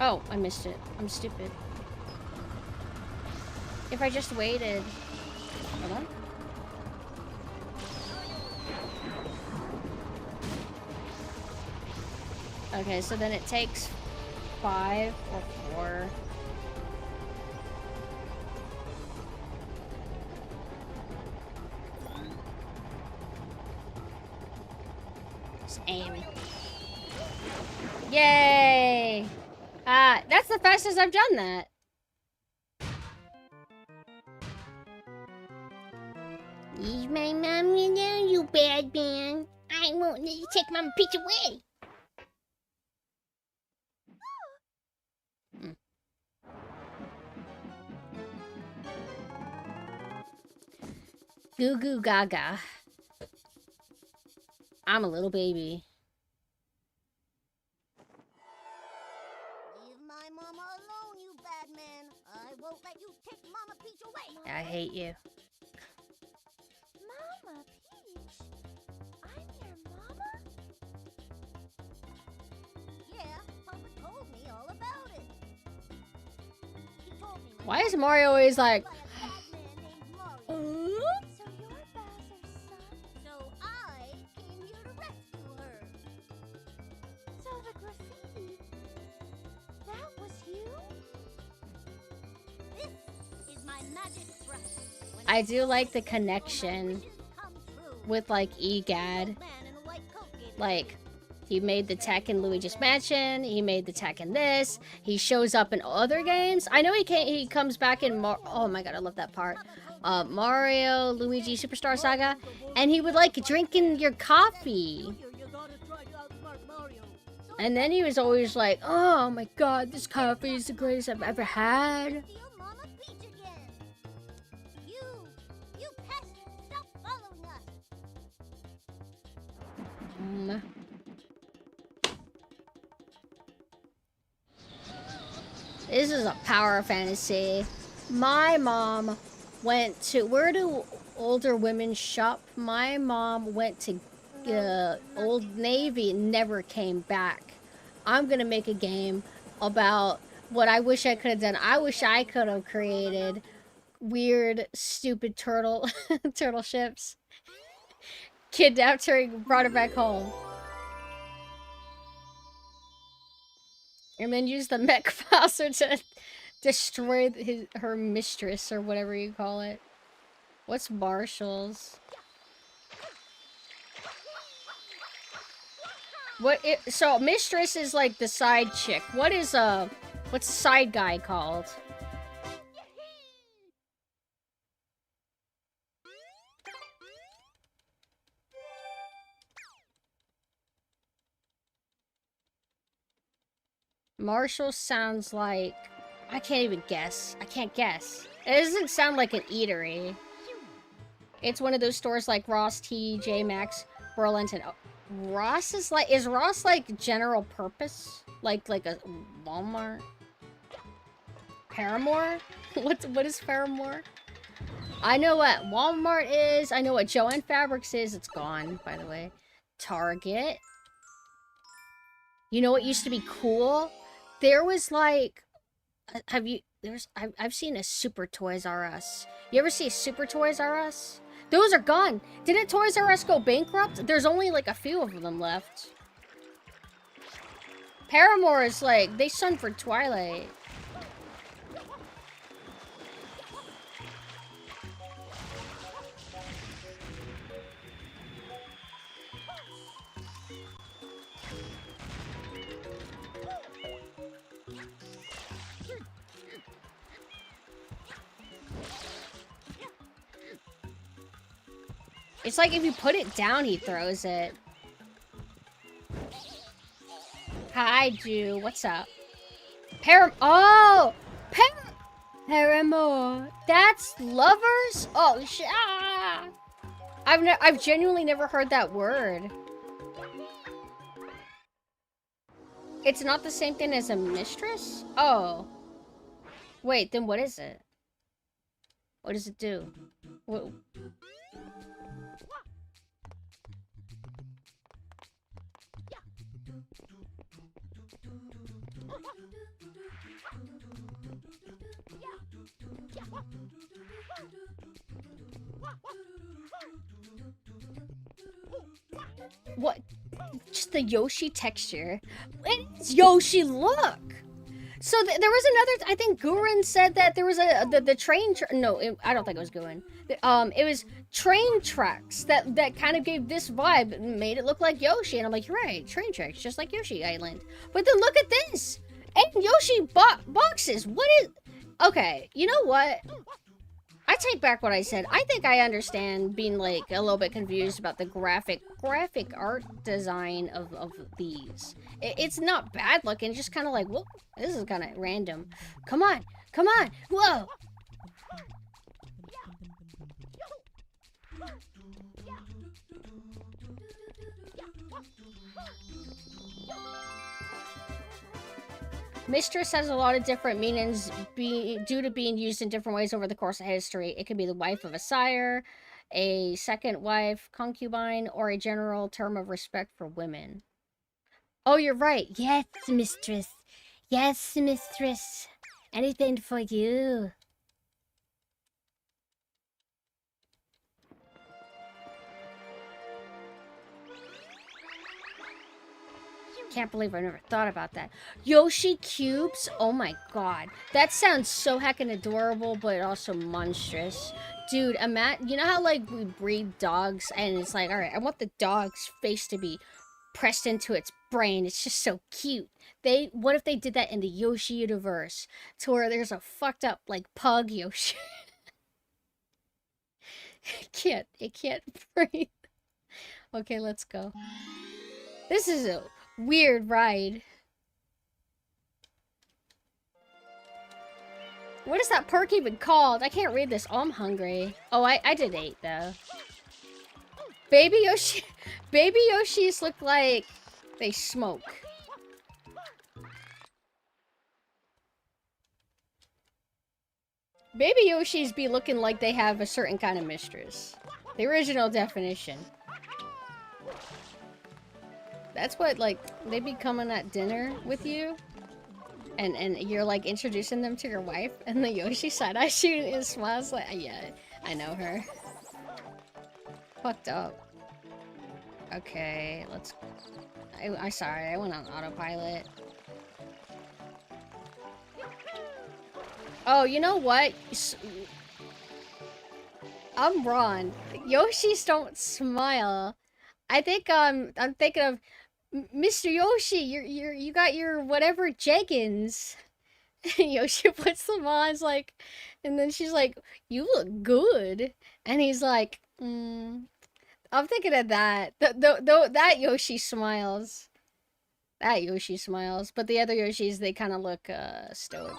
Oh, I missed it. I'm stupid. If I just waited... Hold on. Okay, so then it takes 5 or 4. Just aim. Yay! That's the fastest I've done that. Leave my mom alone, you bad man. I won't let you take my peach away. Goo goo gaga. I'm a little baby. Leave my mama alone, you bad man. I won't let you take Mama Peach away. I hate you. Mama Peach? I'm your mama? Yeah, Papa told me all about it. He told me Why is Mario always like... by a bad man named Mario. So you're Bowser's son? So I came here to rescue her. So the graffiti, that was you? This is my magic brush. When I do like the connection with, like, EGAD. Like, he made the tech in Luigi's Mansion, he made the tech in this, he shows up in other games. I know he comes back in oh my god, I love that part. Mario, Luigi, Superstar Saga, and he would like drinking your coffee. And then he was always like, oh my god, this coffee is the greatest I've ever had. This is a power fantasy. My mom went to... Where do older women shop? My mom went to Old Navy and never came back. I'm gonna make a game about what I wish I could have done. I wish I could have created weird, stupid turtle turtle ships. Kidnapped her and brought her back home. And then use the mech Bowser to destroy her mistress, or whatever you call it. What's Marshall's? So mistress is like the side chick. What's the side guy called? Marshall sounds like... I can't even guess. I can't guess. It doesn't sound like an eatery. It's one of those stores like Ross, TJ Maxx, Burlington. Oh, Ross is like... Is Ross like general purpose? Like a Walmart? Paramore? What is Paramore? I know what Walmart is. I know what Joann Fabrics is. It's gone, by the way. Target. You know what used to be cool? There was like, I've seen a Super Toys R Us. You ever see a Super Toys R Us? Those are gone. Didn't Toys R Us go bankrupt? There's only like a few of them left. Paramore is like, they sung for Twilight. It's like if you put it down, he throws it. Hi, Jew. What's up? Oh! Paramore. That's lovers? Oh, I've genuinely never heard that word. It's not the same thing as a mistress? Oh. Wait, then what is it? What does it do? What? What? Just the Yoshi texture. It's Yoshi look! So there was another, I think Guren said that there was the train, I don't think it was Guren. It was train tracks that kind of gave this vibe and made it look like Yoshi. And I'm like, you're right, train tracks, just like Yoshi Island. But then look at this! And Yoshi boxes, what is... Okay, you know what? I take back what I said. I think I understand being like a little bit confused about the graphic art design of these. It's not bad looking, it's just kind of like, whoa, this is kind of random. Come on, whoa. Mistress has a lot of different meanings due to being used in different ways over the course of history. It could be the wife of a sire, a second wife, concubine, or a general term of respect for women. Oh, you're right. Yes, mistress. Yes, mistress. Anything for you. Can't believe I never thought about that. Yoshi cubes? Oh my god. That sounds so heckin' adorable, but also monstrous. Dude, you know how like we breed dogs and it's like, alright, I want the dog's face to be pressed into its brain. It's just so cute. What if they did that in the Yoshi universe? To where there's a fucked up like pug Yoshi. It can't breathe. Okay, let's go. This is a weird ride. What is that perk even called? I can't read this. Oh, I'm hungry. Oh, I did 8 though. Baby Yoshis look like they smoke. Baby Yoshis be looking like they have a certain kind of mistress. The original definition. That's what, like, they be coming at dinner with you, and you're, like, introducing them to your wife, and the Yoshi side-eye shooting and smiles like, yeah, I know her. Fucked up. Okay, let's... I'm sorry, I went on autopilot. Oh, you know what? I'm wrong. Yoshis don't smile. I think, I'm thinking of... Mr. Yoshi, you got your whatever jeggings. Yoshi puts them on, like, and then she's like, "You look good," and he's like, I'm thinking of that. That Yoshi smiles. That Yoshi smiles, but the other Yoshis, they kind of look stoic.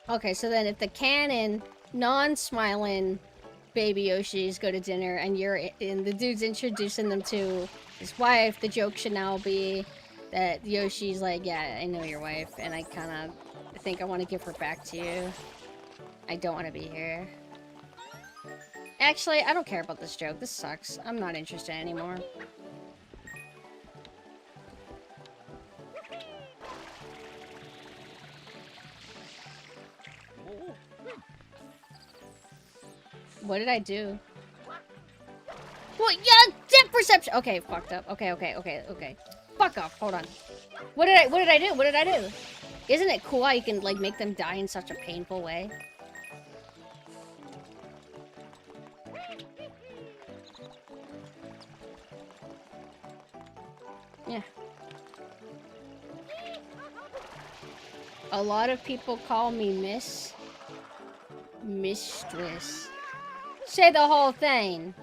Okay, so then if the canon non-smiling baby Yoshis go to dinner and the dude's introducing them to his wife, the joke should now be that Yoshi's like, yeah, I know your wife and I kind of think I want to give her back to you. I don't want to be here. Actually, I don't care about this joke. This sucks. I'm not interested anymore. What did I do? Well, yeah, depth perception. Okay, fucked up. Okay. Fuck off. Hold on. What did I do? Isn't it cool how you can like make them die in such a painful way? Yeah. A lot of people call me Miss. Mistress. Say the whole thing.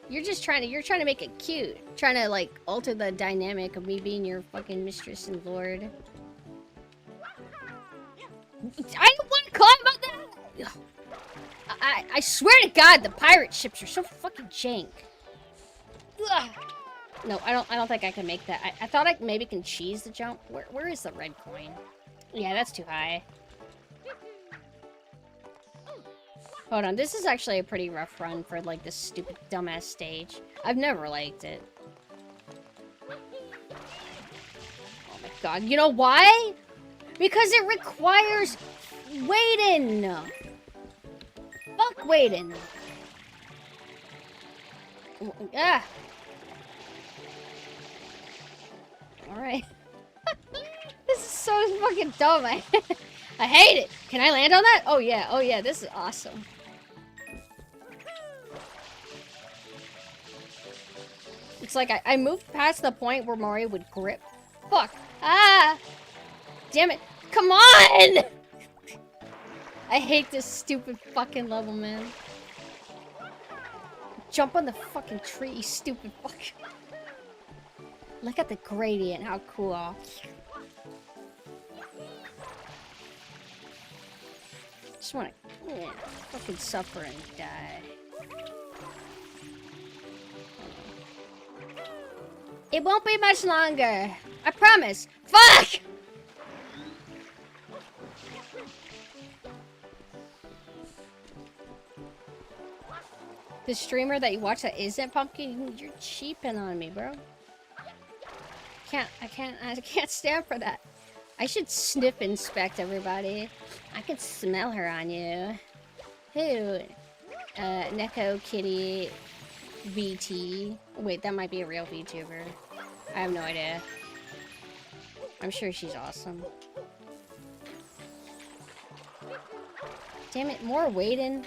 You're trying to make it cute. Trying to, like, alter the dynamic of me being your fucking mistress and lord. I don't want to climb about that! I swear to God, the pirate ships are so fucking jank. Ugh. No, I don't think I can make that. I thought I maybe can cheese the jump. Where is the red coin? Yeah, that's too high. Hold on, this is actually a pretty rough run for, like, this stupid dumbass stage. I've never liked it. Oh my god, you know why? Because it requires waiting. Fuck waiting. Ah. Alright. This is so fucking dumb. I hate it. Can I land on that? Oh yeah, this is awesome. It's like I moved past the point where Mario would grip. Fuck. Ah! Damn it. Come on! I hate this stupid fucking level, man. Jump on the fucking tree, you stupid fuck. Look at the gradient, how cool. Just wanna fucking suffer and die. It won't be much longer. I promise. Fuck! The streamer that you watch that isn't Pumpkin, you're cheaping on me, bro. I can't stand for that. I should sniff inspect everybody. I can smell her on you. Who? Neko Kitty VT. Wait, that might be a real VTuber. I have no idea. I'm sure she's awesome. Damn it, more waiting.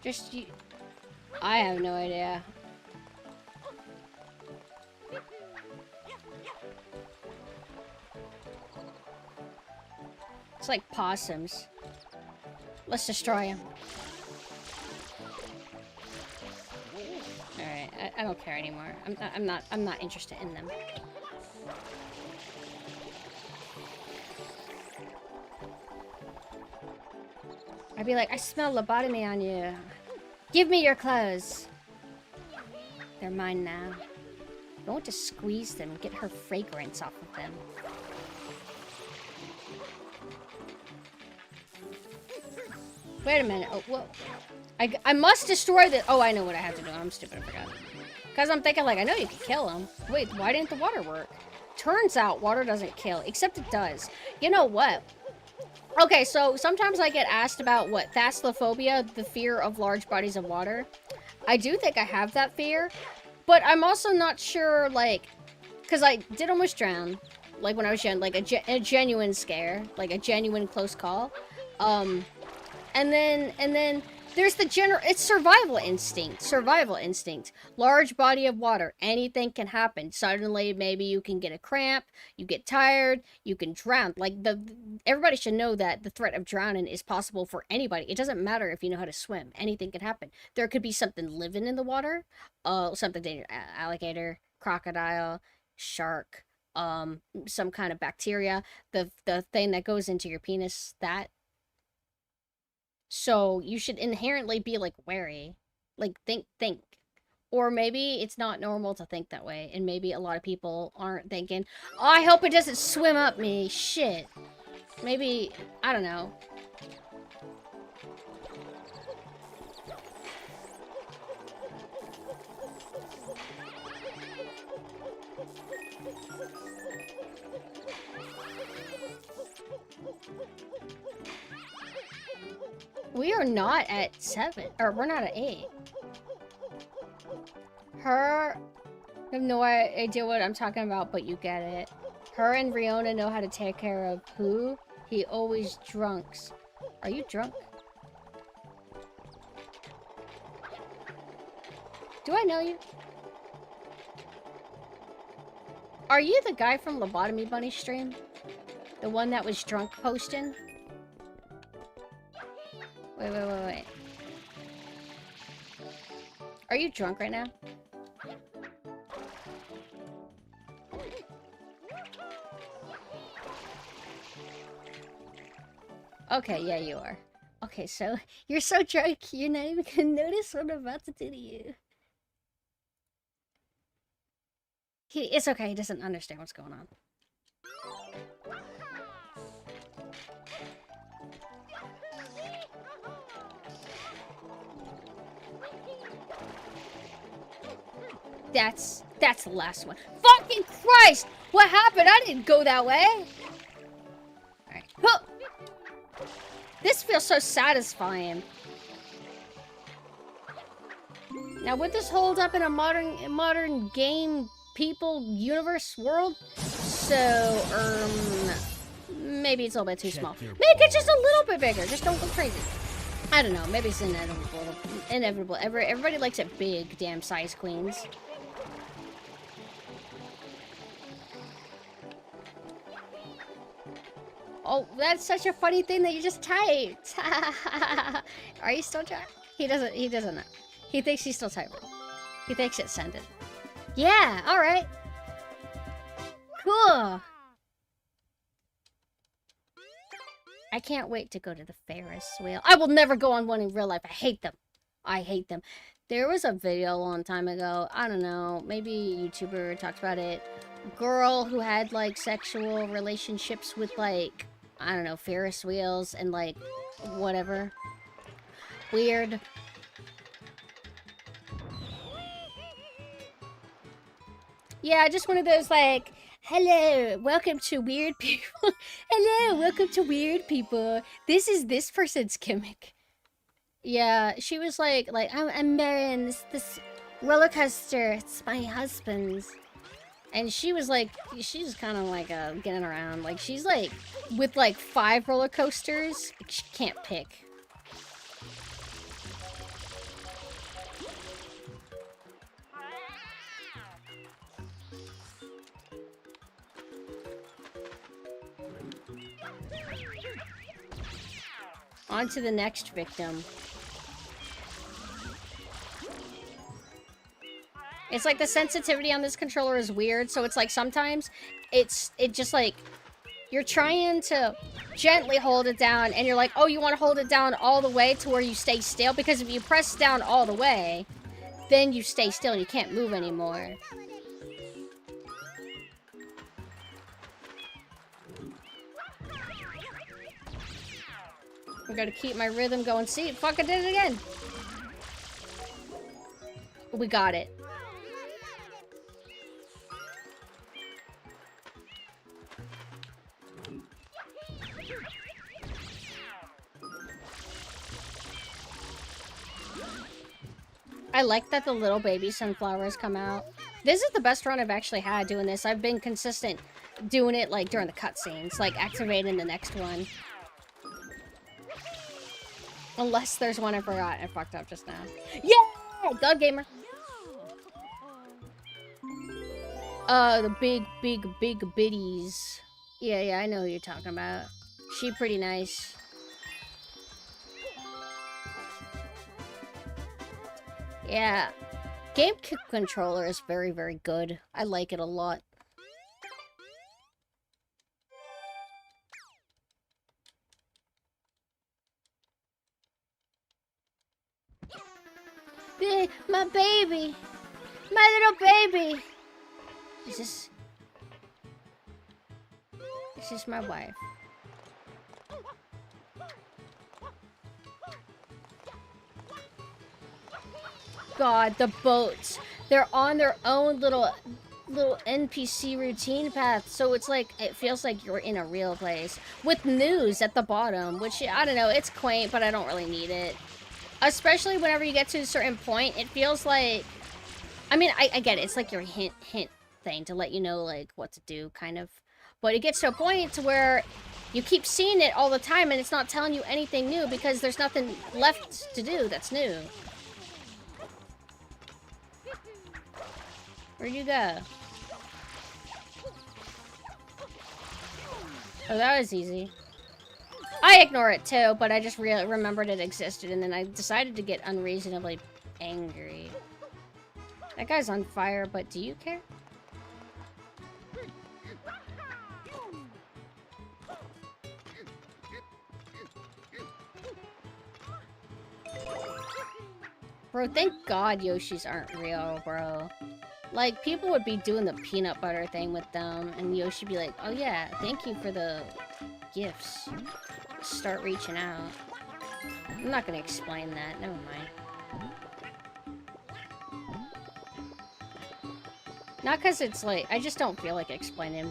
Just you. I have no idea. It's like possums. Let's destroy them. Alright, I don't care anymore. I'm not interested in them. I'd be like, I smell lobotomy on you. Give me your clothes. They're mine now. I want to squeeze them, get her fragrance off of them. Wait a minute. Oh, whoa. I must destroy the... Oh, I know what I have to do. I'm stupid. I forgot. Because I'm thinking, like, I know you can kill them. Wait, why didn't the water work? Turns out water doesn't kill, except it does. You know what? Okay, so sometimes I get asked about what thalassophobia, the fear of large bodies of water. I do think I have that fear, but I'm also not sure, like, because I did almost drown, like when I was young, like a genuine scare, like a genuine close call. And then there's the it's survival instinct. Large body of water, anything can happen. Suddenly, maybe you can get a cramp, you get tired, you can drown. Like, everybody should know that the threat of drowning is possible for anybody. It doesn't matter if you know how to swim. Anything can happen. There could be something living in the water, something dangerous, alligator, crocodile, shark, some kind of bacteria, the thing that goes into your penis, that. So you should inherently be, like, wary. Like, think. Or maybe it's not normal to think that way, and maybe a lot of people aren't thinking, oh, I hope it doesn't swim up me. Shit. Maybe, I don't know. We are not at 7, or we're not at 8. I have no idea what I'm talking about, but you get it. Her and Riona know how to take care of who? He always drunks. Are you drunk? Do I know you? Are you the guy from Lobotomy Bunny stream? The one that was drunk posting? Wait. Are you drunk right now? Okay, yeah, you are. Okay, so you're so drunk, you're not even gonna notice what I'm about to do to you. It's okay, he doesn't understand what's going on. That's the last one. Fucking Christ! What happened? I didn't go that way. Alright. Huh. This feels so satisfying. Now, would this hold up in a modern game, people, universe, world? So, maybe it's a little bit too small. Make it just a little bit bigger. Just don't go crazy. I don't know. Maybe it's inevitable. Everybody likes it big, damn size queens. Oh, that's such a funny thing that you just typed. Are you still drunk? He doesn't know. He thinks he's still typing. He thinks it's sent it. Yeah, alright. Cool. I can't wait to go to the Ferris wheel. I will never go on one in real life. I hate them. I hate them. There was a video a long time ago. I don't know. Maybe a YouTuber talked about it. Girl who had, like, sexual relationships with, like, I don't know, Ferris wheels and, like, whatever. Weird. Yeah, just one of those, like, hello, welcome to weird people. Hello, welcome to weird people. This is this person's gimmick. Yeah, she was like I'm marrying this roller coaster. It's my husband's. And she was like, she's kind of like getting around. Like, she's like, with like 5 roller coasters, she can't pick. On to the next victim. It's like the sensitivity on this controller is weird, so it's like sometimes it just like you're trying to gently hold it down and you're like, oh, you want to hold it down all the way to where you stay still, because if you press down all the way, then you stay still and you can't move anymore. I'm gonna keep my rhythm going. See, fuck, I did it again. We got it. I like that the little baby sunflowers come out. This is the best run I've actually had doing this. I've been consistent doing it like during the cutscenes, like activating the next one. Unless there's one I forgot. I fucked up just now. Yeah! God Gamer! The big biddies. Yeah, I know who you're talking about. She pretty nice. Yeah. GameCube controller is very, very good. I like it a lot. My baby! My little baby! Is this my wife? God, the boats. They're on their own little NPC routine path, so it's like, it feels like you're in a real place. With news at the bottom, which, I don't know, it's quaint, but I don't really need it. Especially whenever you get to a certain point, it feels like... I mean, I get it. It's like your hint thing to let you know, like, what to do, kind of. But it gets to a point to where you keep seeing it all the time and it's not telling you anything new because there's nothing left to do that's new. Where'd you go? Oh, that was easy. I ignore it too, but I just remembered it existed and then I decided to get unreasonably angry. That guy's on fire, but do you care? Bro, thank God Yoshis aren't real, bro. Like, people would be doing the peanut butter thing with them, and Yoshi would be like, oh yeah, thank you for the gifts. Start reaching out. I'm not gonna explain that, never mind. Not because it's like, I just don't feel like explaining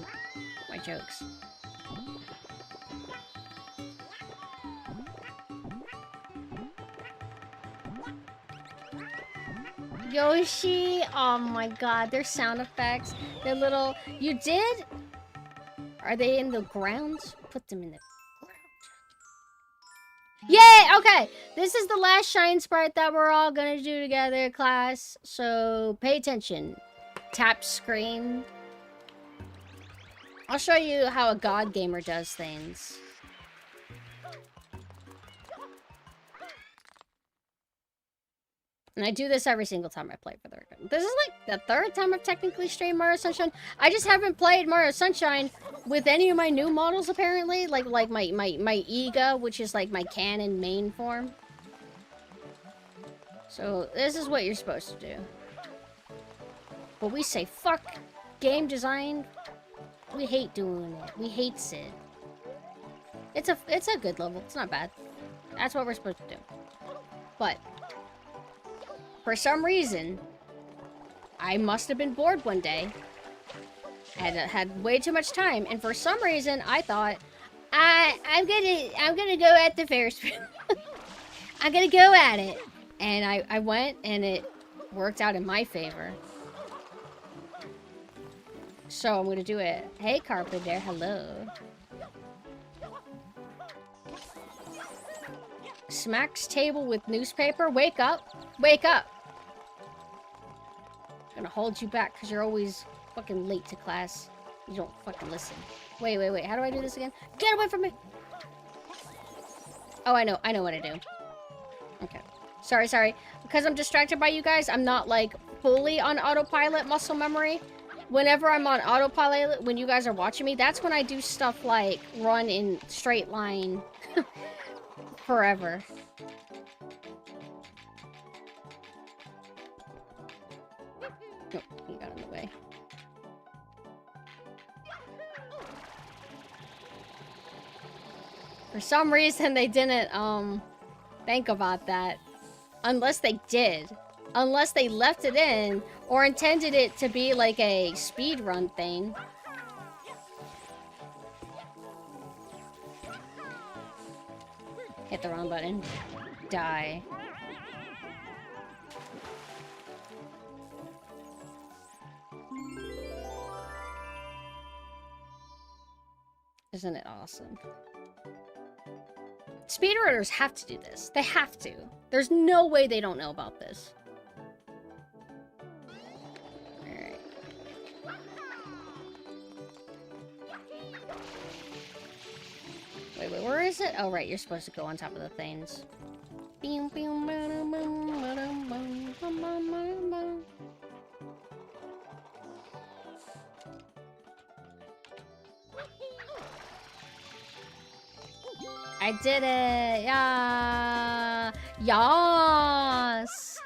my jokes. Yoshi, oh my god, their sound effects, their little, you did? Are they in the ground? Put them in the ground. Yay, okay, this is the last Shine Sprite that we're all gonna do together, class, so pay attention. Tap screen. I'll show you how a god gamer does things. And I do this every single time I play for the record. This is like the third time I've technically streamed Mario Sunshine. I just haven't played Mario Sunshine with any of my new models, apparently. Like my Iga, which is like my canon main form. So this is what you're supposed to do. But we say, fuck game design. We hate doing it. We hate it. It's a good level. It's not bad. That's what we're supposed to do. But for some reason, I must have been bored one day. Had way too much time, and for some reason, I thought, I'm gonna go at the Ferris wheel. I'm gonna go at it, and I went, and it worked out in my favor. So I'm gonna do it. Hey, Carpenter, hello. Smacks table with newspaper. Wake up. Wake up. I'm gonna hold you back because you're always fucking late to class. You don't fucking listen. Wait. How do I do this again? Get away from me! Oh, I know what I do. Okay. Sorry. Because I'm distracted by you guys, I'm not, like, fully on autopilot muscle memory. Whenever I'm on autopilot, when you guys are watching me, that's when I do stuff like run in straight line forever. Oh, he got in the way. For some reason, they didn't, think about that. Unless they did. Unless they left it in, or intended it to be like a speedrun thing. Hit the wrong button. Die. Isn't it awesome? Speedrunners have to do this. They have to. There's no way they don't know about this. Alright. Wait, where is it? Oh, right, you're supposed to go on top of the things. I did it! Yeah! Yes!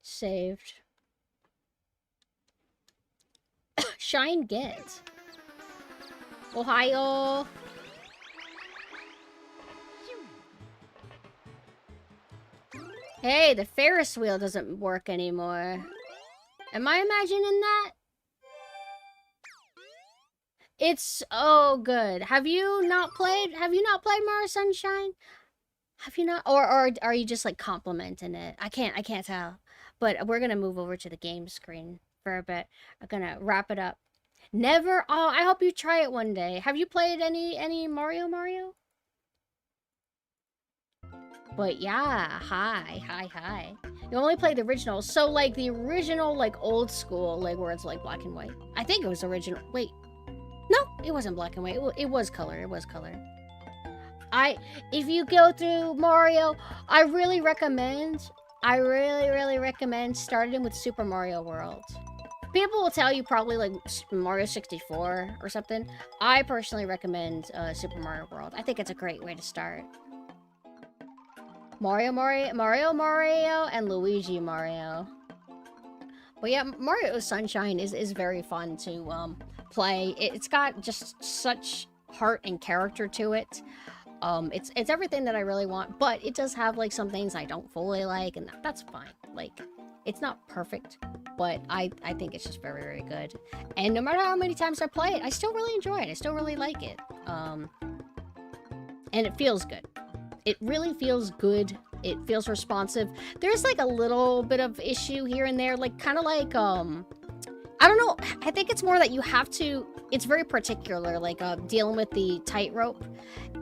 Saved. Shine get. Ohio! Hey, the Ferris wheel doesn't work anymore. Am I imagining that? It's so good. Have you not played Mario Sunshine? Have you not? Or are you just like complimenting it? I can't tell. but we're gonna move over to the game screen for a bit. I'm gonna wrap it up. Never. Oh, I hope you try it one day. Have you played any Mario? But yeah, hi. You only played the original, so like the original, like old school, like where it's like black and white. I think it was original. Wait, no, it wasn't black and white. It was color. If you go through Mario, I really recommend starting with Super Mario World. People will tell you probably like Mario 64 or something. I personally recommend Super Mario World. I think it's a great way to start. Mario, and Luigi Mario. But yeah, Mario Sunshine is very fun to play. It's got just such heart and character to it. It's everything that I really want, but it does have like some things I don't fully like, and that's fine. Like, it's not perfect, but I think it's just very, very good. And no matter how many times I play it, I still really enjoy it. I still really like it. And it feels good. It really feels good. It feels responsive. There's like a little bit of issue here and there, like kind of like I don't know. I think it's more that you have to. It's very particular, like dealing with the tightrope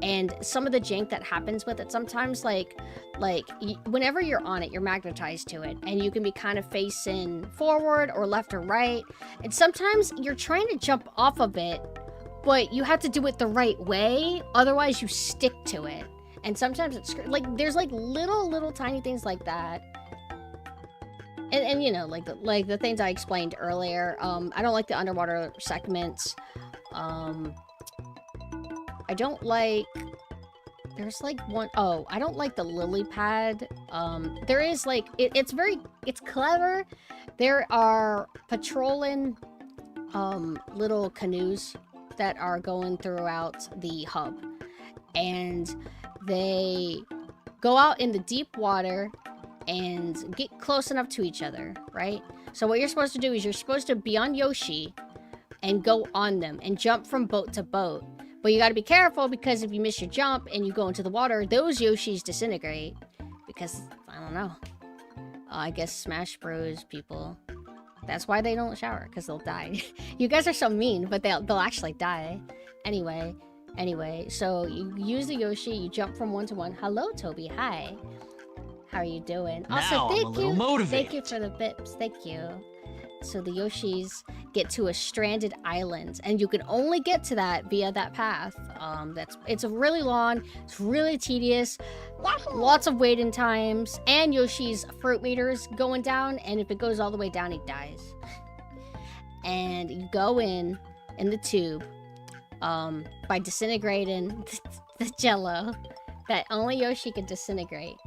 and some of the jank that happens with it. Sometimes, whenever you're on it, you're magnetized to it, and you can be kind of facing forward or left or right. And sometimes you're trying to jump off of it, but you have to do it the right way. Otherwise, you stick to it. And sometimes it's like there's like little tiny things like that. And you know, like the things I explained earlier. I don't like the underwater segments. I don't like. There's like one. Oh, I don't like the lily pad. There is like it's clever. There are patrolling little canoes that are going throughout the hub, and they go out in the deep water and get close enough to each other, right? So what you're supposed to do is you're supposed to be on Yoshi and go on them and jump from boat to boat. But you gotta be careful, because if you miss your jump and you go into the water, those Yoshis disintegrate. Because, I don't know. I guess Smash Bros. People. That's why they don't shower, because they'll die. You guys are so mean, but they'll actually die. Anyway, so you use the Yoshi, you jump from one to one. Hello, Toby. Hi. How are you doing? Also, thank you. Thank you for the bips. Thank you. So the Yoshis get to a stranded island, and you can only get to that via that path. It's really long. It's really tedious. Lots of waiting times, and Yoshi's fruit meter's going down. And if it goes all the way down, he dies. And you go in the tube. By disintegrating the jello that only Yoshi can disintegrate.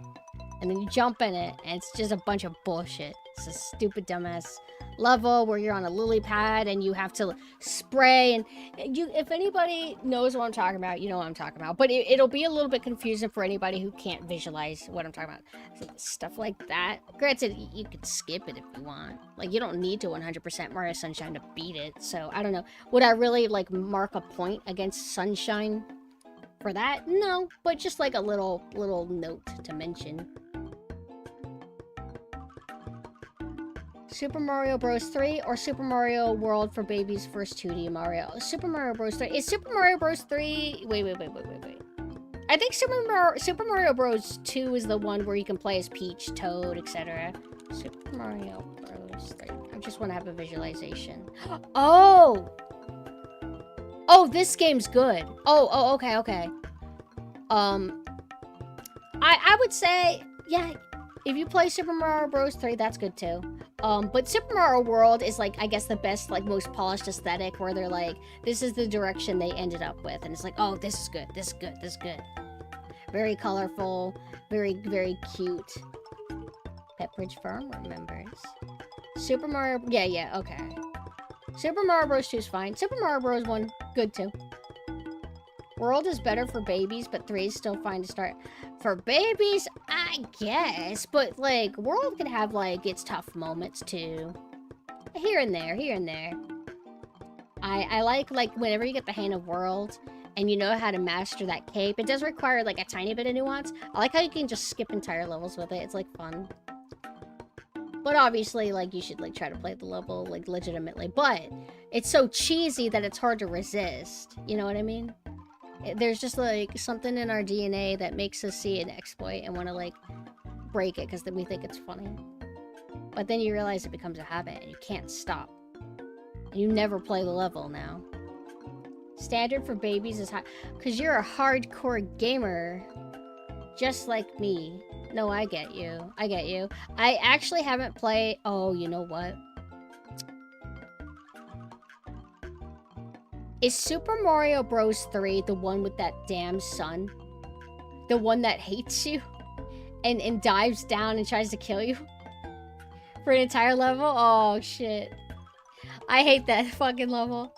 And then you jump in it, and it's just a bunch of bullshit. It's a stupid, dumbass level where you're on a lily pad and you have to spray. And if anybody knows what I'm talking about, you know what I'm talking about. But it'll be a little bit confusing for anybody who can't visualize what I'm talking about. So stuff like that. Granted, you could skip it if you want. Like, you don't need to 100% Mario Sunshine to beat it. So, I don't know. Would I really, like, mark a point against Sunshine for that? No. But just, like, a little note to mention. Super Mario Bros. 3 or Super Mario World for Babies First 2D Mario? Super Mario Bros. 3. Is Super Mario Bros. 3... Wait. I think Super Mario Bros. 2 is the one where you can play as Peach, Toad, etc. Super Mario Bros. 3. I just want to have a visualization. Oh! Oh, this game's good. Oh, okay. I would say, yeah, if you play Super Mario Bros. 3, that's good too. But Super Mario World is, like, I guess the best, like, most polished aesthetic, where they're like, this is the direction they ended up with. And it's like, oh, this is good. Very colorful. Very, very cute. Pepperidge Farm remembers. Super Mario... Yeah, okay. Super Mario Bros. 2 is fine. Super Mario Bros. 1, good too. World is better for babies, but 3 is still fine to start. For babies, I guess. But, like, World can have, like, its tough moments, too. Here and there. I like, whenever you get the hang of World, and you know how to master that cape. It does require, like, a tiny bit of nuance. I like how you can just skip entire levels with it. It's, like, fun. But obviously, like, you should, like, try to play the level, like, legitimately. But it's so cheesy that it's hard to resist. You know what I mean? There's just, like, something in our DNA that makes us see an exploit and want to, like, break it because we think it's funny. But then you realize it becomes a habit and you can't stop. And you never play the level now. Standard for babies is high. Because you're a hardcore gamer. Just like me. No, I get you. I get you. I actually haven't played... Oh, you know what? Is Super Mario Bros. 3 the one with that damn sun? The one that hates you? And dives down and tries to kill you? For an entire level? Oh, shit. I hate that fucking level.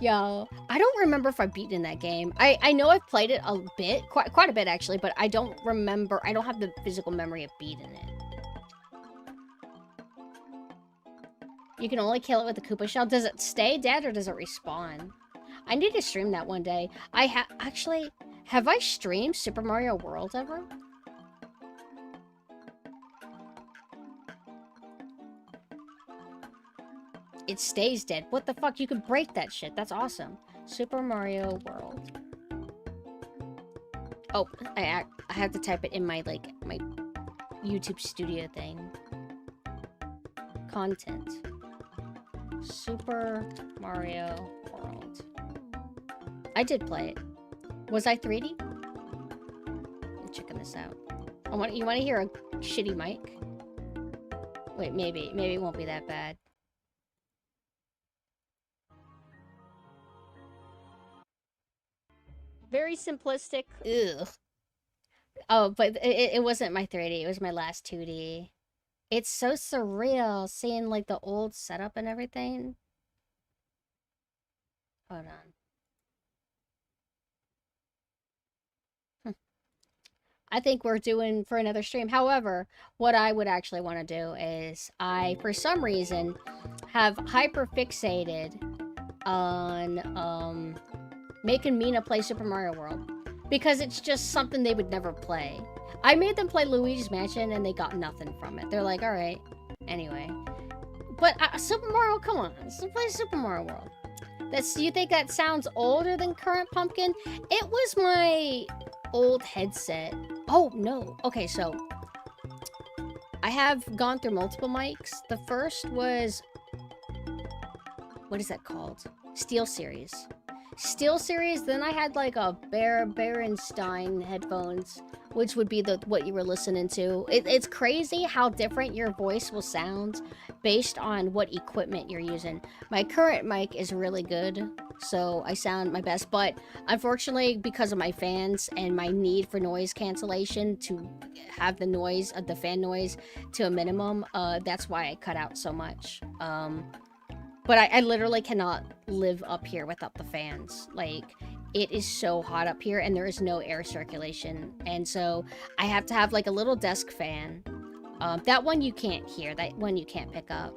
Yo, I don't remember if I've beaten that game. I know I've played it a bit, quite a bit actually, but I don't remember, I don't have the physical memory of beating it. You can only kill it with the Koopa shell. Does it stay dead or does it respawn? I need to stream that one day. Actually, have I streamed Super Mario World ever? It stays dead. What the fuck? You can break that shit. That's awesome. Super Mario World. Oh, I have to type it in my, like, my YouTube studio thing. Content. Super Mario World. I did play it. Was I 3D? I'm checking this out. You want to hear a shitty mic? Wait, maybe it won't be that bad. Very simplistic. Ugh. Oh, but it wasn't my 3D. It was my last 2D. It's so surreal seeing, like, the old setup and everything. Hold on. I think we're doing for another stream. However, what I would actually want to do is I, for some reason, have hyper-fixated on, making Mina play Super Mario World. Because it's just something they would never play. I made them play Luigi's Mansion and they got nothing from it. They're like, alright. Anyway. But Super Mario, come on. Let's play Super Mario World. You think that sounds older than current Pumpkin? It was my old headset. Oh, no. Okay, so I have gone through multiple mics. The first was... What is that called? Steel Series. Steel Series, then I had like a Berenstein headphones, which would be what you were listening to. It's crazy how different your voice will sound based on what equipment you're using. My current mic is really good, so I sound my best, but unfortunately, because of my fans and my need for noise cancellation to have the noise, the fan noise, to a minimum, that's why I cut out so much. But I literally cannot live up here without the fans. Like, it is so hot up here and there is no air circulation. And so I have to have like a little desk fan. That one you can't hear, that one you can't pick up.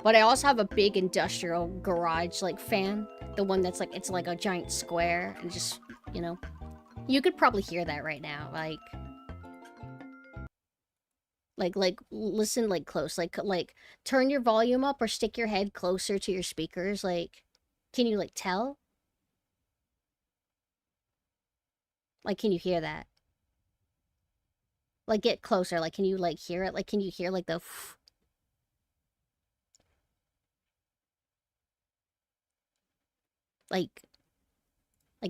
But I also have a big industrial garage like fan. The one that's like, it's like a giant square and just, you know. You could probably hear that right now, like listen, like, close, like, turn your volume up or stick your head closer to your speakers, like, can you, like, tell? Like, can you hear that? Like, get closer, like, can you, like, hear it? Like, can you hear, like, the... Like,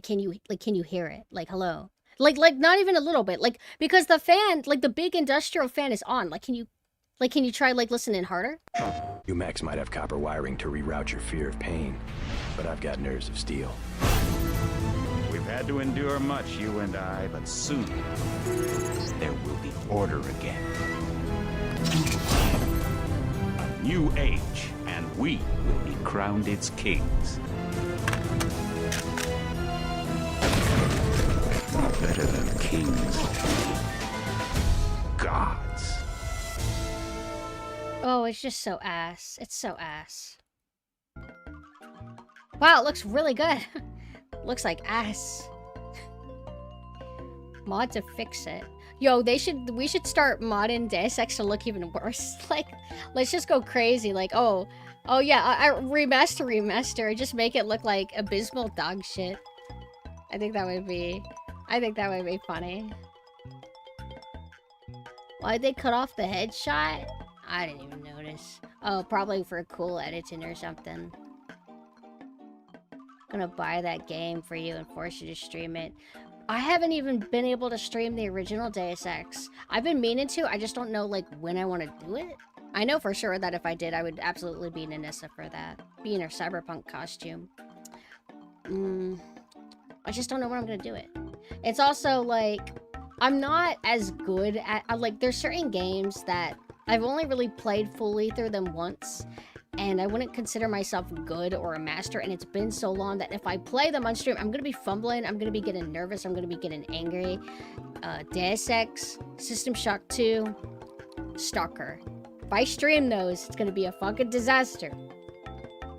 can you hear it? Like, hello? Like, not even a little bit. Like, because the fan, like, the big industrial fan is on. Like, can you try, like, listening harder? You Max might have copper wiring to reroute your fear of pain, but I've got nerves of steel. We've had to endure much, you and I, but soon there will be order again. A new age, and we will be crowned its kings. Better than kings. Gods. Oh, it's just so ass. It's so ass. Wow, it looks really good. Looks like ass. Mod to fix it. Yo, we should start modding Deus Ex to look even worse. Like, let's just go crazy. Like, oh yeah, I remaster. Just make it look like abysmal dog shit. I think that would be funny. Why'd they cut off the headshot? I didn't even notice. Oh, probably for cool editing or something. Gonna buy that game for you and force you to stream it. I haven't even been able to stream the original Deus Ex. I've been meaning to, I just don't know, like, when I want to do it. I know for sure that if I did, I would absolutely be Nanissa for that. Be in her cyberpunk costume. I just don't know when I'm gonna do it. It's also, like, I'm not as good at... Like, there's certain games that I've only really played fully through them once, and I wouldn't consider myself good or a master, and it's been so long that if I play them on stream, I'm gonna be fumbling, I'm gonna be getting nervous, I'm gonna be getting angry. Deus Ex, System Shock 2, Stalker. If I stream those, it's gonna be a fucking disaster.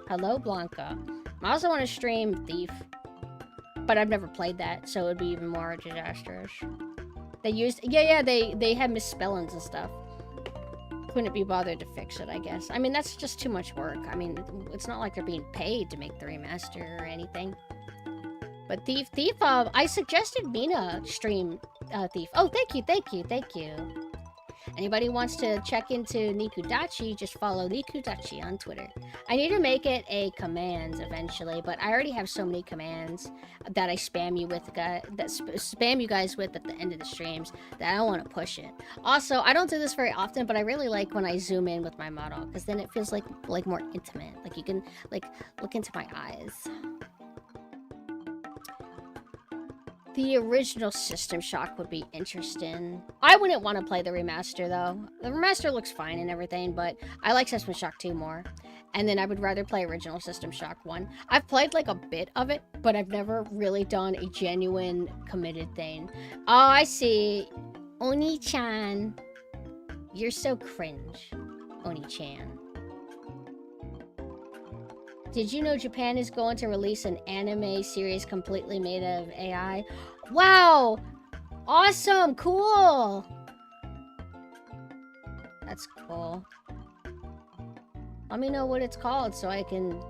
Hello, Blanca. I also want to stream Thief, but I've never played that, so it'd be even more disastrous. They used... Yeah, they had misspellings and stuff. Couldn't be bothered to fix it, I guess. I mean, that's just too much work. I mean, it's not like they're being paid to make the remaster or anything. But Thief, I suggested Mina stream Thief. Oh, thank you. Anybody wants to check into Nikudachi, just follow Nikudachi on Twitter. I need to make it a commands eventually, but I already have so many commands that I spam you with, spam you guys with at the end of the streams that I don't want to push it. Also, I don't do this very often, but I really like when I zoom in with my model, because then it feels like more intimate. Like you can like look into my eyes. The original System Shock would be interesting. I wouldn't want to play the remaster, though. The remaster looks fine and everything, but I like System Shock 2 more. And then I would rather play original System Shock 1. I've played, like, a bit of it, but I've never really done a genuine committed thing. Oh, I see. Oni-chan. You're so cringe, Oni-chan. Did you know Japan is going to release an anime series completely made of AI? Wow! Awesome! Cool! That's cool. Let me know what it's called so I can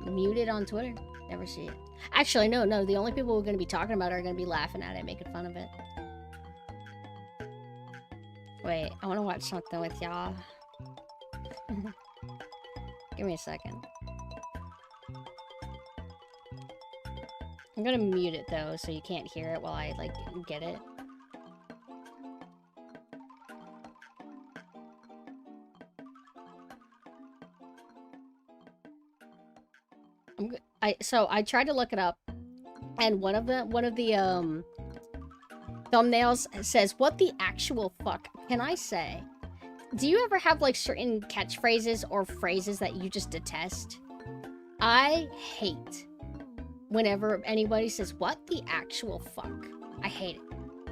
mute it on Twitter. Never see it. Actually, no. The only people who are going to be talking about it are going to be laughing at it, making fun of it. Wait, I want to watch something with y'all. Give me a second. I'm gonna mute it though, so you can't hear it while I, like, get it. So I tried to look it up, and one of the thumbnails says, "What the actual fuck can I say?" Do you ever have, like, certain catchphrases or phrases that you just detest? I hate whenever anybody says, "What the actual fuck?" I hate it.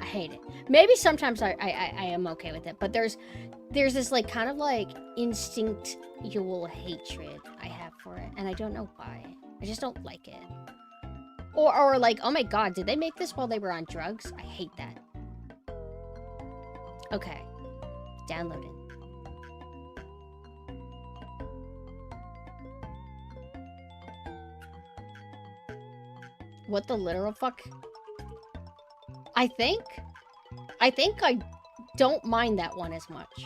I hate it. Maybe sometimes I am okay with it, but there's this, like, kind of, like, instinctual hatred I have for it, and I don't know why. I just don't like it. Or like, oh my god, did they make this while they were on drugs? I hate that. Okay. Download it. What the literal fuck? I think I don't mind that one as much.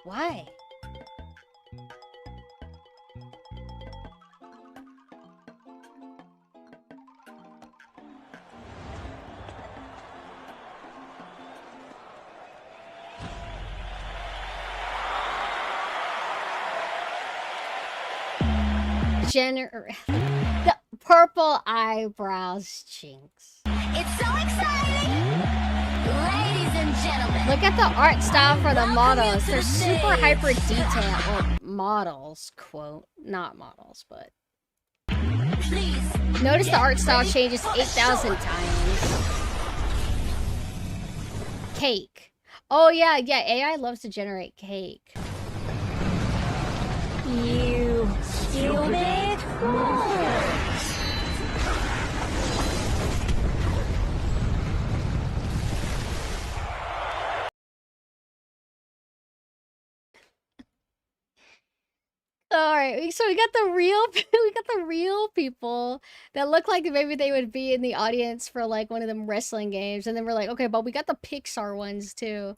Why? The purple eyebrows chinks. It's so exciting! Ladies and gentlemen. Look at the art style for the models. They're super hyper detailed. Or models, quote. Not models, but. Please. Notice the art style changes 8,000 times. Cake. Oh yeah, AI loves to generate cake. You stupid fools! All right, so we got the real we got the real people that look like maybe they would be in the audience for like one of them wrestling games, and then we're like, okay, but we got the Pixar ones too.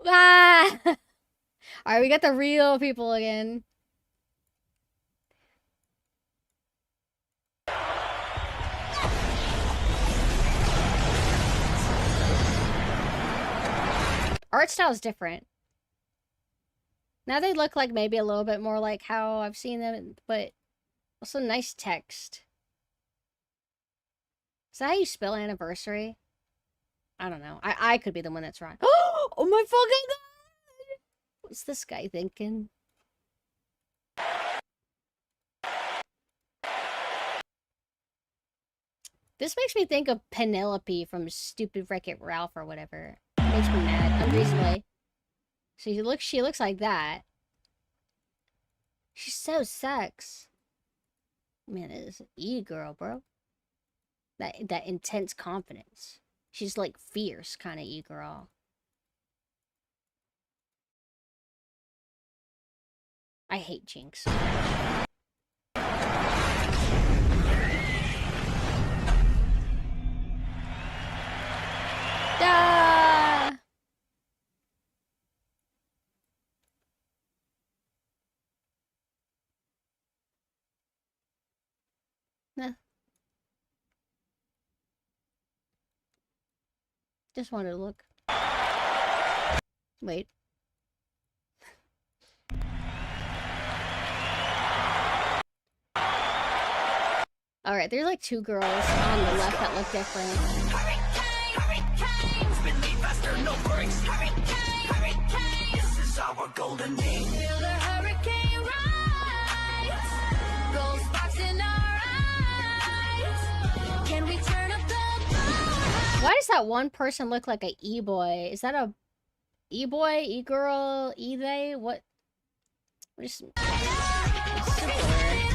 Ah! All right, we got the real people again. Art style is different. Now they look like maybe a little bit more like how I've seen them, but also nice text. Is that how you spell anniversary? I don't know. I could be the one that's wrong. Oh my fucking god! What's this guy thinking? This makes me think of Penelope from Stupid Wreck-It Ralph or whatever. Makes me mad, unreasonably. So she looks like that. She's so sex. Man, it is an e-girl, bro. That intense confidence. She's like fierce kind of e-girl. I hate Jinx so much. Ah! Nah. Just wanted to look. Wait. Alright, there's like two girls on the left that look different. This is our golden age. Feel the hurricane rise. Gold sparks in our eyes. Can we turn up the power? Why does that one person look like a e-boy? Is that a e-boy, e-girl, e-they? What? Just... It's super weird.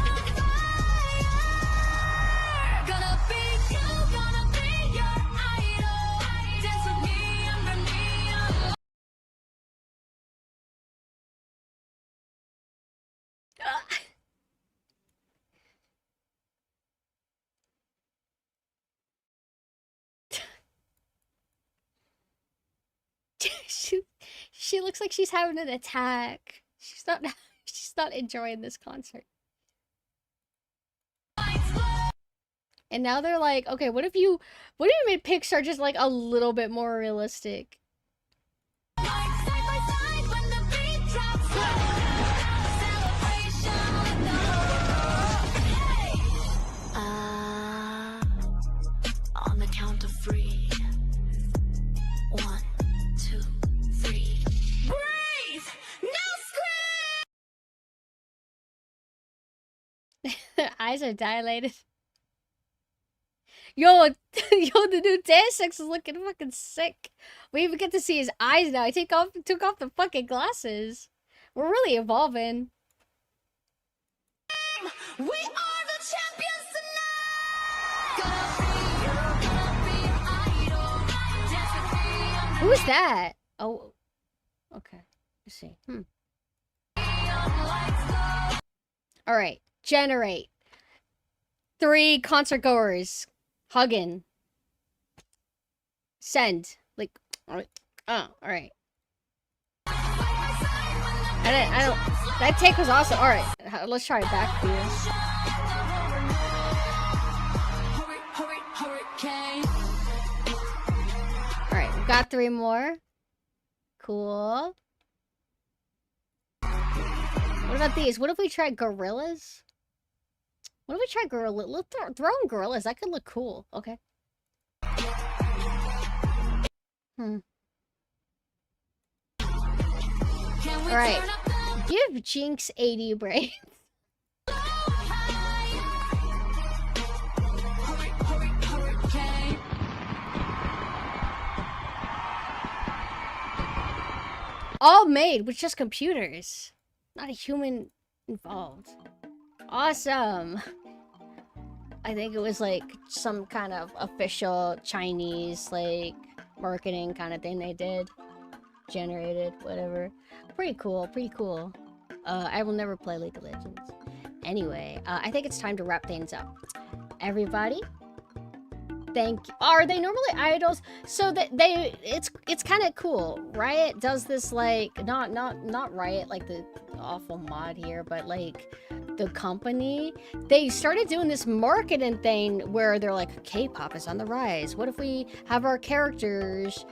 She looks like she's having an attack. She's not enjoying this concert. And now they're like, okay, what if you made Pixar just like a little bit more realistic? On the count of 3. 1, 2, 3. Breathe! No scream! Their eyes are dilated. Yo, the new Deus Ex is looking fucking sick. We even get to see his eyes now. He took off the fucking glasses. We're really evolving. We are the champions tonight! Who's that? Oh, okay. Let's see. All right, generate 3 concert goers hugging. Send. Like, all right. Oh, all right. I don't. That take was awesome. All right, let's try it back for you. All right, we've got 3 more. Cool. What about these? What if we try gorillas? What if we try gorilla? Let's throw in gorillas. That could look cool. Okay. All right. Give Jinx 80 brains. All made with just computers. Not a human involved. Awesome. I think it was like some kind of official Chinese like marketing kind of thing they did. Generated, whatever. Pretty cool, pretty cool. I will never play League of Legends. Anyway, I think it's time to wrap things up. Everybody, thank you. Are they normally idols? So that it's kind of cool. Riot does this, like, not Riot, like the awful mod here, but like the company. They started doing this marketing thing where they're like, K-pop is on the rise. What if we have our characters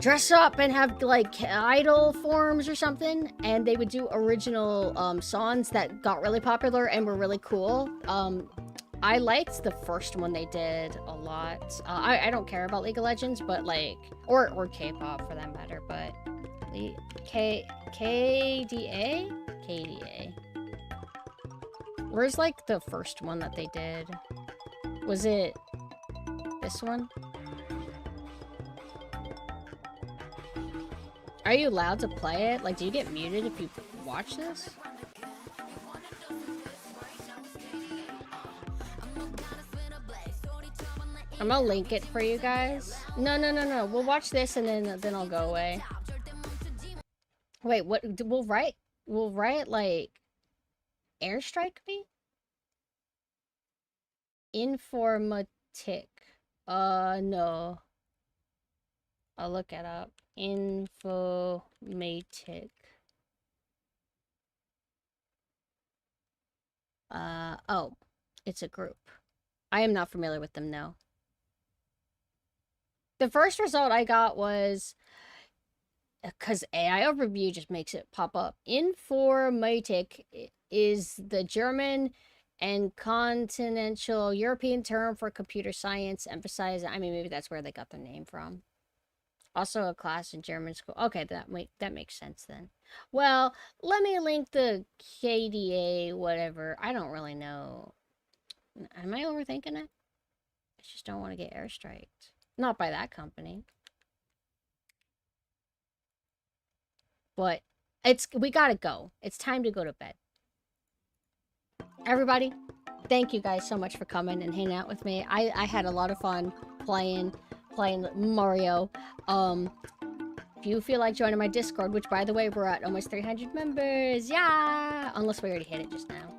dress up and have like idol forms or something, and they would do original songs that got really popular and were really cool. I liked the first one they did a lot. I don't care about League of Legends, but like, or K-pop for that matter, but KDA? Where's like the first one that they did? Was it this one? Are you allowed to play it? Like, do you get muted if you watch this? I'm gonna link it for you guys. No. We'll watch this and then I'll go away. Wait, what? Will Riot like airstrike me? Informatic. No. I'll look it up. Infomatic. Oh, it's a group. I am not familiar with them, no. The first result I got was, because AI overview just makes it pop up. Informatic is the German and continental European term for computer science, emphasizing, I mean, maybe that's where they got their name from. Also a class in German school. Okay, that makes sense then. Well, let me link the KDA, whatever. I don't really know. Am I overthinking it? I just don't want to get airstriked. Not by that company. But we gotta go. It's time to go to bed. Everybody, thank you guys so much for coming and hanging out with me. I had a lot of fun playing Mario. If you feel like joining my Discord, which by the way, we're at almost 300 members. Yeah! Unless we already hit it just now.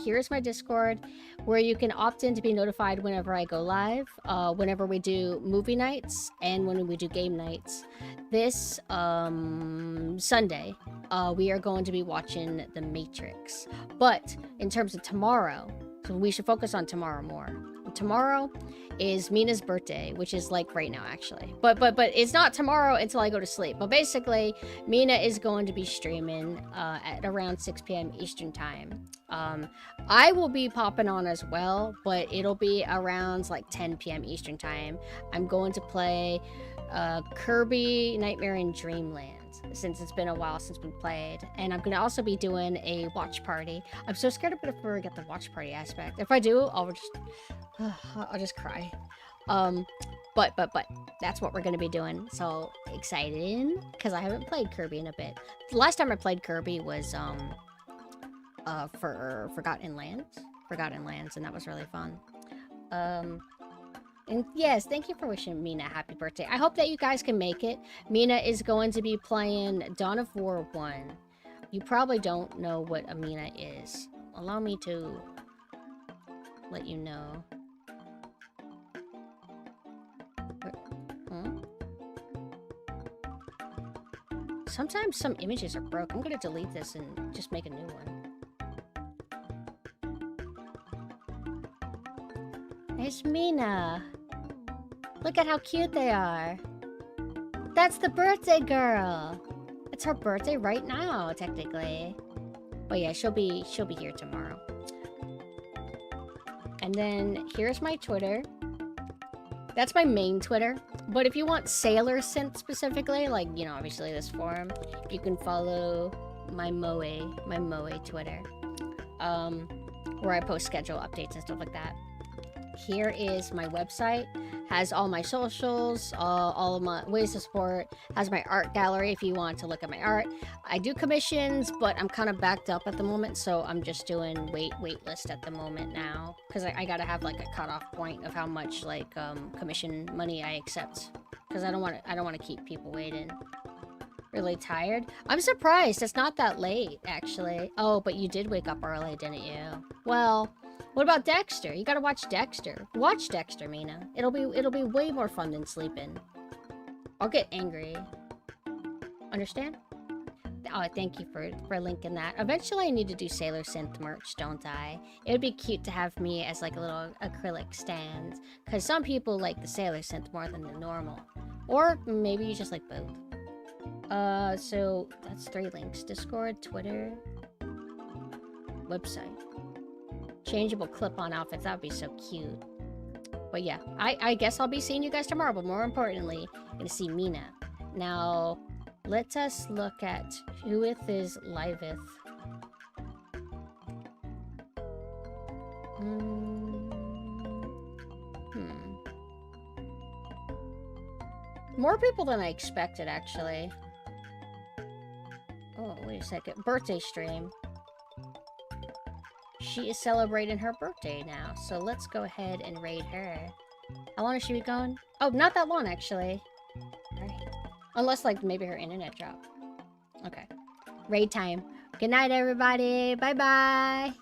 Here's my Discord, where you can opt in to be notified whenever I go live, whenever we do movie nights, and when we do game nights. This Sunday, we are going to be watching The Matrix. But in terms of tomorrow, so we should focus on tomorrow more. Tomorrow is Mina's birthday, which is like right now actually. But it's not tomorrow until I go to sleep. But basically, Mina is going to be streaming at around 6 p.m. Eastern time. I will be popping on as well, but it'll be around like 10 p.m. Eastern time. I'm going to play Kirby Nightmare in Dreamland, since it's been a while since we played, and I'm gonna also be doing a watch party. I'm so scared to forget the watch party aspect. If I do, I'll just cry. But that's what we're gonna be doing. So excited, because I haven't played Kirby in a bit. The last time I played Kirby was for Forgotten Lands, and that was really fun. And yes, thank you for wishing Mina a happy birthday. I hope that you guys can make it. Mina is going to be playing Dawn of War 1. You probably don't know what a Mina is. Allow me to let you know. Huh? Sometimes some images are broke. I'm gonna delete this and just make a new one. There's Mina. Look at how cute they are. That's the birthday girl. It's her birthday right now, technically. But yeah, she'll be here tomorrow. And then here's my Twitter. That's my main Twitter. But if you want Sailor Synth specifically, like, you know, obviously this forum, you can follow my Moe Twitter. Where I post schedule updates and stuff like that. Here is my website, has all my socials, all of my ways to support, has my art gallery if you want to look at my art. I do commissions, but I'm kind of backed up at the moment, so I'm just doing wait list at the moment now, because I gotta have like a cutoff point of how much like commission money I accept, because I don't want to keep people waiting. Really tired? I'm surprised. It's not that late, actually. Oh, but you did wake up early, didn't you? Well, what about Dexter? You gotta watch Dexter. Watch Dexter, Mina. It'll be way more fun than sleeping. I'll get angry. Understand? Oh, thank you for linking that. Eventually I need to do Sailor Synth merch, don't I? It would be cute to have me as like a little acrylic stand. Because some people like the Sailor Synth more than the normal. Or maybe you just like both. So that's 3 links. Discord, Twitter, website. Changeable clip-on outfits, that would be so cute. But yeah, I guess I'll be seeing you guys tomorrow, but more importantly, I'm gonna see Mina. Now, let us look at whoith is liveth. More people than I expected, actually. Oh, wait a second. Birthday stream. She is celebrating her birthday now, so let's go ahead and raid her. How long is she going? Oh, not that long, actually. Alright. Unless, like, maybe her internet dropped. Okay. Raid time. Good night, everybody. Bye-bye.